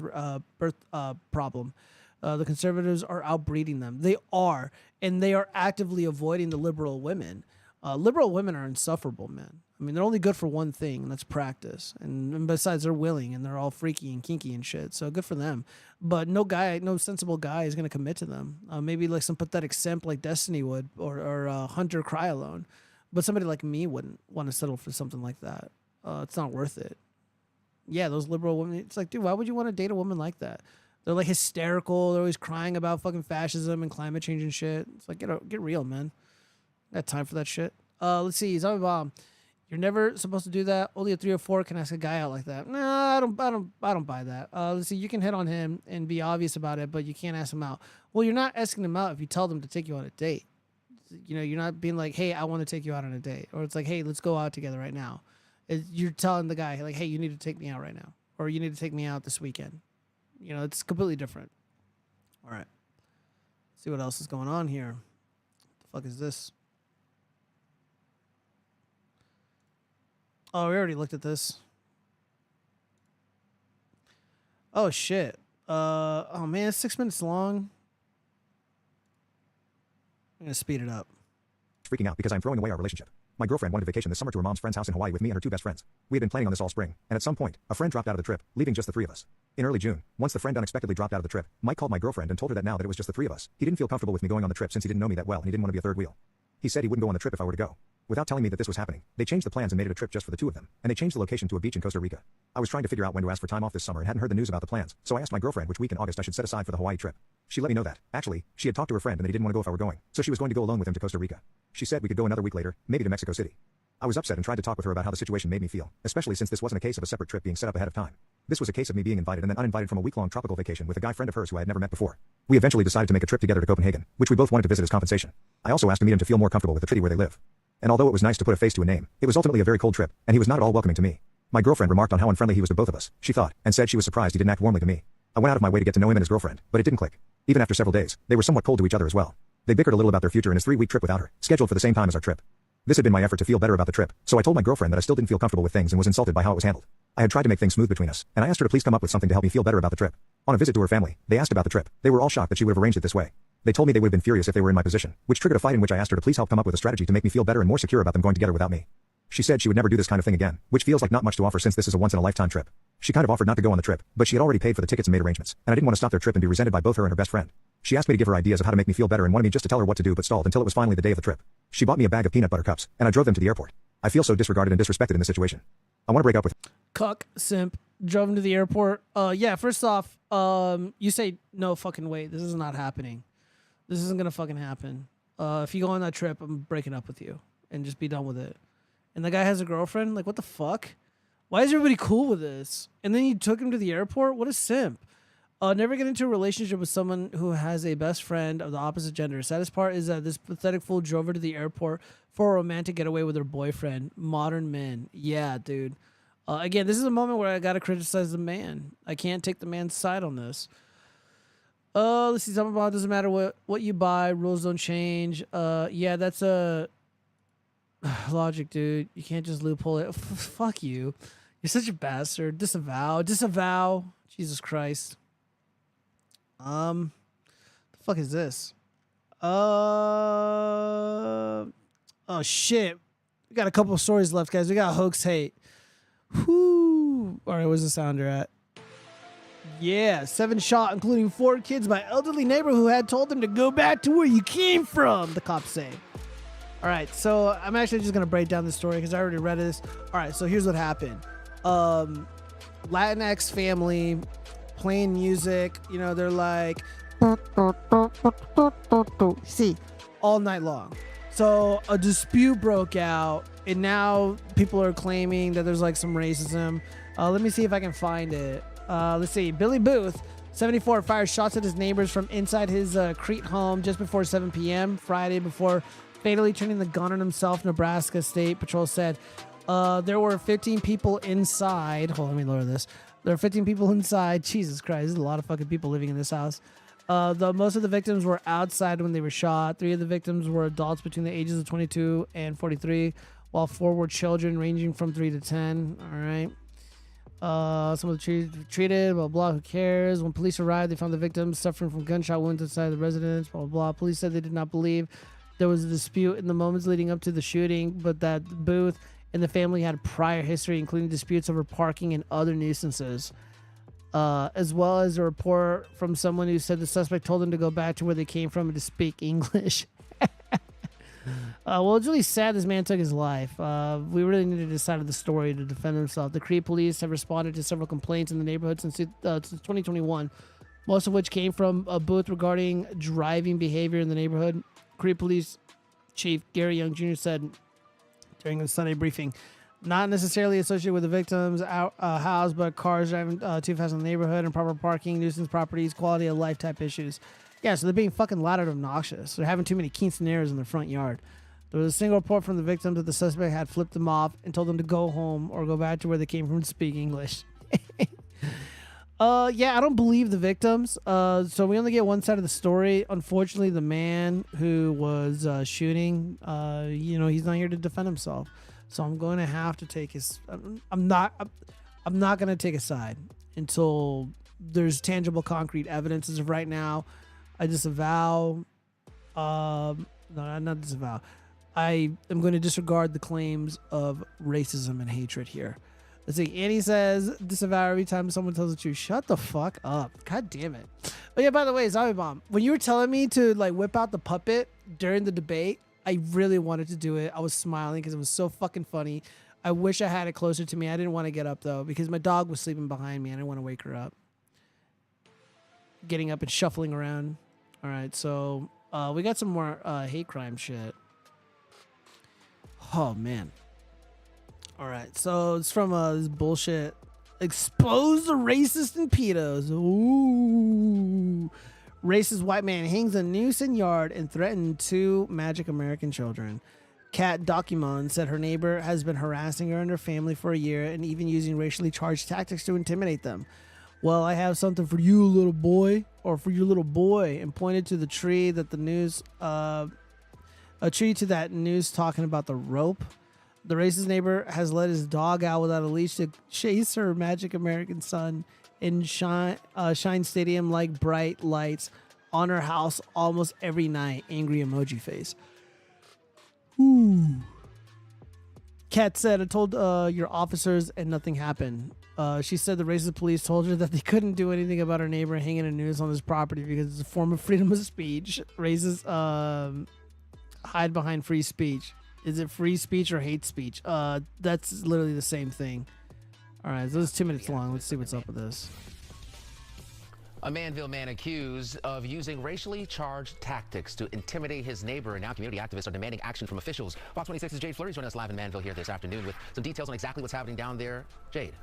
problem. The conservatives are outbreeding them. They are, and they are actively avoiding the liberal women. Liberal women are insufferable, man. I mean, they're only good for one thing, and that's practice. And besides, they're willing, and they're all freaky and kinky and shit. So good for them. But no sensible guy is going to commit to them. Maybe like some pathetic simp like Destiny would, or Hunter Cry Alone. But somebody like me wouldn't want to settle for something like that. It's not worth it. Yeah, those liberal women. It's like, dude, why would you want to date a woman like that? They're like hysterical. They're always crying about fucking fascism and climate change and shit. It's like, get real, man. Got time for that shit. Let's see. Zombie Bomb. You're never supposed to do that. Only a 3 or 4 can ask a guy out like that. Nah, I don't buy that. Let's see. You can hit on him and be obvious about it, but you can't ask him out. Well, you're not asking him out if you tell them to take you on a date. You're not being like, hey, I want to take you out on a date. Or it's like, hey, let's go out together right now. You're telling the guy, like, hey, you need to take me out right now. Or you need to take me out this weekend. It's completely different. All right. Let's see what else is going on here. What the fuck is this? Oh, we already looked at this. Oh, shit. Oh, man, it's 6 minutes long. I'm going to speed it up. Freaking out because I'm throwing away our relationship. My girlfriend wanted vacation this summer to her mom's friend's house in Hawaii with me and her 2 best friends. We had been planning on this all spring, and at some point, a friend dropped out of the trip, leaving just the 3 of us. In early June, once the friend unexpectedly dropped out of the trip, Mike called my girlfriend and told her that now that it was just the 3 of us, he didn't feel comfortable with me going on the trip since he didn't know me that well and he didn't want to be a third wheel. He said he wouldn't go on the trip if I were to go. Without telling me that this was happening, they changed the plans and made it a trip just for the 2 of them, and they changed the location to a beach in Costa Rica. I was trying to figure out when to ask for time off this summer and hadn't heard the news about the plans, so I asked my girlfriend which week in August I should set aside for the Hawaii trip. She let me know that, actually, she had talked to her friend and that he didn't want to go if I were going, so she was going to go alone with him to Costa Rica. She said we could go another week later, maybe to Mexico City. I was upset and tried to talk with her about how the situation made me feel, especially since this wasn't a case of a separate trip being set up ahead of time. This was a case of me being invited and then uninvited from a week-long tropical vacation with a guy friend of hers who I had never met before. We eventually decided to make a trip together to Copenhagen, which we both wanted to visit as compensation. I also asked to meet him to feel more comfortable with the city where they live. And although it was nice to put a face to a name, it was ultimately a very cold trip, and he was not at all welcoming to me. My girlfriend remarked on how unfriendly he was to both of us, she thought, and said she was surprised he didn't act warmly to me. I went out of my way to get to know him and his girlfriend, but it didn't click. Even after several days, they were somewhat cold to each other as well. They bickered a little about their future and his 3-week trip without her, scheduled for the same time as our trip. This had been my effort to feel better about the trip, so I told my girlfriend that I still didn't feel comfortable with things and was insulted by how it was handled. I had tried to make things smooth between us, and I asked her to please come up with something to help me feel better about the trip. On a visit to her family, they asked about the trip. They were all shocked that she would have arranged it this way. They told me they would have been furious if they were in my position, which triggered a fight in which I asked her to please help come up with a strategy to make me feel better and more secure about them going together without me. She said she would never do this kind of thing again, which feels like not much to offer since this is a once-in-a-lifetime trip. She kind of offered not to go on the trip, but she had already paid for the tickets and made arrangements, and I didn't want to stop their trip and be resented by both her and her best friend. She asked me to give her ideas of how to make me feel better and wanted me just to tell her what to do, but stalled until it was finally the day of the trip. She bought me a bag of peanut butter cups, and I drove them to the airport. I feel so disregarded and disrespected in this situation. I want to break up with Cuck, simp, drove him to the airport. Yeah, first off, you say, no fucking way, this is not happening. This isn't gonna fucking happen. If you go on that trip, I'm breaking up with you and just be done with it. And the guy has a girlfriend? Like, what the fuck? Why is everybody cool with this? And then you took him to the airport? What a simp. Never get into a relationship with someone who has a best friend of the opposite gender. Saddest part is that this pathetic fool drove her to the airport for a romantic getaway with her boyfriend. Modern men. Yeah, dude. Again, this is a moment where I gotta criticize the man. I can't take the man's side on this. Let's see, something about doesn't matter what you buy, rules don't change. Yeah, that's a logic, dude. You can't just loophole it. Fuck you. You're such a bastard. Disavow. Jesus Christ. The fuck is this? Oh shit. We got a couple of stories left, guys. We got hoax hate. Whoo. All right, where's the sounder at? Yeah, 7 shot, including 4 kids by elderly neighbor who had told them to go back to where you came from, the cops say. All right, so I'm actually just going to break down the story because I already read this. All right, so here's what happened. Latinx family playing music. You know, they're like, see, all night long. So a dispute broke out, and now people are claiming that there's like some racism. Let me see if I can find it. Let's see. Billy Booth, 74, fires shots at his neighbors from inside his Crete home just before 7 p.m. Friday before fatally turning the gun on himself, Nebraska State Patrol said. There were 15 people inside. Hold on, let me lower this. There were 15 people inside. Jesus Christ, there's a lot of fucking people living in this house. Most of the victims were outside when they were shot. 3 of the victims were adults between the ages of 22 and 43, while 4 were children ranging from 3 to 10. All right. Some of the treated, blah, blah, who cares? When police arrived, they found the victims suffering from gunshot wounds inside the residence, blah, blah, blah. Police said they did not believe there was a dispute in the moments leading up to the shooting, but that Booth and the family had prior history, including disputes over parking and other nuisances, as well as a report from someone who said the suspect told them to go back to where they came from and to speak English. Well, it's really sad this man took his life. We really needed to decide the story to defend himself. The Crete police have responded to several complaints in the neighborhood since 2021, most of which came from a Booth regarding driving behavior in the neighborhood. Crete Police Chief Gary Young Jr. said during the Sunday briefing, not necessarily associated with the victim's house, but cars driving too fast in the neighborhood, improper parking, nuisance properties, quality of life type issues. Yeah, so they're being fucking loud and obnoxious. They're having too many quinceañeras in their front yard. There was a single report from the victims that the suspect had flipped them off and told them to go home or go back to where they came from to speak English. Yeah, I don't believe the victims. So we only get one side of the story. Unfortunately, the man who was shooting, he's not here to defend himself. So I'm going to have to take his. I'm not going to take a side until there's tangible, concrete evidence. As of right now, I disavow. No, not disavow. I am going to disregard the claims of racism and hatred here. Let's see. Annie says disavow every time someone tells the truth. Shut the fuck up. God damn it. Oh yeah, by the way, Zombie Bomb, when you were telling me to like whip out the puppet during the debate, I really wanted to do it. I was smiling because it was so fucking funny. I wish I had it closer to me. I didn't want to get up though because my dog was sleeping behind me and I didn't want to wake her up. Getting up and shuffling around. All right, so we got some more hate crime shit. Oh man. All right, so it's from this bullshit. Expose the racist and pedos. Ooh. Racist white man hangs a noose in yard and threatened 2 Magic American children. Kat Documon said her neighbor has been harassing her and her family for a year and even using racially charged tactics to intimidate them. Well, I have something for you, little boy, or for your little boy, and pointed to the tree that the news, a tree to that news talking about the rope. The racist neighbor has let his dog out without a leash to chase her Magic American son in Shine Stadium like bright lights on her house almost every night. Angry emoji face. Ooh. Kat said, I told your officers and nothing happened. She said the racist police told her that they couldn't do anything about her neighbor hanging a noose on his property because it's a form of freedom of speech. Racists hide behind free speech. Is it free speech or hate speech? That's literally the same thing. All right, so this is 2 minutes long. Let's see what's up with this. A Manville man accused of using racially charged tactics to intimidate his neighbor, and now community activists are demanding action from officials. Fox 26's Jade Fleury joining us live in Manville here this afternoon with some details on exactly what's happening down there. Jade.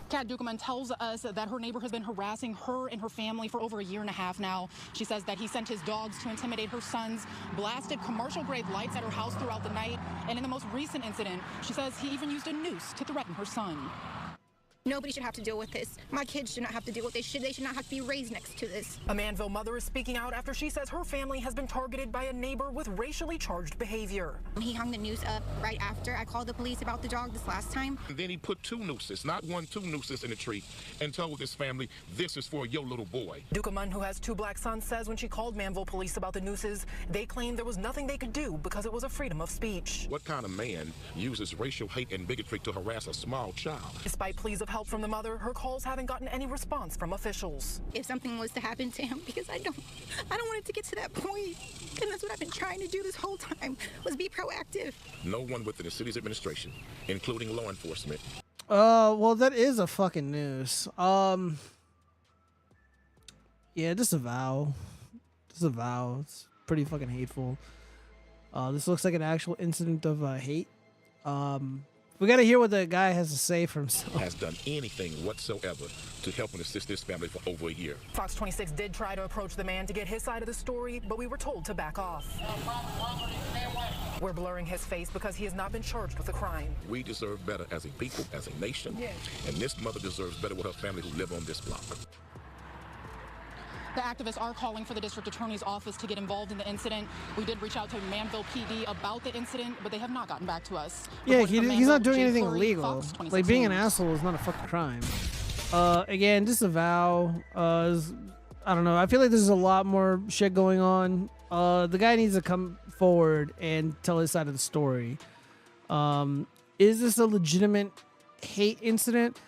Kat Dukeman tells us that her neighbor has been harassing her and her family for over a year and a half now. She says that he sent his dogs to intimidate her sons, blasted commercial-grade lights at her house throughout the night, and in the most recent incident, she says he even used a noose to threaten her son. Nobody should have to deal with this. My kids should not have to deal with this. They should not have to be raised next to this. A Manville mother is speaking out after she says her family has been targeted by a neighbor with racially charged behavior. He hung the noose up right after I called the police about the dog this last time. And then he put 2 nooses, not 1, 2 nooses in the tree, and told his family, this is for your little boy. Dukeman, who has 2 black sons, says when she called Manville police about the nooses, they claimed there was nothing they could do because it was a freedom of speech. What kind of man uses racial hate and bigotry to harass a small child? Despite pleas of help from the mother, her calls haven't gotten any response from officials. If something was to happen to him, because I don't want it to get to that point. And that's what I've been trying to do this whole time, was be proactive. No one within the city's administration, including law enforcement. Well, that is a fucking noose. Yeah, disavow. Disavow. It's pretty fucking hateful. This looks like an actual incident of hate. We got to hear what the guy has to say for himself. Has done anything whatsoever to help and assist this family for over a year. Fox 26 did try to approach the man to get his side of the story, but we were told to back off. We're blurring his face because he has not been charged with a crime. We deserve better as a people, as a nation. Yes. And this mother deserves better with her family who live on this block. The activists are calling for the district attorney's office to get involved in the incident. We did reach out to Manville PD about the incident, but they have not gotten back to us. Yeah, he's not doing anything illegal. Like, being an asshole is not a fucking crime. Again, disavow. I don't know. I feel like there's a lot more shit going on. The guy needs to come forward and tell his side of the story. Is this a legitimate hate incident?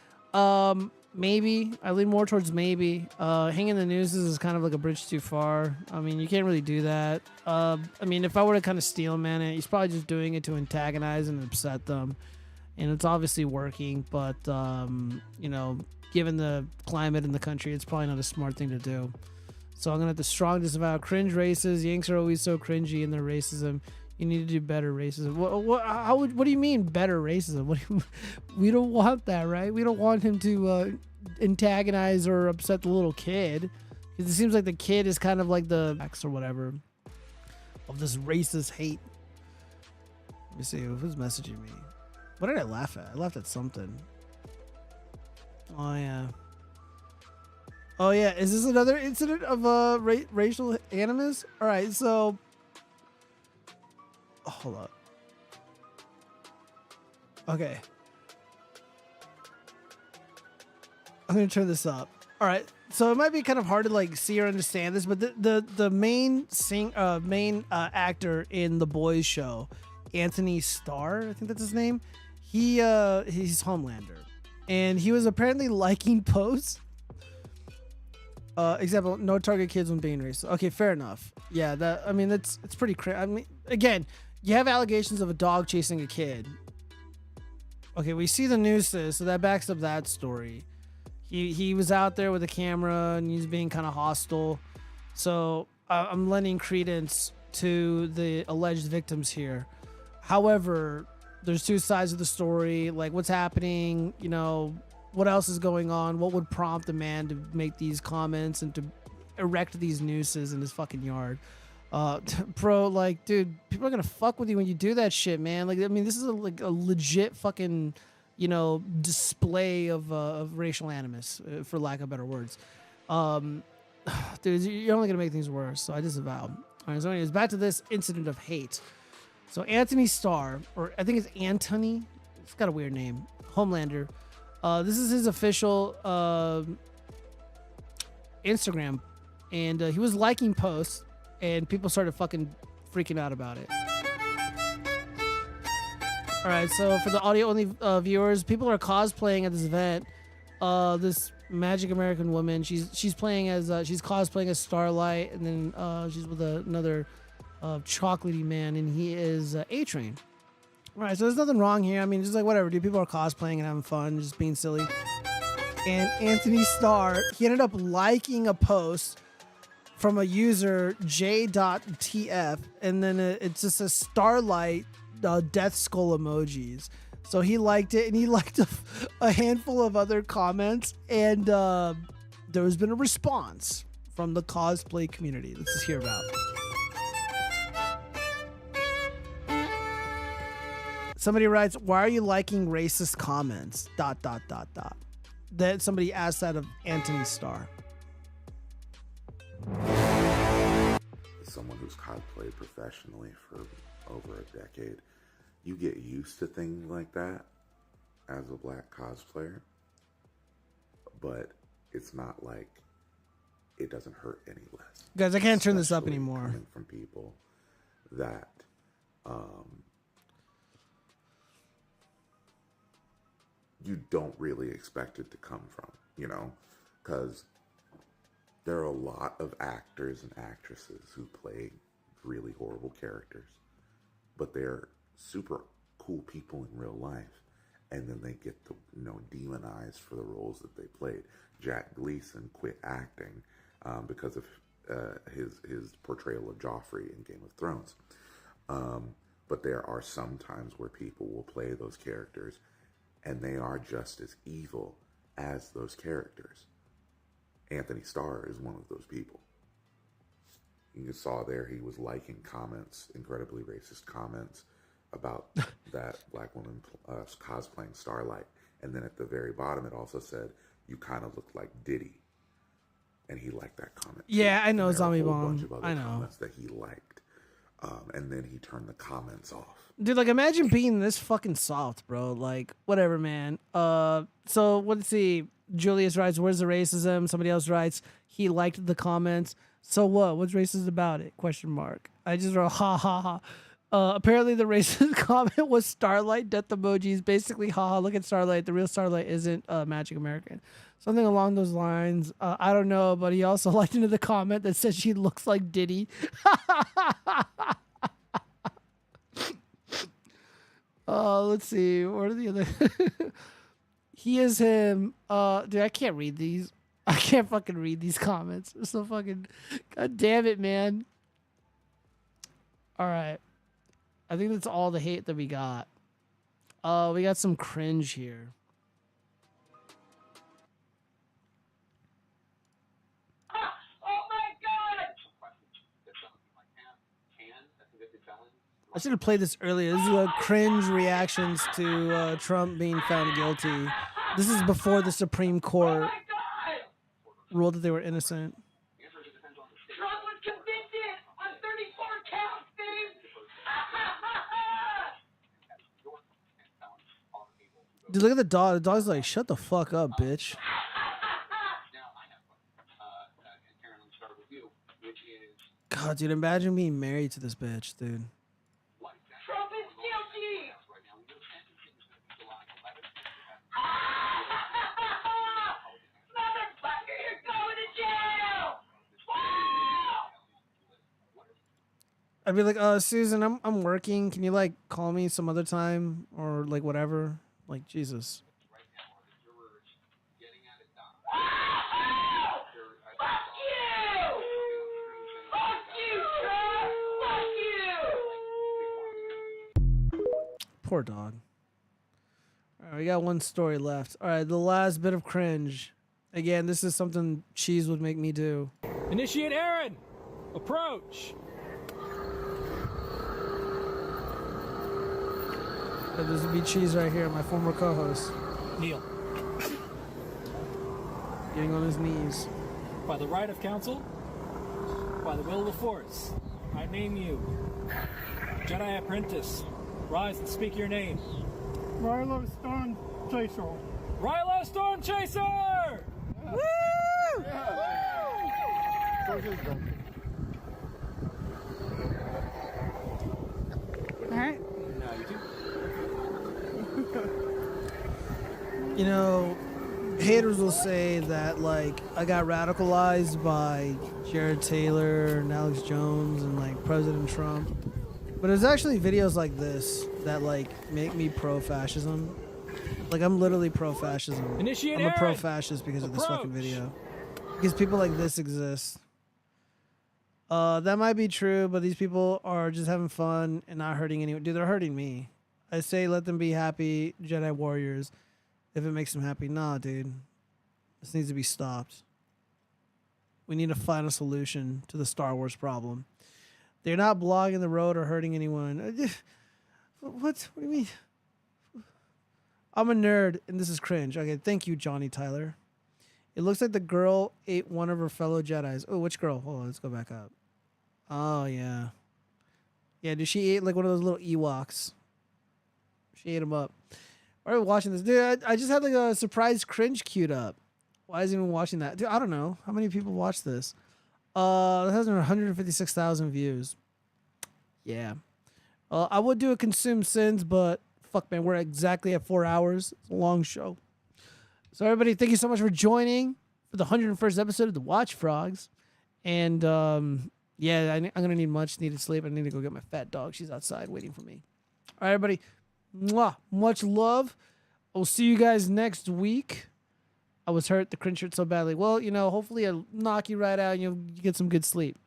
Maybe. I lean more towards maybe. Hanging the nooses is kind of like a bridge too far. I mean, you can't really do that. I mean, if I were to kind of steel man it, he's probably just doing it to antagonize and upset them. And it's obviously working, but, you know, given the climate in the country, it's probably not a smart thing to do. So I'm going to have to strong disavow cringe races. Yanks are always so cringy in their racism. You need to do better racism. What do you mean better racism? We don't want that, right? We don't want him to antagonize or upset the little kid. Because it seems like the kid is kind of like the X or whatever of this racist hate. Let me see who's messaging me. What did I laugh at? I laughed at something. Oh yeah. Oh yeah. Is this another incident of racial animus? All right, so. Hold up. Okay. I'm gonna turn this up. All right. So it might be kind of hard to like see or understand this, but the main actor in The Boys show, Anthony Starr, I think that's his name. He's Homelander, and he was apparently liking posts. Example: no target kids when being racist. Okay, fair enough. Yeah, it's pretty crazy. I mean, again. You have allegations of a dog chasing a kid. Okay, we see the nooses, so that backs up that story. He was out there with a camera and he's being kind of hostile. So I'm lending credence to the alleged victims here. However, there's 2 sides of the story. Like, what's happening? You know, what else is going on? What would prompt a man to make these comments and to erect these nooses in his fucking yard? Bro, like, dude, people are gonna fuck with you when you do that shit, man. Like, I mean, this is a legit fucking, you know, display of racial animus, for lack of better words. Dude, you're only gonna make things worse. So I disavow. All right, so anyways, back to this incident of hate. So Anthony Starr, or I think it's Anthony. It's got a weird name. Homelander. This is his official Instagram, and he was liking posts. And people started fucking freaking out about it. All right, so for the audio-only viewers, people are cosplaying at this event. This Magic American woman, she's playing as she's cosplaying as Starlight, and then she's with another chocolatey man, and he is A-Train. All right, so there's nothing wrong here. I mean, just like whatever, dude. People are cosplaying and having fun, just being silly. And Anthony Starr, he ended up liking a post from a user j.tf, and then it's just a Starlight death skull emojis. So he liked it, and he liked a handful of other comments, and there has been a response from the cosplay community. Let's just hear about it. Somebody writes, "Why are you liking racist comments? ... That somebody asked that of Anthony Starr. As someone who's cosplayed professionally for over a decade, you get used to things like that as a black cosplayer, but it's not like it doesn't hurt any less. Guys, I can't turn this up anymore. Coming from people that you don't really expect it to come from, you know, because there are a lot of actors and actresses who play really horrible characters, but they're super cool people in real life, and then they get the, you know, demonized for the roles that they played. Jack Gleason quit acting because of his portrayal of Joffrey in Game of Thrones. But there are some times where people will play those characters and they are just as evil as those characters. Anthony Starr is one of those people. You saw there he was liking comments, incredibly racist comments about that black woman cosplaying Starlight. And then at the very bottom it also said, "You kind of look like Diddy." And he liked that comment. Yeah, I know, and there are Zombie a whole Bomb. bunch of other I know. comments that he liked. And then he turned the comments off. Dude, like, imagine being this fucking soft, bro. Like, whatever, man. So let's see. Julius writes, "Where's the racism?" Somebody else writes, "He liked the comments." So what? What's racist about it? Question mark. I just wrote, ha ha ha. Apparently the racist comment was Starlight death emojis. Basically, haha, look at Starlight. The real Starlight isn't Magic American. Something along those lines. I don't know, but he also liked into the comment that says she looks like Diddy. Let's see. What are the other? He is him. Dude, I can't read these. I can't fucking read these comments. They're so fucking. God damn it, man. All right. I think that's all the hate that we got. We got some cringe here. I should have played this earlier. This is a cringe reactions to Trump being found guilty. This is before the Supreme Court ruled that they were innocent. Trump was convicted on 34 counts, dude. Dude, look at the dog. The dog's like, "Shut the fuck up, bitch." God, dude, imagine being married to this bitch, dude. Trump is guilty. Motherfucker, you're going to jail. I'd be like, Susan, I'm working. Can you like call me some other time or like whatever? Like, Jesus. Poor dog. All right, we got one story left. All right, the last bit of cringe. Again, this is something Cheese would make me do. Initiate Aaron. Approach. This would be Cheese right here, my former co-host. Kneel. Getting on his knees. By the right of council, by the will of the force, I name you Jedi Apprentice. Rise and speak your name. Rilo Storm Chaser. Rilo Storm Chaser! Woo! All right. You know, haters will say that, like, I got radicalized by Jared Taylor and Alex Jones and, like, President Trump. But it's actually videos like this that, like, make me pro-fascism. Like, I'm literally pro-fascism. Initiate I'm a Aaron. pro-fascist because of this fucking video. Because people like this exist. That might be true, but these people are just having fun and not hurting anyone. Dude, they're hurting me. I say let them be happy, Jedi Warriors, if it makes them happy. Nah, dude. This needs to be stopped. We need to find a solution to the Star Wars problem. They're not blocking the road or hurting anyone. What do you mean? I'm a nerd, and this is cringe. Okay, thank you, Johnny Tyler. It looks like the girl ate one of her fellow Jedis. Oh, which girl? Hold on, let's go back up. Oh, yeah. Yeah, dude, she ate like one of those little Ewoks. She ate them up. Why are we watching this? Dude, I just had like a surprise cringe queued up. Why is anyone watching that? Dude, I don't know. How many people watch this? It has 156,000 views. Yeah. I would do a consume sins, but fuck, man, we're exactly at 4 hours. It's a long show. So everybody, thank you so much for joining for the 101st episode of the Watch Frogs. And yeah, I'm going to need much needed sleep. I need to go get my fat dog. She's outside waiting for me. All right, everybody. Mwah. Much love. I'll see you guys next week. I was hurt. The cringe hurt so badly. Well, you know, hopefully I'll knock you right out and you get some good sleep.